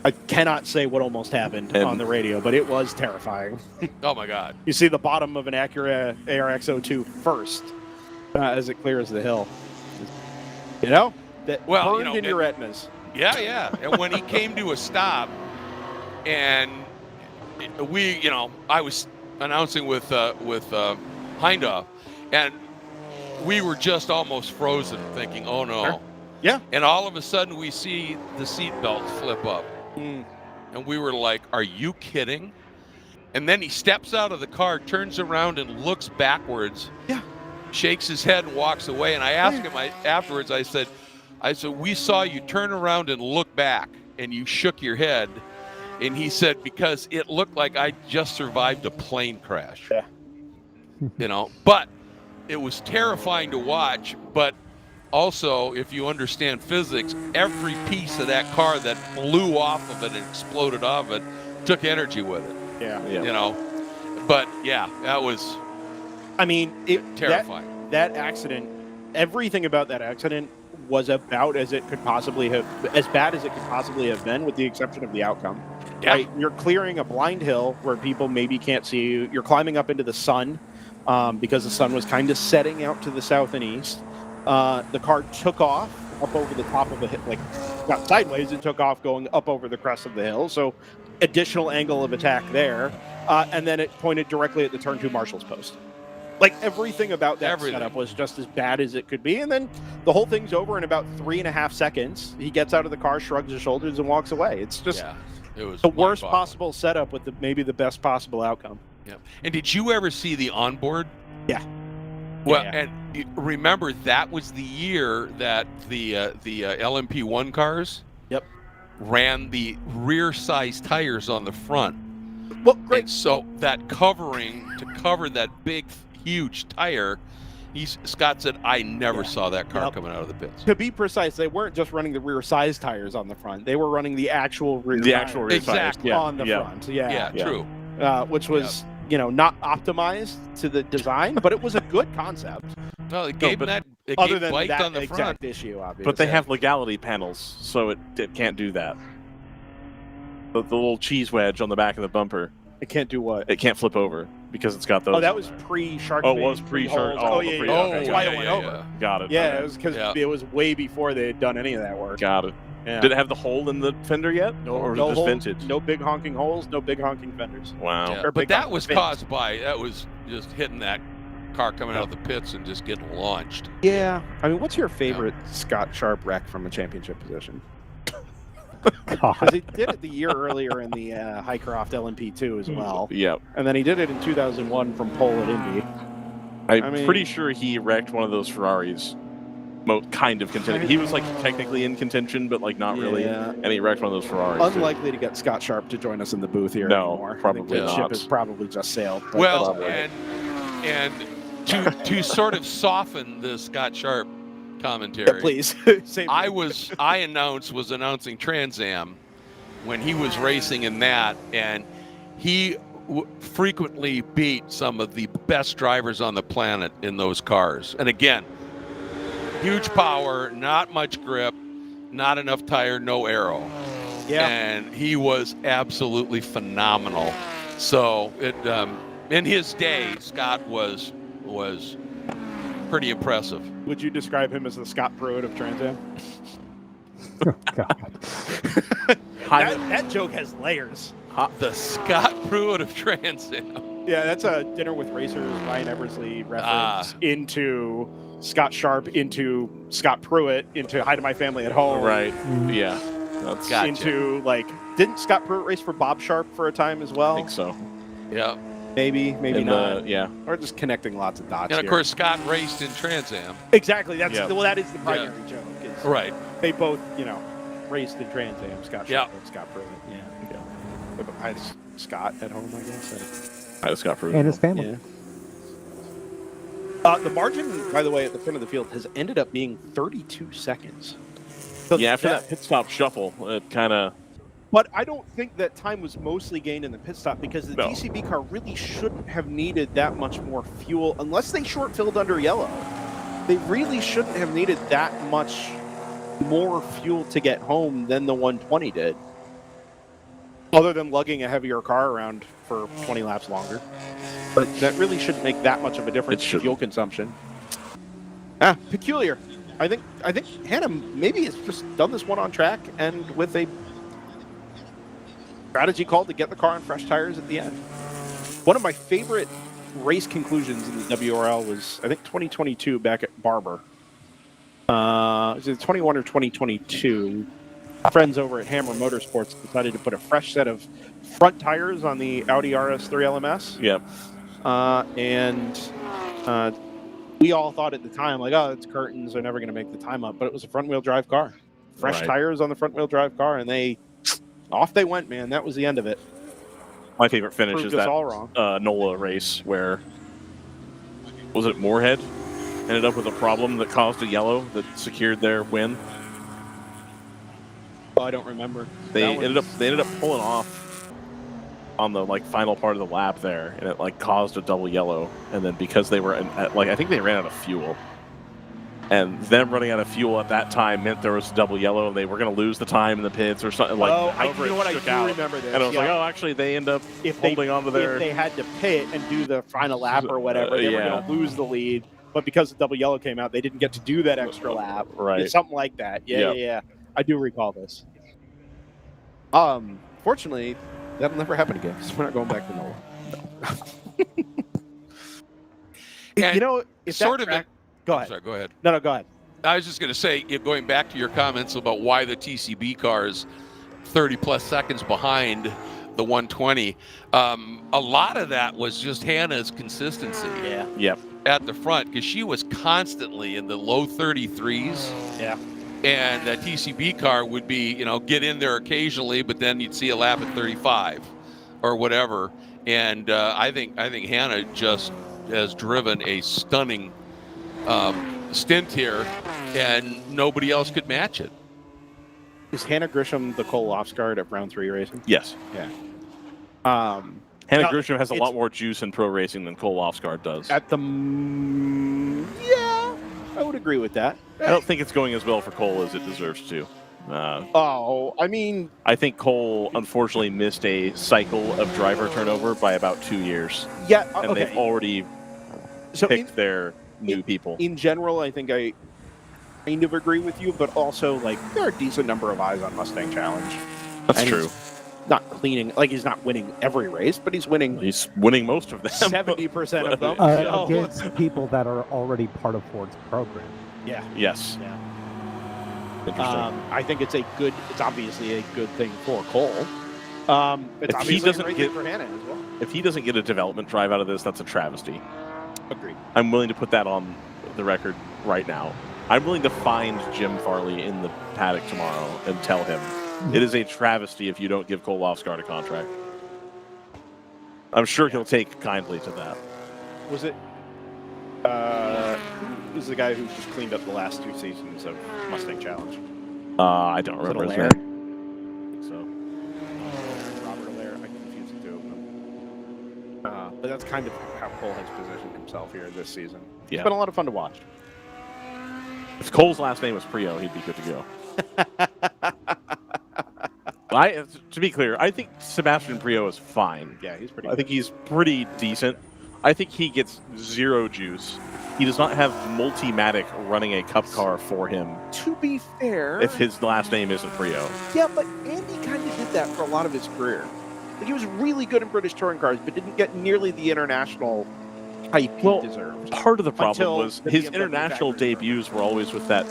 I cannot say what almost happened on the radio, but it was terrifying. Oh my God! You see the bottom of an Acura ARX-02 first as it clears the hill. You know, that burned in your retinas. Yeah. And when he came to a stop, and I was announcing with Hindhaugh, and we were just almost frozen, thinking, "Oh no!" Sure. Yeah. And all of a sudden, we see the seat belts flip up, and we were like, "Are you kidding?" And then he steps out of the car, turns around, and looks backwards. Yeah. shakes his head and walks away. And I asked him afterwards, I said, we saw you turn around and look back, and you shook your head. And he said, because it looked like I just survived a plane crash. Yeah. You know, but it was terrifying to watch. But also, if you understand physics, every piece of that car that blew off of it and exploded off of it took energy with it. Yeah. You know, but yeah, that was. I mean, terrifying. That accident, everything about that accident was about as bad as it could possibly have been, with the exception of the outcome. Yeah. Right? You're clearing a blind hill where people maybe can't see you. You're climbing up into the sun because the sun was kind of setting out to the south and east. The car took off up over the top of the hill, like got sideways and took off going up over the crest of the hill. So additional angle of attack there. And then it pointed directly at the turn 2 marshal's post. Like everything about that setup was just as bad as it could be. And then the whole thing's over in about 3.5 seconds. He gets out of the car, shrugs his shoulders, and walks away. It's just it was the worst possible setup with maybe the best possible outcome. Yeah. And did you ever see the onboard? Yeah. Well, and remember, that was the year that the LMP1 cars ran the rear size tires on the front. Well, great. And so that covering to cover that big, huge tire, Scott said, I never saw that car coming out of the pits. To be precise, they weren't just running the rear size tires on the front. They were running the actual rear tires on the front. Yeah, true. Which was, not optimized to the design, but it was a good concept. No, it gave Bike on the exact front. issue, obviously. But they have legality panels, so it can't do that. The little cheese wedge on the back of the bumper. It can't do what? It can't flip over because it's got those. Oh, that was pre-Shark. Oh, it was pre-Shark. Oh, yeah. Okay. Why it went over. Got it. Yeah, okay. it was because it was way before they had done any of that work. Got it. Yeah. Did it have the hole in the fender yet? No, or was no it just holes, vintage? no big honking holes, no big honking fenders. Wow. Yeah, but that was caused by just hitting that car coming out of the pits and just getting launched. Yeah. I mean, what's your favorite Scott Sharp wreck from a championship position? Because he did it the year earlier in the Highcroft LMP2 as well. Yep. And then he did it in 2001 from pole at Indy. I'm pretty sure he wrecked one of those Ferraris. Kind of contention. He was like technically in contention, but like not really. And he wrecked one of those Ferraris. Unlikely to get Scott Sharp to join us in the booth here anymore. Probably the ship has probably just sailed. Well, and to sort of soften the Scott Sharp commentary, please. I was announcing Trans Am when he was racing in that, and he frequently beat some of the best drivers on the planet in those cars. And again, huge power, not much grip, not enough tire, no aero. Yeah. And he was absolutely phenomenal. So in his day, Scott was pretty impressive. Would you describe him as the Scott Pruitt of Trans Am? Oh, God. that joke has layers. The Scott Pruitt of Trans Am. Yeah, that's a Dinner with Racers, Ryan Eversley reference into Scott Sharp, into Scott Pruitt, into Hi to My Family at Home. Right. Yeah. That's into didn't Scott Pruitt race for Bob Sharp for a time as well? I think so. Yeah. Maybe not. Yeah. Or just connecting lots of dots. And of course, Scott raced in Trans Am. Exactly. That is the primary joke. Right. They both, raced in Trans Am. Scott Sharp and Scott Pruitt. Yeah. I had Scott at home, I guess. I had Scott Pruitt. And his family. Yeah. The margin, by the way, at the front of the field has ended up being 32 seconds. So after that pit stop shuffle, it kind of. But I don't think that time was mostly gained in the pit stop because the DCB car really shouldn't have needed that much more fuel unless they short filled under yellow. They really shouldn't have needed that much more fuel to get home than the 120 did. Other than lugging a heavier car around for 20 laps longer. But that really shouldn't make that much of a difference in fuel consumption. Peculiar. I think Hannah maybe has just done this one on track and with a strategy called to get the car on fresh tires at the end. One of my favorite race conclusions in the WRL was, I think, 2022 back at Barber. Was it 21 or 2022? Friends over at Hammer Motorsports decided to put a fresh set of front tires on the Audi RS3 LMS. Yep. And we all thought at the time, like, oh, it's curtains, they're never going to make the time up. But it was a front-wheel drive car. Fresh tires on the front-wheel drive car, and off they went, man. That was the end of it. My favorite finish Proved is us that all wrong. NOLA race where, was it Moorhead? Ended up with a problem that caused a yellow that secured their win. Oh, I don't remember. They ended up pulling off on the final part of the lap there, and it caused a double yellow. And then because they were I think they ran out of fuel, and them running out of fuel at that time meant there was a double yellow, and they were going to lose the time in the pits or something. I do remember this. And I was like, oh, actually, they end up holding onto their. If they had to pit and do the final lap or whatever, they were going to lose the lead. But because the double yellow came out, they didn't get to do that extra lap. Right. Something like that. Yeah. I do recall this. Fortunately, that'll never happen again because we're not going back to NOLA. And if sort that of track, go ahead. Sorry, go ahead. No, go ahead. I was just going to say, going back to your comments about why the TCB car is 30-plus seconds behind the 120, a lot of that was just Hannah's consistency. Yeah. Yep. At the front, because she was constantly in the low 33s. Yeah. And that TCB car would be, get in there occasionally, but then you'd see a lap at 35 or whatever. And I think Hannah just has driven a stunning stint here, and nobody else could match it. Is Hannah Grisham the Cole Lofsgaard at Round 3 racing? Yes. Yeah. Hannah Grisham has a lot more juice in pro racing than Cole Lofsgaard does. Yeah, I would agree with that. I don't think it's going as well for Cole as it deserves to. I think Cole unfortunately missed a cycle of driver turnover by about 2 years. Yeah, and they've already picked their new people. In general, I think I kind of agree with you, but also there are a decent number of eyes on Mustang Challenge. That's true. Not cleaning, he's not winning every race, but he's winning. He's winning most of them. 70% of them. Against people that are already part of Ford's program. Yeah. Yes. Yeah. Interesting. I think it's obviously a good thing for Cole. It's If he obviously doesn't a great get- thing for Hannah as well. If he doesn't get a development drive out of this, that's a travesty. Agreed. I'm willing to put that on the record right now. I'm willing to find Jim Farley in the paddock tomorrow and tell him it is a travesty if you don't give Cole Lofsgaard a contract. I'm sure he'll take kindly to that. Was it? Who's the guy who just cleaned up the last 2 seasons of Mustang Challenge? I don't Was it remember his Allaire? name. So. Robert Allaire. I confused the two of them. But that's kind of how Cole has positioned himself here this season. Yeah. It's been a lot of fun to watch. If Cole's last name was Prio, he'd be good to go. To be clear, I think Sebastian Prio is fine. Yeah, he's pretty I think he's pretty decent. I think he gets zero juice. He does not have Multimatic running a cup car for him. To be fair, If his last name isn't Prio. yeah, but Andy kind of did that for a lot of his career. He was really good in British touring cars, but didn't get nearly the international hype he deserved. Part of the problem Until was the his BMW international factory debuts were always with that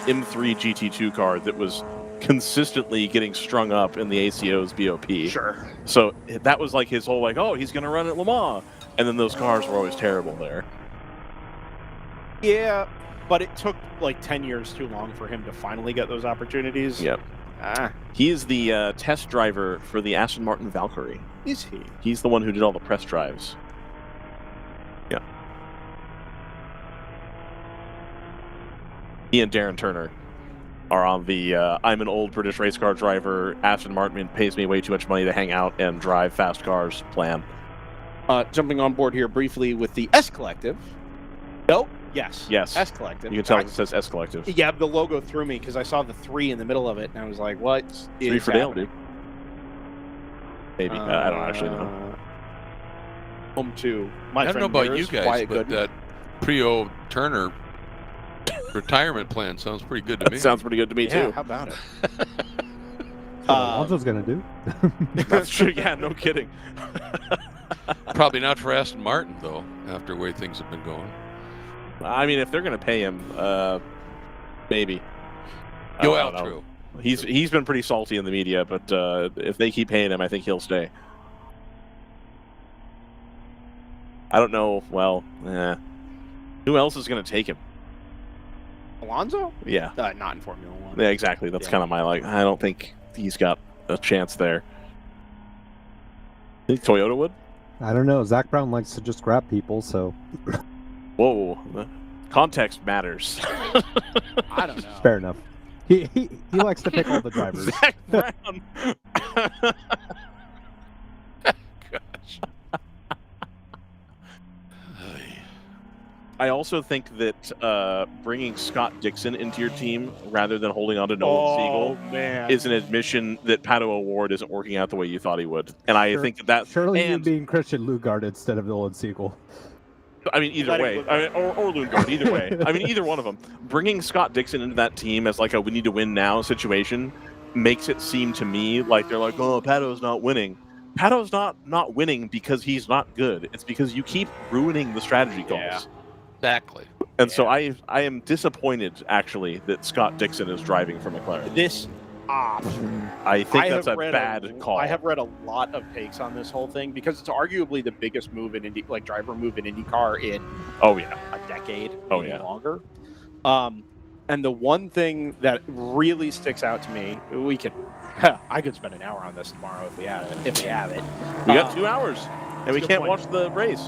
M3 GT2 car that was consistently getting strung up in the ACO's BOP. Sure. So that was his whole he's going to run at Le Mans. And then those cars were always terrible there. Yeah, but it took 10 years too long for him to finally get those opportunities. Yep. He is the test driver for the Aston Martin Valkyrie. Is he? He's the one who did all the press drives. Yeah. He and Darren Turner are on the I'm an old British race car driver. Aston Martin pays me way too much money to hang out and drive fast cars plan. Jumping on board here briefly with the S Collective. Nope. Yes. Yes. S Collective. You can tell it says S Collective. Yeah, the logo threw me because I saw the 3 in the middle of it, and I was like, what? 3 for Dale, dude. Maybe. I don't actually know. Home 2. I don't know about you guys, but that Prio Turner retirement plan sounds pretty good to me. Sounds pretty good to me, Yeah, too. how about it? Alonso's going to do. That's true. Yeah, no kidding. Probably not for Aston Martin, though, after the way things have been going. I mean, if they're going to pay him, maybe. Well, true. He's been pretty salty in the media, but if they keep paying him, I think he'll stay. I don't know. Well, Who else is going to take him? Alonso? Yeah. Not in Formula One. Yeah, exactly. That's kind of my I don't think he's got a chance there. Think Toyota would? I don't know. Zach Brown likes to just grab people, so. Whoa. Context matters. I don't know. Fair enough. He likes to pick all the drivers. Zach Brown. Gosh. I also think that bringing Scott Dixon into your team rather than holding on to Nolan Siegel is an admission that Pato O'Ward isn't working out the way you thought he would. And I think that surely you being Christian Lugard instead of Nolan Siegel. I mean, either way, or Lundgaard, either way. I mean, either one of them. Bringing Scott Dixon into that team as like a we need to win now situation makes it seem to me like they're like, oh, Pato's not winning. Pato's not winning because he's not good. It's because you keep ruining the strategy calls. Yeah, exactly. And so I am disappointed, actually, that Scott Dixon is driving for McLaren. This, I think that's a bad call. I have read a lot of takes on this whole thing because it's arguably the biggest move in driver move in IndyCar in a decade, maybe longer. And the one thing that really sticks out to me, I could spend an hour on this tomorrow if we have it. We got 2 hours, and we can't watch the race.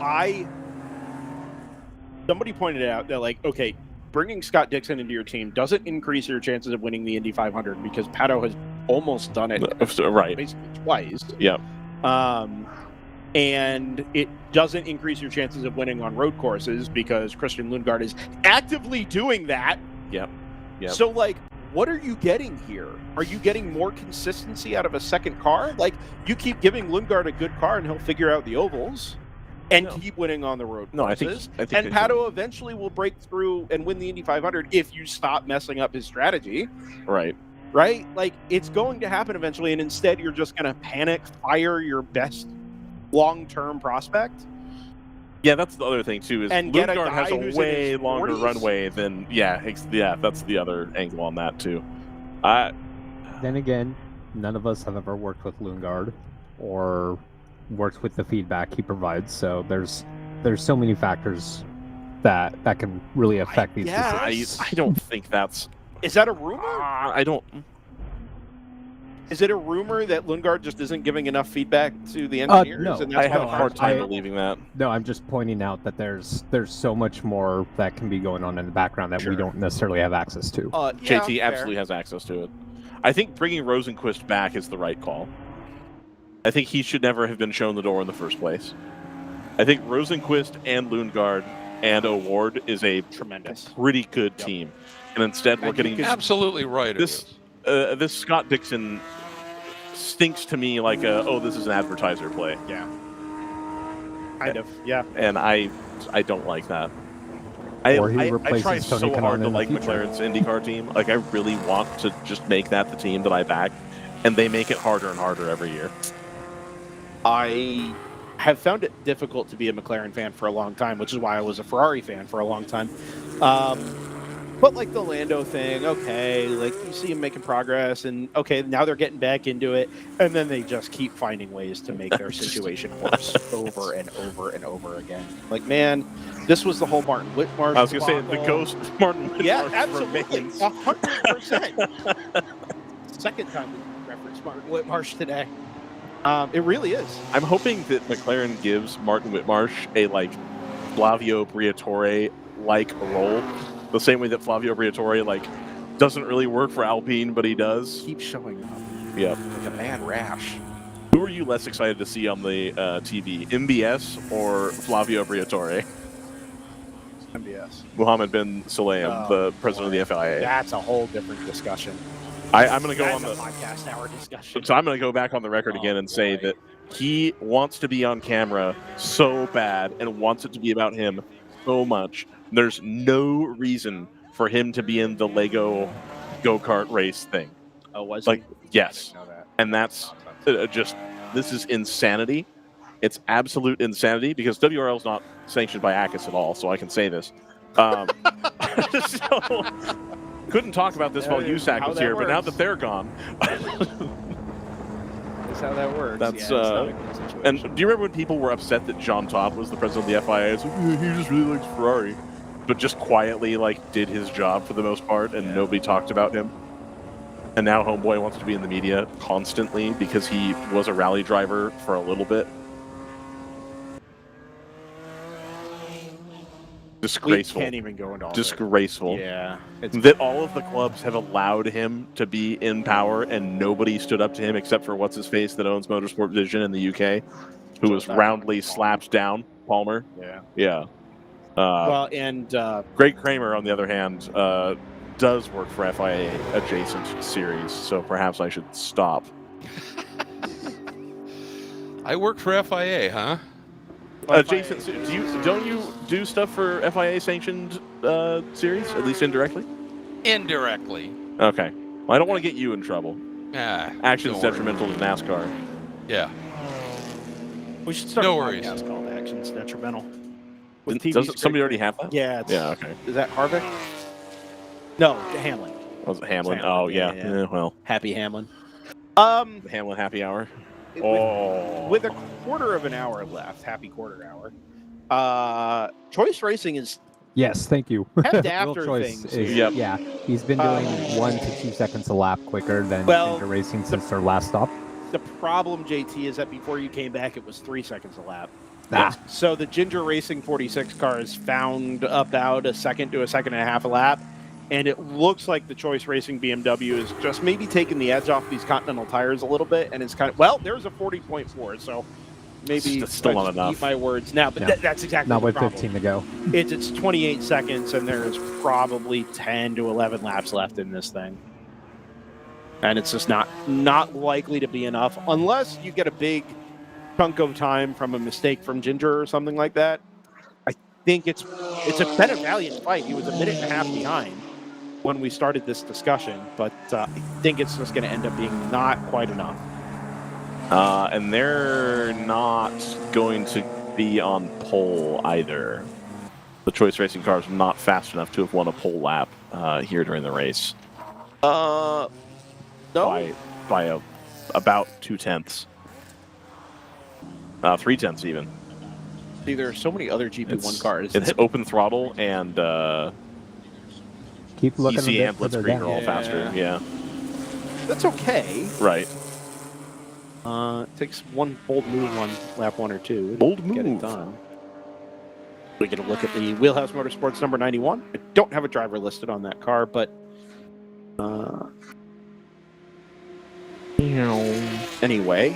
Somebody pointed out that, like, okay, bringing Scott Dixon into your team doesn't increase your chances of winning the Indy 500 because Pato has almost done it basically twice. Yeah. And it doesn't increase your chances of winning on road courses because Christian Lundgaard is actively doing that. Yep. So, like, what are you getting here? Are you getting more consistency out of a second car? Like, you keep giving Lundgaard a good car and he'll figure out the ovals and keep winning on the road courses. I think and Pato eventually will break through and win the Indy 500 if you stop messing up his strategy. Right? Like, it's going to happen eventually, and instead you're just going to panic, fire your best long-term prospect. Yeah, that's the other thing too. Is and Lundgaard has a way longer runway than that's the other angle on that too. Then again, none of us have ever worked with Lundgaard or worked with the feedback he provides. So there's so many factors that can really affect these decisions. I don't think that's. Is that a rumor? I don't. Is it a rumor that Lundgaard just isn't giving enough feedback to the engineers? No, and that's I have a hard time believing that. No, I'm just pointing out that there's so much more that can be going on in the background that we don't necessarily have access to. JT absolutely has access to it. I think bringing Rosenquist back is the right call. I think he should never have been shown the door in the first place. I think Rosenquist and Lundgaard and O'Ward is a pretty good team. And instead we're getting... Absolutely right. This Scott Dixon stinks to me like this is an advertiser play. Yeah. Kind of, yeah. And I don't like that. Or he I replaces try Tony so Kanaan hard to in the like future. McLaren's IndyCar team. Like, I really want to just make that the team that I back, and they make it harder and harder every year. I have found it difficult to be a McLaren fan for a long time, which is why I was a Ferrari fan for a long time. But like the Lando thing, okay, like you see him making progress, and okay, now they're getting back into it, and then they just keep finding ways to make their situation worse over and over and over again. Like, man, this was the whole Martin Whitmarsh. I was going to say the ghost Martin Whitmarsh. Yeah, absolutely, 100%. Second time we referenced Martin Whitmarsh today. It really is. I'm hoping that McLaren gives Martin Whitmarsh a Flavio Briatore-like role. The same way that Flavio Briatore doesn't really work for Alpine, but he does. Keep showing up. Yeah. Like a mad rash. Who are you less excited to see on the TV? MBS or Flavio Briatore? MBS. Mohammed bin Sulayem, the president of the FIA. That's a whole different discussion. I'm going to go on the podcast hour discussion. So I'm going to go back on the record again and say that he wants to be on camera so bad and wants it to be about him so much. There's no reason for him to be in the Lego go-kart race thing. Oh, was he? Yes. And that's this is insanity. It's absolute insanity because WRL is not sanctioned by ACUS at all, so I can say this. So, couldn't talk about this while USAC was here, but now that they're gone. That's how that works. That's and do you remember when people were upset that Jean Todt was the president of the FIA? It's like, he just really likes Ferrari. but just quietly like did his job for the most part, and nobody talked about him. And now Homeboy wants to be in the media constantly because he was a rally driver for a little bit. Disgraceful. We can't even go into all Disgraceful. Yeah. That all of the clubs have allowed him to be in power, and nobody stood up to him except for what's his face that owns Motorsport Vision in the UK, who was roundly slapped down. Palmer. Yeah. Yeah. Well, and Greg Kramer, on the other hand, does work for FIA adjacent series, so perhaps I should stop. I work for FIA, huh? Adjacent, don't you do stuff for FIA sanctioned series, at least indirectly? Indirectly. Okay. Well, I don't want to get you in trouble. Action's don't worry. detrimental to NASCAR. Yeah. we should start No a worries. podcast called Actions Detrimental. With Doesn't somebody already have that? Yeah. Yeah, okay. Is that Harvick? No, Hamlin. Was it Hamlin? Hamlin, Oh, yeah. yeah. Well. Happy Hamlin. Hamlin happy hour. With a quarter of an hour left, happy quarter hour. Choice Racing is Yes, thank you. Head Real after choice things is- here. Yeah, he's been doing 1 to 2 seconds a lap quicker than Ginger Racing since their last stop. The problem, JT, is that before you came back, it was 3 seconds a lap. Ah. So the Ginger Racing 46 cars found about a second to a second and a half a lap, and it looks like the Choice Racing BMW is just maybe taking the edge off these Continental tires a little bit, and it's kind of, well, there's a 40.4, so maybe It's still I not just enough. eat my words now, but Yeah. that's exactly Not the with problem. 15 to go. It's 28 seconds, and there's probably 10 to 11 laps left in this thing. And it's just not likely to be enough unless you get a big chunk of time from a mistake from Ginger or something like that. I think it's been a valiant fight. He was a minute and a half behind when we started this discussion, but I think it's just going to end up being not quite enough. And they're not going to be on pole either. The Choice Racing cars are not fast enough to have won a pole lap here during the race. No. By about 2/10. 3/10 even. See, there are so many other GP1 cars. It's open throttle and Keep looking EC a and bit further Blitzkrieg down. are all faster. Yeah. That's okay. Right. It takes one bold move on lap 1 or 2. Bold to get it move. done. We get a look at the Wheelhouse Motorsports number 91. I don't have a driver listed on that car, but anyway,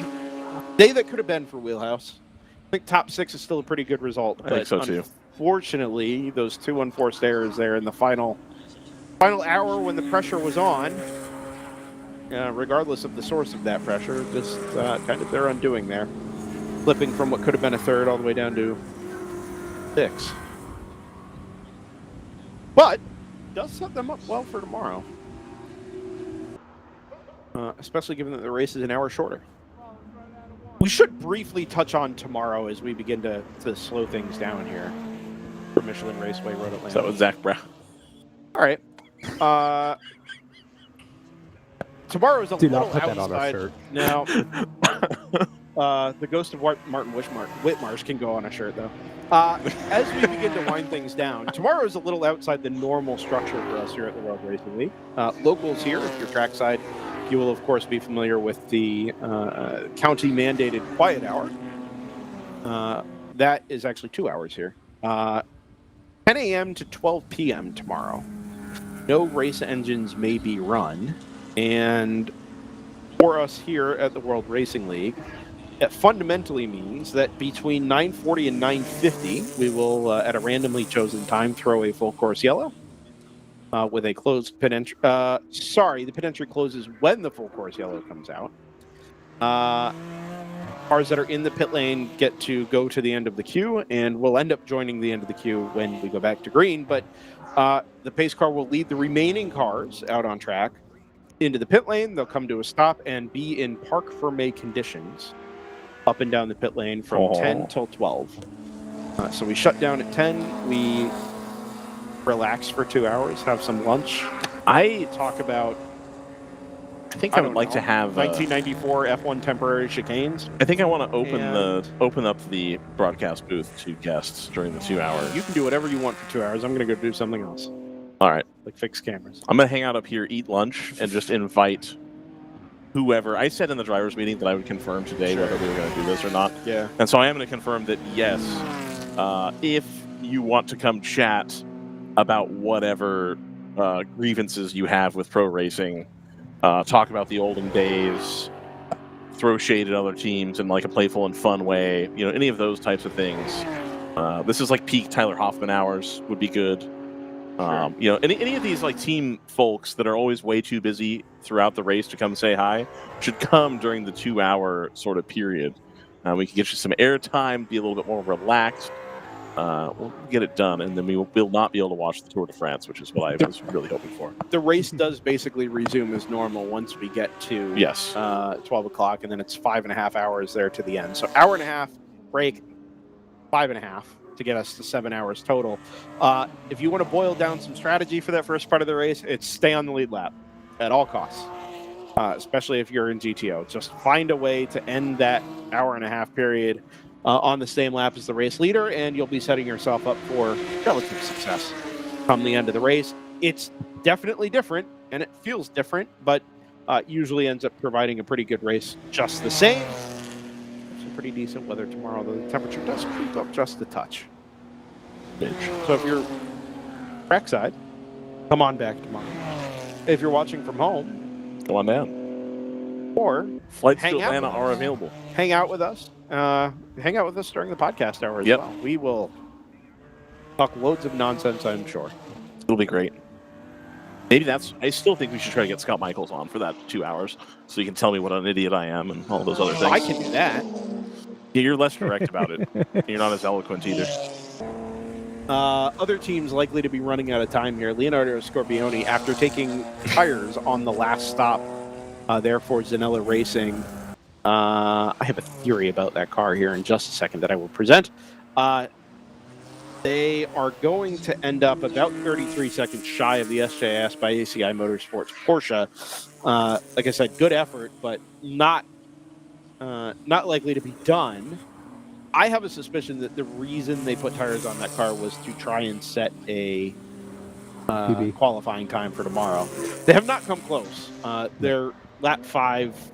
day that could have been for Wheelhouse. I think top 6 is still a pretty good result. I think so, too. Unfortunately, those 2 unforced errors there in the final hour when the pressure was on, regardless of the source of that pressure, just kind of their undoing there. Flipping from what could have been a third all the way down to 6. But does set them up well for tomorrow. Especially given that the race is an hour shorter. We should briefly touch on tomorrow as we begin to slow things down here for Michelin Raceway Road Atlanta. Is that with Zach Brown? All right. Tomorrow is a Do little not put that on a outside. shirt. Now, the ghost of Martin Whitmarsh can go on a shirt, though. As we begin to wind things down, tomorrow is a little outside the normal structure for us here at the World Racing League. Locals here, if you're trackside, you will, of course, be familiar with the county-mandated quiet hour. That is actually 2 hours here. 10 a.m. to 12 p.m. tomorrow. No race engines may be run. And for us here at the World Racing League, it fundamentally means that between 9:40 and 9:50, we will, at a randomly chosen time, throw a full course yellow with a closed pit entry. The pit entry closes when the full course yellow comes out. Cars that are in the pit lane get to go to the end of the queue, and we'll end up joining the end of the queue when we go back to green. But the pace car will lead the remaining cars out on track into the pit lane. They'll come to a stop and be in park for May conditions up and down the pit lane from 10 till 12. So we shut down at 10. We relax for 2 hours, have some lunch. I talk about I think I would like to have 1994 F1 temporary chicanes. I think I want to open up the broadcast booth to guests during the 2 hours. You can do whatever you want for 2 hours. I'm going to go do something else. All right. Like fix cameras. I'm going to hang out up here, eat lunch, and just invite whoever. I said in the drivers' meeting that I would confirm today whether we were going to do this or not. Yeah. And so I am going to confirm that, yes, if you want to come chat about whatever grievances you have with pro racing, talk about the olden days, throw shade at other teams in like a playful and fun way, any of those types of things. This is like peak Tyler Hoffman hours would be good. Any of these like team folks that are always way too busy throughout the race to come say hi should come during the 2 hour sort of period. We can get you some airtime, be a little bit more relaxed. We'll get it done, and then we will not be able to watch the Tour de France, which is what I was really hoping for. The race does basically resume as normal once we get to 12 o'clock, and then it's 5.5 hours there to the end. So hour and a half break, 5.5 to get us to 7 hours total. If you want to boil down some strategy for that first part of the race, it's stay on the lead lap at all costs, especially if you're in GTO. Just find a way to end that hour and a half period on the same lap as the race leader, and you'll be setting yourself up for relative success come the end of the race. It's definitely different, and it feels different, but usually ends up providing a pretty good race just the same. Some pretty decent weather tomorrow, though the temperature does creep up just a touch. So if you're trackside, come on back tomorrow. If you're watching from home, go on down. Or flights to Atlanta are available. Hang out with us. Hang out with us during the podcast hour as well. We will talk loads of nonsense, I'm sure. It'll be great. Maybe I still think we should try to get Scott Michaels on for that 2 hours so you can tell me what an idiot I am and all those other things. I can do that. Yeah, you're less direct about it. You're not as eloquent either. Other teams likely to be running out of time here. Leonardo Scorpioni, after taking tires on the last stop there for Zanella Racing. I have a theory about that car here in just a second that I will present. They are going to end up about 33 seconds shy of the SJS by ACI Motorsports Porsche. Like I said, good effort, but not likely to be done. I have a suspicion that the reason they put tires on that car was to try and set a qualifying time for tomorrow. They have not come close. Their lap 5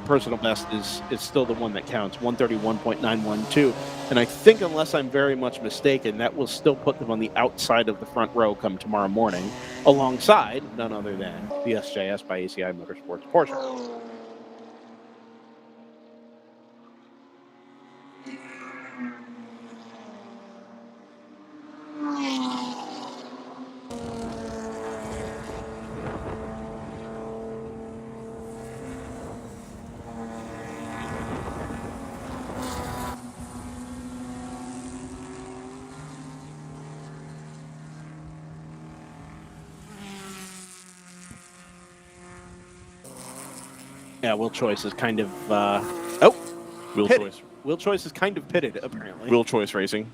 personal best is still the one that counts, 131.912. And I think, unless I'm very much mistaken, that will still put them on the outside of the front row come tomorrow morning, alongside none other than the SJS by ACI Motorsports Porsche. Yeah, Will Choice is kind of Will pitted. Choice. Will Choice is kind of pitted, apparently. Will Choice Racing.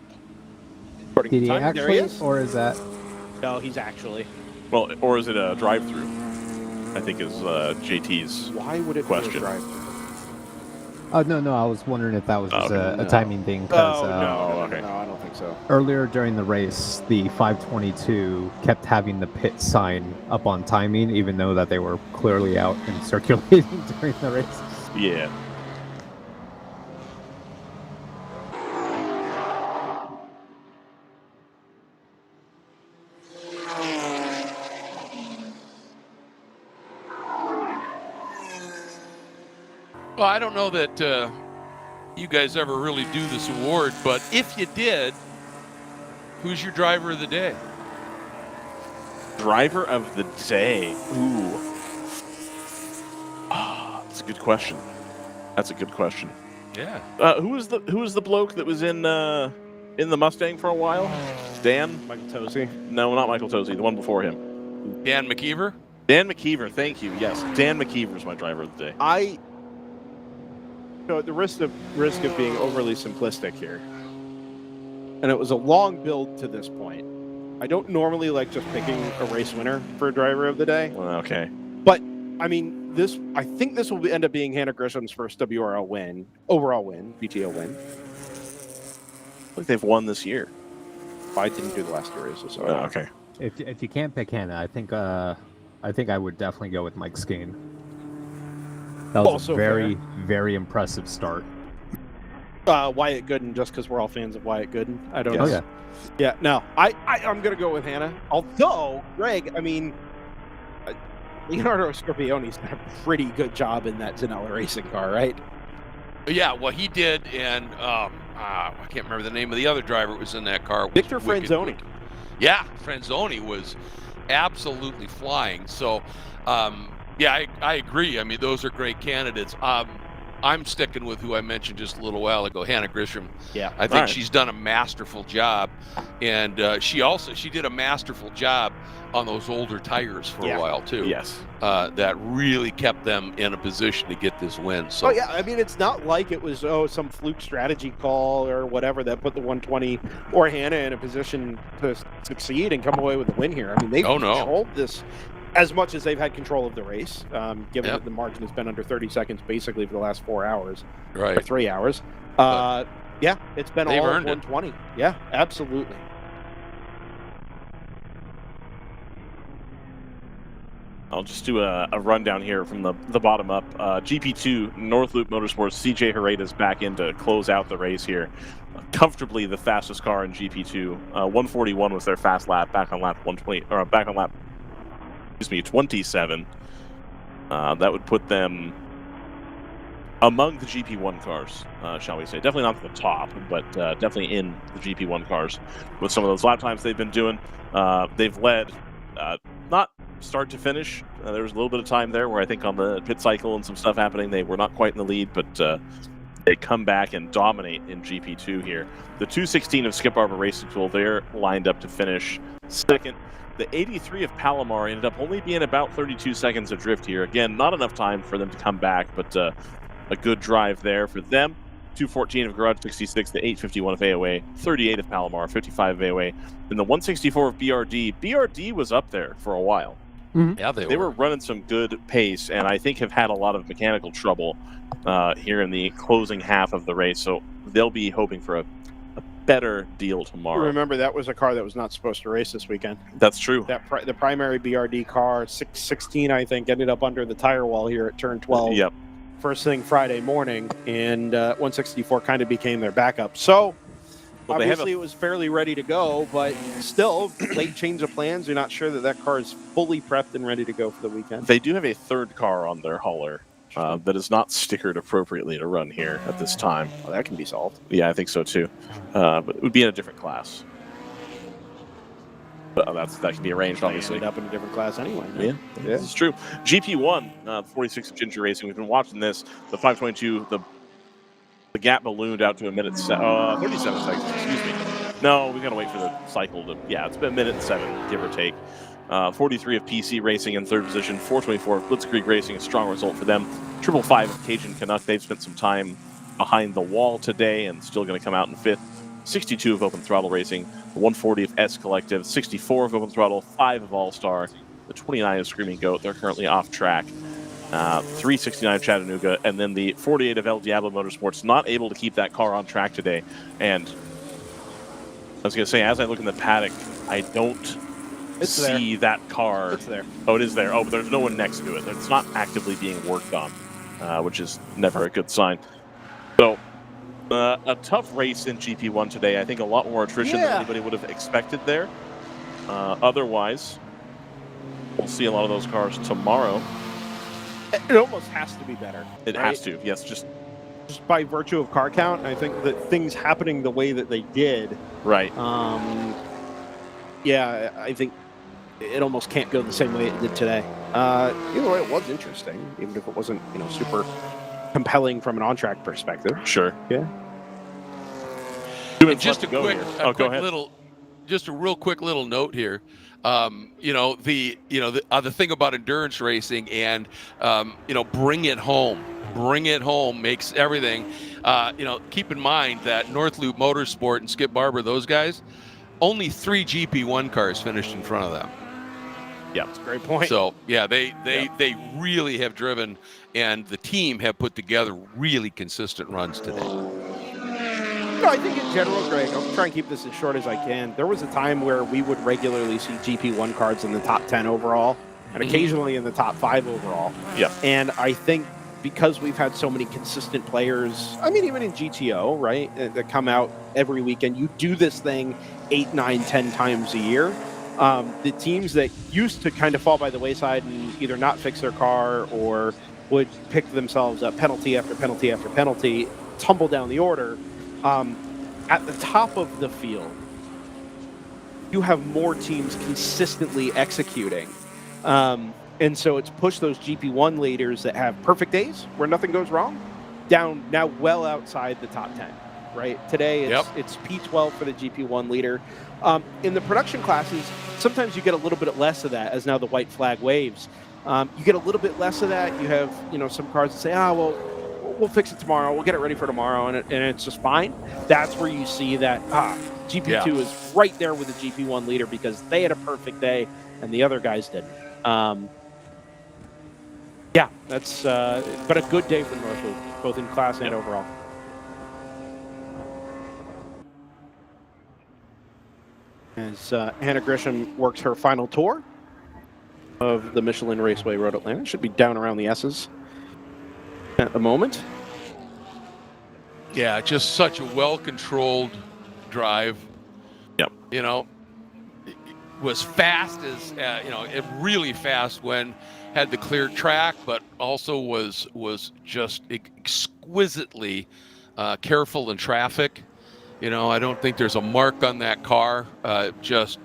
According Did to he timing, there he actually, is. or is that? No, he's actually. Well, or is it a drive-through? I think is JT's Why would it question. be a drive-through? Oh no, I was wondering if that was just a no. timing thing. Because No, I don't think so. earlier during the race, the 522 kept having the pit sign up on timing, even though that they were clearly out and circulating during the race. Yeah. Well, I don't know that you guys ever really do this award, but if you did, who's your driver of the day? Driver of the day. Ooh. That's a good question. That's a good question. Yeah. Who was the bloke that was in the Mustang for a while? Dan? Michael Tosi? No, not Michael Tosi. The one before him. Dan McKeever? Dan McKeever. Thank you. Yes, Dan McKeever is my driver of the day. So at the risk of being overly simplistic here, and it was a long build to this point. I don't normally like just picking a race winner for driver of the day. Well, okay. But I mean, I think this will end up being Hannah Grisham's first WRL win, overall win, PTO win. I think they've won this year. I didn't do the last 2 races. So okay. If you can't pick Hannah, I think I would definitely go with Mike Skane. That was Also a very, fair. very impressive start. Wyatt Gooden, just because we're all fans of Wyatt Gooden. I don't know. Oh, yeah. Yeah, no. I'm going to go with Hannah. Although, Greg, I mean, Leonardo Scorpione's done a pretty good job in that Zanella racing car, right? Yeah, well, he did, and I can't remember the name of the other driver that was in that car. Victor Franzoni. Yeah, Franzoni was absolutely flying. So, yeah, I agree. I mean, those are great candidates. I'm sticking with who I mentioned just a little while ago, Hannah Grisham. Yeah, I think she's done a masterful job, and she did a masterful job on those older tires for a while too. Yes, that really kept them in a position to get this win. So, yeah, I mean, it's not like it was some fluke strategy call or whatever that put the 120 or Hannah in a position to succeed and come away with a win here. I mean, they've controlled this as much as they've had control of the race, given that the margin has been under 30 seconds basically for the last 4 hours, right? Or 3 hours. Yeah, it's been all 120. It. Yeah, absolutely. I'll just do a rundown here from the bottom up. GP2 North Loop Motorsports, CJ Herrera's back in to close out the race here. Comfortably the fastest car in GP2. 141 was their fast lap, back on lap 120, or back on lap 27. That would put them among the GP1 cars, shall we say. Definitely not at the top, but definitely in the GP1 cars with some of those lap times they've been doing. They've led, not start to finish. There was a little bit of time there where I think on the pit cycle and some stuff happening, they were not quite in the lead, but they come back and dominate in GP2 here. The 216 of Skip Barber Racing Tool, they're lined up to finish second. The 83 of Palomar ended up only being about 32 seconds adrift here. Again, not enough time for them to come back, but a good drive there for them. 214 of Garage 66, the 851 of AOA, 38 of Palomar, 55 of AOA, and the 164 of BRD. BRD was up there for a while. Mm-hmm. Yeah, they were running some good pace, and I think have had a lot of mechanical trouble here in the closing half of the race. So they'll be hoping for a better deal tomorrow. Remember, that was a car that was not supposed to race this weekend. That's true. The primary BRD car, 616, I think, ended up under the tire wall here at turn 12. Yep. First thing Friday morning, and 164 kind of became their backup. So obviously it was fairly ready to go, but still, late change of plans. You're not sure that car is fully prepped and ready to go for the weekend. They do have a third car on their hauler that is not stickered appropriately to run here at this time. Oh, that can be solved. Yeah, I think so too. But it would be in a different class. But that can be arranged, obviously. Ended up in a different class anyway. Yeah, this is true. GP1, 46 of Ginger Racing. We've been watching this. The 522, the gap ballooned out to a minute, 37 seconds. Excuse me. No, we got to wait for the cycle to. Yeah, it's been a minute and 7, give or take. 43 of PC Racing in third position. 424 of Blitzkrieg Racing, a strong result for them. 555 of Cajun Canuck. They've spent some time behind the wall today and still going to come out in fifth. 62 of Open Throttle Racing, the 140 of S Collective, 64 of Open Throttle, 5 of All Star, the 29 of Screaming Goat. They're currently off track. 369 of Chattanooga, and then the 48 of El Diablo Motorsports, not able to keep that car on track today. And I was going to say, as I look in the paddock, I don't see that car. It's there. Oh, it is there. Oh, but there's no one next to it. It's not actively being worked on, which is never a good sign. So, a tough race in GP1 today. I think a lot more attrition than anybody would have expected there. Otherwise, we'll see a lot of those cars tomorrow. It almost has to be better. It has to, yes. Just by virtue of car count, I think that things happening the way that they did. Right. Yeah, I think it almost can't go the same way it did today. Either way, it was interesting, even if it wasn't, super compelling from an on-track perspective. Sure. Yeah. And just a real quick little note here. The thing about endurance racing and bring it home makes everything. Keep in mind that North Loop Motorsport and Skip Barber, those guys, only 3 GP1 cars finished in front of them. Yeah, that's a great point. So yeah, they really have driven, and the team have put together really consistent runs today. No, I think in general, Greg, I'll try and keep this as short as I can. There was a time where we would regularly see GP1 cards in the top 10 overall, and occasionally in the top 5 overall. Yeah. And I think because we've had so many consistent players, I mean, even in GTO, right, that come out every weekend, you do this thing 8, 9, 10 times a year. The teams that used to kind of fall by the wayside and either not fix their car or would pick themselves up penalty after penalty after penalty, tumble down the order. At the top of the field, you have more teams consistently executing. And so it's pushed those GP1 leaders that have perfect days where nothing goes wrong down now well outside the top 10, right? Today it's P12 for the GP1 leader. In the production classes, sometimes you get a little bit less of that as now the white flag waves. You get a little bit less of that. You have, some cars that say, well, we'll fix it tomorrow. We'll get it ready for tomorrow, and it's just fine. That's where you see that GP2 is right there with the GP1 leader because they had a perfect day and the other guys didn't. That's but a good day for Northwood, both in class and overall. As Hannah Grisham works her final tour of the Michelin Raceway Road Atlanta. Should be down around the S's at the moment. Yeah, just such a well-controlled drive. Yep. It was fast as it really fast when had the clear track, but also was just exquisitely careful in traffic. I don't think there's a mark on that car. Just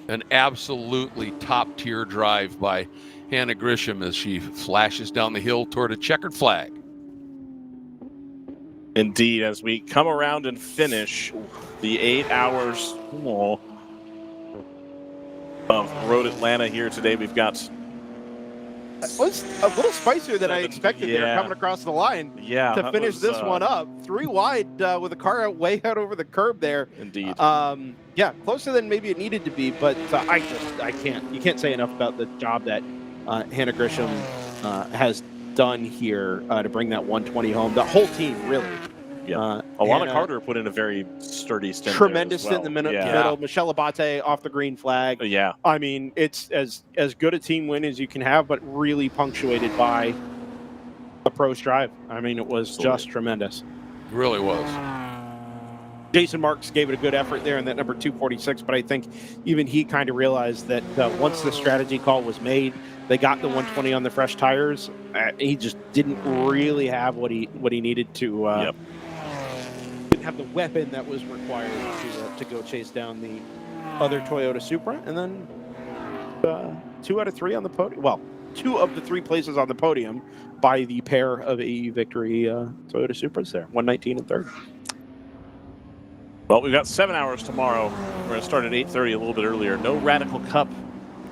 an absolutely top-tier drive by Hannah Grisham as she flashes down the hill toward a checkered flag. Indeed, as we come around and finish the 8 hours of Road Atlanta here today, we've got... It was a little spicier than I expected there coming across the line to finish this one up. 3 wide with the car way out over the curb there. Indeed. Closer than maybe it needed to be, but you can't say enough about the job that Hannah Grisham has done here to bring that 120 home. The whole team, really. Yeah, Alana Carter put in a very sturdy stint. Tremendous there as well. stint in the middle. Michelle Abate off the green flag. Yeah. I mean, it's as good a team win as you can have, but really punctuated by a pro's drive. I mean, it was just tremendous. It really was. Jason Marks gave it a good effort there in that number 246, but I think even he kind of realized that once the strategy call was made, they got the 120 on the fresh tires. He just didn't really have what he needed to. Didn't have the weapon that was required to go chase down the other Toyota Supra, and then 2 out of 3 on the podium. Well, 2 of the 3 places on the podium by the pair of AE Victory Toyota Supras there, 119 and 3rd. Well, we've got 7 hours tomorrow. We're going to start at 8:30, a little bit earlier. No Radical Cup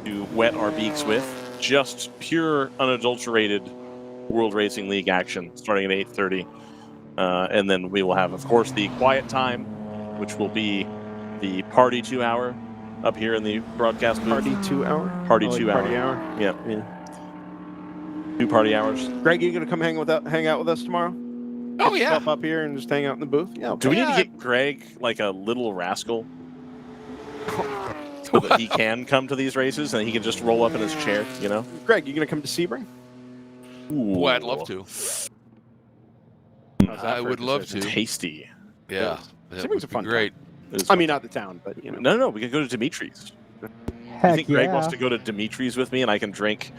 to wet our beaks with. Just pure, unadulterated World Racing League action starting at 8:30. And then we will have, of course, the quiet time, which will be the party 2 hour up here in the broadcast booth. Party 2 hour? Party like 2 hour. Party hour? Yeah. 2 party hours. Greg, you going to come hang out with us tomorrow? Oh, Get yourself up here and just hang out in the booth? Yeah. Okay. Do we need to get Greg like a little rascal? So that he can come to these races and he can just roll up in his chair, Greg, you going to come to Sebring? Boy, I'd love to. I would love to. Tasty. Yeah. Sebring's a fun great. I mean, not the town, but No, we can go to Dimitri's. Heck You think Greg wants to go to Dimitri's with me and I can drink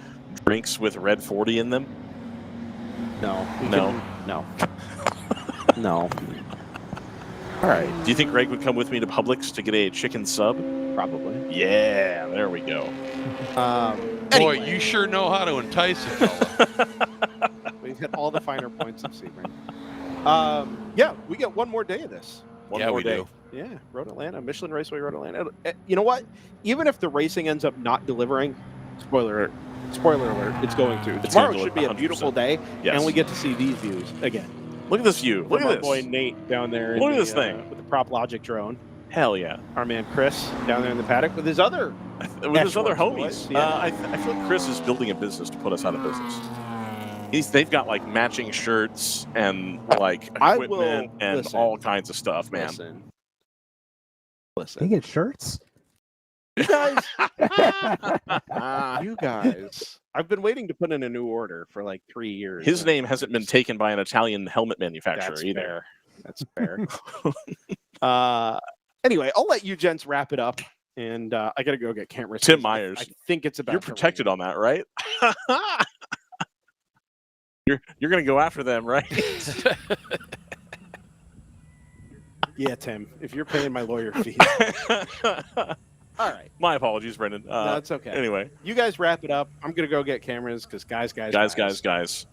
drinks with Red 40 in them? No. No. No. All right. Do you think Greg would come with me to Publix to get a chicken sub? Probably. Yeah, there we go. Boy, you sure know how to entice a fella. We've hit all the finer points of Sebring. We get one more day of this. One more day. Do. Yeah, Road Atlanta, Michelin Raceway Road Atlanta. You know what? Even if the racing ends up not delivering, spoiler alert, it's going to. Tomorrow should be a beautiful day, and we get to see these views again. Look at this view. Look at my this. boy Nate down there. Look at this thing. with the Prop Logic drone. Hell yeah. Our man Chris down there in the paddock with his other homies. boys. Yeah. I feel like Chris is building a business to put us out of business. They've got like matching shirts and like equipment and all kinds of stuff, man. Listen. They get shirts. You guys, you guys. I've been waiting to put in a new order for like 3 years. His name hasn't been taken by an Italian helmet manufacturer either. That's fair. Anyway, I'll let you gents wrap it up, and I gotta go get cameras. Tim Myers, I think it's about. You're protected on that, right? You're gonna go after them, right? Yeah, Tim. If you're paying my lawyer fees. All right. My apologies, Brendan. No, that's okay. Anyway, you guys wrap it up. I'm gonna go get cameras because guys.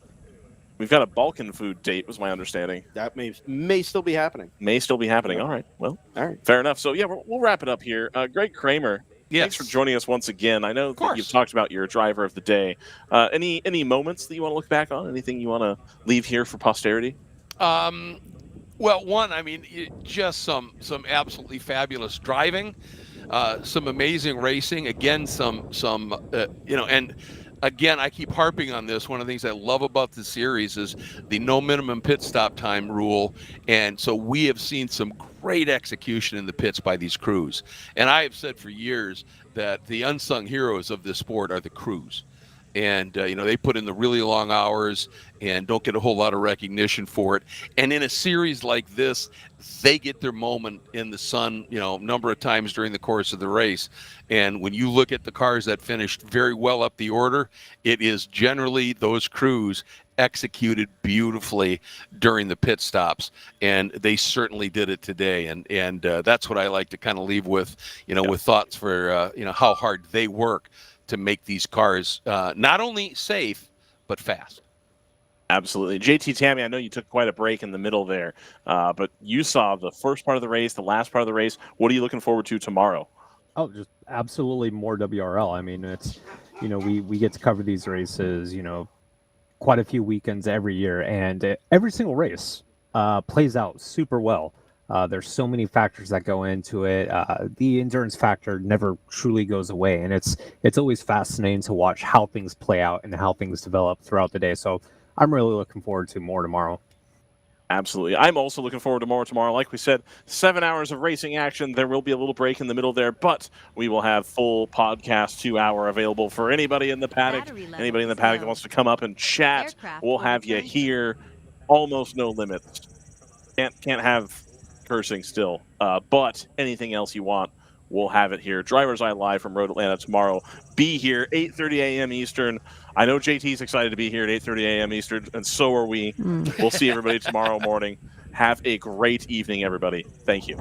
We've got a Balkan food date, was my understanding. That may still be happening. May still be happening. All right. Well, all right. Fair enough. So yeah, we'll wrap it up here. Greg Kramer. Yes. Thanks for joining us once again. I know that you've talked about your driver of the day. Any moments that you want to look back on? Anything you want to leave here for posterity? Well, one, I mean, just some absolutely fabulous driving, some amazing racing. Again, and again, I keep harping on this. One of the things I love about the series is the no minimum pit stop time rule. And so we have seen some great execution in the pits by these crews. And I have said for years that the unsung heroes of this sport are the crews. And, they put in the really long hours and don't get a whole lot of recognition for it. And in a series like this, they get their moment in the sun, number of times during the course of the race. And when you look at the cars that finished very well up the order, it is generally those crews executed beautifully during the pit stops. And they certainly did it today. And that's what I like to kind of leave with, with thoughts for, how hard they work to make these cars not only safe, but fast. Absolutely. JT Tammy, I know you took quite a break in the middle there, but you saw the first part of the race, the last part of the race. What are you looking forward to tomorrow? Oh, just absolutely more WRL. I mean, it's, we get to cover these races, quite a few weekends every year, and every single race plays out super well. There's so many factors that go into it. The endurance factor never truly goes away, and it's always fascinating to watch how things play out and how things develop throughout the day. So I'm really looking forward to more tomorrow. Absolutely. I'm also looking forward to more tomorrow. Like we said, 7 hours of racing action. There will be a little break in the middle there, but we will have full podcast 2 hour available for anybody in the paddock. Anybody in the paddock that wants to come up and chat, we'll have you here. Almost no limits. Can't have cursing still, but anything else you want, we'll have it here. DriversEye live from Road Atlanta tomorrow. Be here 8:30 a.m. Eastern. I know JT's excited to be here at 8:30 a.m. Eastern, and so are we. We'll see everybody tomorrow morning. Have a great evening, everybody. Thank you.